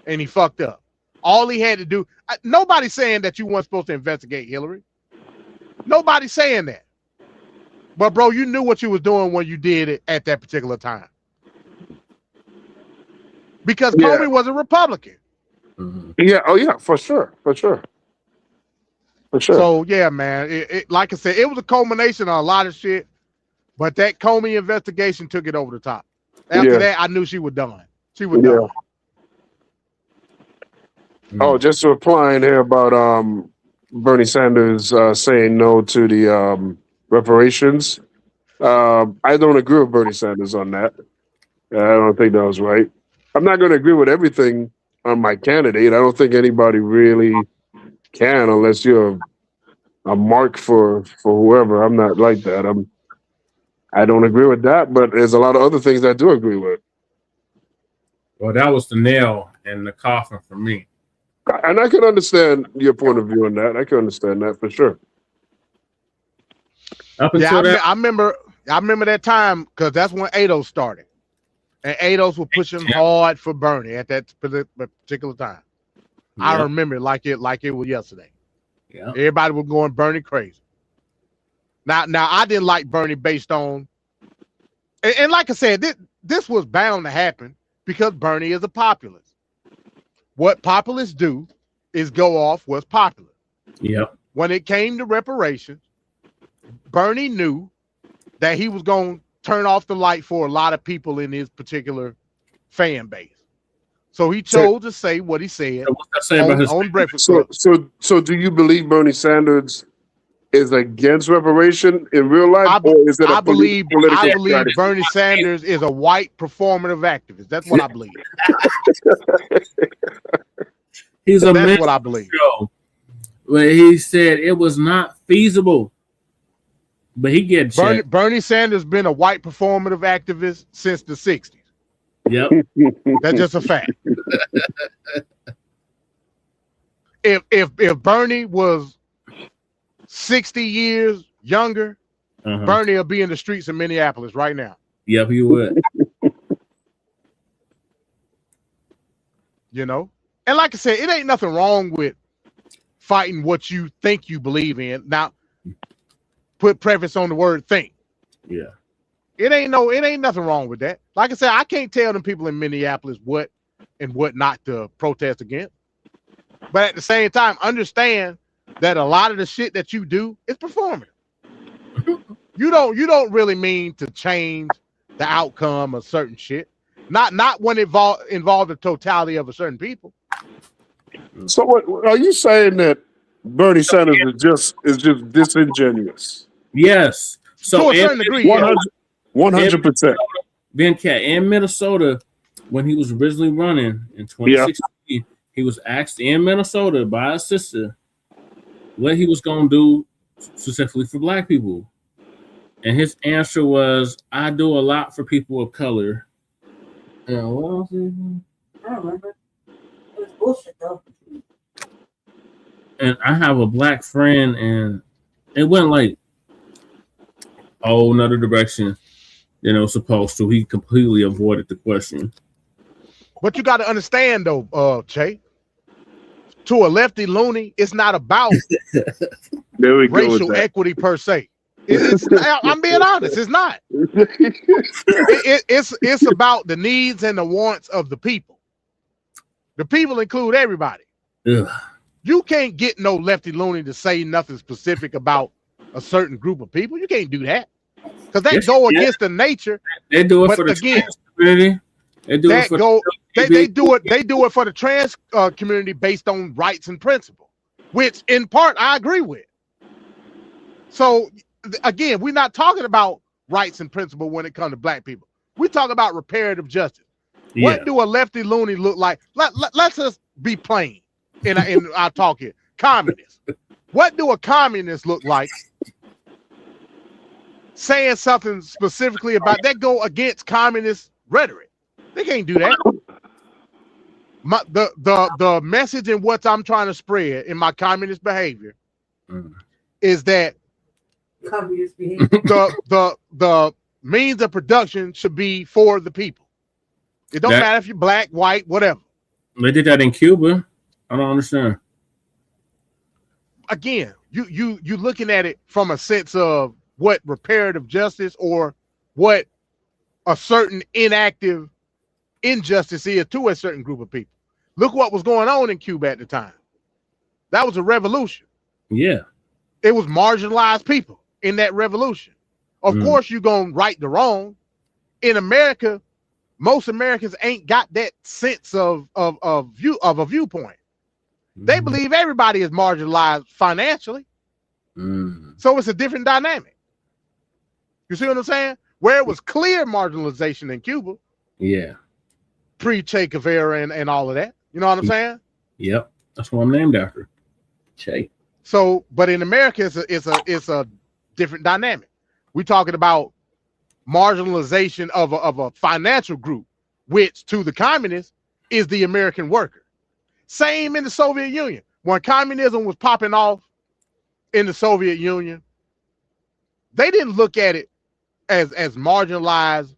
And he fucked up. All he had to do, nobody's saying that you weren't supposed to investigate Hillary. Nobody's saying that. But bro, you knew what you was doing when you did it at that particular time. Because Comey was a Republican.
Yeah, oh yeah, for sure.
So yeah, man, it like I said, it was a culmination of a lot of shit, but that Comey investigation took it over the top. After that, I knew she was done. She was done.
Oh, just replying here about Bernie Sanders saying no to the reparations. I don't agree with Bernie Sanders on that. I don't think that was right. I'm not going to agree with everything on my candidate. I don't think anybody really can unless you're a mark for whoever. I'm not like that. I don't agree with that, but there's a lot of other things I do agree with.
Well, that was the nail in the coffin for me.
And I can understand your point of view on that. I can understand that for sure.
Up until that,
I remember that time because that's when ADOS started, and ADOS were pushing hard for Bernie at that particular time. I remember it like it was yesterday.
Yeah.
Everybody was going Bernie crazy. Now I didn't like Bernie based on, and like I said, this was bound to happen because Bernie is a populist. What populists do is go off what's popular.
Yep.
When it came to reparations, Bernie knew that he was going to turn off the light for a lot of people in his particular fan base. So he chose to say what he said on Breakfast Club.
So do you believe Bernie Sanders is against reparation in real life, or is it
I believe
strategy?
Bernie Sanders is a white performative activist. That's what I believe. That's what I believe.
But he said it was not feasible. But he gets
Bernie Sanders been a white performative activist since the 60s.
Yep.
That's just a fact. If Bernie was 60 years younger, Bernie will be in the streets of Minneapolis right now.
Yep, he would.
You know? And like I said, it ain't nothing wrong with fighting what you think you believe in. Now, put preface on the word think.
Yeah.
It ain't nothing wrong with that. Like I said, I can't tell them people in Minneapolis what and what not to protest against. But at the same time, understand that a lot of the shit that you do is performative. You don't really mean to change the outcome of certain shit. Not when it involve the totality of a certain people.
So what are you saying, that Bernie Sanders is just disingenuous?
Yes. So
to a certain degree,
100%.
Ben Cat in Minnesota, when he was originally running in 2016, he was asked in Minnesota by a sister what he was going to do specifically for Black people. And his answer was, I do a lot for people of color. And what else?
I don't remember. It was bullshit, though.
And I have a Black friend, and it went like another direction than it was supposed to. He completely avoided the question.
But you got to understand, though, Che, to a lefty loony, it's not about racial equity per se. I'm being honest, it's not. It's about the needs and the wants of the people. The people include everybody.
Ugh.
You can't get no lefty loony to say nothing specific about a certain group of people. You can't do that because that go against the nature.
They do it for the trans community. They do it
for the trans community based on rights and principle, which in part I agree with. So again, we're not talking about rights and principle when it comes to Black people. We talk about reparative justice. Yeah. What do a lefty loony look like? Let's just be plain in our talk here. Communists. What do a communist look like? Saying something specifically about that go against communist rhetoric. They can't do that. The message and what I'm trying to spread in my communist behavior is that
communist behavior.
the means of production should be for the people. It don't matter if you're Black, white, whatever.
They did that in Cuba. I don't understand.
Again, you looking at it from a sense of what reparative justice or what a certain inactive injustice is to a certain group of people. Look what was going on in Cuba at the time. That was a revolution.
Yeah.
It was marginalized people in that revolution. Of course, you're going to right the wrong. In America, most Americans ain't got that sense of a viewpoint. They believe everybody is marginalized financially. So it's a different dynamic. You see what I'm saying? Where it was clear marginalization in Cuba.
Yeah.
Pre-Che Guevara and all of that. You know what I'm saying?
Yep. That's what I'm named after. Che.
So, but in America, it's a different dynamic. We're talking about marginalization of a financial group, which to the communists is the American worker. Same in the Soviet Union. When communism was popping off in the Soviet Union, they didn't look at it as marginalized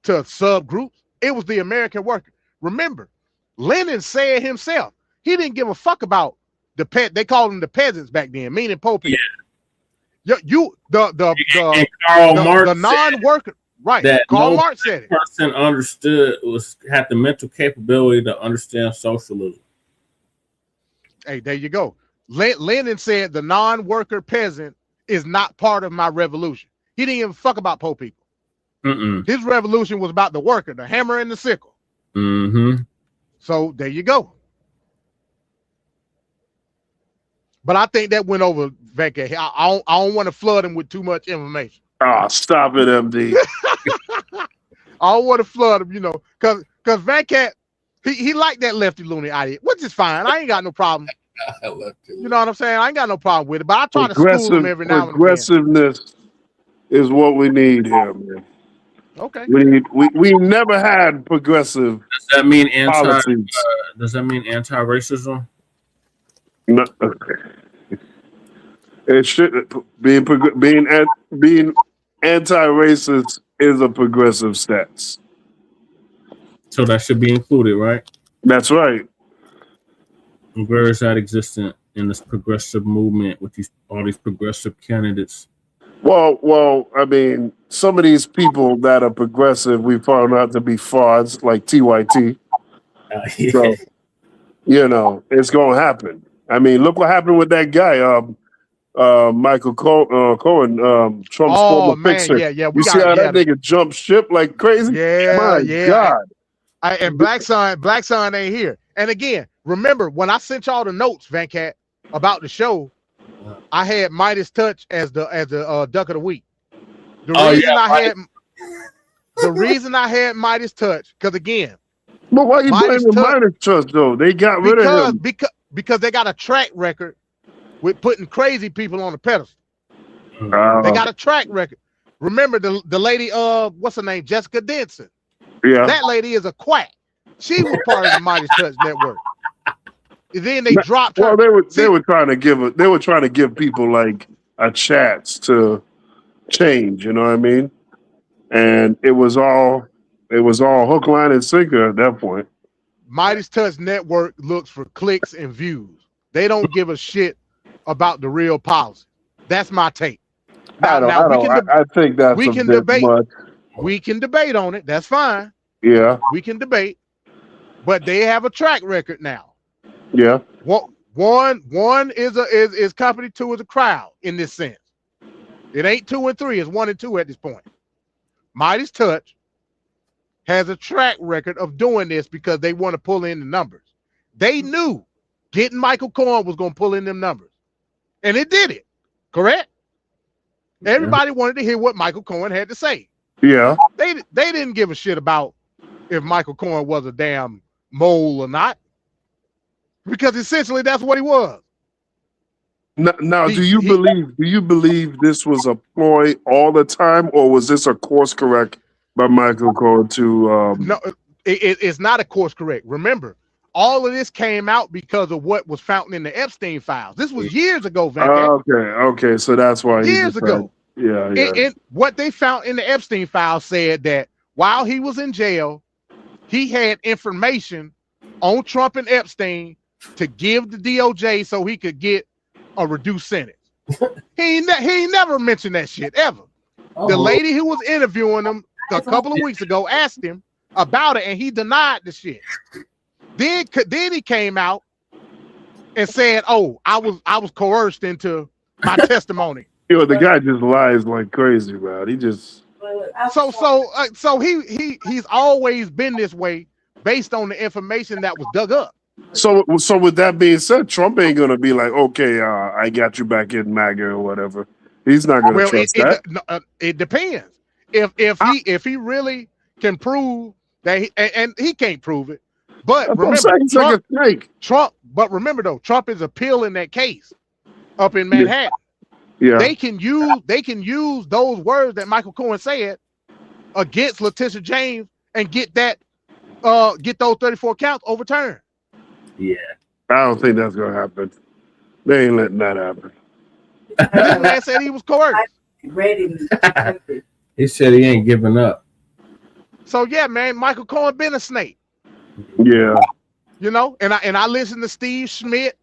to subgroups. It was the American worker. Remember, Lenin said himself, he didn't give a fuck about the they called them the peasants back then, meaning poor people. Yeah. The non-worker, right?
That
Karl
no
Marx said it.
Person had the mental capability to understand socialism.
Hey, there you go. Lenin said the non-worker peasant is not part of my revolution. He didn't even fuck about poor people. His revolution was about the worker, the hammer and the sickle. So there you go. But I think that went over, Venkat. I don't want to flood him with too much information.
Oh, stop it, MD.
I don't want to flood him, because Venkat, he liked that lefty loony idea, which is fine. I ain't got no problem. You know what I'm saying? I ain't got no problem with it, but I try to school him every now and again.
Progressiveness is what we need here, man.
Okay.
We never had progressive.
Does that mean
policies.
Does that mean anti-racism?
No, okay. It should being anti-racist is a progressive stance.
So that should be included, right?
That's right.
And where is that existent in this progressive movement with all these progressive candidates?
Well, I mean, some of these people that are progressive, we found out to be frauds, like TYT.
Yeah.
So, it's going to happen. I mean, look what happened with that guy, Michael Cohen, Trump's former fixer.
Yeah.
You see how that nigga jumped ship like crazy?
Yeah,
God.
And Blackson ain't here. And again, remember when I sent y'all the notes, Venkat, about the show, I had Midas Touch as the duck of the week. The reason I had Midas Touch, because again,
but why you blaming Midas Touch though? They got rid of him
because they got a track record with putting crazy people on the pedestal. They got a track record. Remember the lady, what's her name, Jessica Denson.
Yeah,
that lady is a quack. She was part of the Midas Touch network. And then they dropped her.
Well, they were trying to give people like a chance to change. You know what I mean? And it was all hook, line, and sinker at that point.
Midas Touch network looks for clicks and views. They don't give a shit about the real policy. That's my take.
I think that's
we can debate. We can debate on it. That's fine.
Yeah,
we can debate. But they have a track record now.
Yeah.
One is company, two is a crowd in this sense. It ain't 2 and 3, it's 1 and 2 at this point. Midas Touch has a track record of doing this because they want to pull in the numbers. They knew getting Michael Cohen was going to pull in them numbers. And it did it. Correct? Everybody wanted to hear what Michael Cohen had to say.
Yeah.
They didn't give a shit about if Michael Cohen was a damn mole or not. Because essentially that's what he was.
Now, do you believe this was a ploy all the time, or was this a course correct by Michael Cohen to?
No, it's not a course correct. Remember, all of this came out because of what was found in the Epstein files. This was years ago, Venkat.
Okay, so that's why
years ago.
Yeah.
And what they found in the Epstein files said that while he was in jail, he had information on Trump and Epstein to give the DOJ so he could get a reduced sentence. he never mentioned that shit ever. The lady who was interviewing him a couple of weeks ago asked him about it, and he denied the shit. Then he came out and said, "Oh, I was coerced into my testimony."
The guy just lies like crazy, man. He just
so he's always been this way based on the information that was dug up.
So with that being said, Trump ain't gonna be like, okay, I got you back in MAGA or whatever. He's not gonna trust that.
It depends. If he really can prove that, and he can't prove it, but remember, Trump. But remember though, Trump is appealing that case up in Manhattan.
Yeah,
they can use those words that Michael Cohen said against Letitia James and get those 34 counts overturned.
Yeah.
I don't think that's gonna happen. They ain't letting that happen.
This man said he was coerced.
Ready.
He said he ain't giving up.
So yeah, man, Michael Cohen been a snake.
Yeah.
You know, and I listened to Steve Schmidt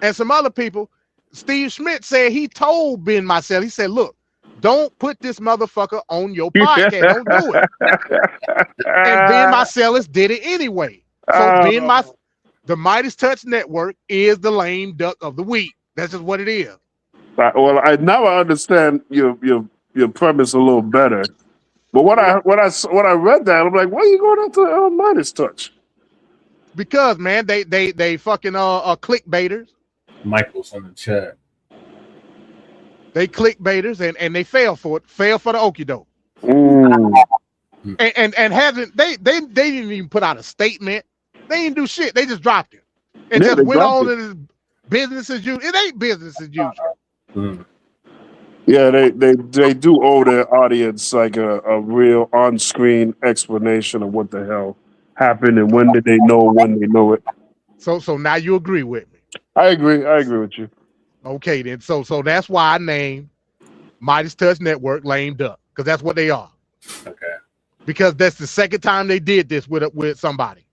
and some other people. Steve Schmidt said he told Ben Marcel, he said, look, don't put this motherfucker on your podcast. Don't do it. And Ben Marcellus did it anyway. So the Midas Touch Network is the lame duck of the week. That's just what it is.
Well, now I understand your premise a little better. But when I read that, I'm like, why are you going after Midas Touch?
Because man, they fucking clickbaiters. Michael's in the chat. They clickbaiters and they fail for it. Fail for the okie doke. And hasn't they didn't even put out a statement. They didn't do shit. They just dropped it and just went on to this business as usual. It ain't business as usual.
Yeah, they do owe their audience like a real on-screen explanation of what the hell happened and when did they know when they know it.
So now you agree with me.
I agree with you.
Okay, then. So that's why I named Midas Touch Network lame duck, because that's what they are. Okay. Because that's the second time they did this with somebody.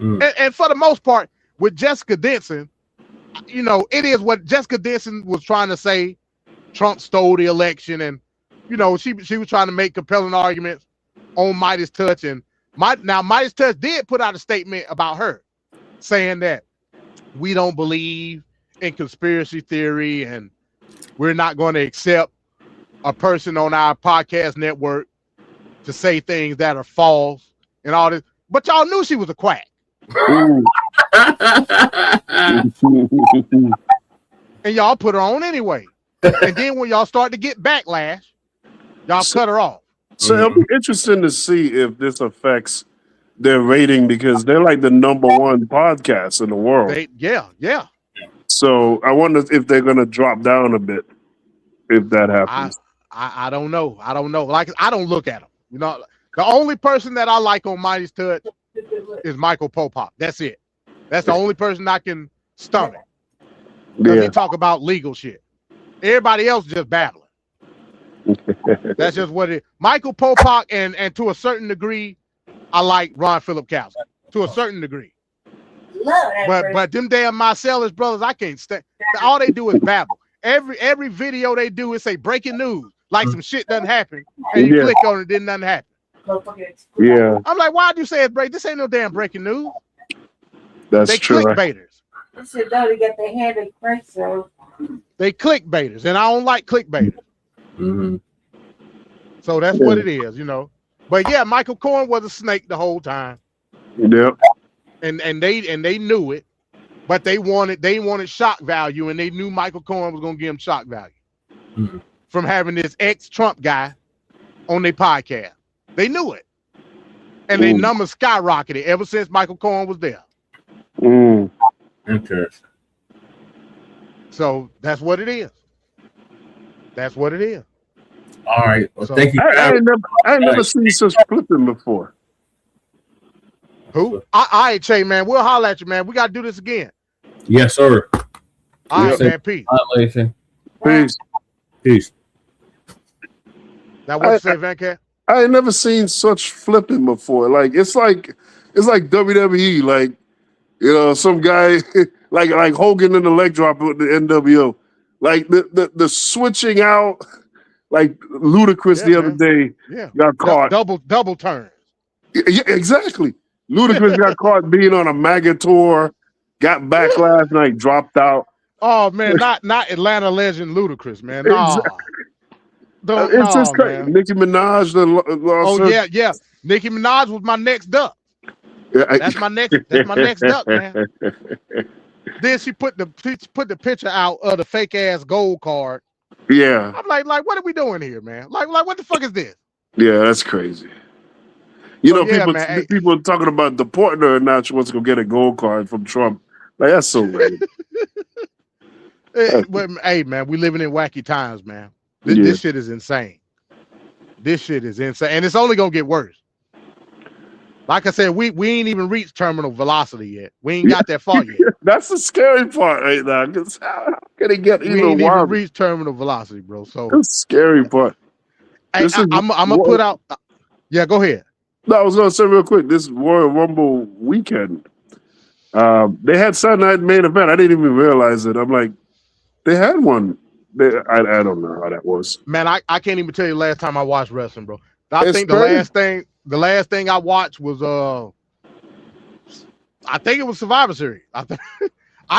And for the most part, with Jessica Denson, you know, it is what Jessica Denson was trying to say. Trump stole the election, and you know, she was trying to make compelling arguments on Midas Touch, and Midas Touch did put out a statement about her, saying that we don't believe in conspiracy theory, and we're not going to accept a person on our podcast network to say things that are false and all this. But y'all knew she was a quack. And y'all put her on anyway. And then when y'all start to get backlash, y'all cut her off.
So it'll be interesting to see if this affects their rating because they're like the #1 podcast in the world.
Yeah.
So I wonder if they're gonna drop down a bit if that happens.
I don't know. Like I don't look at them. You know, the only person that I like on Mighty's Touch is Michael Popop. That's it. That's the only person I can stomach. Because he talk about legal shit. Everybody else just babbling. That's just what it is. Michael Popok and to a certain degree, I like Ron Philip Kowski. To a certain degree. But them damn Marcellus brothers, I can't stand. All they do is babble. Every video they do is say breaking news, like some shit doesn't happen, and you click on it, then nothing happen.
Yeah.
I'm like, why'd you say it's break? This ain't no damn breaking news.
That's
they
true.
Clickbaiters.
They said no, they get their hand in crank, so
they clickbaiters, and I don't like clickbaiters. So that's what it is, you know. But yeah, Michael Cohen was a snake the whole time.
Yep.
And they knew it, but they wanted shock value, and they knew Michael Cohen was gonna give them shock value from having this ex-Trump guy on their podcast. They knew it, and their numbers skyrocketed ever since Michael Cohen was there.
Interesting.
So that's what it is. That's what it is.
All right. Well,
So,
thank you.
I ain't never seen such flipping before.
Who? All right, Che, man. We'll holler at you, man. We got to do this again.
Yes, sir.
All right, man. Peace.
Peace.
Now, what you say, Van Cat?
I ain't never seen such flipping before. Like it's like WWE. Like, you know, some guy like Hogan in the leg drop with the NWO. Like the switching out. Like Ludacris the other day got caught.
Double turns.
Yeah, exactly. Ludacris got caught being on a MAGA tour, got back last night, dropped out.
Oh man, not Atlanta legend Ludacris, man. No.
It's just crazy. Nicki Minaj,
yeah. Nicki Minaj was my next duck. That's my next duck, man. Then she put the picture out of the fake ass gold card.
Yeah.
I'm like, what are we doing here, man? Like what the fuck is this?
Yeah, that's crazy. You know, people talking about deporting her and now she wants to go get a gold card from Trump. Like, that's so weird.
Hey, man, we living in wacky times, man. This shit is insane. This shit is insane, and it's only gonna get worse. Like I said, we ain't even reached terminal velocity yet. We ain't got that far yet.
That's the scary part right now. Because how can it get
We
even
ain't even
wilder?
reached terminal velocity, bro. So
That's the scary part. This is
I'm gonna put out. Yeah, go ahead.
No, I was gonna say real quick. This Royal Rumble weekend, they had Saturday night main event. I didn't even realize it. I'm like, they had one. I don't know how that was.
Man, I can't even tell you the last time I watched wrestling, bro. I
It's
think
crazy.
the last thing I watched was I think it was Survivor Series. I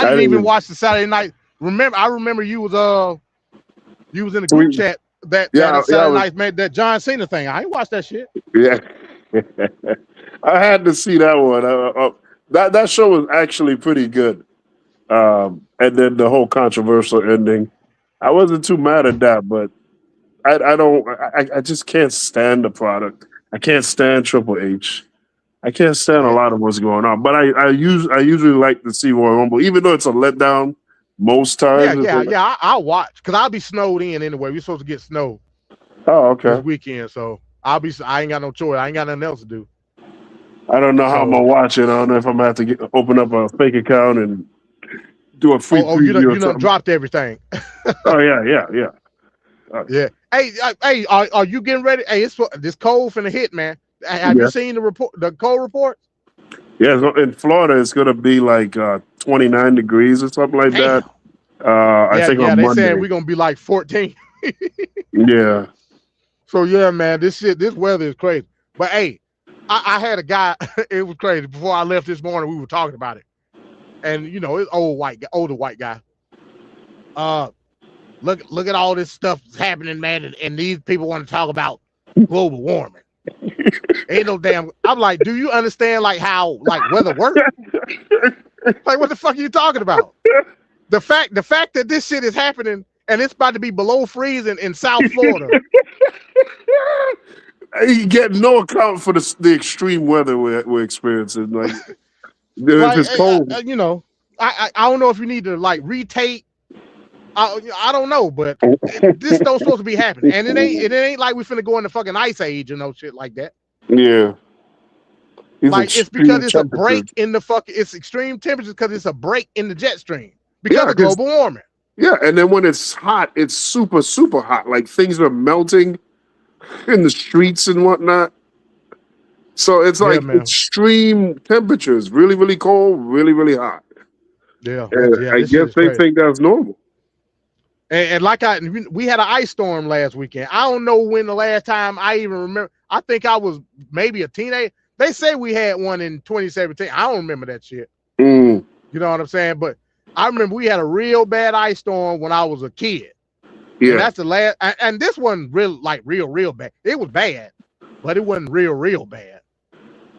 didn't even watch the Saturday night. I remember you was in the group chat that Saturday night made that John Cena thing. I ain't watched that shit.
Yeah, I had to see that one. That show was actually pretty good. And then the whole controversial ending, I wasn't too mad at that, but I just can't stand the product. I can't stand Triple H. I can't stand a
Yeah.
lot of what's going on. But I usually like to see Royal Rumble, even though it's a letdown most times.
I'll watch because I'll be snowed in anyway. We're supposed to get snow
Oh,
this
okay.
weekend, so I ain't got no choice. I ain't got nothing else to do.
I don't know how I'm
So,
gonna watch it. I don't know if I'm gonna have to open up a fake account and do a free
you
preview or
done
something.
dropped everything.
Oh yeah.
Yeah. Hey, are you getting ready? Hey, this cold finna hit, man. Have you
Yeah.
seen the cold report?
Yeah, in Florida, it's going to be like 29 degrees or something like that.
Damn.
I think on
They saying
Monday.
we're gonna be like 14.
Yeah.
So yeah, man, this weather is crazy. But hey, I had a guy. It was crazy. Before I left this morning, we were talking about it, and it's older white guy. Look at all this stuff that's happening, man, and these people want to talk about global warming. Ain't no damn. I'm like, do you understand like how weather works? Like, what the fuck are you talking about? The fact that this shit is happening and it's about to be below freezing in South Florida.
You get no account for the extreme weather we're experiencing. Like, if it's cold.
I don't know if you need to like retake. I don't know, but this don't supposed to be happening, and it ain't like we finna go in the fucking ice age and no shit like that.
Yeah.
Like it's because it's a break in the it's extreme temperatures because it's a break in the jet stream because of global warming.
Yeah, and then when it's hot, it's super, super hot. Like things are melting in the streets and whatnot. So it's like extreme temperatures, really, really cold, really, really hot.
Yeah,
I guess they think that's normal.
And like we had an ice storm last weekend. I don't know when the last time I even remember. I think I was maybe a teenager. They say we had one in 2017. I don't remember that shit.
Mm.
You know what I'm saying? But I remember we had a real bad ice storm when I was a kid.
Yeah.
And that's the last. And this wasn't real bad. It was bad, but it wasn't real bad.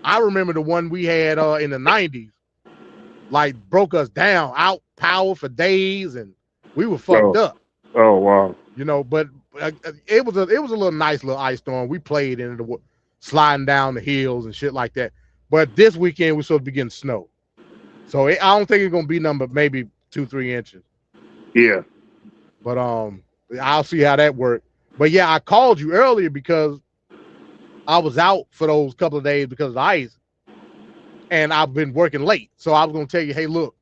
I remember the one we had in the 90s, like broke us down, out power for days, and we were fucked up.
Oh wow!
But it was a little nice little ice storm. We played in it, sliding down the hills and shit like that. But this weekend we're supposed to be getting snow, so I don't think it's gonna be nothing but maybe 2-3 inches.
Yeah.
But I'll see how that works. But yeah, I called you earlier because I was out for those couple of days because of the ice, and I've been working late. So I was gonna tell you, hey, look,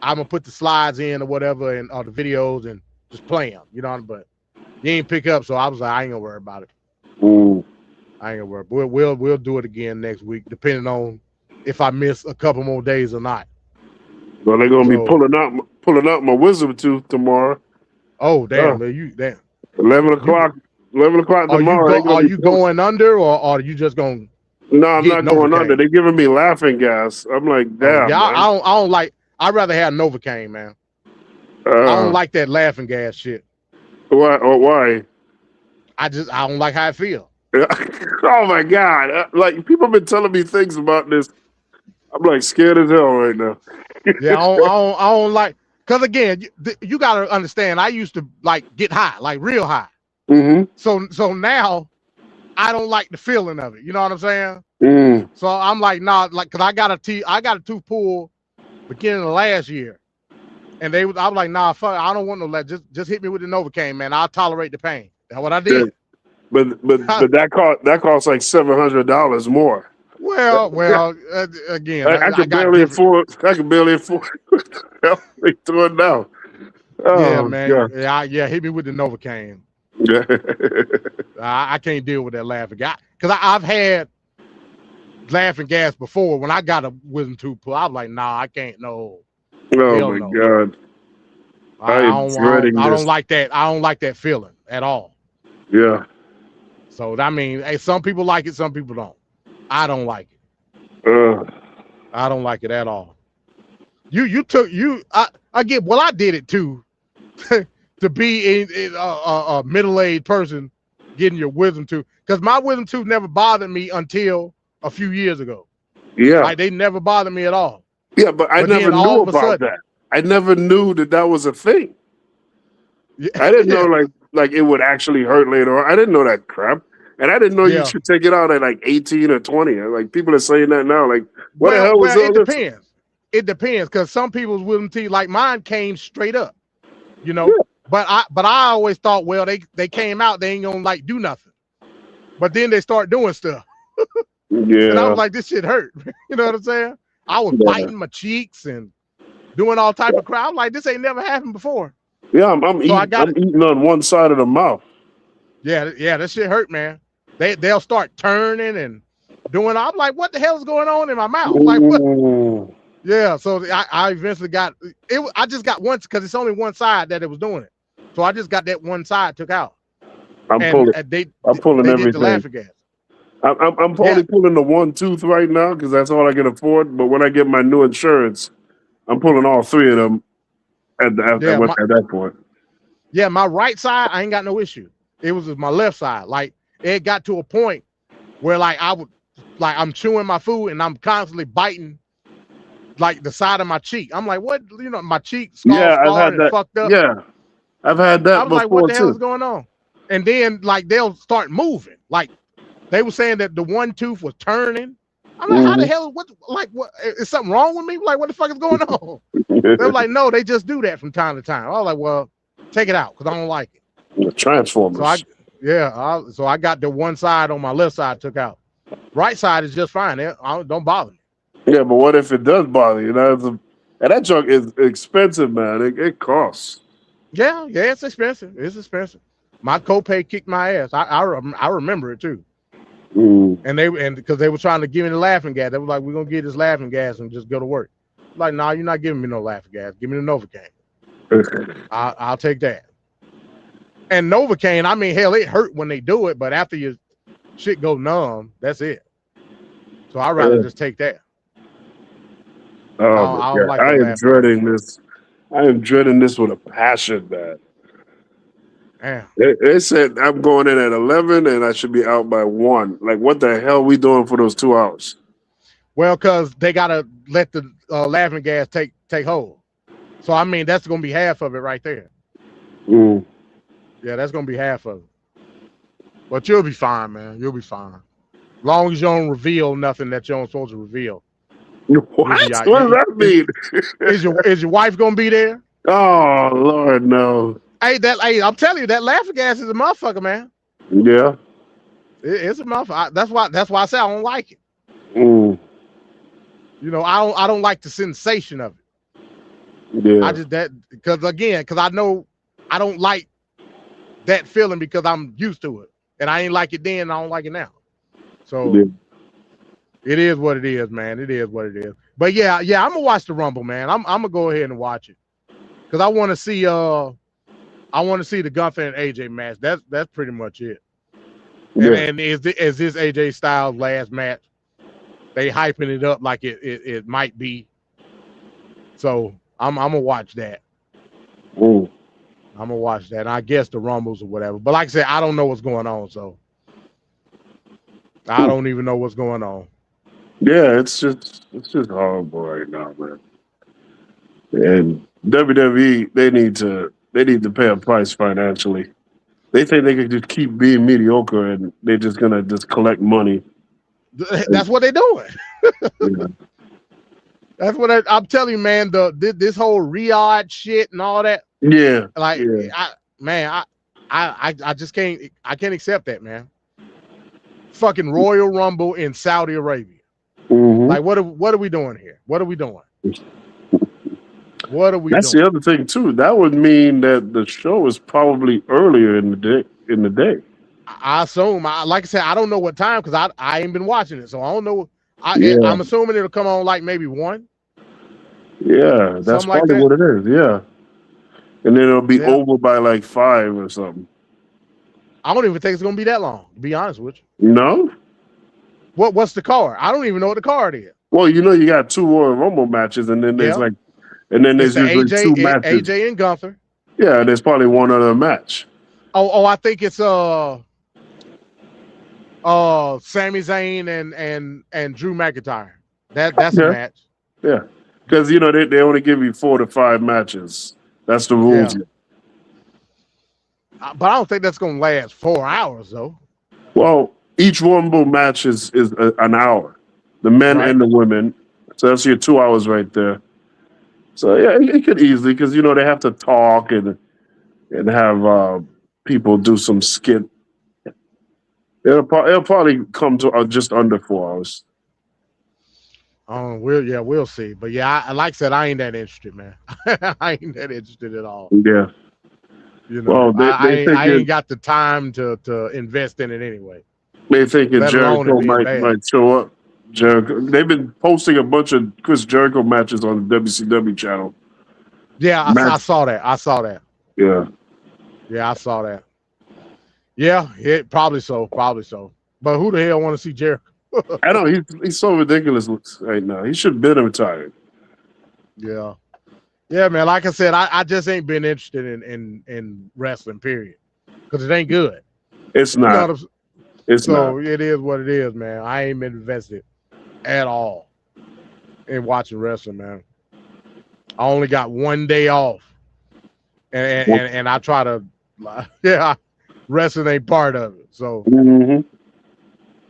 I'm gonna put the slides in or whatever and the videos and just play them, but you ain't pick up, so I was like, I ain't gonna worry about it.
Ooh.
I ain't gonna worry. We'll do it again next week, depending on if I miss a couple more days or not.
Well, they're gonna be pulling out my wisdom tooth tomorrow.
Oh damn, man, damn.
11 o'clock tomorrow.
Are you going under or are you just going?
No, I'm not going under. They're giving me laughing gas. I'm like, damn.
Yeah, I don't like. I'd rather have Novocaine, man. I don't like that laughing gas shit.
Why?
I don't like how it feels.
Oh my god! Like people have been telling me things about this. I'm like scared as hell right now.
Yeah, I don't like. Cause again, you gotta understand. I used to like get high, like real high.
Mm-hmm.
So now I don't like the feeling of it. You know what I'm saying?
Mm.
So I'm like, nah, like, cause I got a tooth pull beginning of last year, and I was like, nah, fuck, I don't want no just hit me with the Novocaine, man. I'll tolerate the pain. That's what I did.
but that costs like $700 more.
Again,
I
I
could
got
barely
different.
afford. I could barely afford. They do it now.
Yeah,
Oh
man.
god.
Yeah. Hit me with the Novocaine.
Yeah.
I can't deal with that laughing gas because I've had laughing gas before. When I got a wisdom tooth pull, I was like, nah, I can't. No,
Oh
hell
my
no.
god. I am dreading
I
this.
don't like that. I don't like that feeling at all.
Yeah.
So I mean, hey, some people like it, some people don't. I don't like it.
Uh,
I don't like it at all. I get. Well, I did it too. To be a middle-aged person getting your wisdom tooth, because my wisdom tooth never bothered me until a few years ago.
yeah.
Like they never bothered me at all.
Yeah, but I
But
never
then all
knew
of a
about
sudden,
that. I never knew that was a thing.
yeah,
I didn't know
yeah,
like it would actually hurt later on. I didn't know that crap. And I didn't know you
yeah.
should take it out at like 18 or 20. Like people are saying that now. Like, what the hell was
Well,
all
it
this?
depends. It depends because some people's wisdom teeth, like mine, came straight up. You know,
Yeah.
but I always thought, well, they came out, they ain't gonna like do nothing. But then they start doing stuff, and I
Yeah.
was like, this shit hurt. You know what I'm saying? I was
Yeah.
biting my cheeks and doing all type of crap. I'm like, this ain't never happened before.
Yeah, I'm
So I
eating.
got
I'm
it.
eating on one side of the mouth.
Yeah, that shit hurt, man. They'll start turning and doing. I'm like, what the hell is going on in my mouth? Like what?
Ooh.
Yeah. So I eventually got it. I just got one because it's only one side that it was doing it. So I just got that one side took out,
I'm
and
pulling. I'm pulling
they did the
everything.
laughing gas.
I'm
Yeah,
only pulling the one tooth right now because that's all I can afford. But when I get my new insurance, I'm pulling all three of them
yeah,
at that point.
my right side I ain't got no issue. It was my left side. Like it got to a point where like I'm chewing my food and I'm constantly biting like the side of my cheek. I'm like, what? You know, my cheek
Yeah, I've
scarred
had
and
that.
fucked up.
Yeah, I've had
I
that
was like, what
before
the hell is
too.
going on? And then like they'll start moving. Like they were saying that the one tooth was turning. I'm like, how the
Hmm.
hell? What? Is something wrong with me? Like, what the fuck is going on? They were like, no, they just do that from time to time. I was like, well, take it out because I don't like it. So
Transformers.
so I got the one side on my left side took out. Right side is just fine. Don't bother me.
Yeah, but what if it does bother you? And that junk is expensive, man. It costs.
Yeah, it's expensive. It's expensive. My copay kicked my ass. I remember it too.
Mm.
And because they were trying to give me the laughing gas, they were like, "We're gonna get this laughing gas and just go to work." I'm like, nah, you're not giving me no laughing gas. Give me the Novocaine. I'll take that. And Novocaine, I mean, hell, it hurt when they do it, but after your shit go numb, that's it. So I'd rather just take that.
Oh my
I don't
god,
like
I
that
am
laughing gas.
dreading this. I am dreading this with a passion, man.
Damn.
They said I'm going in at 11 and I should be out by 1. Like, what the hell are we doing for those 2 hours?
Well, because they gotta let the laughing gas take hold. So I mean, that's gonna be half of it right there.
Mm.
Yeah, that's gonna be half of it. But you'll be fine, man. You'll be fine. As long as you don't reveal nothing that you don't supposed to reveal.
What?
You'll be
What
all
does
right.
that mean?
Is your wife gonna be there?
Oh Lord, no.
Hey, I'm telling you, that laughing gas is a motherfucker, man.
Yeah.
It's a motherfucker. That's why I say I don't like it.
Mm.
You know, I don't like the sensation of it.
Yeah.
I just because I know I don't like that feeling because I'm used to it. And I ain't like it then, I don't like it now. So
Yeah.
it is what it is, man. It is what it is. But yeah, I'm gonna watch the Rumble, man. I'm gonna go ahead and watch it. Because I want to see the Gunther and AJ match. That's pretty much it.
Yeah.
And is this AJ Styles last match? They hyping it up like it might be. So I'm gonna watch that.
Mm.
I'm gonna watch that. And I guess the Rumbles or whatever. But like I said, I don't know what's going on, so I don't even know what's going on.
Yeah, it's just horrible right now, man. And WWE, they need to pay a price financially. They think they could just keep being mediocre and they're just gonna just collect money.
That's what they're doing.
Yeah.
That's what I'm telling you, man. This whole Riyadh shit and all that.
Yeah.
Like,
Yeah.
I I just can't accept that, man. Fucking Royal Rumble in Saudi Arabia.
Mhm.
Like what are we doing here? What are we doing? What are we
That's
doing?
the other thing too. That would mean that the show is probably earlier in the day.
I assume, like I said, I don't know what time because I ain't been watching it, so I don't know.
Yeah.
I'm assuming it'll come on like maybe 1.
Yeah, that's
Something like
probably
that.
what it is. Yeah, and then it'll be
Yeah.
over by like 5 or something.
I don't even think it's gonna be that long, to be honest with you.
No.
What's the card? I don't even know what the card is.
Well, you got 2 Royal Rumble matches, and then there's
Yeah.
there's
It's the
usually 2 matches.
AJ and Gunther.
Yeah, there's probably one other match.
Oh, I think it's Sami Zayn and Drew McIntyre. That's a match.
Yeah, because they only give you 4 to 5 matches. That's the rules.
Yeah. But I don't think that's gonna last 4 hours though.
Well, each Rumble match is an hour, the men
Right.
and the women. So that's your 2 hours right there. So yeah, it could easily because they have to talk and have people do some skit. It'll probably come to just under 4 hours.
We'll see. But yeah, like I said, I ain't that interested, man. I ain't that interested at all.
Yeah.
Well,
they
I ain't got the time to invest in it anyway.
They thinking
Let alone
Jericho
it being bad.
might show up. Jericho. They've been posting a bunch of Chris Jericho matches on the WCW channel.
Yeah, I saw that.
Yeah.
Yeah, I saw that. Yeah, probably so. But who the hell want to see Jericho?
I know he's so ridiculous right now. He should have been retired.
Yeah. Yeah, man. Like I said, I just ain't been interested in wrestling, period. Because it ain't good.
It's not. It's
so
not.
It is what it is, man. I ain't been invested at all in watching wrestling, man. I only got 1 day off. And I try to wrestling ain't part of it. So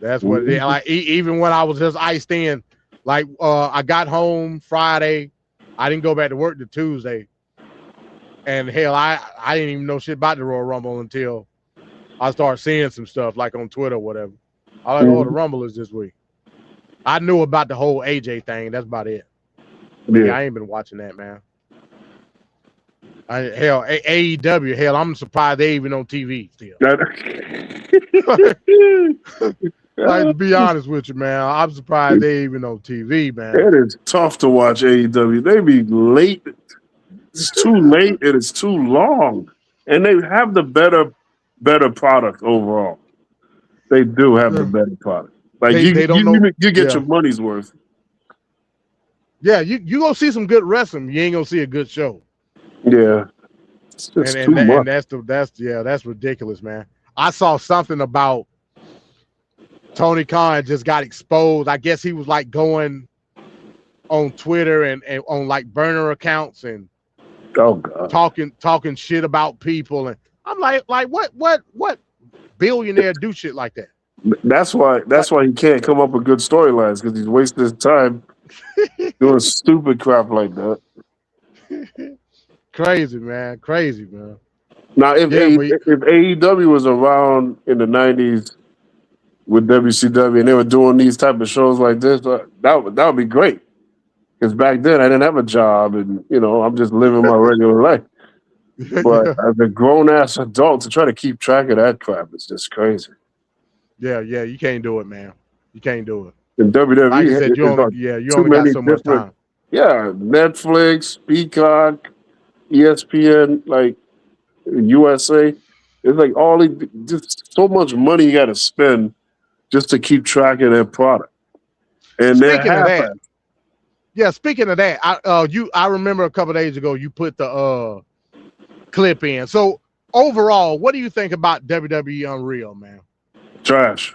that's what it is. Like even when I was just iced in, like I got home Friday. I didn't go back to work till Tuesday. And hell, I didn't even know shit about the Royal Rumble until I started seeing some stuff like on Twitter or whatever. I was like, oh, the Rumble is this week. I knew about the whole AJ thing. That's about it. But yeah, I ain't been watching that, man. AEW, hell, I'm surprised they even on TV still. Like, to be honest with you, man, I'm surprised they even on TV, man.
It is tough to watch AEW. They be late. It's too late and it's too long. And they have the better product overall. They do have the better product. Like you get your money's worth.
Yeah, you gonna see some good wrestling. You ain't gonna see a good show.
Yeah. It's just too much.
And that's ridiculous, man. I saw something about Tony Khan just got exposed. I guess he was like going on Twitter and on like burner accounts and talking shit about people. And I'm like what billionaire do shit like that?
That's why he can't come up with good storylines because he's wasting his time doing stupid crap like that.
Crazy, man.
Now, if AEW was around in the 90s with WCW and they were doing these type of shows like this, that would be great. Because back then I didn't have a job and, I'm just living my regular life. But as a grown-ass adult, to try to keep track of that crap is just crazy.
Yeah, you can't do it, man. You can't do it.
In WWE,
like you said, you only got so much time.
Yeah, Netflix, Peacock, ESPN, like USA. It's like just so much money you got to spend just to keep track of their product. And
speaking of that, I remember a couple of days ago you put the clip in. So overall, what do you think about WWE Unreal, man?
Trash.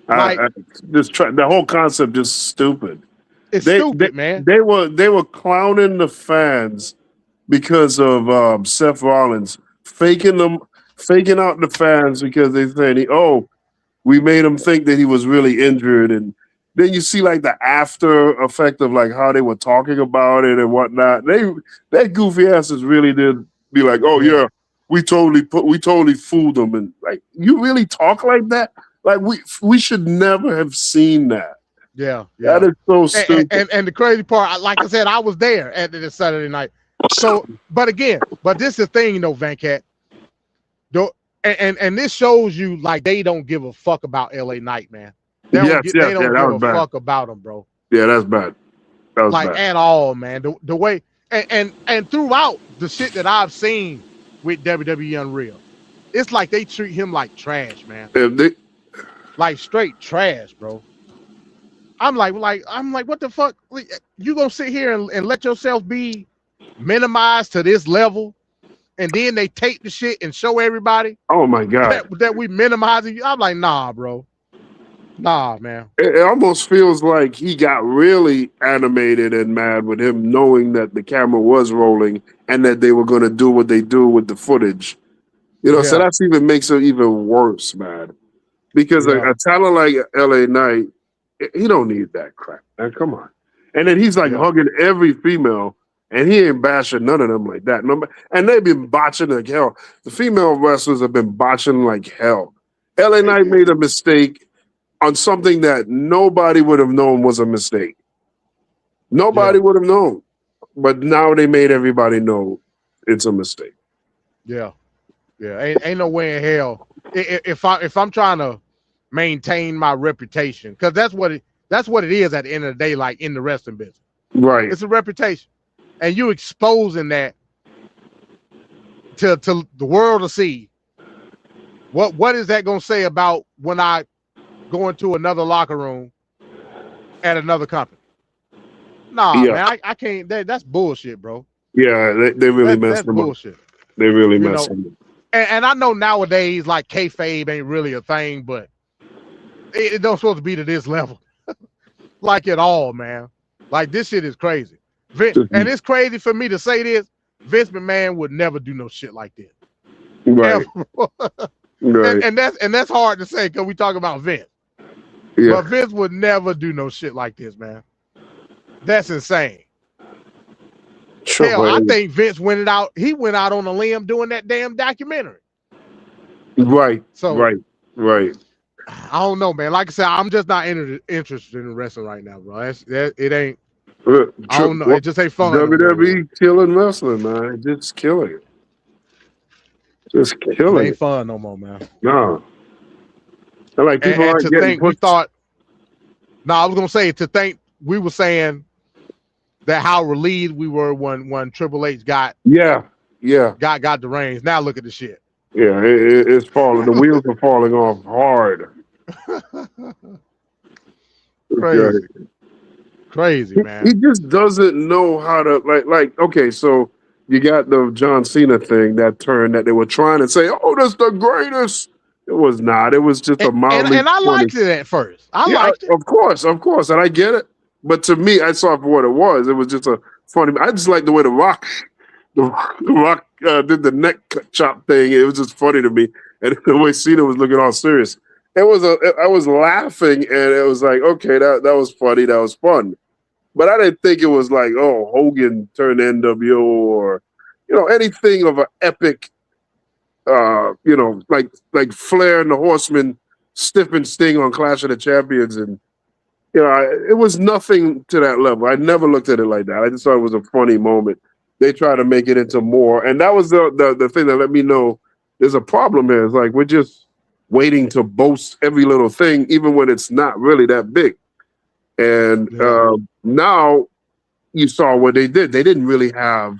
The whole concept just stupid.
It's stupid, man.
They were clowning the fans because of Seth Rollins faking out the fans because they saying, we made him think that he was really injured, and then you see like the after effect of like how they were talking about it and whatnot. That goofy asses really did be like, we totally fooled them, and like you really talk like that? Like we should never have seen that.
Yeah.
That is so stupid.
And the crazy part, like I said, I was there at this Saturday night. So, but this is the thing, though, Van Cat. And this shows you like they don't give a fuck about LA Knight, man. They don't give a fuck about him, bro.
Yeah, that's bad. That was
like
bad.
At all, man. The way and throughout the shit that I've seen with WWE Unreal, it's like they treat him like trash, man. Like straight trash, bro. I'm like, what the fuck? You gonna sit here and let yourself be minimized to this level, and then they take the shit and show everybody.
Oh my god,
that we minimizing you. I'm like, nah, bro. Nah, man.
It almost feels like he got really animated and mad with him knowing that the camera was rolling and that they were going to do what they do with the footage. You know, so that's even makes it even worse, man. Because a talent like LA Knight, he don't need that crap, man. Come on. And then he's like hugging every female, and he ain't bashing none of them like that. And they've been botching like hell. The female wrestlers have been botching like hell. LA Knight made a mistake on something that nobody would have known was a mistake. Nobody would have known. But now they made everybody know it's a mistake.
Yeah. Ain't no way in hell. If I'm trying to maintain my reputation, because that's what it is at the end of the day, like in the wrestling business.
Right.
It's a reputation. And you exposing that to the world to see. What is that gonna say about when I go into another locker room at another company? Nah, man, I can't. That's bullshit, bro.
Yeah, they really messed them up.
Bullshit.
They really messed them up.
And I know nowadays, like kayfabe ain't really a thing, but it don't supposed to be to this level, like at all, man. Like this shit is crazy. And it's crazy for me to say this. Vince McMahon would never do no shit like this.
Right. Right.
And that's hard to say because we talk about Vince.
Yeah.
But Vince would never do no shit like this, man. That's insane.
Sure,
hell, I think Vince went out on a limb doing that damn documentary.
Right.
So
right.
I don't know, man. Like I said, I'm just not interested in wrestling right now, bro. It ain't. I don't know. It just ain't fun.
WWE killing wrestling, man. Just killing it. Just killing
it. Ain't fun no more, man.
No. And like people aren't
to
getting
think we thought. No, I was gonna say to think we were saying that how relieved we were when Triple H got got the reins. Now look at the shit.
Yeah, it's falling. The wheels are falling off hard.
Crazy, man.
He just doesn't know how to like. Okay, so you got the John Cena thing, that turn that they were trying to say, "Oh, that's the greatest." It was not. It was just a mildly.
And I liked it at first. I liked it.
Of course, and I get it. But to me, I saw it for what it was. It was just a funny. I just like the way the Rock did the neck chop thing. It was just funny to me, and the way Cena was looking all serious. I was laughing, and it was like, okay, that was funny. That was fun. But I didn't think it was like, oh, Hogan turned NWO or, anything of an epic, like Flair and the Horsemen stiffing Sting on Clash of the Champions. And, it was nothing to that level. I never looked at it like that. I just thought it was a funny moment. They try to make it into more. And that was the thing that let me know there's a problem here. It's like we're just waiting to boast every little thing, even when it's not really that big. And now you saw what they did. They didn't really have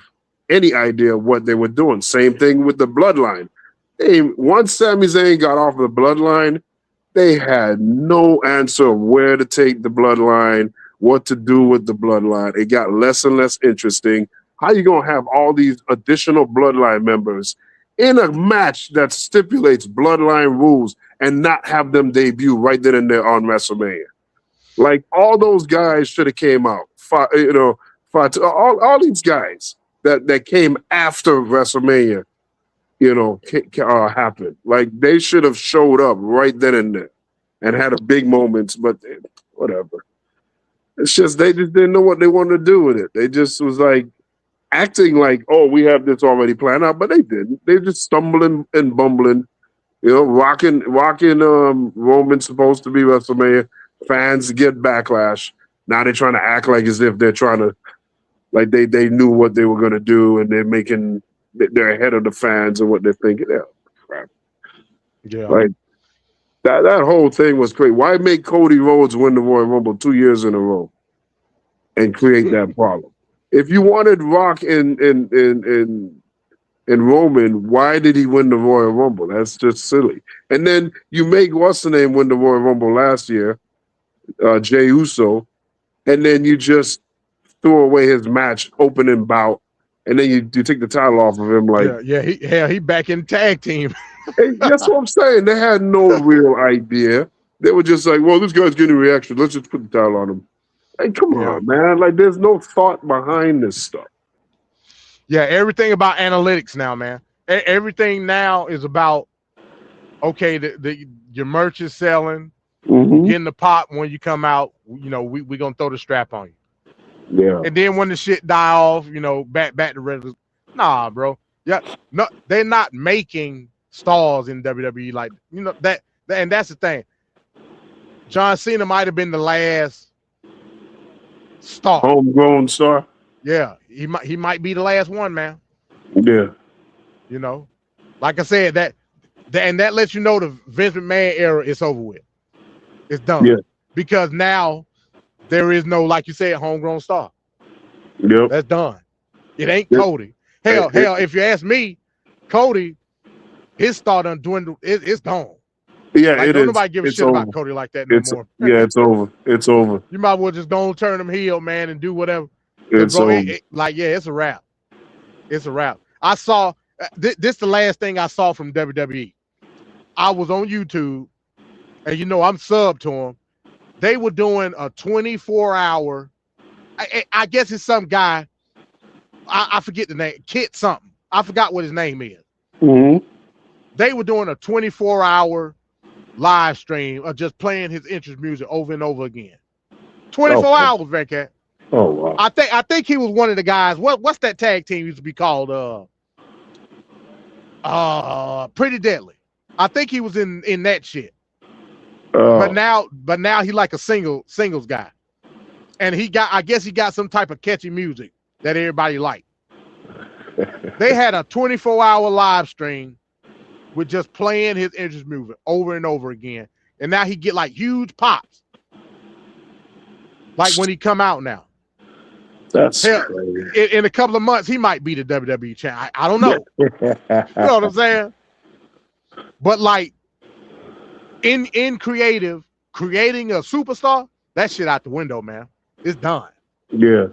any idea what they were doing. Same thing with the Bloodline. Once Sami Zayn got off of the Bloodline, they had no answer of where to take the Bloodline, what to do with the Bloodline. It got less and less interesting. How you going to have all these additional Bloodline members in a match that stipulates Bloodline rules and not have them debut right then and there on WrestleMania? Like, all those guys should have came out. All these guys that came after WrestleMania, happened. Like, they should have showed up right then and there and had a big moments, but whatever. It's just they just didn't know what they wanted to do with it. They just was like, acting like, oh, we have this already planned out, but they didn't. They're just stumbling and bumbling. You know, rocking. Roman's supposed to be WrestleMania. Fans get backlash. Now they're trying to act like as if they're trying to, like they knew what they were going to do, and they're ahead of the fans and what they're thinking. Yeah, crap.
Yeah.
Like that whole thing was crazy. Why make Cody Rhodes win the Royal Rumble 2 years in a row and create that problem? If you wanted Rock in Roman, why did he win the Royal Rumble? That's just silly. And then you make what's the name win the Royal Rumble last year, Jey Uso, and then you just threw away his match opening bout, and then you take the title off of him. Like,
he back in tag team.
that's what I'm saying. They had no real idea. They were just like, well, this guy's getting a reaction. Let's just put the title on him. Hey, come on, man. Like, there's no thought behind this stuff.
Yeah, everything about analytics now, man. Everything now is about, okay, your merch is selling, getting the pop when you come out, you know, we're going to throw the strap on you.
Yeah.
And then when the shit die off, you know, back to regular. Nah, bro. Yeah, no, they're not making stars in WWE like, you know, that and that's the thing. John Cena might have been the last star.
Homegrown star.
Yeah, he might be the last one, man.
Yeah.
You know, like I said, that lets you know the Vince McMahon era is over with. It's done.
Yeah.
Because now there is no, like you said, homegrown star.
Yep.
That's done. It ain't Cody. Hell, if you ask me, Cody, his star done dwindled. It's gone.
Yeah,
like, don't nobody give a shit
over.
about Cody like that no more.
Yeah, it's over. It's over.
You might as well just go and turn him heel, man, and do whatever.
It's
bro,
over.
It's a wrap. It's a wrap. I saw this the last thing I saw from WWE. I was on YouTube, and you know I'm subbed to them. They were doing a 24-hour. I guess it's some guy. I forget the name. Kit something. I forgot what his name is.
Mm-hmm.
They were doing a 24-hour live stream of just playing his interest music over and over again. 24 hours, Venkat.
Oh wow.
I think he was one of the guys. What's that tag team used to be called? Pretty Deadly. I think he was in that shit. But now he like a singles guy. And I guess he got some type of catchy music that everybody liked. They had a 24-hour live stream with just playing his interest music over and over again. And now he get like huge pops. Like when he come out now.
That's
in a couple of months, he might be the WWE champ. I don't know. You know what I'm saying? But like in creating a superstar, that shit out the window, man. It's done.
Yeah.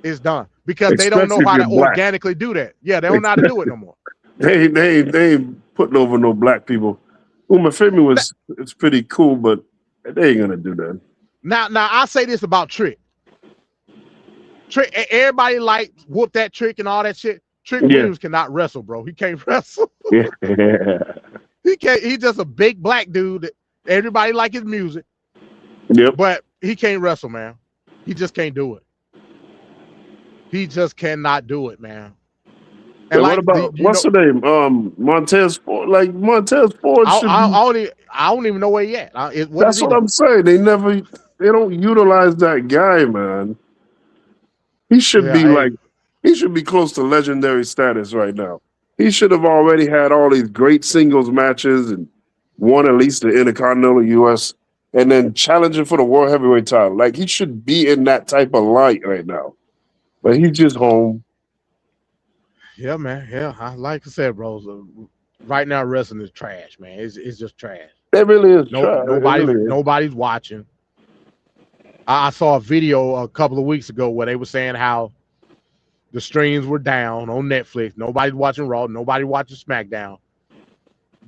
It's done. Because they don't know how to organically do that. Yeah, they don't know how to do it no more.
They ain't putting over no black people. Uma Thurman it's pretty cool, but they ain't gonna do that.
Now I say this about Trick. Trick, everybody like whoop that Trick and all that shit. Trick Williams cannot wrestle, bro. He can't wrestle.
Yeah.
He can't. He's just a big black dude that everybody like his music.
Yep.
But he can't wrestle, man. He just can't do it. He just cannot do it, man. And
what about what's the name? Montez Ford. Like Montez Ford.
I don't even know where he at.
That's what I'm saying. They don't utilize that guy, man. He should he should be close to legendary status right now. He should have already had all these great singles matches and won at least the Intercontinental US and then challenging for the World Heavyweight title. Like he should be in that type of light right now. But he's just home.
Yeah, man. Yeah, like I said, bro. Right now, wrestling is trash, man. It's just trash.
It really is trash.
Nobody's watching. I saw a video a couple of weeks ago where they were saying how the streams were down on Netflix. Nobody's watching Raw. Nobody watching SmackDown.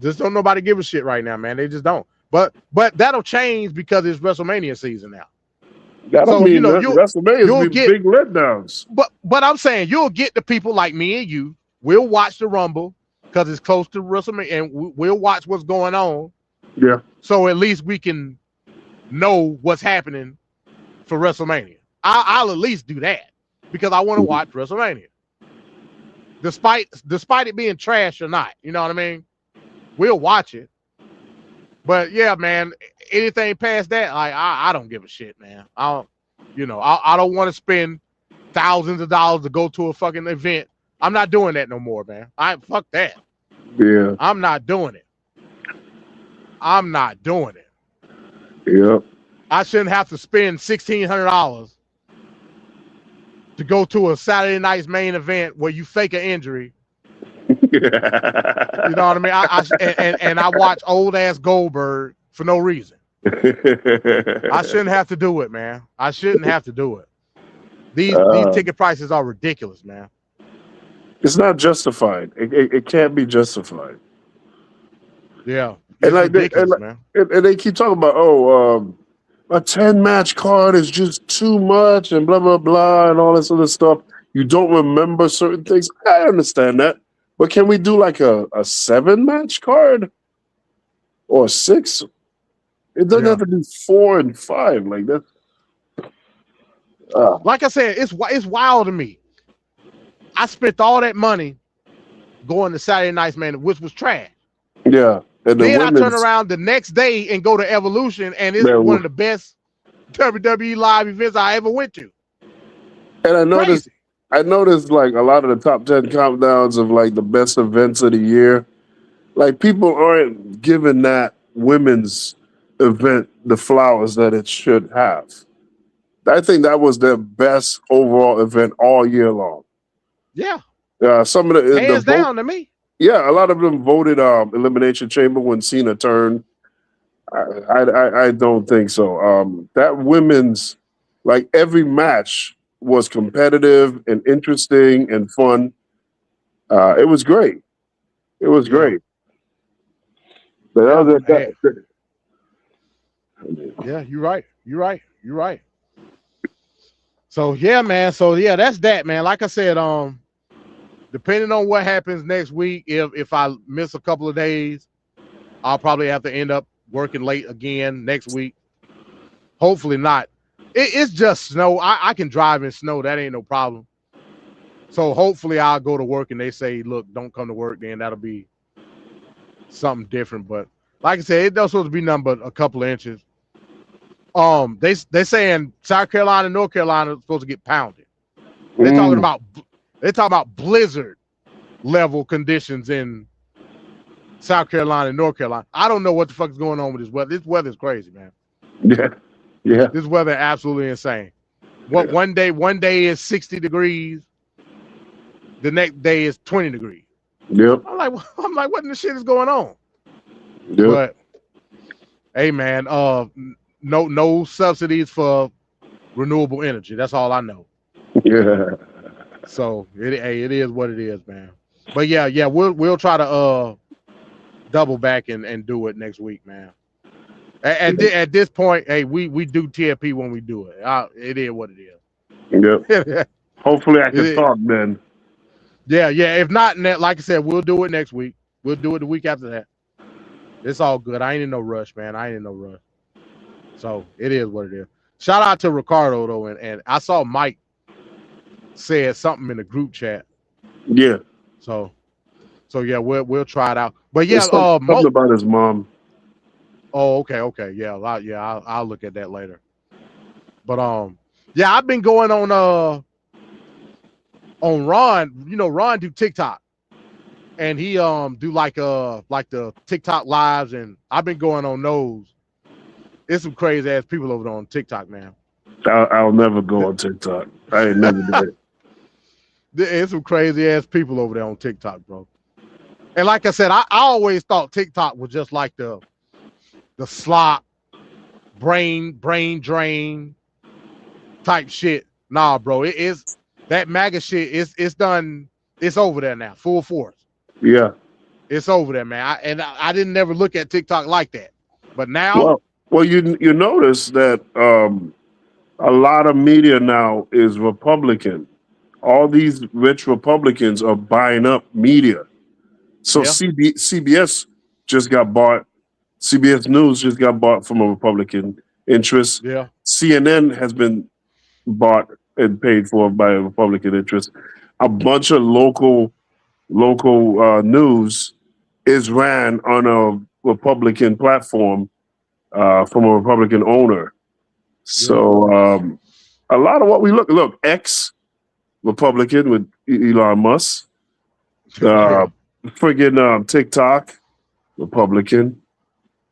Just don't nobody give a shit right now, man. They just don't. But that'll change because it's WrestleMania season now.
That'll mean WrestleMania will be big letdowns.
But I'm saying you'll get the people like me and you. We'll watch the Rumble because it's close to WrestleMania, and we'll watch what's going on.
Yeah.
So at least we can know what's happening for WrestleMania. I'll at least do that because I want to watch WrestleMania. despite it being trash or not. You know what I mean? We'll watch it. But yeah, man, anything past that, like I don't give a shit, man. I don't want to spend thousands of dollars to go to a fucking event. I'm not doing that no more, man. Fuck that.
Yeah.
I'm not doing it. I'm not doing it.
Yep.
I shouldn't have to spend $1,600 to go to a Saturday night's main event where you fake an injury. You know what I mean? And I watch old ass Goldberg for no reason. I shouldn't have to do it, man. I shouldn't have to do it. These ticket prices are ridiculous, man.
It's not justified. It can't be justified.
Yeah,
it's
ridiculous, man.
And they keep talking about a 10-match card is just too much and blah blah blah and all this other stuff. You don't remember certain things. I understand that, but can we do like a 7-match card or 6? It doesn't have to be 4 and 5 like that.
Like I said, it's wild to me. I spent all that money going to Saturday Night's Man, which was trash.
Yeah. And
then I turn around the next day and go to Evolution, and it's one of the best WWE live events I ever went to.
And I noticed like a lot of the top 10 countdowns of like the best events of the year. Like people aren't giving that women's event the flowers that it should have. I think that was their best overall event all year long.
Yeah.
Some of the
hands down to me.
Yeah, a lot of them voted Elimination Chamber when Cena turned. I don't think so. That women's, like every match was competitive and interesting and fun. It was great. It was great. But
yeah, you're right. You're right. So yeah, man. So yeah, that's that, man. Like I said, depending on what happens next week, if I miss a couple of days, I'll probably have to end up working late again next week. Hopefully not. It's just snow. I can drive in snow. That ain't no problem. So hopefully I'll go to work and they say, look, don't come to work. Then that'll be something different. But like I said, it does supposed to be nothing but a couple of inches. They saying South Carolina and North Carolina are supposed to get pounded. They're talking about blizzard level conditions in South Carolina and North Carolina. I don't know what the fuck is going on with this weather. This weather is crazy, man.
Yeah.
This weather is absolutely insane. One day is 60 degrees. The next day is 20 degrees.
Yep.
I'm like, what in the shit is going on?
Yep.
But hey, man, no subsidies for renewable energy. That's all I know.
Yeah.
So it is what it is, man. But yeah, we'll try to double back and do it next week, man. At this point, hey, we do TFP when we do it. It is what it is.
Yep. Hopefully I can talk then.
Yeah. If not, like I said, we'll do it next week. We'll do it the week after that. It's all good. I ain't in no rush, man. I ain't in no rush. So it is what it is. Shout out to Ricardo though, and I saw Mike said something in the group chat.
Yeah.
So yeah, we'll try it out. But yeah,
something about his mom.
Oh, okay. Yeah, I'll look at that later. But yeah, I've been going on Ron. You know, Ron do TikTok, and he do like the TikTok lives, and I've been going on those. There's some crazy ass people over there on TikTok, man.
I'll never go on TikTok. I ain't never did it.
There's some crazy ass people over there on TikTok, bro. And like I said, I always thought TikTok was just like the slop, brain drain type shit. Nah, bro, it is that MAGA shit. It's done. It's over there now, full force.
Yeah,
it's over there, man. I didn't never look at TikTok like that, but now.
Well, you notice that a lot of media now is Republican. All these rich Republicans are buying up media. So CBS just got bought. CBS News just got bought from a Republican interest.
Yeah.
CNN has been bought and paid for by a Republican interest. A bunch of local local news is ran on a Republican platform from a Republican owner. So a lot of what we look ex Republican with Elon Musk, friggin' TikTok Republican.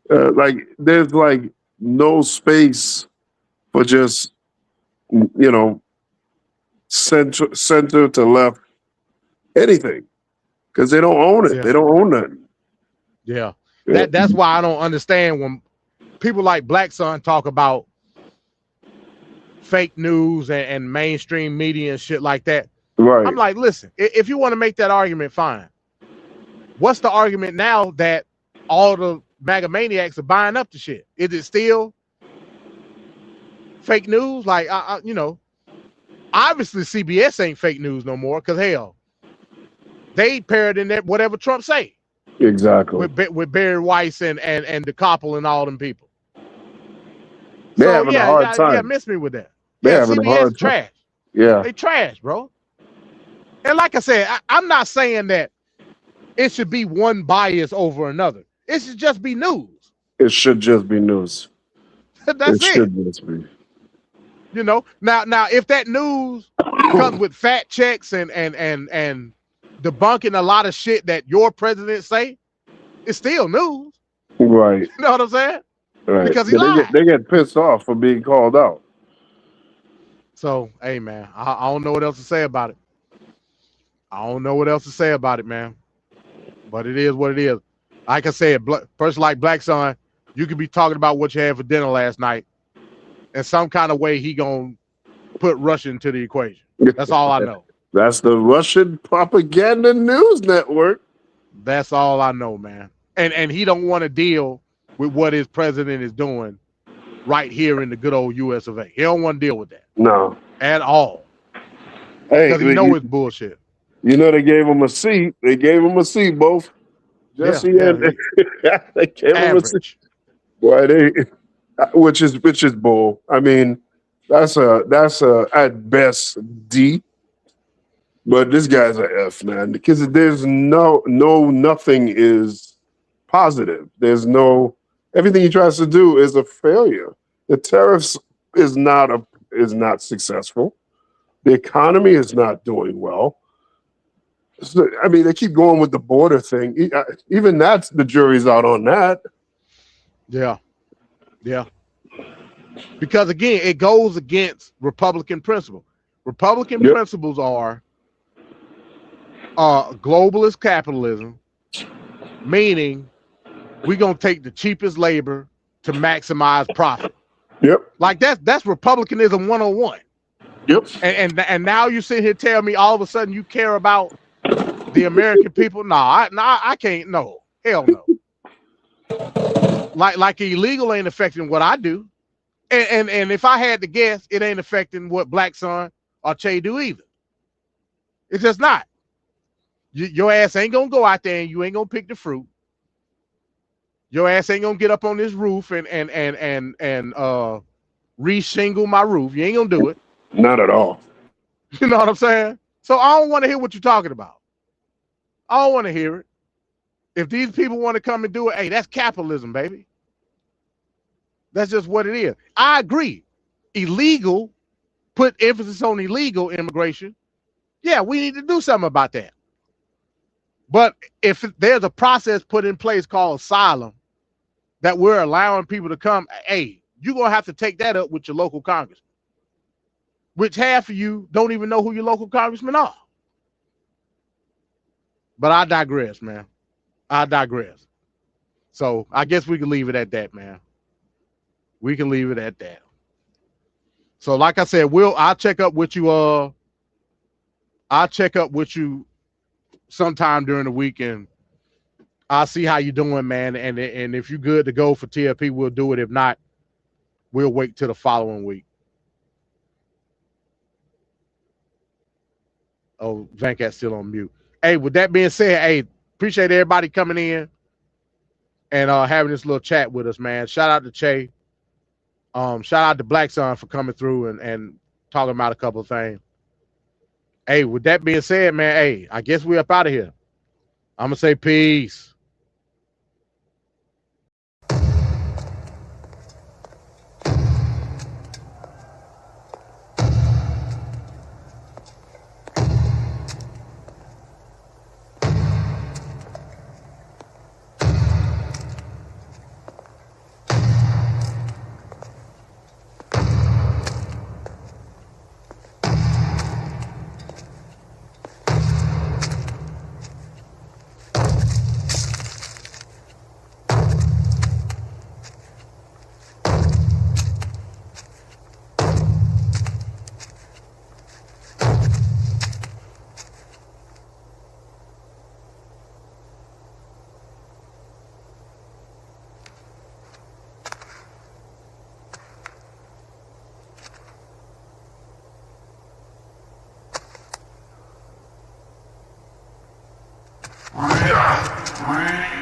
Like there's like no space for just center to left anything because they don't own it.
Yeah.
They don't own nothing.
Yeah. That's why I don't understand when people like Blackson talk about fake news and mainstream media and shit like that.
Right.
I'm like, listen, if you want to make that argument, fine. What's the argument now that all the MAGA maniacs are buying up the shit? Is it still fake news? Like, obviously CBS ain't fake news no more because hell, they parroting that whatever Trump say.
Exactly.
With Barry Weiss and the Koppel and all them people.
They're having a hard time.
Yeah, miss me with that.
They're having a hard time.
Trash.
Yeah.
They trash, bro. And like I said, I'm not saying that it should be one bias over another. It should just be news.
It should just be news.
That's it.
Should just be.
Now if that news comes with fact checks and debunking a lot of shit that your president say, it's still news.
Right.
You know what I'm saying?
Right.
Because he lied.
They get pissed off for being called out.
So, hey, man, I don't know what else to say about it. I don't know what else to say about it, man. But it is what it is. Like I said, person like Blackson, you could be talking about what you had for dinner last night, and some kind of way he gonna put Russia into the equation. That's all I know.
That's the Russian propaganda news network.
That's all I know, man. And he don't want to deal with what his president is doing right here in the good old U.S. of A. He don't want to deal with that.
No.
At all.
Hey,
because he know it's bullshit.
You know they gave him a seat. They gave him a seat, both. Jesse and they gave him a seat. Why which is bull. I mean, that's a at best D. But this guy's a F, man, because there's nothing is positive. There's everything he tries to do is a failure. The tariffs is not successful. The economy is not doing well. So, I mean, they keep going with the border thing. Even that's the jury's out on that.
Yeah. Because again, it goes against Republican principle. Republican principles are globalist capitalism, meaning we're gonna take the cheapest labor to maximize profit.
Yep.
Like that's Republicanism 101.
Yep.
And now you sit here tell me all of a sudden you care about the American people? I can't. No, hell no. Like illegal ain't affecting what I do, and if I had to guess, it ain't affecting what Blackson or Che do either. It's just not. Your ass ain't gonna go out there and you ain't gonna pick the fruit. Your ass ain't gonna get up on this roof and re-shingle my roof. You ain't gonna do it.
Not at all.
You know what I'm saying? So I don't want to hear what you're talking about. I don't want to hear it. If these people want to come and do it, hey, that's capitalism, baby. That's just what it is. I agree. Illegal, put emphasis on illegal immigration. Yeah, we need to do something about that. But if there's a process put in place called asylum that we're allowing people to come, hey, you're going to have to take that up with your local congressman, which half of you don't even know who your local congressmen are. But I digress, man. I digress. So I guess we can leave it at that, man. We can leave it at that. So like I said, I'll check up with you. I'll check up with you sometime during the week, and I'll see how you're doing, man. And if you're good to go for TLP, we'll do it. If not, we'll wait till the following week. Oh, Vancat's still on mute. Hey, with that being said, hey, appreciate everybody coming in and having this little chat with us, man. Shout out to Che. Shout out to Blackson for coming through and talking about a couple of things. Hey, with that being said, man, hey, I guess we're up out of here. I'm gonna say peace.
Yeah.